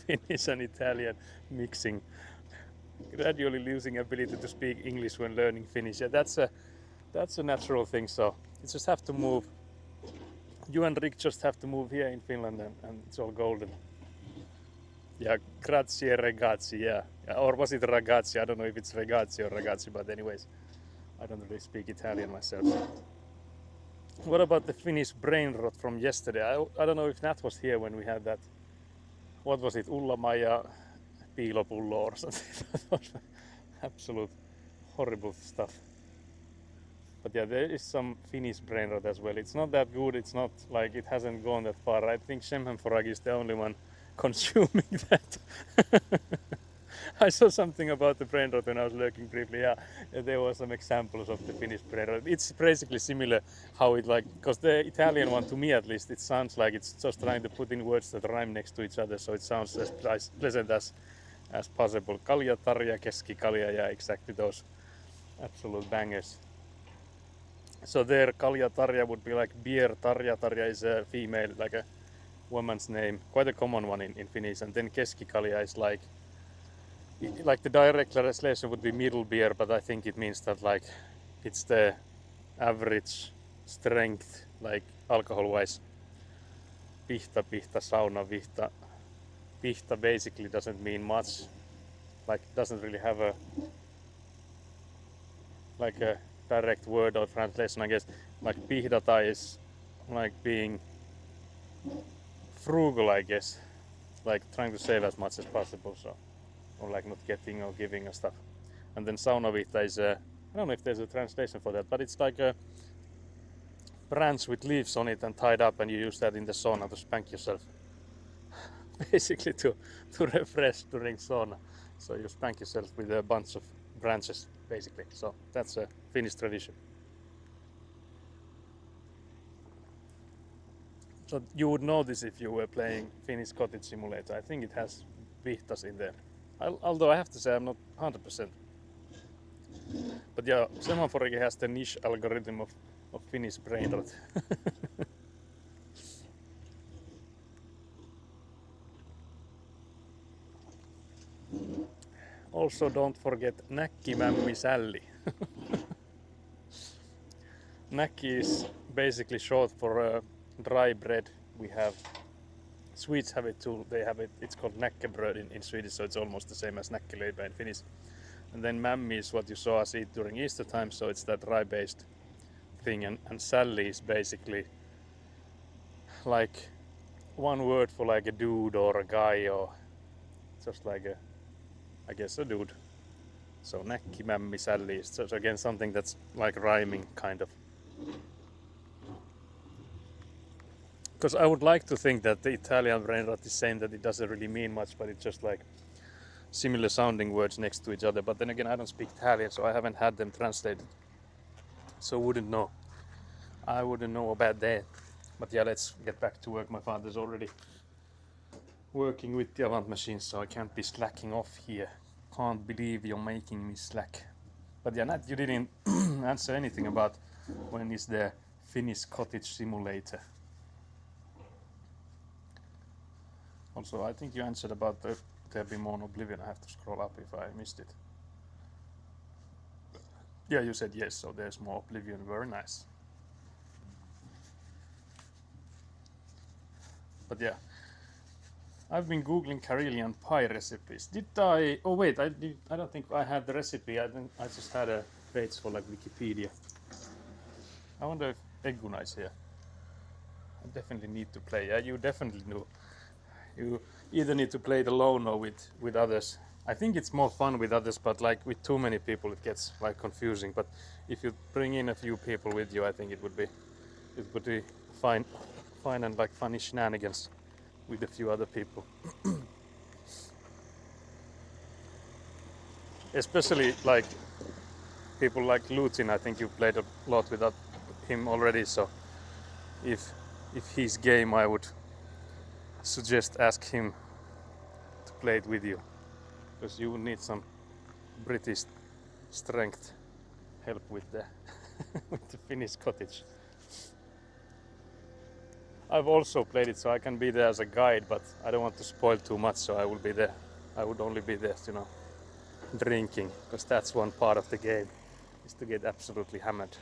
Finnish and Italian mixing. Gradually losing ability to speak English when learning Finnish. Yeah, that's a natural thing. So you just have to move. You and Rick just have to move here in Finland, and it's all golden. Yeah, grazie ragazzi, yeah. Or was it ragazzi? I don't know if it's ragazzi or ragazzi, but anyways, I don't really speak Italian myself. What about the Finnish brain rot from yesterday? I don't know if Nat was here when we had that. What was it? Ulla-Maija piilopullo or something. That was absolute horrible stuff. But yeah, there is some Finnish brain rot as well. It's not that good. It's not like it hasn't gone that far. I think Semhamforagi is the only one consuming that. I saw something about the brain rot when I was lurking briefly. Yeah, there were some examples of the Finnish brain rot. It's basically similar how it because the Italian one, to me at least, it sounds like it's just trying to put in words that rhyme next to each other, so it sounds as pleasant as possible. Kalja, tarja, keskikalja, yeah, exactly those absolute bangers. So there, Kalja Tarja would be like beer. Tarja Tarja is a female, like a woman's name, quite a common one in Finnish. And then Keskikalja is like the direct translation would be middle beer, but I think it means that like it's the average strength, like alcohol-wise. Pihta, pihta, sauna, vihta. Pihta basically doesn't mean much, like doesn't really have a direct word or translation, I guess. Like pihdata is like being frugal, I guess, like trying to save as much as possible, so, or like not getting or giving and stuff. And then saunavihta is I don't know if there's a translation for that, but it's like a branch with leaves on it and tied up, and you use that in the sauna to spank yourself. Basically to refresh during sauna. So you spank yourself with a bunch of branches, basically. So that's a Finnish tradition. So you would know this if you were playing Finnish Cottage Simulator. I think it has vihtas in there. Although I have to say I'm not 100%. But yeah, Semaphore has the niche algorithm of Finnish brain rot. Also, don't forget Näkkimämmi Sälli. Näkki is basically short for dry bread. We have Swedes have it too. They have it. It's called näckebröd in Swedish, so it's almost the same as näkkileipä in Finnish. And then mämmi is what you saw us eat during Easter time, so it's that rye-based thing. And sälli is basically like one word for like a dude or a guy or just like I guess a dude. So näkkimämmi sälli is so again something that's like rhyming kind of. Because I would like to think that the Italian brain rot is saying that it doesn't really mean much, but it's just like similar sounding words next to each other. But then again, I don't speak Italian, so I haven't had them translated, so wouldn't know. I wouldn't know about that. But yeah, let's get back to work. My father's already working with the Avant machine, so I can't be slacking off here. Can't believe you're making me slack. But yeah, Nat, you didn't answer anything about when is the Finnish cottage simulator. Also, I think you answered about there'll be more Oblivion. I have to scroll up if I missed it. Yeah, you said yes, so there's more Oblivion. Very nice. But yeah, I've been googling Karelian pie recipes. Did I? Oh wait, I don't think I had the recipe. I just had a page for like Wikipedia. I wonder if Egguna is here. I definitely need to play. Yeah, you definitely know. You either need to play it alone or with others. I think it's more fun with others, but like with too many people it gets like confusing. But if you bring in a few people with you, I think it would be fine and like funny shenanigans with a few other people. Especially like people like Lutin. I think you played a lot with him already, so if he's game, I would suggest ask him to play it with you, because you would need some British strength help with the with the Finnish cottage. I've also played it, so I can be there as a guide, but I don't want to spoil too much, so I will be there. I would only be there, drinking, because that's one part of the game, is to get absolutely hammered.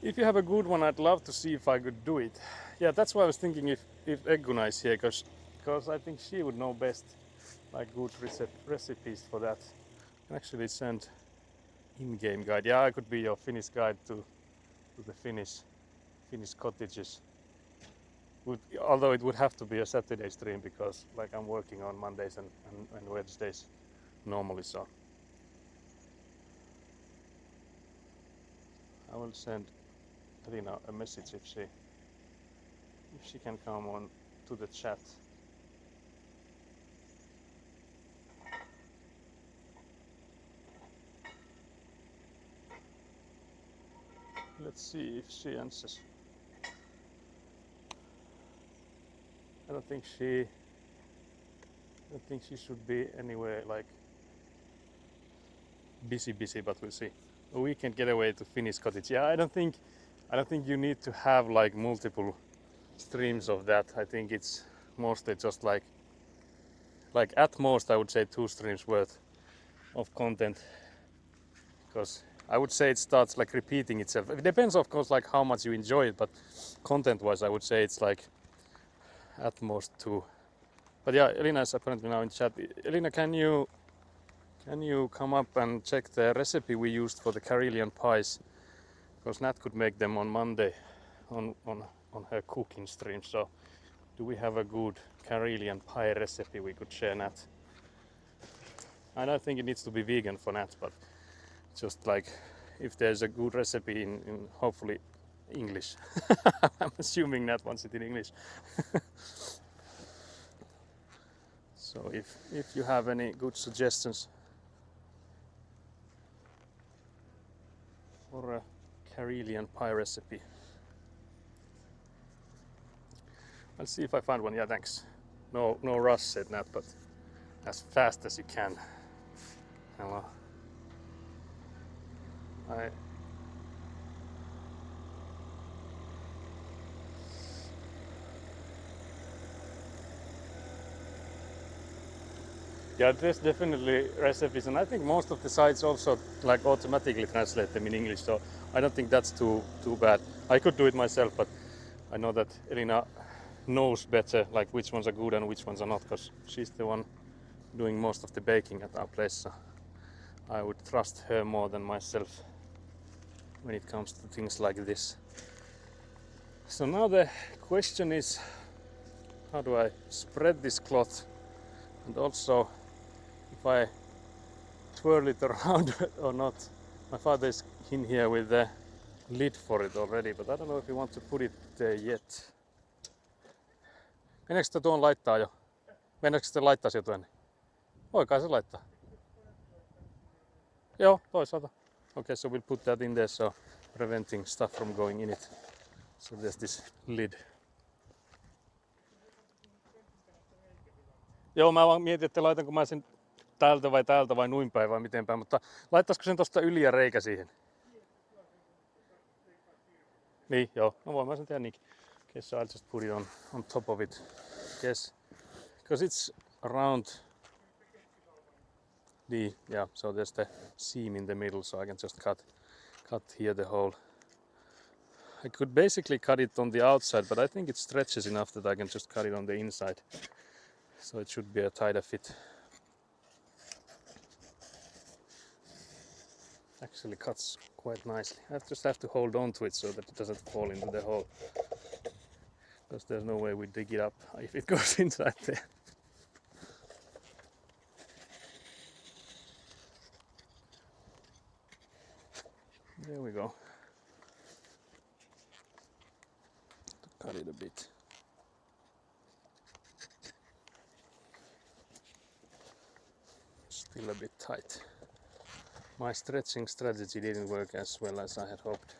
If you have a good one, I'd love to see if I could do it. Yeah, that's why I was thinking if Egguna is here, because I think she would know best, like good recipes for that. I can actually send in-game guide. Yeah, I could be your Finnish guide to the Finnish cottages. Although it would have to be a Saturday stream, because like I'm working on Mondays and Wednesdays normally, so I will send Elina a message if she can come on to the chat. Let's see if she answers. I don't think she should be anywhere like busy, but we'll see. A weekend getaway to Finnish cottage. Yeah, I don't think you need to have like multiple streams of that. I think it's mostly just like at most I would say 2 streams worth of content, because I would say it starts like repeating itself. It depends, of course, like how much you enjoy it, but content wise I would say it's like at most 2. But yeah, Elina is apparently now in chat. Elina, can you come up and check the recipe we used for the Karelian pies? Because Nat could make them on Monday on her cooking stream. So do we have a good Karelian pie recipe we could share, Nat? I don't think it needs to be vegan for Nat, but just like if there's a good recipe in hopefully English. I'm assuming Nat wants it in English. So if you have any good suggestions for a Karelian pie recipe, I'll see if I find one. Yeah, thanks. No rush, said Nat, but as fast as you can. Hello. Yeah, there's definitely recipes, and I think most of the sites also like automatically translate them in English, so I don't think that's too bad. I could do it myself, but I know that Elina knows better like which ones are good and which ones are not, because she's the one doing most of the baking at our place, so I would trust her more than myself when it comes to things like this. So now the question is, how do I spread this cloth, and also if I twirl it around or not. My father is in here with the lid for it already, but I don't know if we want to put it there yet. Meneekö sitä tuon laittaa jo? Meneekö sitä laittaa sieltä tuonne? Voi kai se laittaa. Joo, toisaalta. Okay, so we'll put that in there, so preventing stuff from going in it. So there's this lid. Joo, mä vaan mietin, että laitanko mä sen täältä vai noin päin vai miten päin, mutta laittaisiko sen tosta yli ja reikä siihen? Niin, joo. No voin mä sen tehdä niinkin. Okay, so I'll just put it on top of it. Yes, because it's around the, yeah, so there's the seam in the middle, so I can just cut here the hole. I could basically cut it on the outside, but I think it stretches enough that I can just cut it on the inside. So it should be a tighter fit. Actually cuts quite nicely. I just have to hold on to it so that it doesn't fall into the hole. Because there's no way we dig it up if it goes inside there. There we go. Cut it a bit. Still a bit tight. My stretching strategy didn't work as well as I had hoped.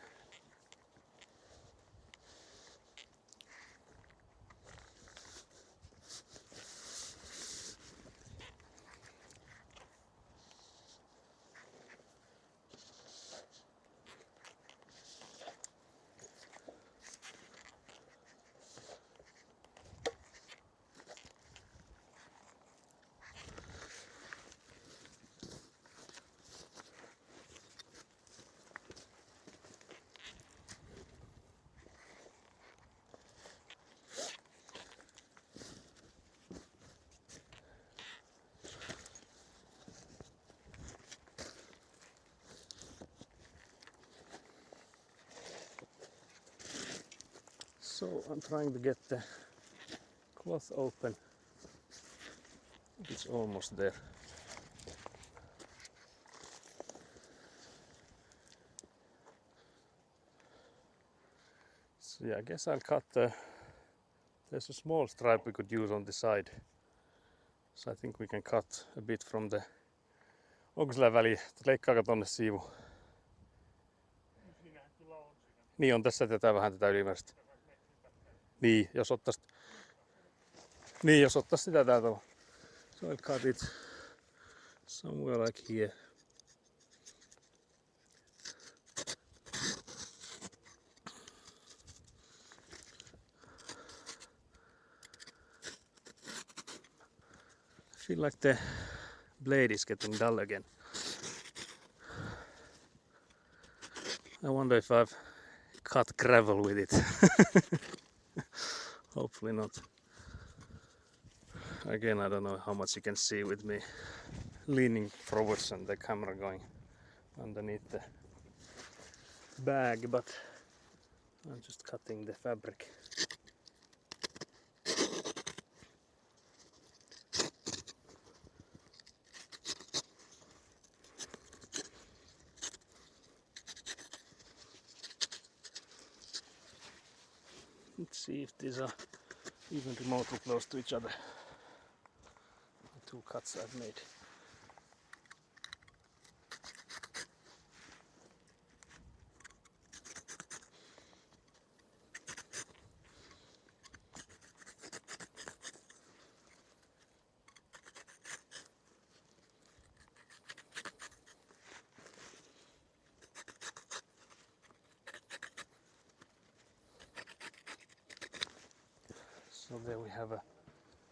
So I'm trying to get the cloth open. It's almost there. So yeah, I guess I'll cut there's a small stripe we could use on the side. So I think we can cut a bit from the, onko sillä väliä, leikkaako tonne siivu? Siinähän kyllä on siinä. Niin on, tässä tätä vähän tätä ylimääräistä. Niin, jos ottais sitä täältä. So I'll cut it somewhere like here. I feel like the blade is getting dull again. I wonder if I've cut gravel with it. Hopefully not. Again, I don't know how much you can see with me leaning forwards and the camera going underneath the bag, but I'm just cutting the fabric. Let's see if these are even remotely close to each other. The two cuts I've made. So there we have a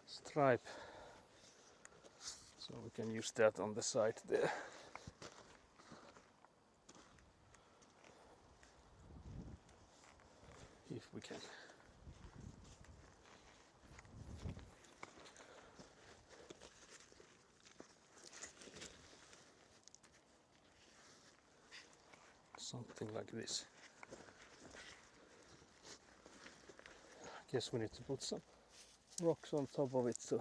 stripe, so we can use that on the side there. If we can. Something like this. I guess we need to put some rocks on top of it to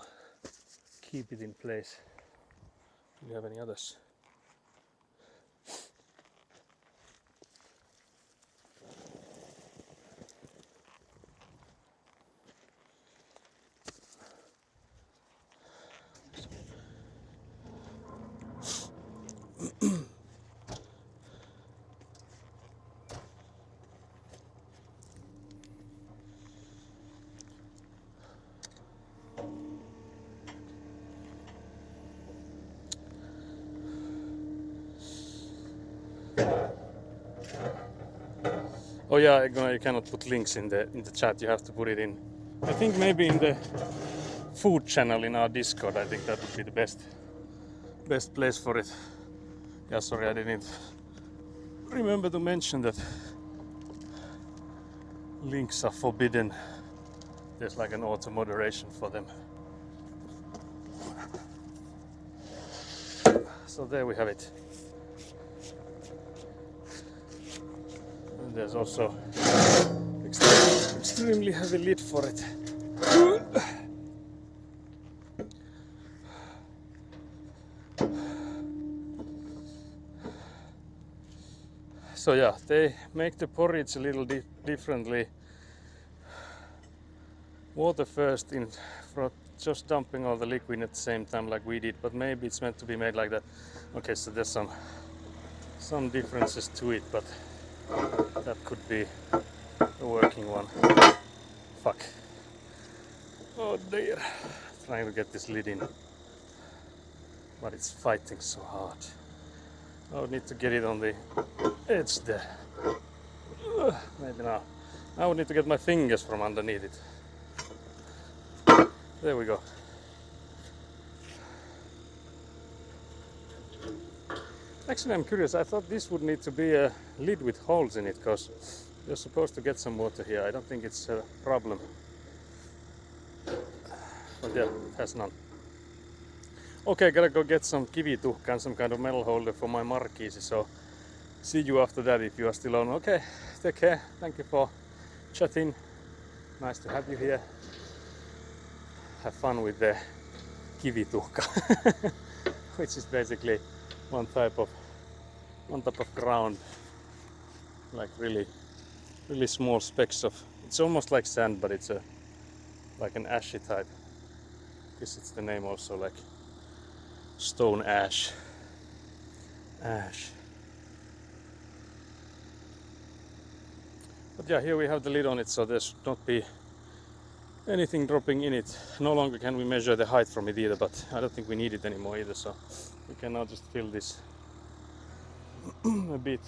keep it in place. Do you have any others? Oh yeah, you cannot put links in the chat. You have to put it in. I think maybe in the food channel in our Discord. I think that would be the best place for it. Yeah, sorry, I didn't remember to mention that links are forbidden. There's like an auto moderation for them. So there we have it. And there's also extremely heavy lid for it. So yeah, they make the porridge a little differently. Water first in for just dumping all the liquid at the same time like we did, but maybe it's meant to be made like that. Okay, so there's some differences to it, but that could be a working one. Fuck. Oh dear. Trying to get this lid in, but it's fighting so hard. I would need to get it on the edge there. Maybe now. I would need to get my fingers from underneath it. There we go. Actually, I'm curious. I thought this would need to be a lid with holes in it, because you're supposed to get some water here. I don't think it's a problem. But yeah, it has none. Okay, gotta go get some kivituhka and some kind of metal holder for my marquise. So see you after that if you are still on. Okay, take care. Thank you for chatting. Nice to have you here. Have fun with the kivituhka, which is basically one type of ground, like really small specks of. It's almost like sand, but it's like an ashy type. I guess it's the name also, like stone ash. But yeah, here we have the lid on it, so there should not be anything dropping in it. No longer can we measure the height from it either, but I don't think we need it anymore either, so we can now just fill this a bit.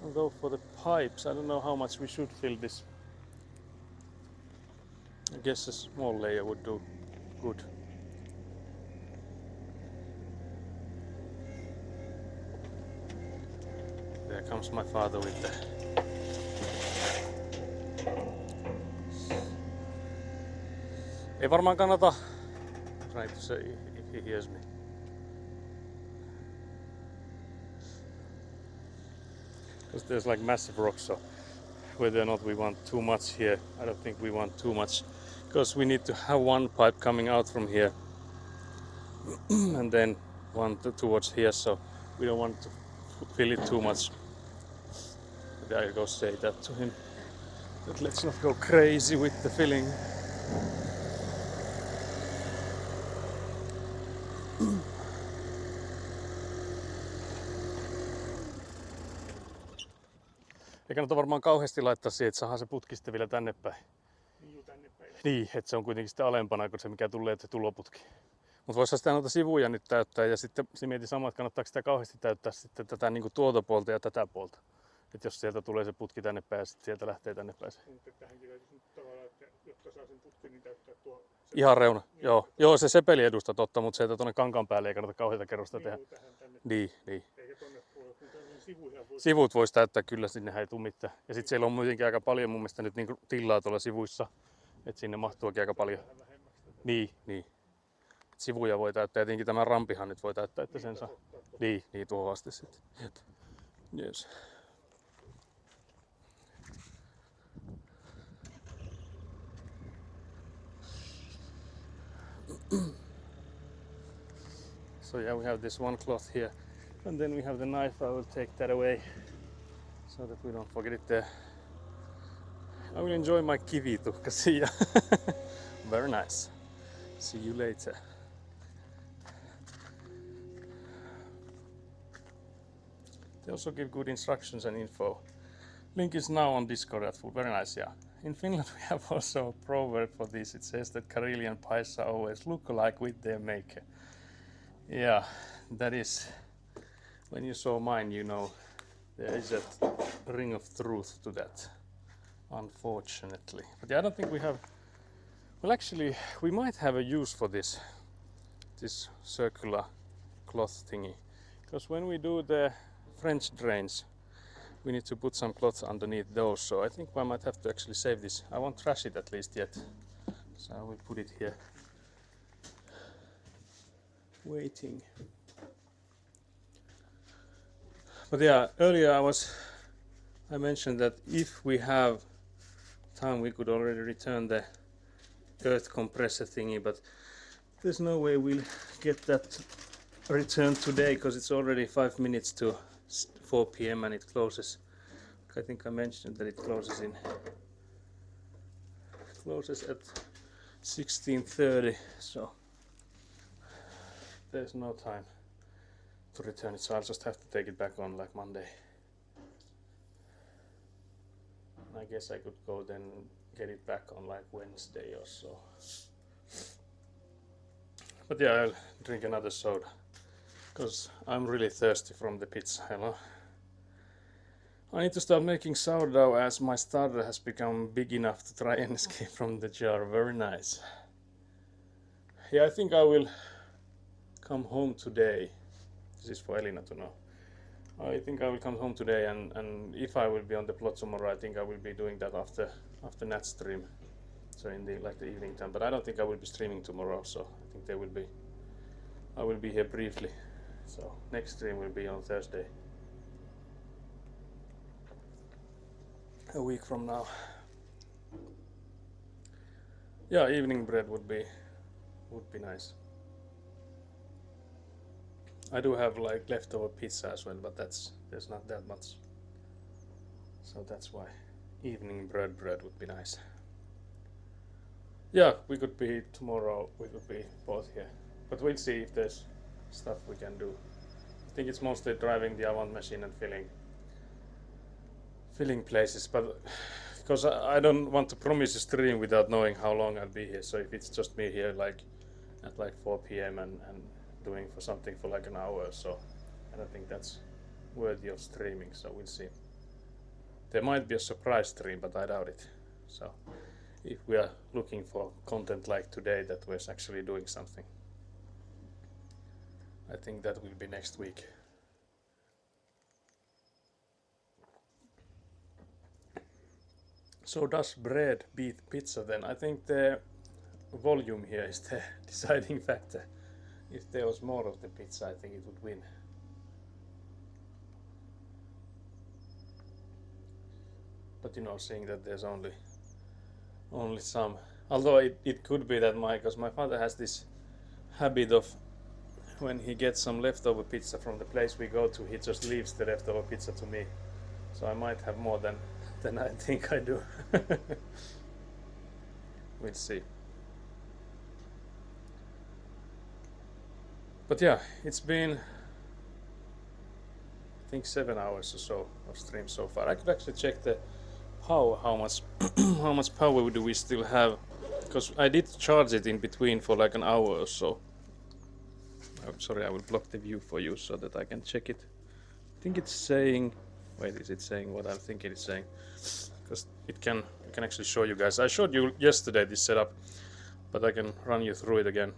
Although for the pipes, I don't know how much we should fill this. I guess a small layer would do good. There comes my father with the ei varmaan kannata. Trying to say if he hears me. Because there's like massive rocks, so whether or not we want too much here, I don't think we want too much, because we need to have one pipe coming out from here and then one towards here, so we don't want to fill it too much. But I go say that to him, but let's not go crazy with the filling. Ei kannata varmaan kauheasti laittaa siihen, että saadaan se putki sitten vielä tänne päin. Niin tänne päin. Niin, että se on kuitenkin sitten alempana kuin se mikä tulee se tuloputki. Mutta voisi sitä noita sivuja nyt täyttää ja sitten se mietin samaa, että kannattaako sitä kauheasti täyttää sitten tätä niin kuin tuota puolta ja tätä puolta. Että jos sieltä tulee se putki tänne päin ja sitten sieltä lähtee tänne päin. Mutta tähänkin täytyisi nyt tavallaan, että jotta saa sen putken, niin täyttää tuo... Ihan reuna, niin, joo. Joo, se sepeli edusta totta, mutta sieltä tuonne kankaan päälle ei kannata kauheita kerrosta tehdä. Tähän tänne. Niin. Eikä tonne puolelle, kun tämmöinen sivuja voi... Sivut voisi täyttää kyllä, sinne ei tuu mitään. Ja sitten siellä on muutenkin aika paljon mun mielestä nyt niinku tilaa tuolla sivuissa. Että sinne mahtuukin aika paljon. Vähän vähemmäksi tätä. Niin. Et sivuja voi täyttää, ja tietenkin tämä rampihan nyt voi täyttää, että sen saa. Niin, tuohon asti sitten. Yes. So yeah, we have this one cloth here, and then we have the knife. I will take that away so that we don't forget it there. I will enjoy my kivitukka. See ya. Very nice. See you later. They also give good instructions and info. Link is now on Discord at Food. Very nice, yeah. In Finland we have also a proverb for this. It says that Karelian pies always look alike with their maker. Yeah, that is, when you saw mine, you know, there is a ring of truth to that, unfortunately. But yeah, I don't think we have, well actually, we might have a use for this circular cloth thingy. Because when we do the French drains, we need to put some cloth underneath those, so I think I might have to actually save this. I won't trash it at least yet, so I will put it here. Waiting. But yeah, earlier I mentioned that if we have time we could already return the earth compressor thingy, but there's no way we'll get that returned today because it's already 5 minutes to 4 p.m. and it closes. I think I mentioned that it closes at 16:30, so there's no time to return it, so I'll just have to take it back on like Monday. I guess I could go then get it back on like Wednesday or so. But yeah, I'll drink another soda because I'm really thirsty from the pizza. Hello. I need to start making sourdough as my starter has become big enough to try and escape from the jar. Very nice. Yeah, I think I will come home today. This is for Elina to know. I think I will come home today, and if I will be on the plot tomorrow, I think I will be doing that after Nat stream, so in the evening time. But I don't think I will be streaming tomorrow, so I think I will be here briefly. So next stream will be on Thursday, a week from now. Yeah, evening bread would be nice. I do have like leftover pizza as well, but there's not that much, so that's why evening bread would be nice. Yeah, we could be tomorrow. We could be both here, but we'll see if there's stuff we can do. I think it's mostly driving the avant machine and filling places, but because I don't want to promise a stream without knowing how long I'll be here. So if it's just me here like at like 4 p.m. and doing for something for like an hour or so, I don't think that's worthy of streaming, so we'll see. There might be a surprise stream, but I doubt it. So if we are looking for content like today that we're actually doing something, I think that will be next week. So does bread beat pizza then? I think the volume here is the deciding factor. If there was more of the pizza, I think it would win. But you know, seeing that there's only some, although it could be that because my father has this habit of when he gets some leftover pizza from the place we go to, he just leaves the leftover pizza to me. So I might have more than I think I do. We'll see. But yeah, it's been I think 7 hours or so of stream so far. I could actually check the power, how much how much power do we still have, because I did charge it in between for like an hour or so. I'm sorry, I will block the view for you so that I can check it. I think it's saying Wait, is it saying what I'm thinking it's saying? Because I can actually show you guys. I showed you yesterday this setup, but I can run you through it again.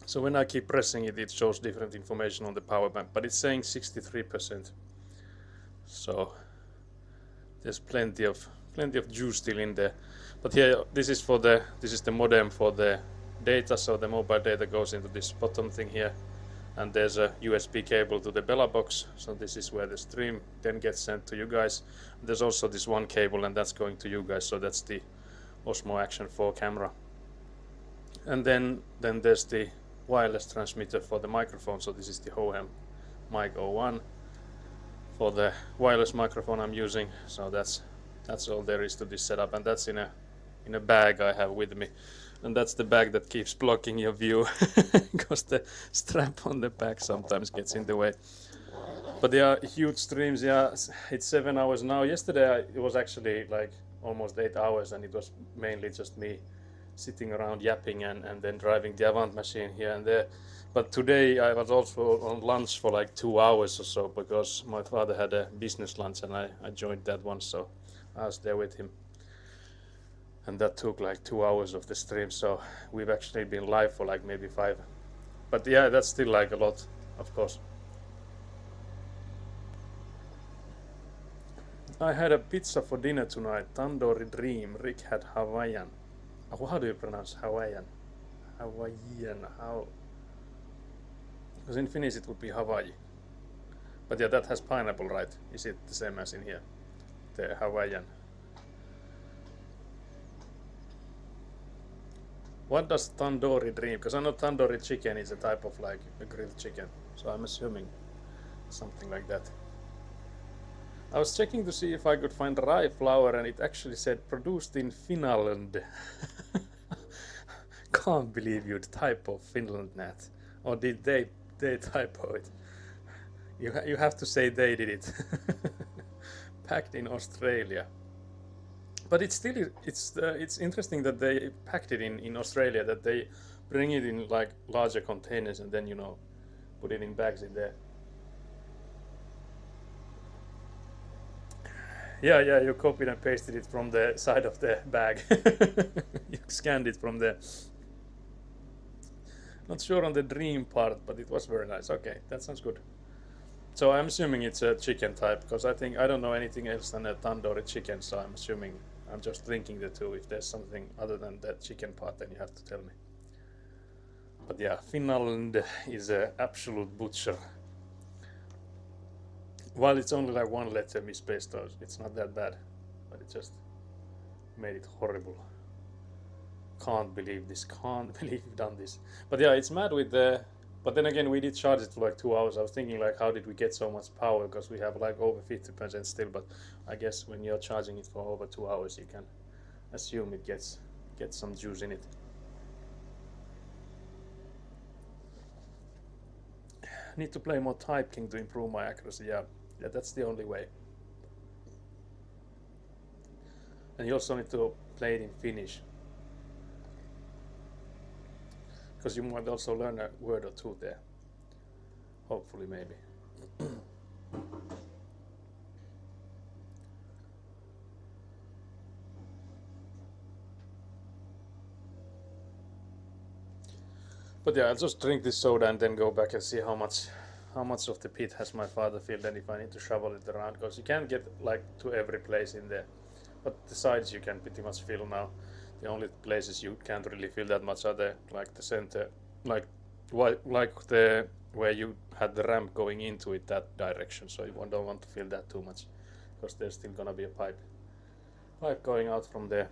So when I keep pressing it, it shows different information on the power bank, but it's saying 63%. So there's plenty of juice still in there. But here, this is the modem for the data. So the mobile data goes into this bottom thing here, and there's a USB cable to the Bella box. So this is where the stream then gets sent to you guys. There's also this one cable, and that's going to you guys. So that's the Osmo Action 4 camera. And then there's the wireless transmitter for the microphone. So this is the Hohem Mic 01 for the wireless microphone I'm using. So that's all there is to this setup, and that's in a bag I have with me. And that's the bag that keeps blocking your view because the strap on the back sometimes gets in the way. But they are huge streams. Yeah, it's 7 hours now. Yesterday it was actually like almost 8 hours, and it was mainly just me sitting around yapping and then driving the Avant machine here and there. But today I was also on lunch for like 2 hours or so, because my father had a business lunch and I joined that one, so I was there with him. And that took like 2 hours of the stream, so we've actually been live for like maybe 5. But yeah, that's still like a lot, of course. I had a pizza for dinner tonight, Tandoori Dream. Rick had Hawaiian. How do you pronounce Hawaiian? Hawaiian, how? Because in Finnish it would be Hawaii. But yeah, that has pineapple, right? Is it the same as in here? The Hawaiian. What does Tandoori Dream? Because I know Tandoori chicken is a type of like a grilled chicken. So I'm assuming something like that. I was checking to see if I could find rye flour, and it actually said produced in Finland. Can't believe you'd typo Finland, Nat. Or did they typo it? You have to say they did it. Packed in Australia. But it's still it's interesting that they packed it in Australia, that they bring it in like larger containers and then, you know, put it in bags in there. Yeah, you copied and pasted it from the side of the bag. You scanned it from there. Not sure on the dream part, but it was very nice. Okay, that sounds good. So I'm assuming it's a chicken type, because I don't know anything else than a tandoori chicken, so I'm just linking the two. If there's something other than that chicken part, then you have to tell me. But yeah, Finland is an absolute butcher. While it's only like one letter misspaced, it's not that bad, but it just made it horrible. Can't believe this, can't believe you've done this. But yeah, it's mad with the, but then again, we did charge it for like 2 hours. I was thinking like, how did we get so much power? Because we have like over 50% still, but I guess when you're charging it for over 2 hours, you can assume it gets some juice in it. Need to play more Type King to improve my accuracy. Yeah, that's the only way. And you also need to play it in Finnish, because you might also learn a word or two there. Hopefully, maybe. But yeah, I'll just drink this soda and then go back and see how much of the pit has my father filled, and if I need to shovel it around, because you can't get like to every place in there. But the sides you can pretty much fill now. The only places you can't really fill that much are the like the center, like the where you had the ramp going into it that direction. So you don't want to fill that too much, because there's still gonna be a pipe going out from there.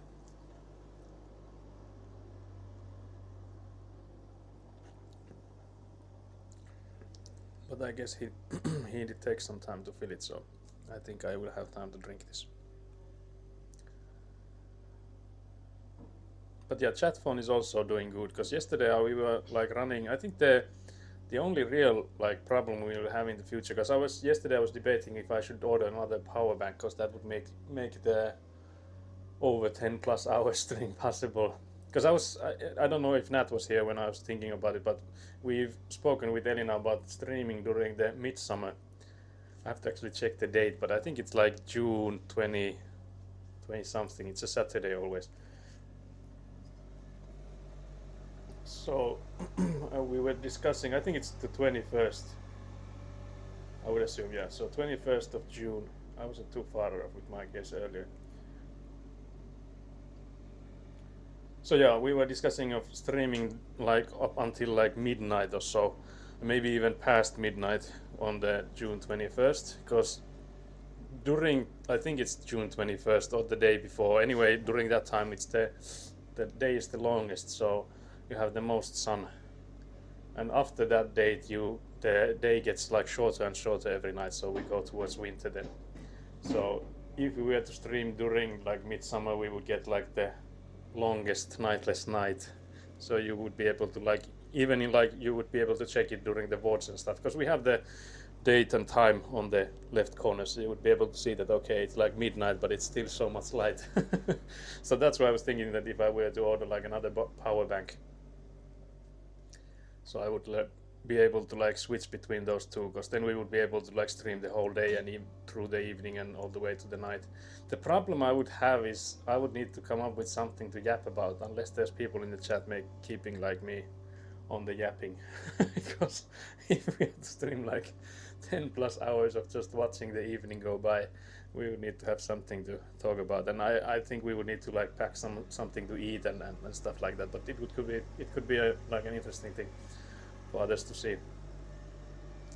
But I guess he did take some time to fill it, so I think I will have time to drink this. But yeah, chat phone is also doing good, because yesterday we were like running. I think the only real like problem we will have in the future, because yesterday I was debating if I should order another power bank, because that would make the over 10 plus hour stream possible. Because I don't know if Nat was here when I was thinking about it, but we've spoken with Elina about streaming during the midsummer. I have to actually check the date, but I think it's like June 20 something. It's a Saturday always. So we were discussing, I think it's the 21st, I would assume, yeah. So 21st of June. I wasn't too far off with my guess earlier. So yeah, we were discussing of streaming like up until like midnight or so, maybe even past midnight on the June 21st, because during, I think it's June 21st or the day before. Anyway, during that time it's the day is the longest, so you have the most sun. And after that date, the day gets like shorter and shorter every night, so we go towards winter then. So if we were to stream during like midsummer, we would get like the longest nightless night. So you would be able to like, even in like, you would be able to check it during the VODs and stuff, because we have the date and time on the left corner, so you would be able to see that, okay, it's like midnight, but it's still so much light. So that's why I was thinking that if I were to order like another power bank, so I would be able to like switch between those two, because then we would be able to like stream the whole day and through the evening and all the way to the night. The problem I would have is I would need to come up with something to yap about, unless there's people in the chat keeping like me on the yapping. Because if we have to stream like 10 plus hours of just watching the evening go by, we would need to have something to talk about, and I think we would need to like pack something to eat and stuff like that. But it could be like an interesting thing for others to see,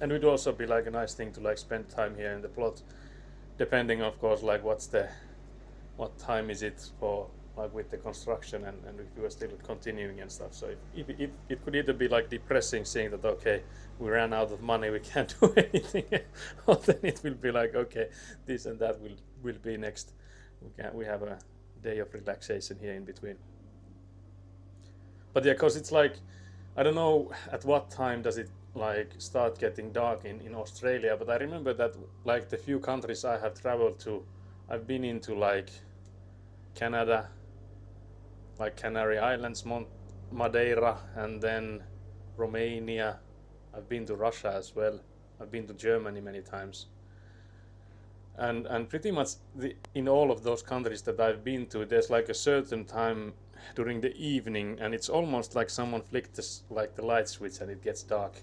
and it would also be like a nice thing to like spend time here in the plot, depending of course like what time is it for like with the construction, and if we were still continuing and stuff. So if it could either be like depressing, seeing that okay, we ran out of money, we can't do anything, or then it will be like okay, this and that will be next. We have a day of relaxation here in between. But yeah, because it's like, I don't know at what time does it like start getting dark in Australia, but I remember that like the few countries I have traveled to, I've been into like Canada, like Canary Islands, Madeira, and then Romania. I've been to Russia as well. I've been to Germany many times. And pretty much in all of those countries that I've been to, there's like a certain time during the evening, and it's almost like someone flicked the light switch and it gets dark.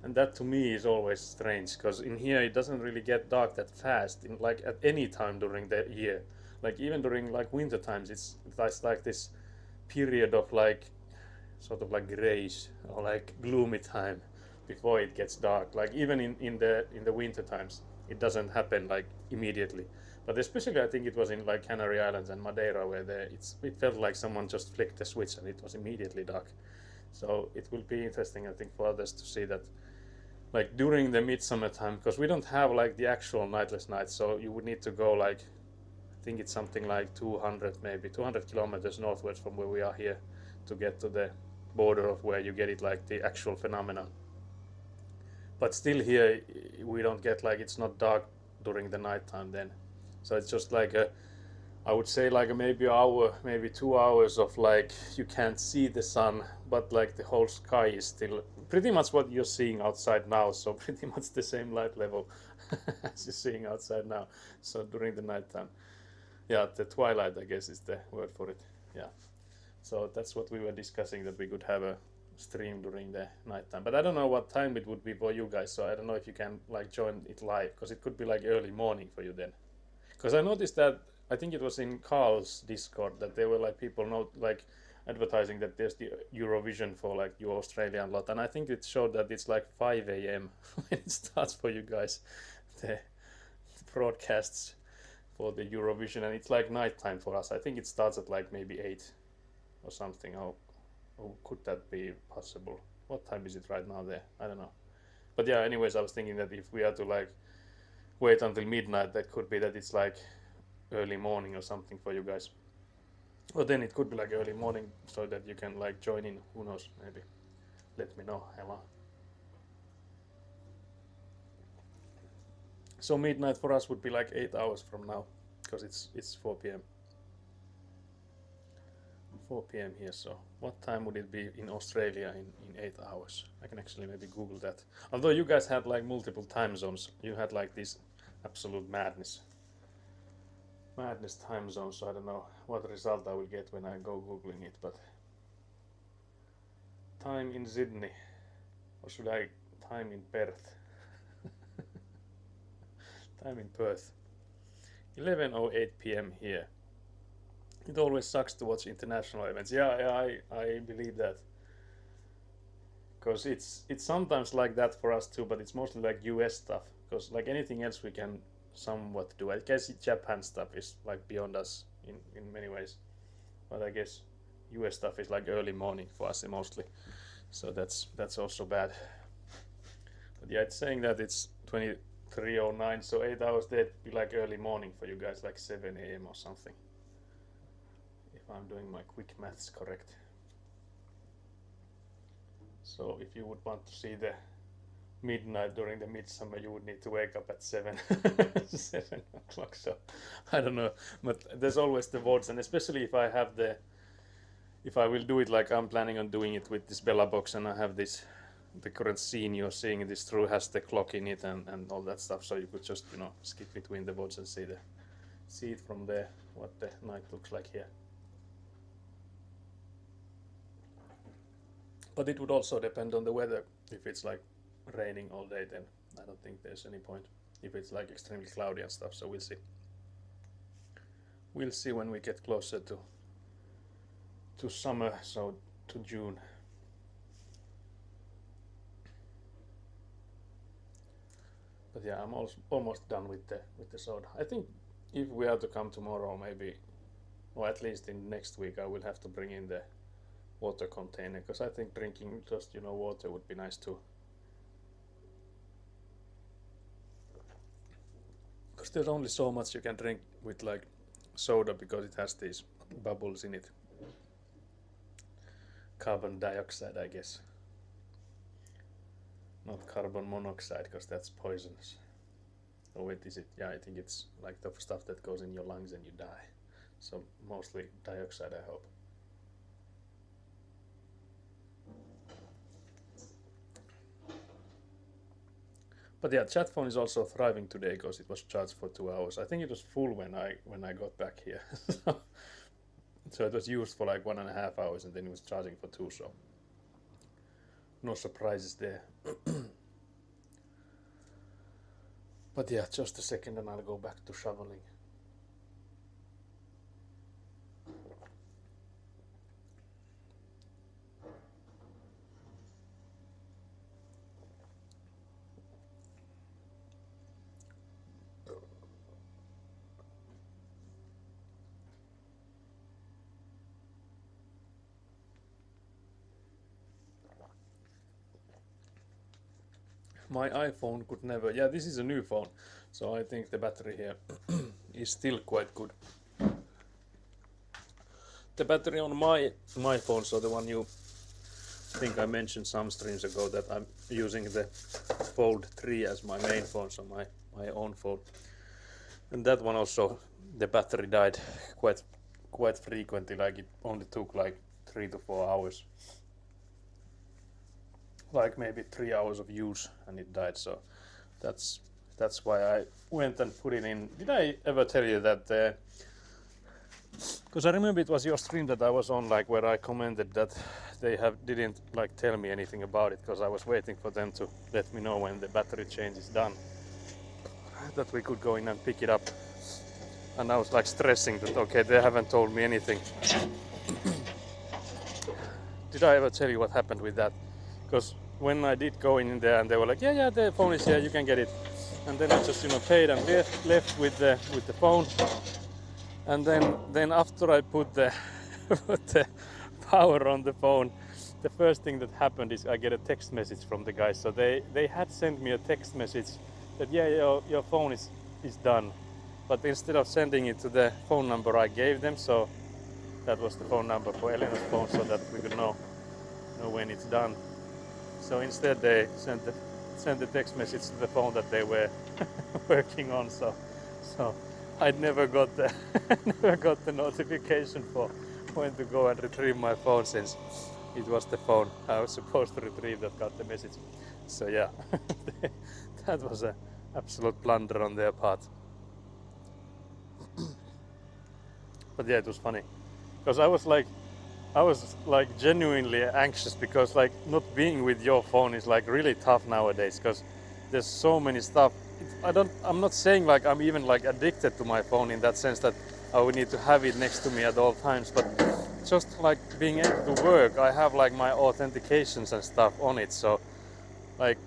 And that to me is always strange, because in here it doesn't really get dark that fast, like at any time during the year. Like even during like winter times, it's like this period of like sort of like grayish or like gloomy time before it gets dark. Like even in the winter times, it doesn't happen like immediately. But especially I think it was in like Canary Islands and Madeira where it felt like someone just flicked the switch and it was immediately dark. So it will be interesting, I think, for others to see that like during the midsummer time, because we don't have like the actual nightless night, so you would need to go like, I think it's something like 200 kilometers northwards from where we are here to get to the border of where you get it like the actual phenomenon. But still here we don't get like, it's not dark during the nighttime then. So it's just like I would say like maybe hour, maybe 2 hours of like you can't see the sun, but like the whole sky is still pretty much what you're seeing outside now. So pretty much the same light level as you're seeing outside now. So during the nighttime, yeah, the twilight I guess is the word for it. Yeah. So that's what we were discussing, that we could have a stream during the nighttime. But I don't know what time it would be for you guys. So I don't know if you can like join it live, because it could be like early morning for you then. Because I noticed that, I think it was in Carl's Discord, that there were like people like advertising that there's the Eurovision for like your Australian lot, and I think it showed that it's like 5 a.m. when it starts for you guys, the broadcasts for the Eurovision, and it's like nighttime for us. I think it starts at like maybe 8 or something. How could that be possible? What time is it right now there? I don't know. But yeah, anyways, I was thinking that if we are to like wait until midnight, that could be that it's like early morning or something for you guys. Or then it could be like early morning, so that you can like join in. Who knows? Maybe. Let me know. Hello. So midnight for us would be like 8 hours from now, because it's 4 p.m. 4 p.m. here, so what time would it be in Australia in 8 hours? I can actually maybe Google that. Although you guys had like multiple time zones, you had like this absolute madness time zone, so I don't know what result I will get when I go Googling it, but time in Sydney, or should I time in Perth? Time in Perth. 11:08 p.m. here. It always sucks to watch international events. Yeah, I believe that. Because it's sometimes like that for us too, but it's mostly like US stuff. Because like anything else we can somewhat do. I guess Japan stuff is like beyond us in many ways. But I guess US stuff is like early morning for us mostly. So that's also bad. But yeah, it's saying that it's 23:09, so 8 hours that'd be like early morning for you guys, like 7 a.m. or something. If I'm doing my quick maths correct. So if you would want to see the midnight during the midsummer, you would need to wake up at 7 o'clock. So I don't know, but there's always the votes, and especially if I will do it like I'm planning on doing it with this Bella box, and I have the current scene you're seeing this through has the clock in it and all that stuff, so you could just skip between the votes and see it from there what the night looks like here. But it would also depend on the weather. If it's like raining all day, then I don't think there's any point. If it's like extremely cloudy and stuff, so we'll see. We'll see when we get closer to summer, so to June. But yeah, I'm almost done with the soda. I think if we are to come tomorrow, maybe, or at least in next week, I will have to bring in the water container, because I think drinking just water would be nice too. Because there's only so much you can drink with like soda, because it has these bubbles in it. Carbon dioxide, I guess. Not carbon monoxide, because that's poisonous. Oh wait, is it? Yeah, I think it's like the stuff that goes in your lungs and you die. So mostly dioxide, I hope. But yeah, chat phone is also thriving today because it was charged for 2 hours. I think it was full when I got back here. So it was used for like 1.5 hours and then it was charging for 2, so no surprises there. But yeah, just a second and I'll go back to shoveling. My iPhone could never. Yeah, this is a new phone, so I think the battery here is still quite good. The battery on my phone, so the one you think I mentioned some streams ago, that I'm using the Fold 3 as my main phone, so my own phone. And that one also, the battery died quite frequently, like it only took like 3 to 4 hours. Like maybe 3 hours of use and it died, so that's why I went and put it in. Did I ever tell you that because I remember it was your stream that I was on, like where I commented that they didn't like tell me anything about it, because I was waiting for them to let me know when the battery change is done, that we could go in and pick it up. And I was like stressing that okay, they haven't told me anything. Did I ever tell you what happened with that? Because when I did go in there and they were like, yeah, the phone is here, you can get it. And then I just paid and left with the phone. And then after I put the power on the phone, the first thing that happened is I get a text message from the guys. So they had sent me a text message that your phone is done. But instead of sending it to the phone number I gave them, so that was the phone number for Elena's phone, so that we could know when it's done. So instead they sent the text message to the phone that they were working on. So I never got the notification for went to go and retrieve my phone since it was the phone I was supposed to retrieve that got the message. So yeah, that was an absolute blunder on their part. But yeah, it was funny because I was like genuinely anxious because like not being with your phone is like really tough nowadays because there's so many stuff. I'm not saying like I'm even like addicted to my phone in that sense that I would need to have it next to me at all times, but just like being able to work, I have like my authentications and stuff on it, so like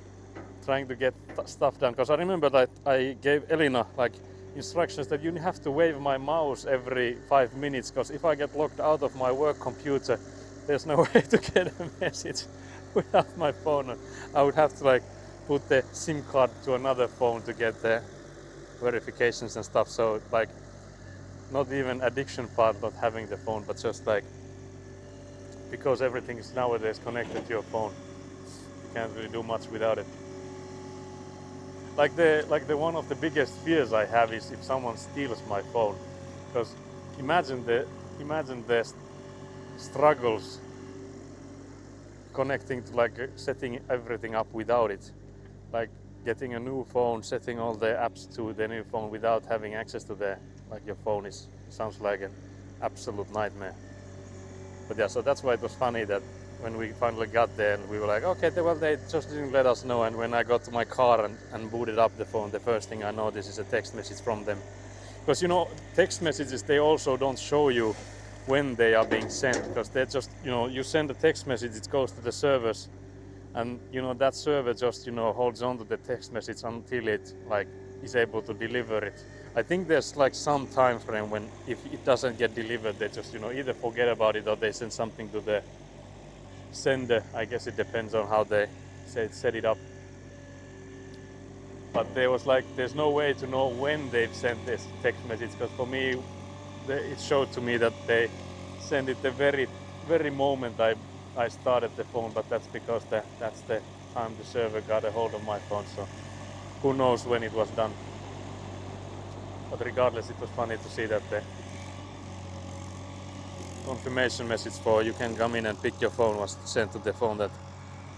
trying to get stuff done because I remember that I gave Elina like instructions that you have to wave my mouse every 5 minutes because if I get locked out of my work computer there's no way to get a message without my phone. I would have to like put the SIM card to another phone to get the verifications and stuff, so like not even addiction part not having the phone, but just like because everything is nowadays connected to your phone you can't really do much without it. Like the one of the biggest fears I have is if someone steals my phone, because imagine the struggles connecting to like setting everything up without it, like getting a new phone, setting all the apps to the new phone without having access to the like your phone sounds like an absolute nightmare. But yeah, so that's why it was funny that when we finally got there and we were like, okay, well they just didn't let us know, and when I got to my car and booted up the phone, the first thing I noticed is a text message from them. Because you know, text messages, they also don't show you when they are being sent, because they're just, you know, you send a text message, it goes to the servers, and you know that server just, you know, holds on to the text message until it like is able to deliver it. I think there's like some time frame when if it doesn't get delivered, they just, you know, either forget about it or they send something to the sender. I guess it depends on how they set it up. But there was like, there's no way to know when they've sent this text message, because for me, it showed to me that they sent it the very moment I started the phone, but that's because that's the time the server got a hold of my phone, so who knows when it was done. But regardless, it was funny to see that the confirmation message for you can come in and pick your phone was sent to the phone that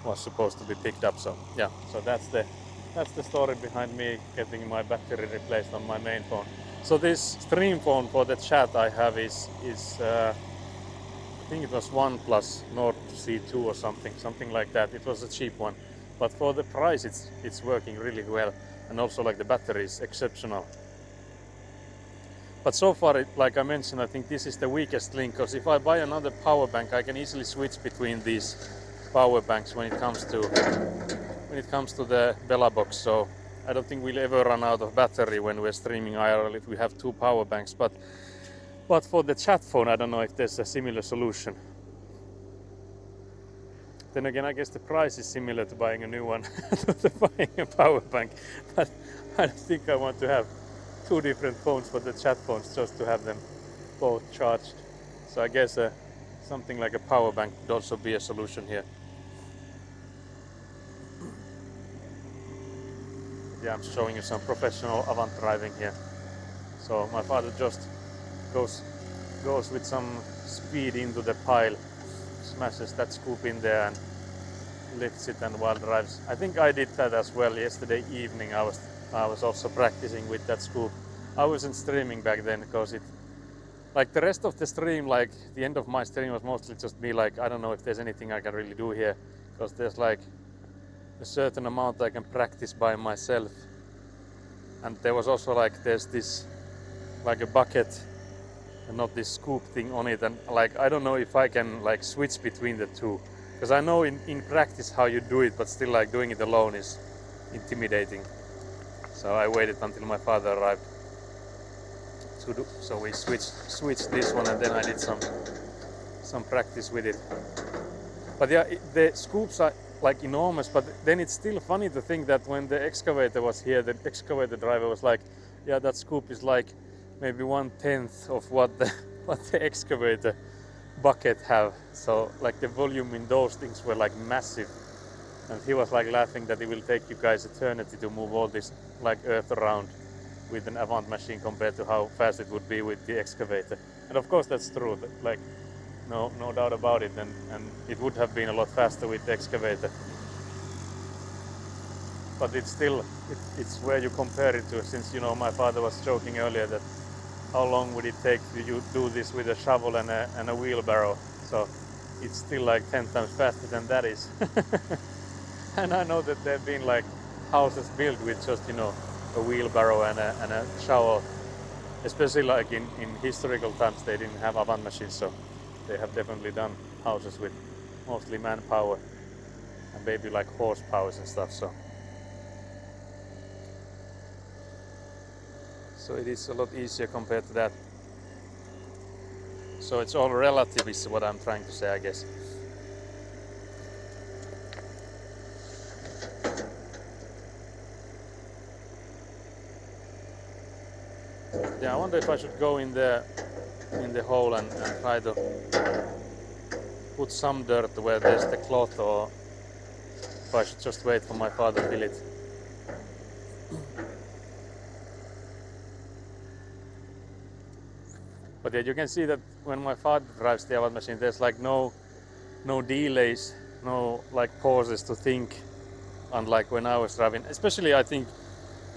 was supposed to be picked up. So yeah, so that's the story behind me getting my battery replaced on my main phone. So this stream phone for the chat I have is I think it was OnePlus Nord C2 or something like that. It was a cheap one, but for the price it's working really well, and also like the battery is exceptional. But so far, like I mentioned, I think this is the weakest link, because if I buy another power bank, I can easily switch between these power banks when it comes to the Bella box. So I don't think we'll ever run out of battery when we're streaming IRL if we have two power banks. But for the chat phone, I don't know if there's a similar solution. Then again, I guess the price is similar to buying a new one to buying a power bank. But I don't think I want to have two different phones for the chat phones just to have them both charged. So I guess something like a power bank would also be a solution here. Yeah, I'm showing you some professional avant driving here. So my father just goes with some speed into the pile, smashes that scoop in there and lifts it and while drives. I think I did that as well yesterday evening. I was also practicing with that scoop. I wasn't streaming back then because it, like the rest of the stream, like the end of my stream was mostly just me like, I don't know if there's anything I can really do here, because there's like a certain amount I can practice by myself. And there was also like, there's this like a bucket and not this scoop thing on it, and like I don't know if I can like switch between the two, because I know in practice how you do it, but still like doing it alone is intimidating. So I waited until my father arrived to do, so we switched this one, and then I did some practice with it. But yeah, the scoops are like enormous, but then it's still funny to think that when the excavator was here, the excavator driver was like, yeah, that scoop is like maybe 1/10 of what the excavator bucket have. So like the volume in those things were like massive, and he was like laughing that it will take you guys eternity to move all this like earth around with an Avant machine compared to how fast it would be with the excavator. And of course that's true, like no doubt about it, and it would have been a lot faster with the excavator. But it's still, it's where you compare it to, since you know my father was joking earlier that how long would it take to you do this with a shovel and a wheelbarrow, so it's still like 10 times faster than that is. And I know that there have been like houses built with just, you know, a wheelbarrow and a shovel, especially like in historical times they didn't have oven machines, so they have definitely done houses with mostly manpower and maybe like horsepowers and stuff, so it is a lot easier compared to that. So it's all relative is what I'm trying to say, I guess. Yeah, I wonder if I should go in the hole and try to put some dirt where there's the cloth, or if I should just wait for my father to fill it. But yeah, you can see that when my father drives the oven machine, there's like no delays, no like pauses to think, unlike when I was driving. Especially, I think,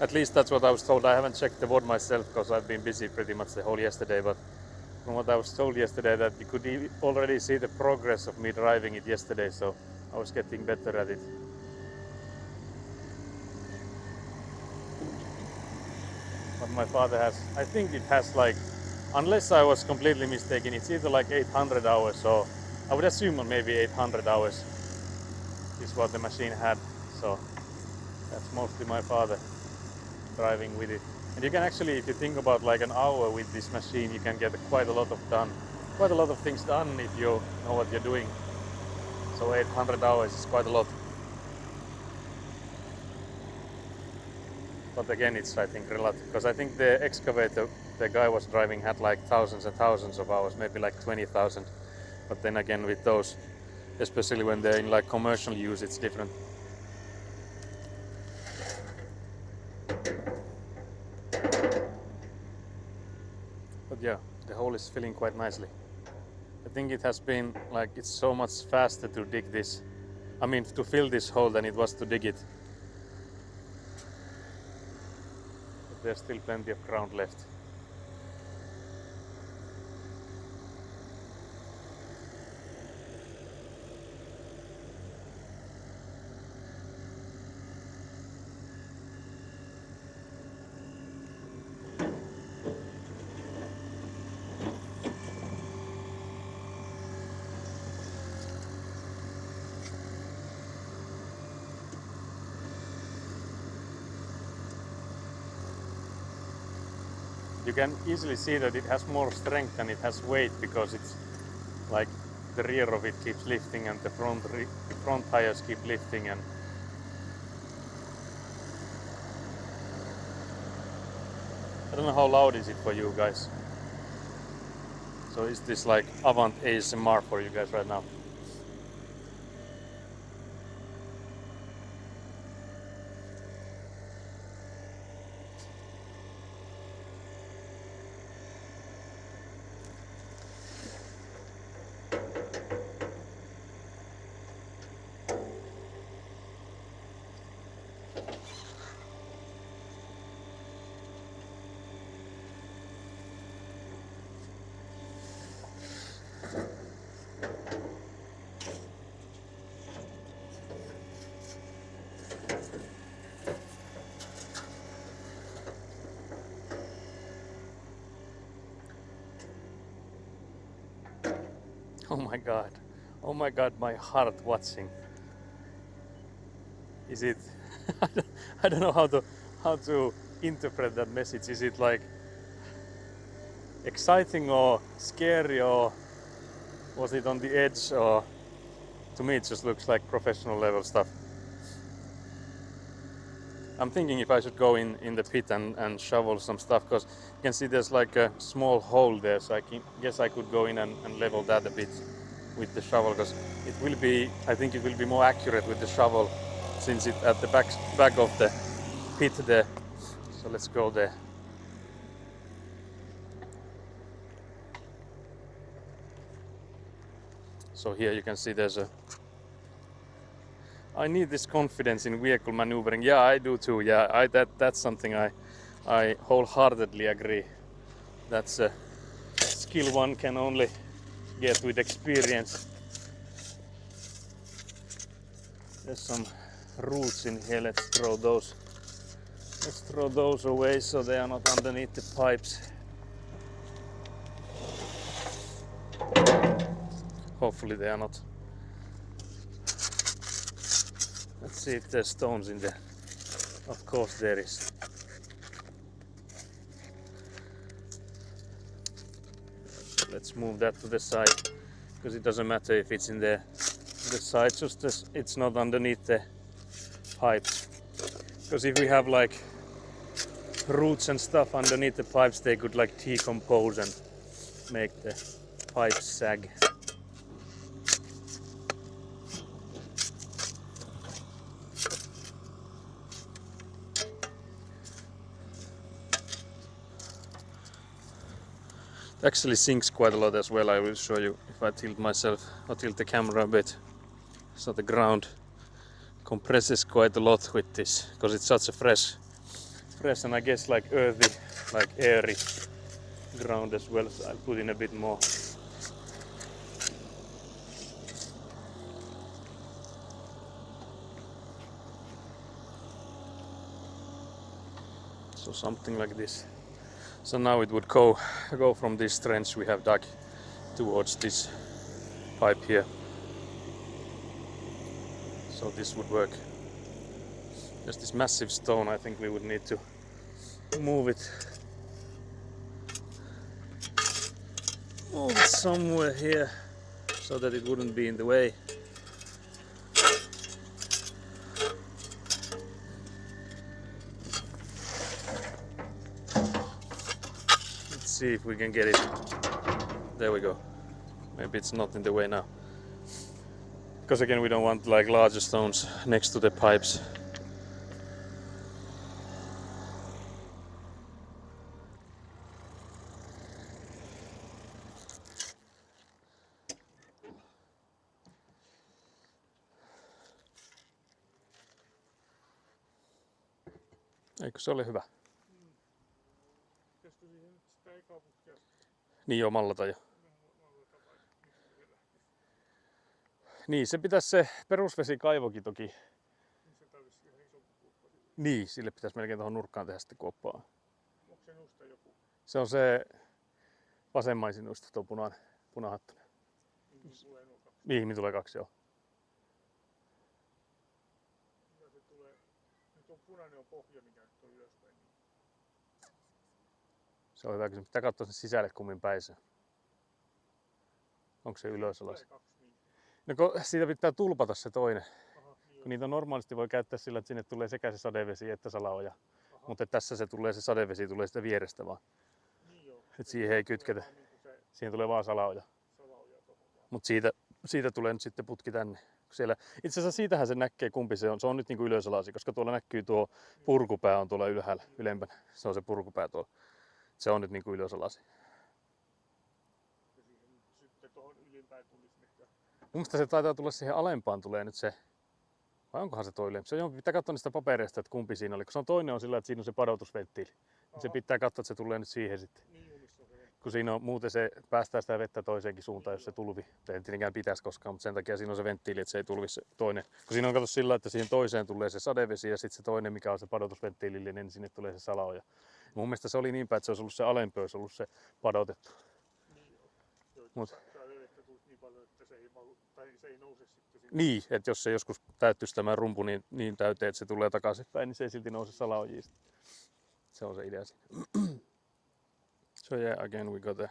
at least that's what I was told. I haven't checked the WOD myself because I've been busy pretty much the whole yesterday, but from what I was told yesterday, that you could already see the progress of me driving it yesterday, so I was getting better at it. But my father has, I think it has like, unless I was completely mistaken, it's either like 800 hours, or I would assume maybe 800 hours is what the machine had. So that's mostly my father driving with it. And you can actually, if you think about like an hour with this machine, you can get quite a lot of things done if you know what you're doing. So 800 hours is quite a lot. But again, it's, I think, relative, because I think the excavator the guy was driving had like thousands and thousands of hours, maybe like 20,000. But then again, with those, especially when they're in like commercial use, it's different. But yeah, the hole is filling quite nicely. I think it has been like, it's so much faster to dig this, I mean to fill this hole, than it was to dig it. But there's still plenty of ground left. You can easily see that it has more strength than it has weight, because it's like the rear of it keeps lifting and the front tires keep lifting, and I don't know how loud is it for you guys. So is this like Avant ASMR for you guys right now? Oh my god. Oh my god, my heart watching. Is it I don't know how to interpret that message. Is it like exciting or scary, or was it on the edge, or to me it just looks like professional level stuff. I'm thinking if I should go in the pit and shovel some stuff, because you can see there's like a small hole there, so guess I could go in and level that a bit with the shovel, because it will be, I think it will be more accurate with the shovel, since it's at the back of the pit there. So let's go there. So here you can see there's a... I need this confidence in vehicle maneuvering. Yeah, I do too. Yeah, that's something I wholeheartedly agree. That's a skill one can only get with experience. There's some roots in here. Let's throw those away so they are not underneath the pipes. Hopefully they are not. Let's see if there's stones in there. Of course there is. Let's move that to the side, because it doesn't matter if it's in the side, just as it's not underneath the pipes. Because if we have like roots and stuff underneath the pipes, they could like decompose and make the pipes sag. It actually sinks quite a lot as well. I will show you if I tilt myself or tilt the camera a bit. So the ground compresses quite a lot with this, because it's such a fresh and I guess like earthy, like airy ground as well. So I'll put in a bit more. So something like this. So now it would go from this trench we have dug towards this pipe here. So this would work. There's this massive stone. I think we would need to move it somewhere here so that it wouldn't be in the way. Let's see if we can get it. There we go. Maybe it's not in the way now. Because again, we don't want like larger stones next to the pipes. Eikö se ole hyvä? Pitäisikö siihen nyt sitä ekaa putkea Niin joo, mallata jo. mallata vai mistä se lähtee? Niin, se pitäisi se perusvesikaivokin toki. Niin se tarvitsisi ihan isompi kuoppa sille. Niin, sille pitäisi melkein tuohon nurkkaan tehdä sitten kuoppaa. Onko se nusta joku? Se on se vasemmaisin nuista, tuo punahattunen. Niin tulee nuo kaksi. Mihin tulee kaksi, joo. Ja se tulee, nyt on punainen on pohja, mikä nyt on ylöspäin. Niin Se on hyvä kysymys. Pitää katsoa sen sisälle kummin päin se. Onko se ylös alas? tulee kaksi niin. No kun siitä pitää tulpata se toinen. Aha, niin Kun niitä normaalisti voi käyttää sillä, että sinne tulee sekä se sadevesi että salaoja. Aha. Mutta tässä se sadevesi tulee sitä vierestä vaan. Niin joo. Et siihen ei kytketä. Vaan niinku se Siihen tulee vaan salaoja. salaoja tohon vaan. Mutta siitä tulee nyt sitten putki tänne. Siellä, itse asiassa siitähän se näkee kumpi se on. Se on nyt niinku ylösalasi, koska tuolla näkyy tuo purkupää on tuolla ylhäällä, ylempänä. Se on se purkupää tuolla. Se on nyt niinku ylösalasi. Ja siihen sitten tohon ylimpään tulisi ehkä. Mun mielestä se taitaa tulla siihen alempaan tulee nyt se. Vai onkohan se toi ylempi? Se on, pitää katsoa niistä papereista, että kumpi siinä oli. Kun se on toinen on sillä, että siinä on se padoutusventtiili. Niin se pitää katsoa, että se tulee nyt siihen sitten. Niin missä on se. Kun siinä on, muuten se päästää sitä vettä toiseenkin suuntaan, jos se tulvi. Ei tietenkään pitäisi koskaan, mutta sen takia siinä on se venttiili, että se ei tulvi se toinen. Kun siinä on kato sillä, että siihen toiseen tulee se sadevesi ja sitten se toinen, mikä on se padoutusventtiilillinen, niin sinne tulee se salaoja. Mun mielestä se oli niin päin, että se olisi ollut se alempi, olisi ollut se padotettu. Niin joo. Joo, Mut. Tää vettä tulisi niin paljon, että se ei valu, tai se ei nouse sitten sinne. Niin, että jos se joskus täyttyisi tämä rumpu niin täyteen, että se tulee takaisinpäin, niin se ei silti nouse salaojiin. Se on se idea siinä. So yeah, again we got there.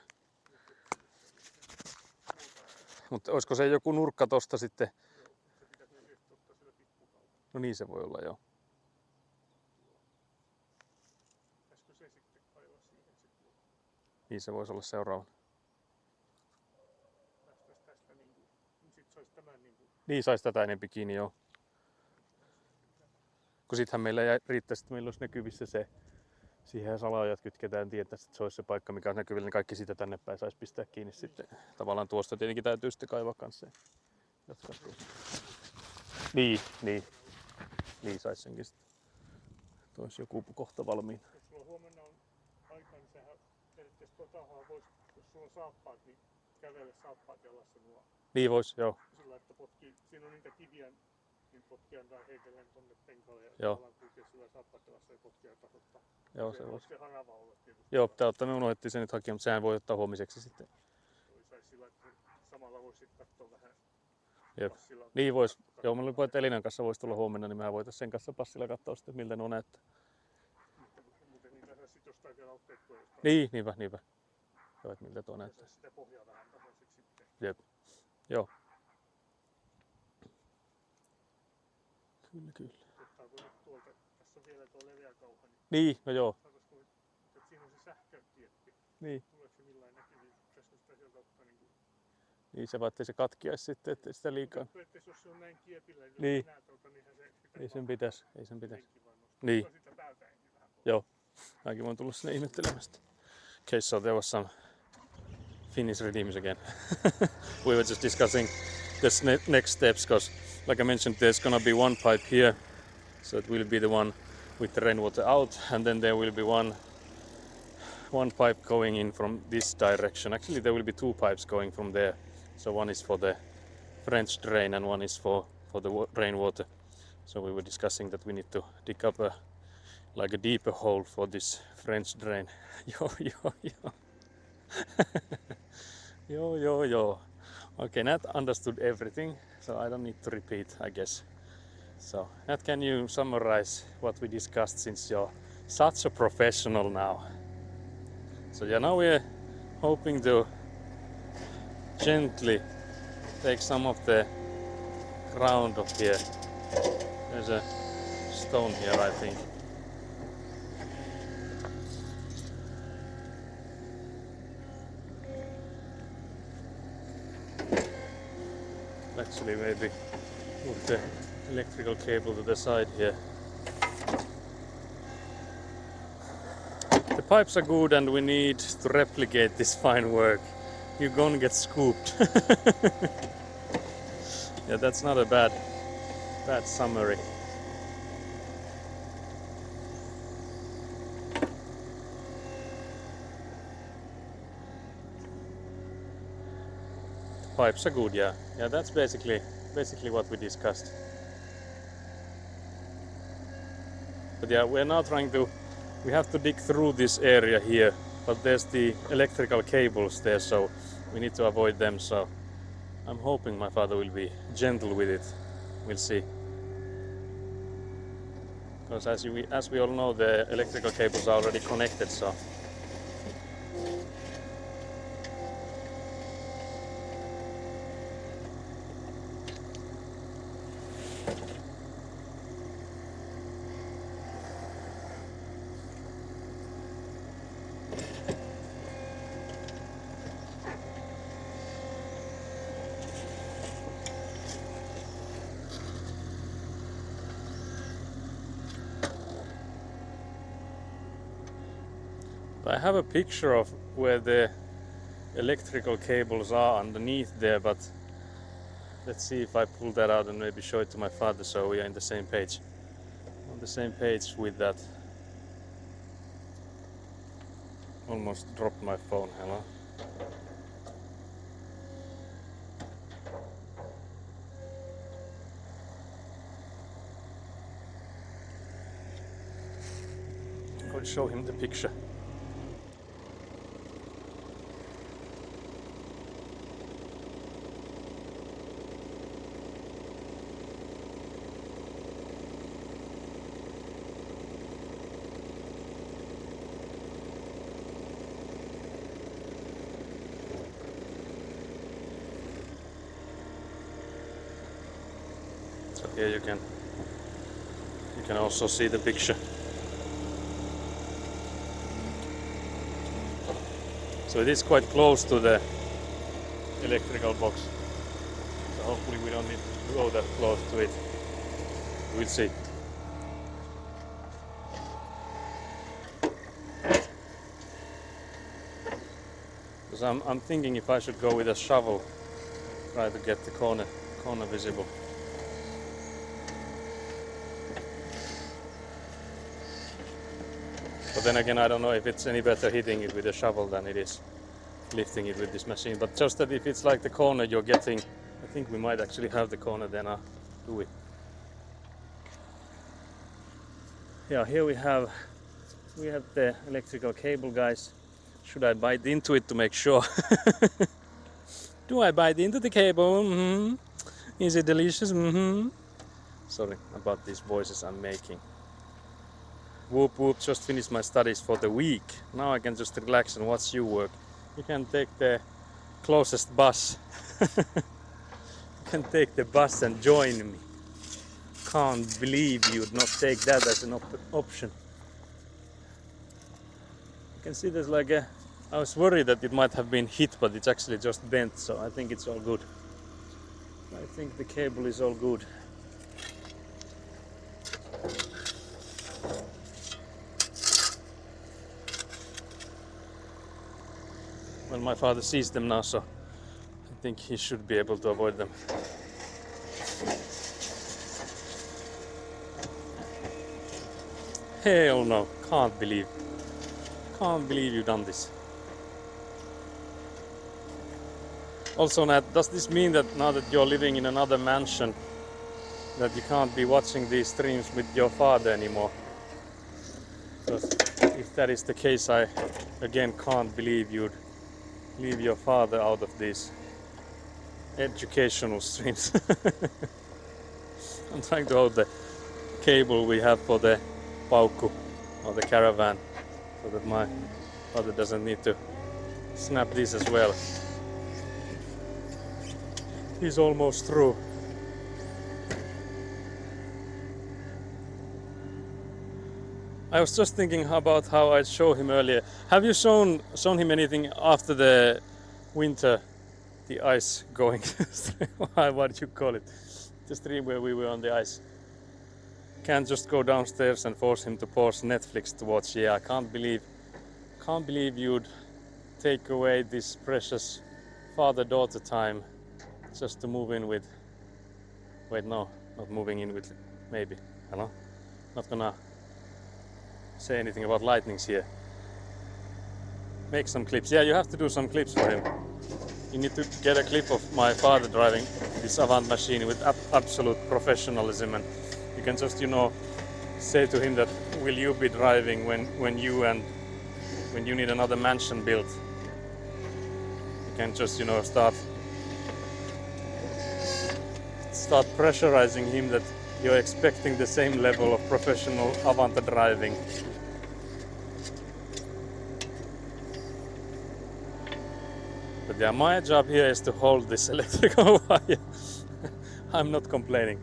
Mutta olisiko se joku nurkka tosta sitten? Joo, se pitäisi oikeesti ottaa sillä pikkukaupalla. No niin se voi olla, joo. Pitäisikö se sitten kaivaa siihen sitten? Niin se voisi olla seuraava. Päästäis tästä niinku, niin sit sais tämän niinku. Niin saisi tätä enempi kiinni, joo. Kun sittenhän meillä riittäisi, että meillä olisi näkyvissä se siihen salaojat kytketään, tietäisi, että se olisi se paikka, mikä on näkyvillä, niin kaikki siitä tänne päin saisi pistää kiinni sitten. Tavallaan tuosta tietenkin täytyy sitten kaivaa kanssa. Jatkaa tuosta. Niin saisi senkin sitten. Toisi joku kohta valmiina. Jos sulla huomenna on aika, niin sehän periaatteessa totahan vois, jos sulla on saappaat, niin kävele saappaat jalassa nuo. Niin vois, joo. Sillä, että potkii, siinä on niitä kiviä, niin potkii antaa heitellen tonne penkalle ja Joo. tavallaan kulkee sillä saappaat jalassa ja potkia tasoittaa. Joo, se vois. Se harava olla tietysti. Joo, pitää ottaa, me unohdettiin sen nyt hakea, mutta sehän voi ottaa huomiseksi sitten. Saisi sillä, että samalla voisi sitten katsoa vähän Jep. passilla. Niin vois. Joo, mulla oli että Elinan kanssa voisi tulla huomenna, niin mehän voitaisiin sen kanssa passilla katsoa sitten, miltä nuo näyttää. Muuten niitä saisi sitten jostain vielä otteettua jostain. Niin, niinpä. Joo, että miltä tuo näyttää. Sitä pohjaa vähän tasoiseksi sitten. Jep. Joo. Kyllä. Ottaako nyt tuolta, tässä on vielä tuo leveä kauha, niin Niin, no joo. saataisiko, että siinä on se sähkökieppi. Niin. Tuleeko se millain näkyviin? Pitäisikö sitä sieltä ottaa niin kuin... Niin se ettei se katkiaisi sitten, ettei sitä liikaa. Että jos se on näin kiepillä, jos Niin. minä tuota, niin se pitäisi Ei sen pitäisi, ei sen pitäisi. henki vaan nostaa. Niin. Sitä täältä ensin vähän pois. Joo. Mäkin voin tulla sinne ihmettelemään sitä. Okay, so there was some Finnish redeems again. We were just discussing the next steps because, like I mentioned, there's gonna be one pipe here, so it will be the one with the rainwater out, and then there will be one pipe going in from this direction. Actually, there will be two pipes going from there. So one is for the French drain and one is for the rainwater. So we were discussing that we need to dig up a deeper hole for this French drain. Yo. Okay, Nat understood everything, so I don't need to repeat, I guess. So, Nat, can you summarize what we discussed, since you're such a professional now? So yeah, now we're hoping to gently take some of the ground off here. There's a stone here, I think. Actually, maybe move the electrical cable to the side here. The pipes are good and we need to replicate this fine work. You're gonna get scooped. Yeah, that's not a bad summary. Pipes are good, yeah. Yeah, that's basically what we discussed. But yeah, we're now we have to dig through this area here, but there's the electrical cables there, so we need to avoid them. So I'm hoping my father will be gentle with it. We'll see. Because as we all know, the electrical cables are already connected, so. I have a picture of where the electrical cables are underneath there, but let's see if I pull that out and maybe show it to my father so we are on the same page with that. Almost dropped my phone, hello. I'll show him the picture. So here you can also see the picture. So it is quite close to the electrical box. So hopefully we don't need to go that close to it. We'll see. Because I'm thinking if I should go with a shovel, try to get the corner visible. But then again, I don't know if it's any better hitting it with a shovel than it is lifting it with this machine. But just that if it's like the corner you're getting, I think we might actually have the corner, then I'll do it. Yeah, here we have the electrical cable, guys. Should I bite into it to make sure? Do I bite into the cable? Mm-hmm. Is it delicious? Mm-hmm. Sorry about these voices I'm making. Whoop whoop, just finished my studies for the week. Now I can just relax and watch you work. You can take the closest bus. You can take the bus and join me. Can't believe you'd not take that as an option. You can see there's like a... I was worried that it might have been hit, but it's actually just bent, so I think it's all good. I think the cable is all good. Well, my father sees them now, so I think he should be able to avoid them. Hell no, can't believe you've done this. Also, Nat, does this mean that now that you're living in another mansion that you can't be watching these streams with your father anymore? Because if that is the case, I again can't believe you'd leave your father out of these educational streams. I'm trying to hold the cable we have for the paukku or the caravan so that my father doesn't need to snap this as well. He's almost through. I was just thinking about how I'd show him earlier. Have you shown him anything after the winter, the ice going? What did you call it? The stream where we were on the ice. Can't just go downstairs and force him to pause Netflix to watch. Yeah, I can't believe you'd take away this precious father-daughter time just to move in with. Wait, no, not moving in with. Maybe. Hello? Not gonna say anything about lightnings here. Make some clips. Yeah, you have to do some clips for him. You need to get a clip of my father driving this Avant machine with absolute professionalism, and you can just, say to him that will you be driving when you need another mansion built. You can just, start pressurizing him that you're expecting the same level of professional Avant driving. But yeah, my job here is to hold this electrical wire. I'm not complaining.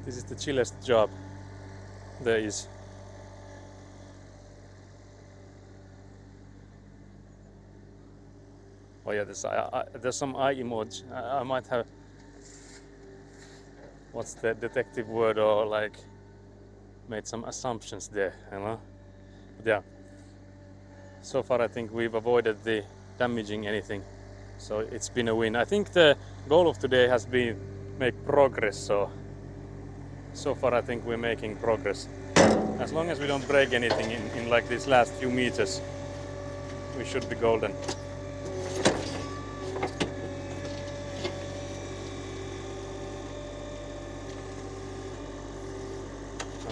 This is the chillest job there is. Oh yeah, there's some eye emoji. I might have... What's the detective word, or like made some assumptions there, But yeah, so far I think we've avoided the damaging anything, so it's been a win. I think the goal of today has been make progress, so far I think we're making progress. As long as we don't break anything in like these last few meters, we should be golden.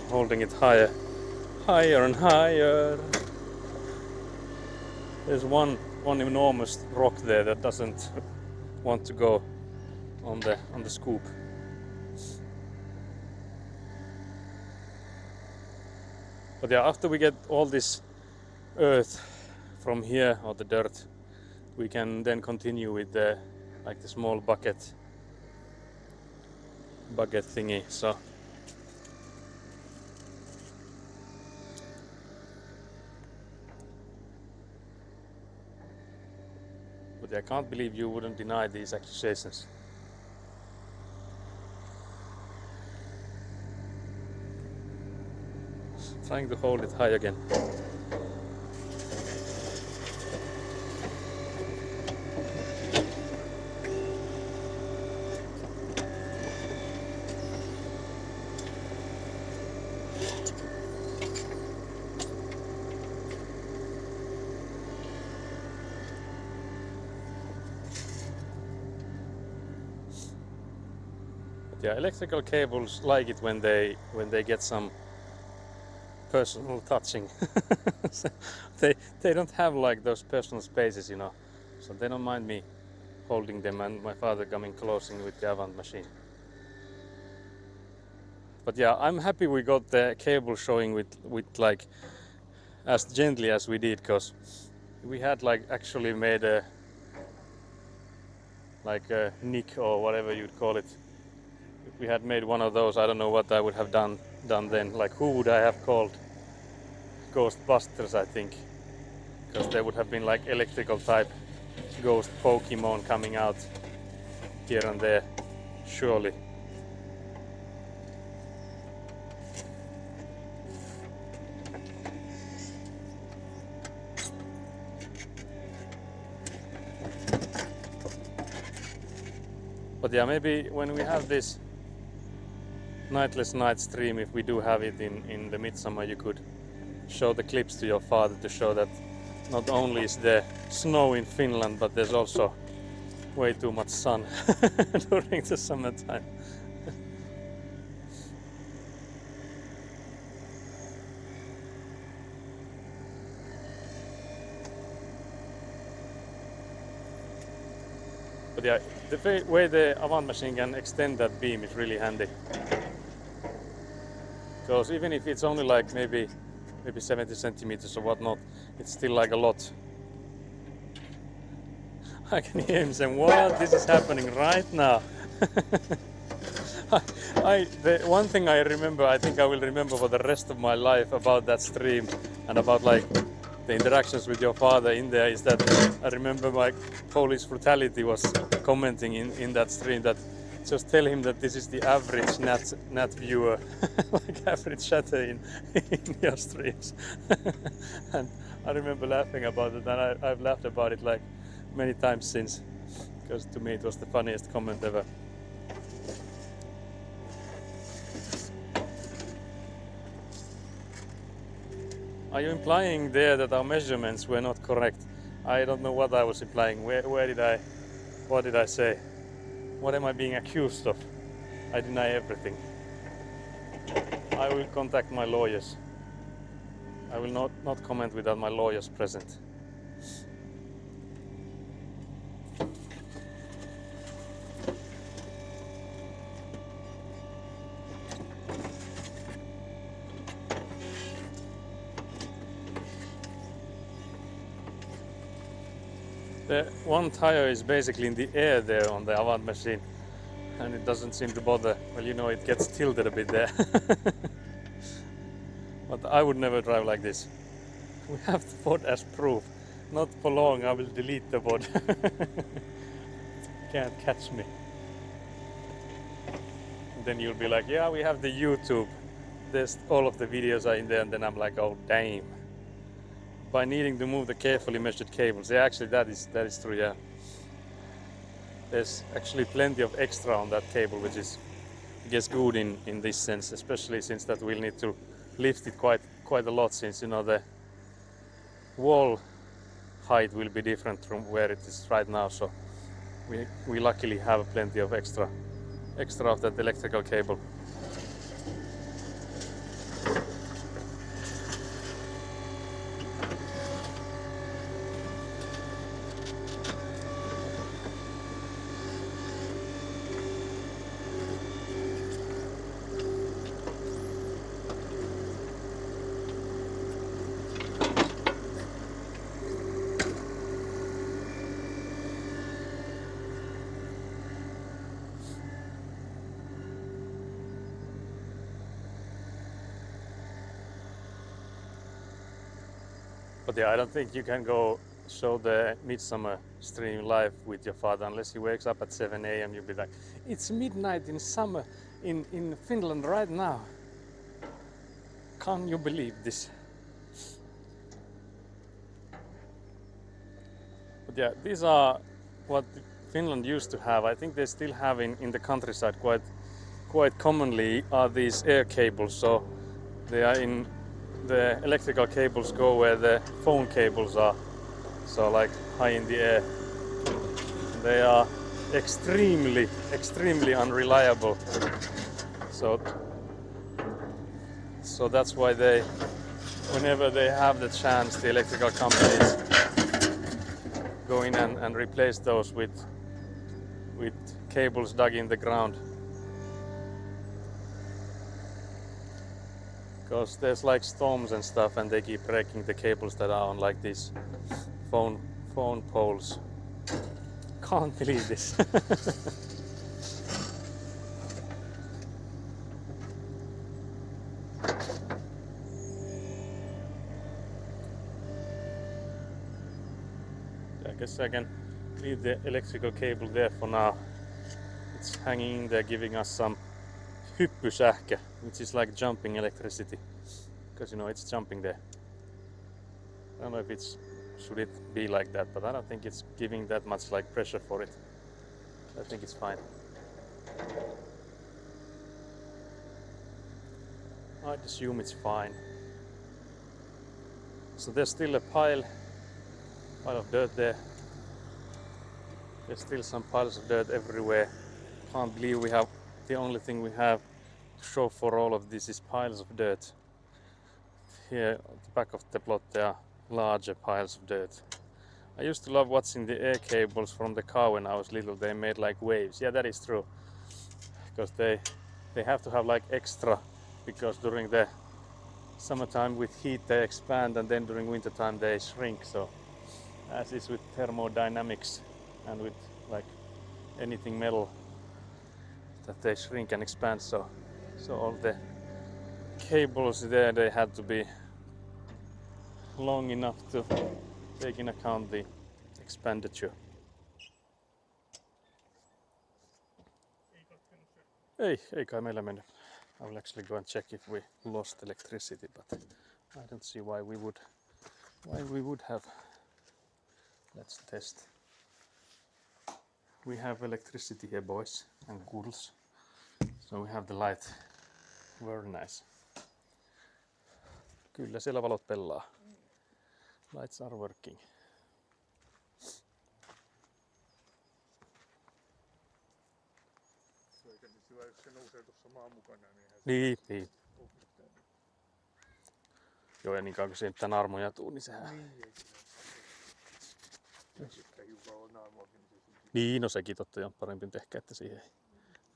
Holding it higher and higher. There's one enormous rock there that doesn't want to go on the scoop. But yeah, after we get all this earth from here, or the dirt, we can then continue with the small bucket thingy. So I can't believe you wouldn't deny these accusations. Trying to hold it high again. Yeah, electrical cables like it when they get some personal touching. So they don't have like those personal spaces, you know, so they don't mind me holding them and my father coming closing with the Avant machine. But yeah, I'm happy we got the cable showing with like as gently as we did, because we had like actually made a like a nick or whatever you'd call it. If we had made one of those, I don't know what I would have done then. Like, who would I have called? Ghostbusters, I think, because there would have been like electrical type ghost Pokemon coming out here and there, surely. But yeah, maybe when we have this nightless night stream, if we do have it in the midsummer, you could show the clips to your father to show that not only is there snow in Finland, but there's also way too much sun during the summertime. But yeah, the way the Avant machine can extend that beam is really handy. Because even if it's only like maybe 70 centimeters or whatnot, it's still like a lot. I can hear him saying, "What? This is happening right now." The one thing I remember, I think I will remember for the rest of my life about that stream and about like the interactions with your father in there, is that I remember my Polish brutality was commenting in that stream that just tell him that this is the average NAT viewer, like average chatter in your streams. And I remember laughing about it, and I've laughed about it like many times since, because to me it was the funniest comment ever. Are you implying there that our measurements were not correct? I don't know what I was implying. What did I say? What am I being accused of? I deny everything. I will contact my lawyers. I will not comment without my lawyers present. The one tire is basically in the air there on the Avant machine, and it doesn't seem to bother. Well, you know, it gets tilted a bit there. But I would never drive like this. We have the bod as proof. Not for long, I will delete the bod. Can't catch me. And then you'll be like, yeah, we have the YouTube. There's all of the videos are in there, and then I'm like, oh damn. By needing to move the carefully measured cables. Yeah, actually that is true, yeah. There's actually plenty of extra on that cable, which is, I guess, good in this sense, especially since that we'll need to lift it quite a lot, since, you know, the wall height will be different from where it is right now, so we luckily have plenty of extra of that electrical cable. But yeah, I don't think you can go show the midsummer stream live with your father unless he wakes up at 7 a.m. You'll be like, it's midnight in summer in Finland right now. Can you believe this? But yeah, these are what Finland used to have. I think they still have in the countryside quite commonly are these air cables. So they are in the electrical cables go where the phone cables are, so like high in the air. They are extremely unreliable. So that's why whenever they have the chance, the electrical companies go in and replace those with cables dug in the ground. Because there's like storms and stuff, and they keep breaking the cables that are on like these phone poles. Can't believe this. I guess I can leave the electrical cable there for now. It's hanging in there, giving us some hyppysähkö, which is like jumping electricity, because it's jumping there. I don't know if should it be like that, but I don't think it's giving that much like pressure for it. I think it's fine. I'd assume it's fine. So there's still a pile of dirt there. There's still some piles of dirt everywhere. Can't believe the only thing we have to show for all of this is piles of dirt. Here at the back of the plot there are larger piles of dirt. I used to love watching the air cables from the car when I was little. They made like waves. Yeah, that is true. Because they have to have like extra, because during the summertime with heat they expand, and then during wintertime they shrink. So as is with thermodynamics and with like anything metal, that they shrink and expand. So all the cables there, they had to be long enough to take in account the expenditure. Ei kai meillä mennyt. I will actually go and check if we lost electricity, but I don't see why we would have. Let's test. We have electricity here, boys and girls. So we have the light. Very nice. Kyllä siellä valot pelaa. Lights are working. Jos se nousee tuossa maan mukana, niin Niin. Joo, ja niin kauan kun siihen mitään armoja tuu, niin sehän... Niin, no sekin totta on parempi ehkä, että siihen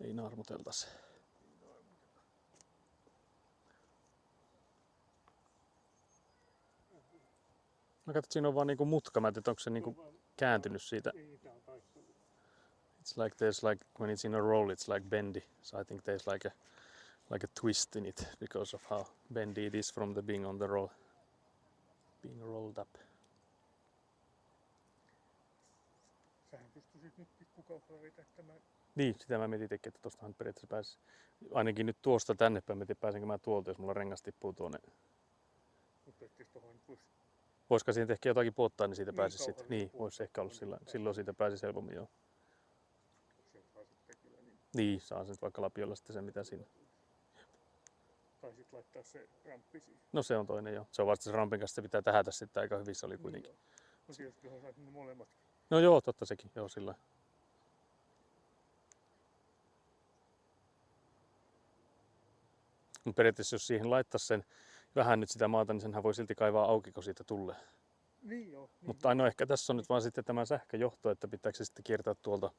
ei naarmuteltaisi. No katsot, siinä on vaan niinku mutka. Mä en tiedä, onko se niinku kääntynyt siitä. It's like there's like when it's in a roll, it's like bendy. So I think there's like a twist in it because of how bendy it is from the being on the roll, being rolled up. Sähän pystyisit nyt pikkukaupalla vetämään. Niin, sitä mä mietin tekemään, että tostahan periaatteessa pääsis. Ainakin nyt tuosta tänne päin, mietin pääsenkö mä tuolta, jos mulla rengas tippuu tuonne. Mutta etteis tohon nyt vois... Voisiko siitä ehkä jotakin puottaa, niin siitä pääsisi sitten. Niin, puottaa. voisi ehkä olla silloin siitä pääsisi helpommin, joo. Niin, saa sen vaikka lapiolla sitten sen mitä siinä. Tai sit laittaa se ramppi siihen. No se on toinen joo. Se on vasta se rampin kanssa, se pitää tähätä sitten aika hyvin, se oli kuitenkin. Niin no tietysti tuohon saisi ne molemmat. No joo, totta sekin, joo sillä. Mutta periaatteessa jos siihen laittaisi sen vähän nyt sitä maata, niin senhän voi silti kaivaa auki, kun siitä tulee. Niin joo. Niin. Mutta ainoa ehkä tässä on nyt vaan sitten tämä sähköjohto, että pitääkö se sitten kiertää tuolta,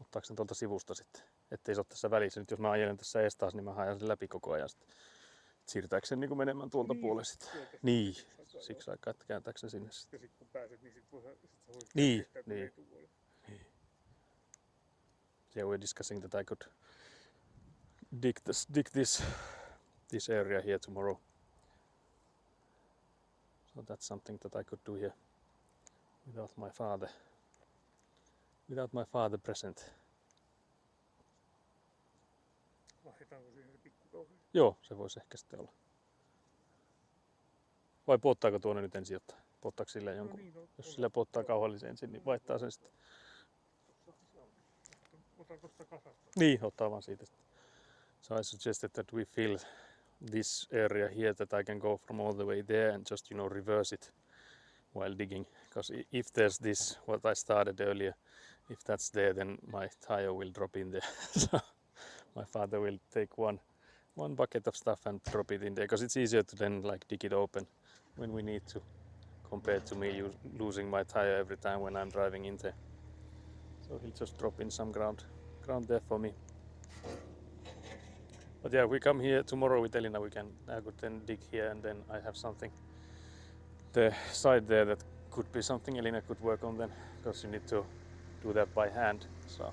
ottaako sen tuolta sivusta sitten, ettei se ole tässä välissä. Nyt jos mä ajelen tässä ees taas, niin mä ajan sen läpi koko ajan sitten. Siirtääkö sen niin menemään tuolta niin, puolelle sitten? Niin, siksi aikaa, että kääntääkö sen sinne sitten. Ja sit kun pääset, niin sit sä voit Niin, kääntää niin. etupuolelle. Yeah, we're discussing that I could dig this area here tomorrow. So that's something that I could do here without my father present. Vaihdetaanko siihen se pikkukauhi? Joo, se voisi ehkä sitten olla. Vai puottaako tuonne nyt ensin jotain? Puottaako sillä jonkun? No niin, no, Jos sillä puottaa kauhallisen ensin, niin vaihtaa sen sitten. Otan tosta kasasta. Niin, ottaa vaan siitä. So I suggested that we fill this area here, that I can go from all the way there and just, reverse it while digging. Because if there's this, what I started earlier, if that's there, then my tire will drop in there. So my father will take one bucket of stuff and drop it in there, because it's easier to then like dig it open when we need to, compared to me losing my tire every time when I'm driving in there. So he'll just drop in some ground there for me. But yeah, we come here tomorrow with Elina. I could then dig here, and then I have something the side there that could be something Elina could work on then, because you need to do that by hand. So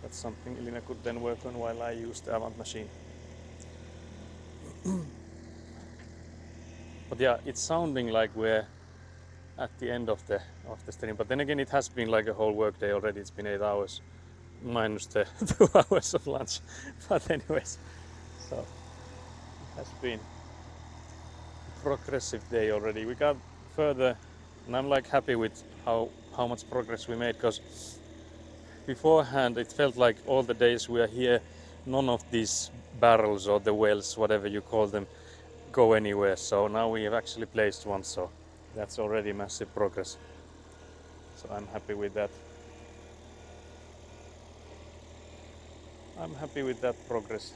that's something Elina could then work on while I use the Avant machine. But yeah, it's sounding like we're at the end of the stream. But then again, it has been like a whole work day already. It's been 8 hours minus the 2 hours of lunch. But anyways, so it has been a progressive day already. We got further, and I'm like happy with how much progress we made, because beforehand it felt like all the days we are here, none of these barrels or the wells, whatever you call them, go anywhere. So now we have actually placed one, so that's already massive progress. So I'm happy with that. I'm happy with that progress.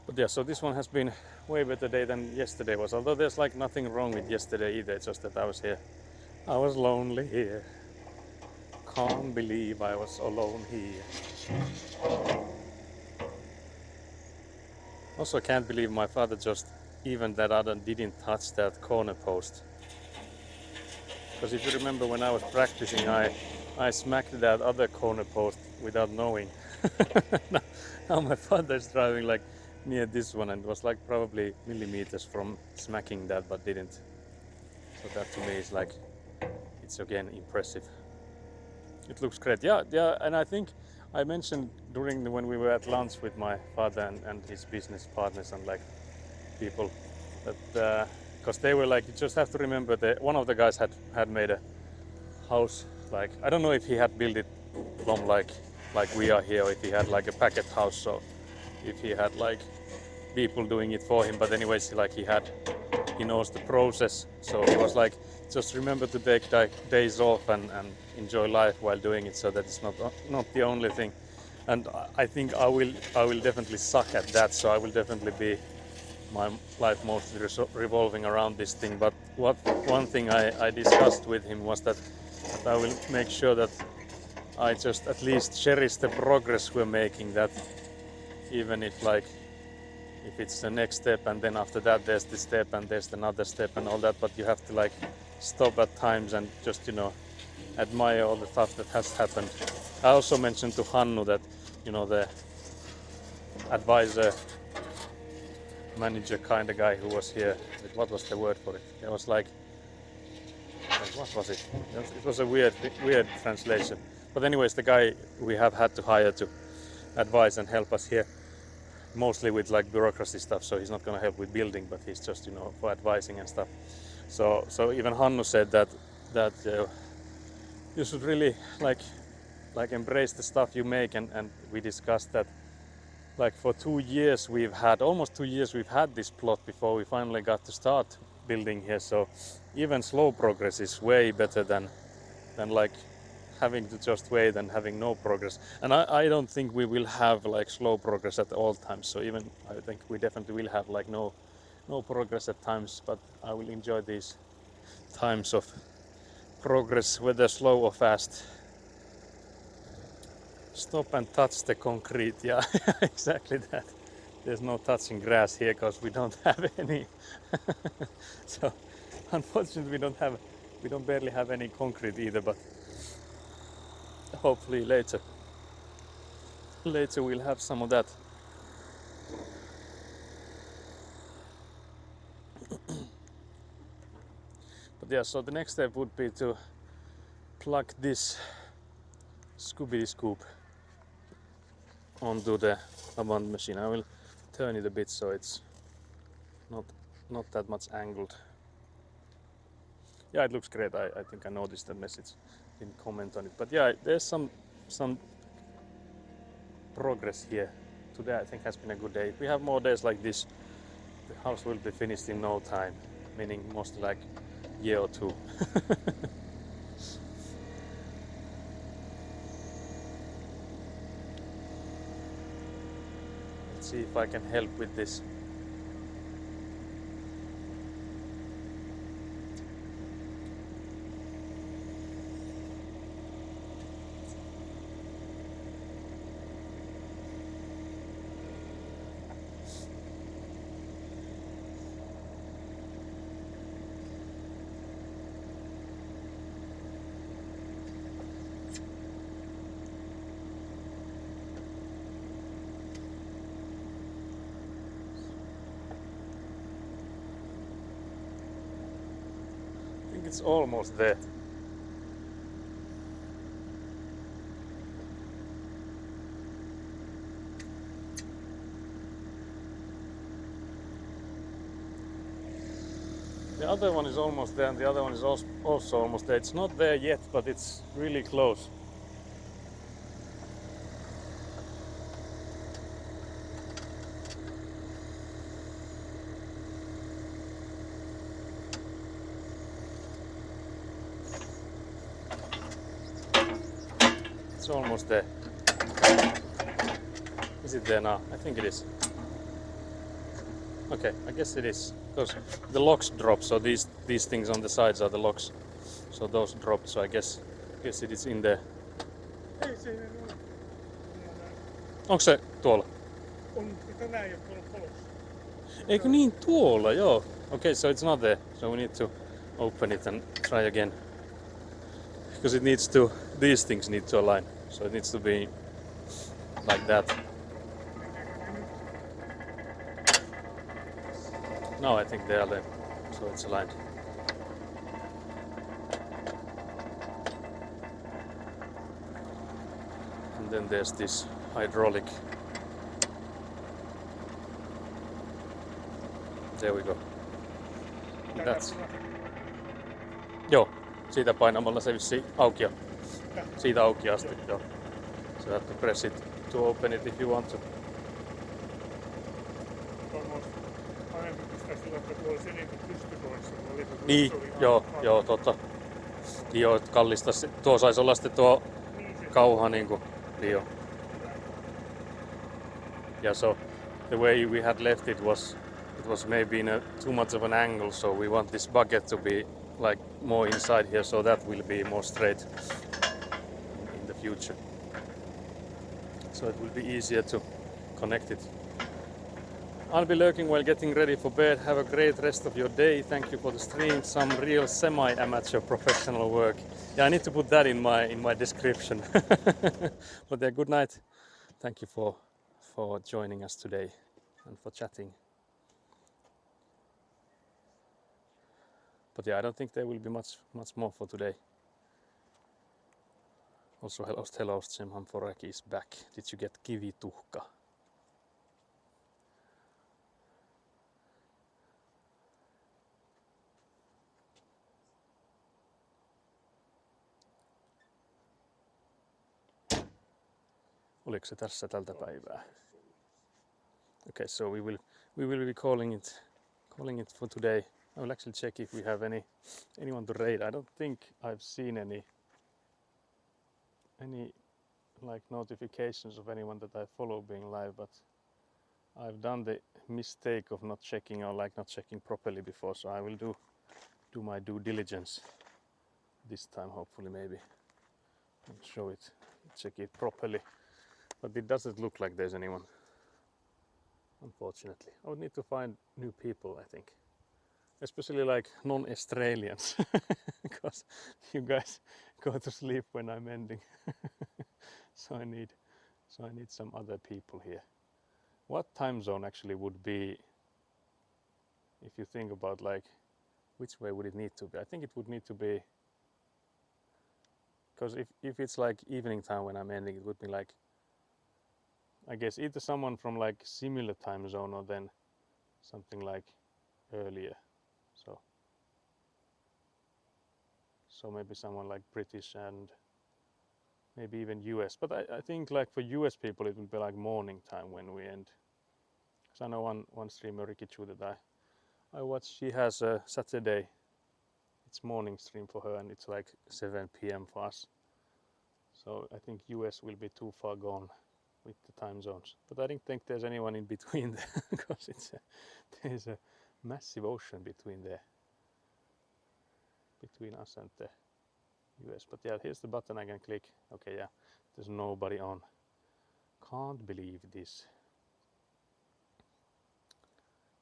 But yeah, so this one has been way better day than yesterday was, although there's like nothing wrong with yesterday either. It's just that I was here. I was lonely here. Can't believe I was alone here. Also can't believe my father just, even that other, didn't touch that corner post. Because if you remember when I was practicing, I smacked that other corner post without knowing. Now my father's driving like near this one and was like probably millimeters from smacking that, but didn't. So that to me is like, it's again impressive. It looks great. Yeah, and I think I mentioned when we were at lunch with my father and his business partners and like people, that because they were like, you just have to remember that one of the guys had made a house, like, I don't know if he had built it from like we are here, or if he had like a packet house, so if he had like people doing it for him, but anyways, like he knows the process, so he was like, just remember to take days off and enjoy life while doing it, so that it's not the only thing. And I think I will definitely suck at that, so I will definitely be my life mostly revolving around this thing. But one thing I discussed with him was that I will make sure that I just at least cherish the progress we're making, that even if it's the next step, and then after that there's this step and there's another step and all that, but you have to like stop at times and just, you know, admire all the stuff that has happened. I also mentioned to Hannu that, you know, the advisor manager kind of guy who was here, what was the word for it? It was like, what was it? It was a weird translation. But anyways, the guy we have had to hire to advise and help us here, mostly with like bureaucracy stuff, so he's not going to help with building, but he's just, you know, for advising and stuff. So even Hannu said that you should really like embrace the stuff you make, and we discussed that like for almost 2 years we've had this plot before we finally got to start building here, so even slow progress is way better than like having to just wait and having no progress. And I don't think we will have like slow progress at all times, so even I think we definitely will have like no progress at times, but I will enjoy these times of progress, whether slow or fast. Stop and touch the concrete. Yeah, exactly that. There's no touching grass here because we don't have any. So unfortunately we don't barely have any concrete either, but hopefully later we'll have some of that. But yeah, so the next step would be to plug this Scooby Scoop onto the Avant machine. I will turn it a bit so it's not that much angled. Yeah, it looks great. I think I noticed the message. Didn't comment on it, but yeah, there's some progress here. Today I think has been a good day. If we have more days like this, the house will be finished in no time, meaning mostly like year or two. Let's see if I can help with this. I think it's almost there. The other one is almost there and the other one is also almost there. It's not there yet, but it's really close. It's almost there. Is it there now? I think it is. Okay, I guess it is. Because the locks drop, so these things on the sides are the locks. So those dropped, so I guess it is in there. Ei se ei ole. Onko se tuolla? On sitä näin, että on polossa. Eikö niin tuolla, joo. Okay, so it's not there. So we need to open it and try again. Because it needs to, these things need to align. So it needs to be like that. Now I think they are there. So it's aligned. And then there's this hydraulic. There we go. That's... Joo, siitä painamalla se vissiin auki on. Siitä auki asti, joo. So you have to press it to open it if you want to. Varmaan parempi pistää sillä, että tuolla selitä pystykoissa. Niin, joo, totta. Joo, kallista. Tuo saisi olla sitten tuo kauha niinku. Joo. Yeah, so the way we had left it was maybe in a too much of an angle, so we want this bucket to be like more inside here, so that will be more straight in the future. So it will be easier to connect it. I'll be lurking while getting ready for bed. Have a great rest of your day. Thank you for the stream. Some real semi-amateur professional work. Yeah, I need to put that in my description. But yeah, good night. Thank you for joining us today and for chatting. But yeah, I don't think there will be much more for today. Also, hello, Semhan Foraki is back. Did you get kivituhka? Oliko se tässä tältä päivää? Okay, so we will be calling it for today. I will actually check if we have anyone to raid. I don't think I've seen any like notifications of anyone that I follow being live, but I've done the mistake of not checking properly before, so I will do my due diligence this time, hopefully, maybe, and check it properly. But it doesn't look like there's anyone, unfortunately. I would need to find new people, I think. Especially like non-Australians, because you guys go to sleep when I'm ending. So I need some other people here. What time zone actually would be, if you think about like, which way would it need to be? I think it would need to be, because if it's like evening time when I'm ending, it would be like, I guess either someone from like similar time zone or then something like earlier. So maybe someone like British and maybe even US. But I think like for US people it will be like morning time when we end. Because I know one streamer, Ricky Chu, that I watch, she has a Saturday, it's morning stream for her and it's like 7 p.m. for us. So I think US will be too far gone with the time zones. But I don't think there's anyone in between there because there's a massive ocean between us and the US. But yeah, here's the button I can click. Okay, yeah, there's nobody on. Can't believe this.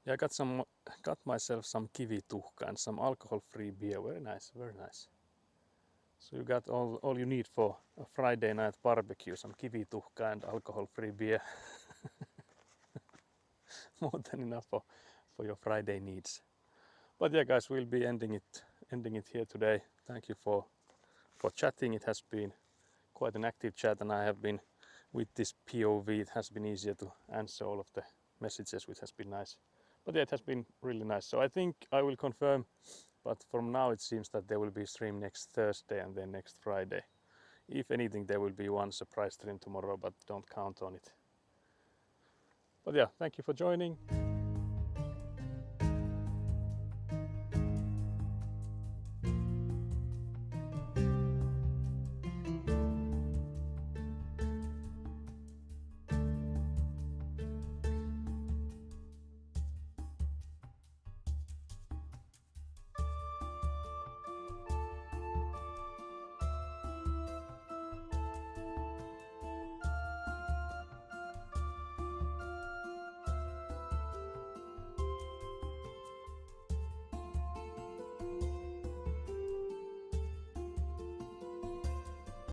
Yeah, I got myself some kivituhka and some alcohol-free beer. Very nice, very nice. So you got all you need for a Friday night barbecue, some kivituhka and alcohol-free beer. More than enough for your Friday needs. But yeah, guys, we'll be ending it here today. Thank you for chatting. It has been quite an active chat, and I have been with this POV. It has been easier to answer all of the messages, which has been nice. But yeah, it has been really nice. So I think I will confirm, but from now it seems that there will be a stream next Thursday and then next Friday. If anything, there will be one surprise stream tomorrow, but don't count on it. But yeah, thank you for joining.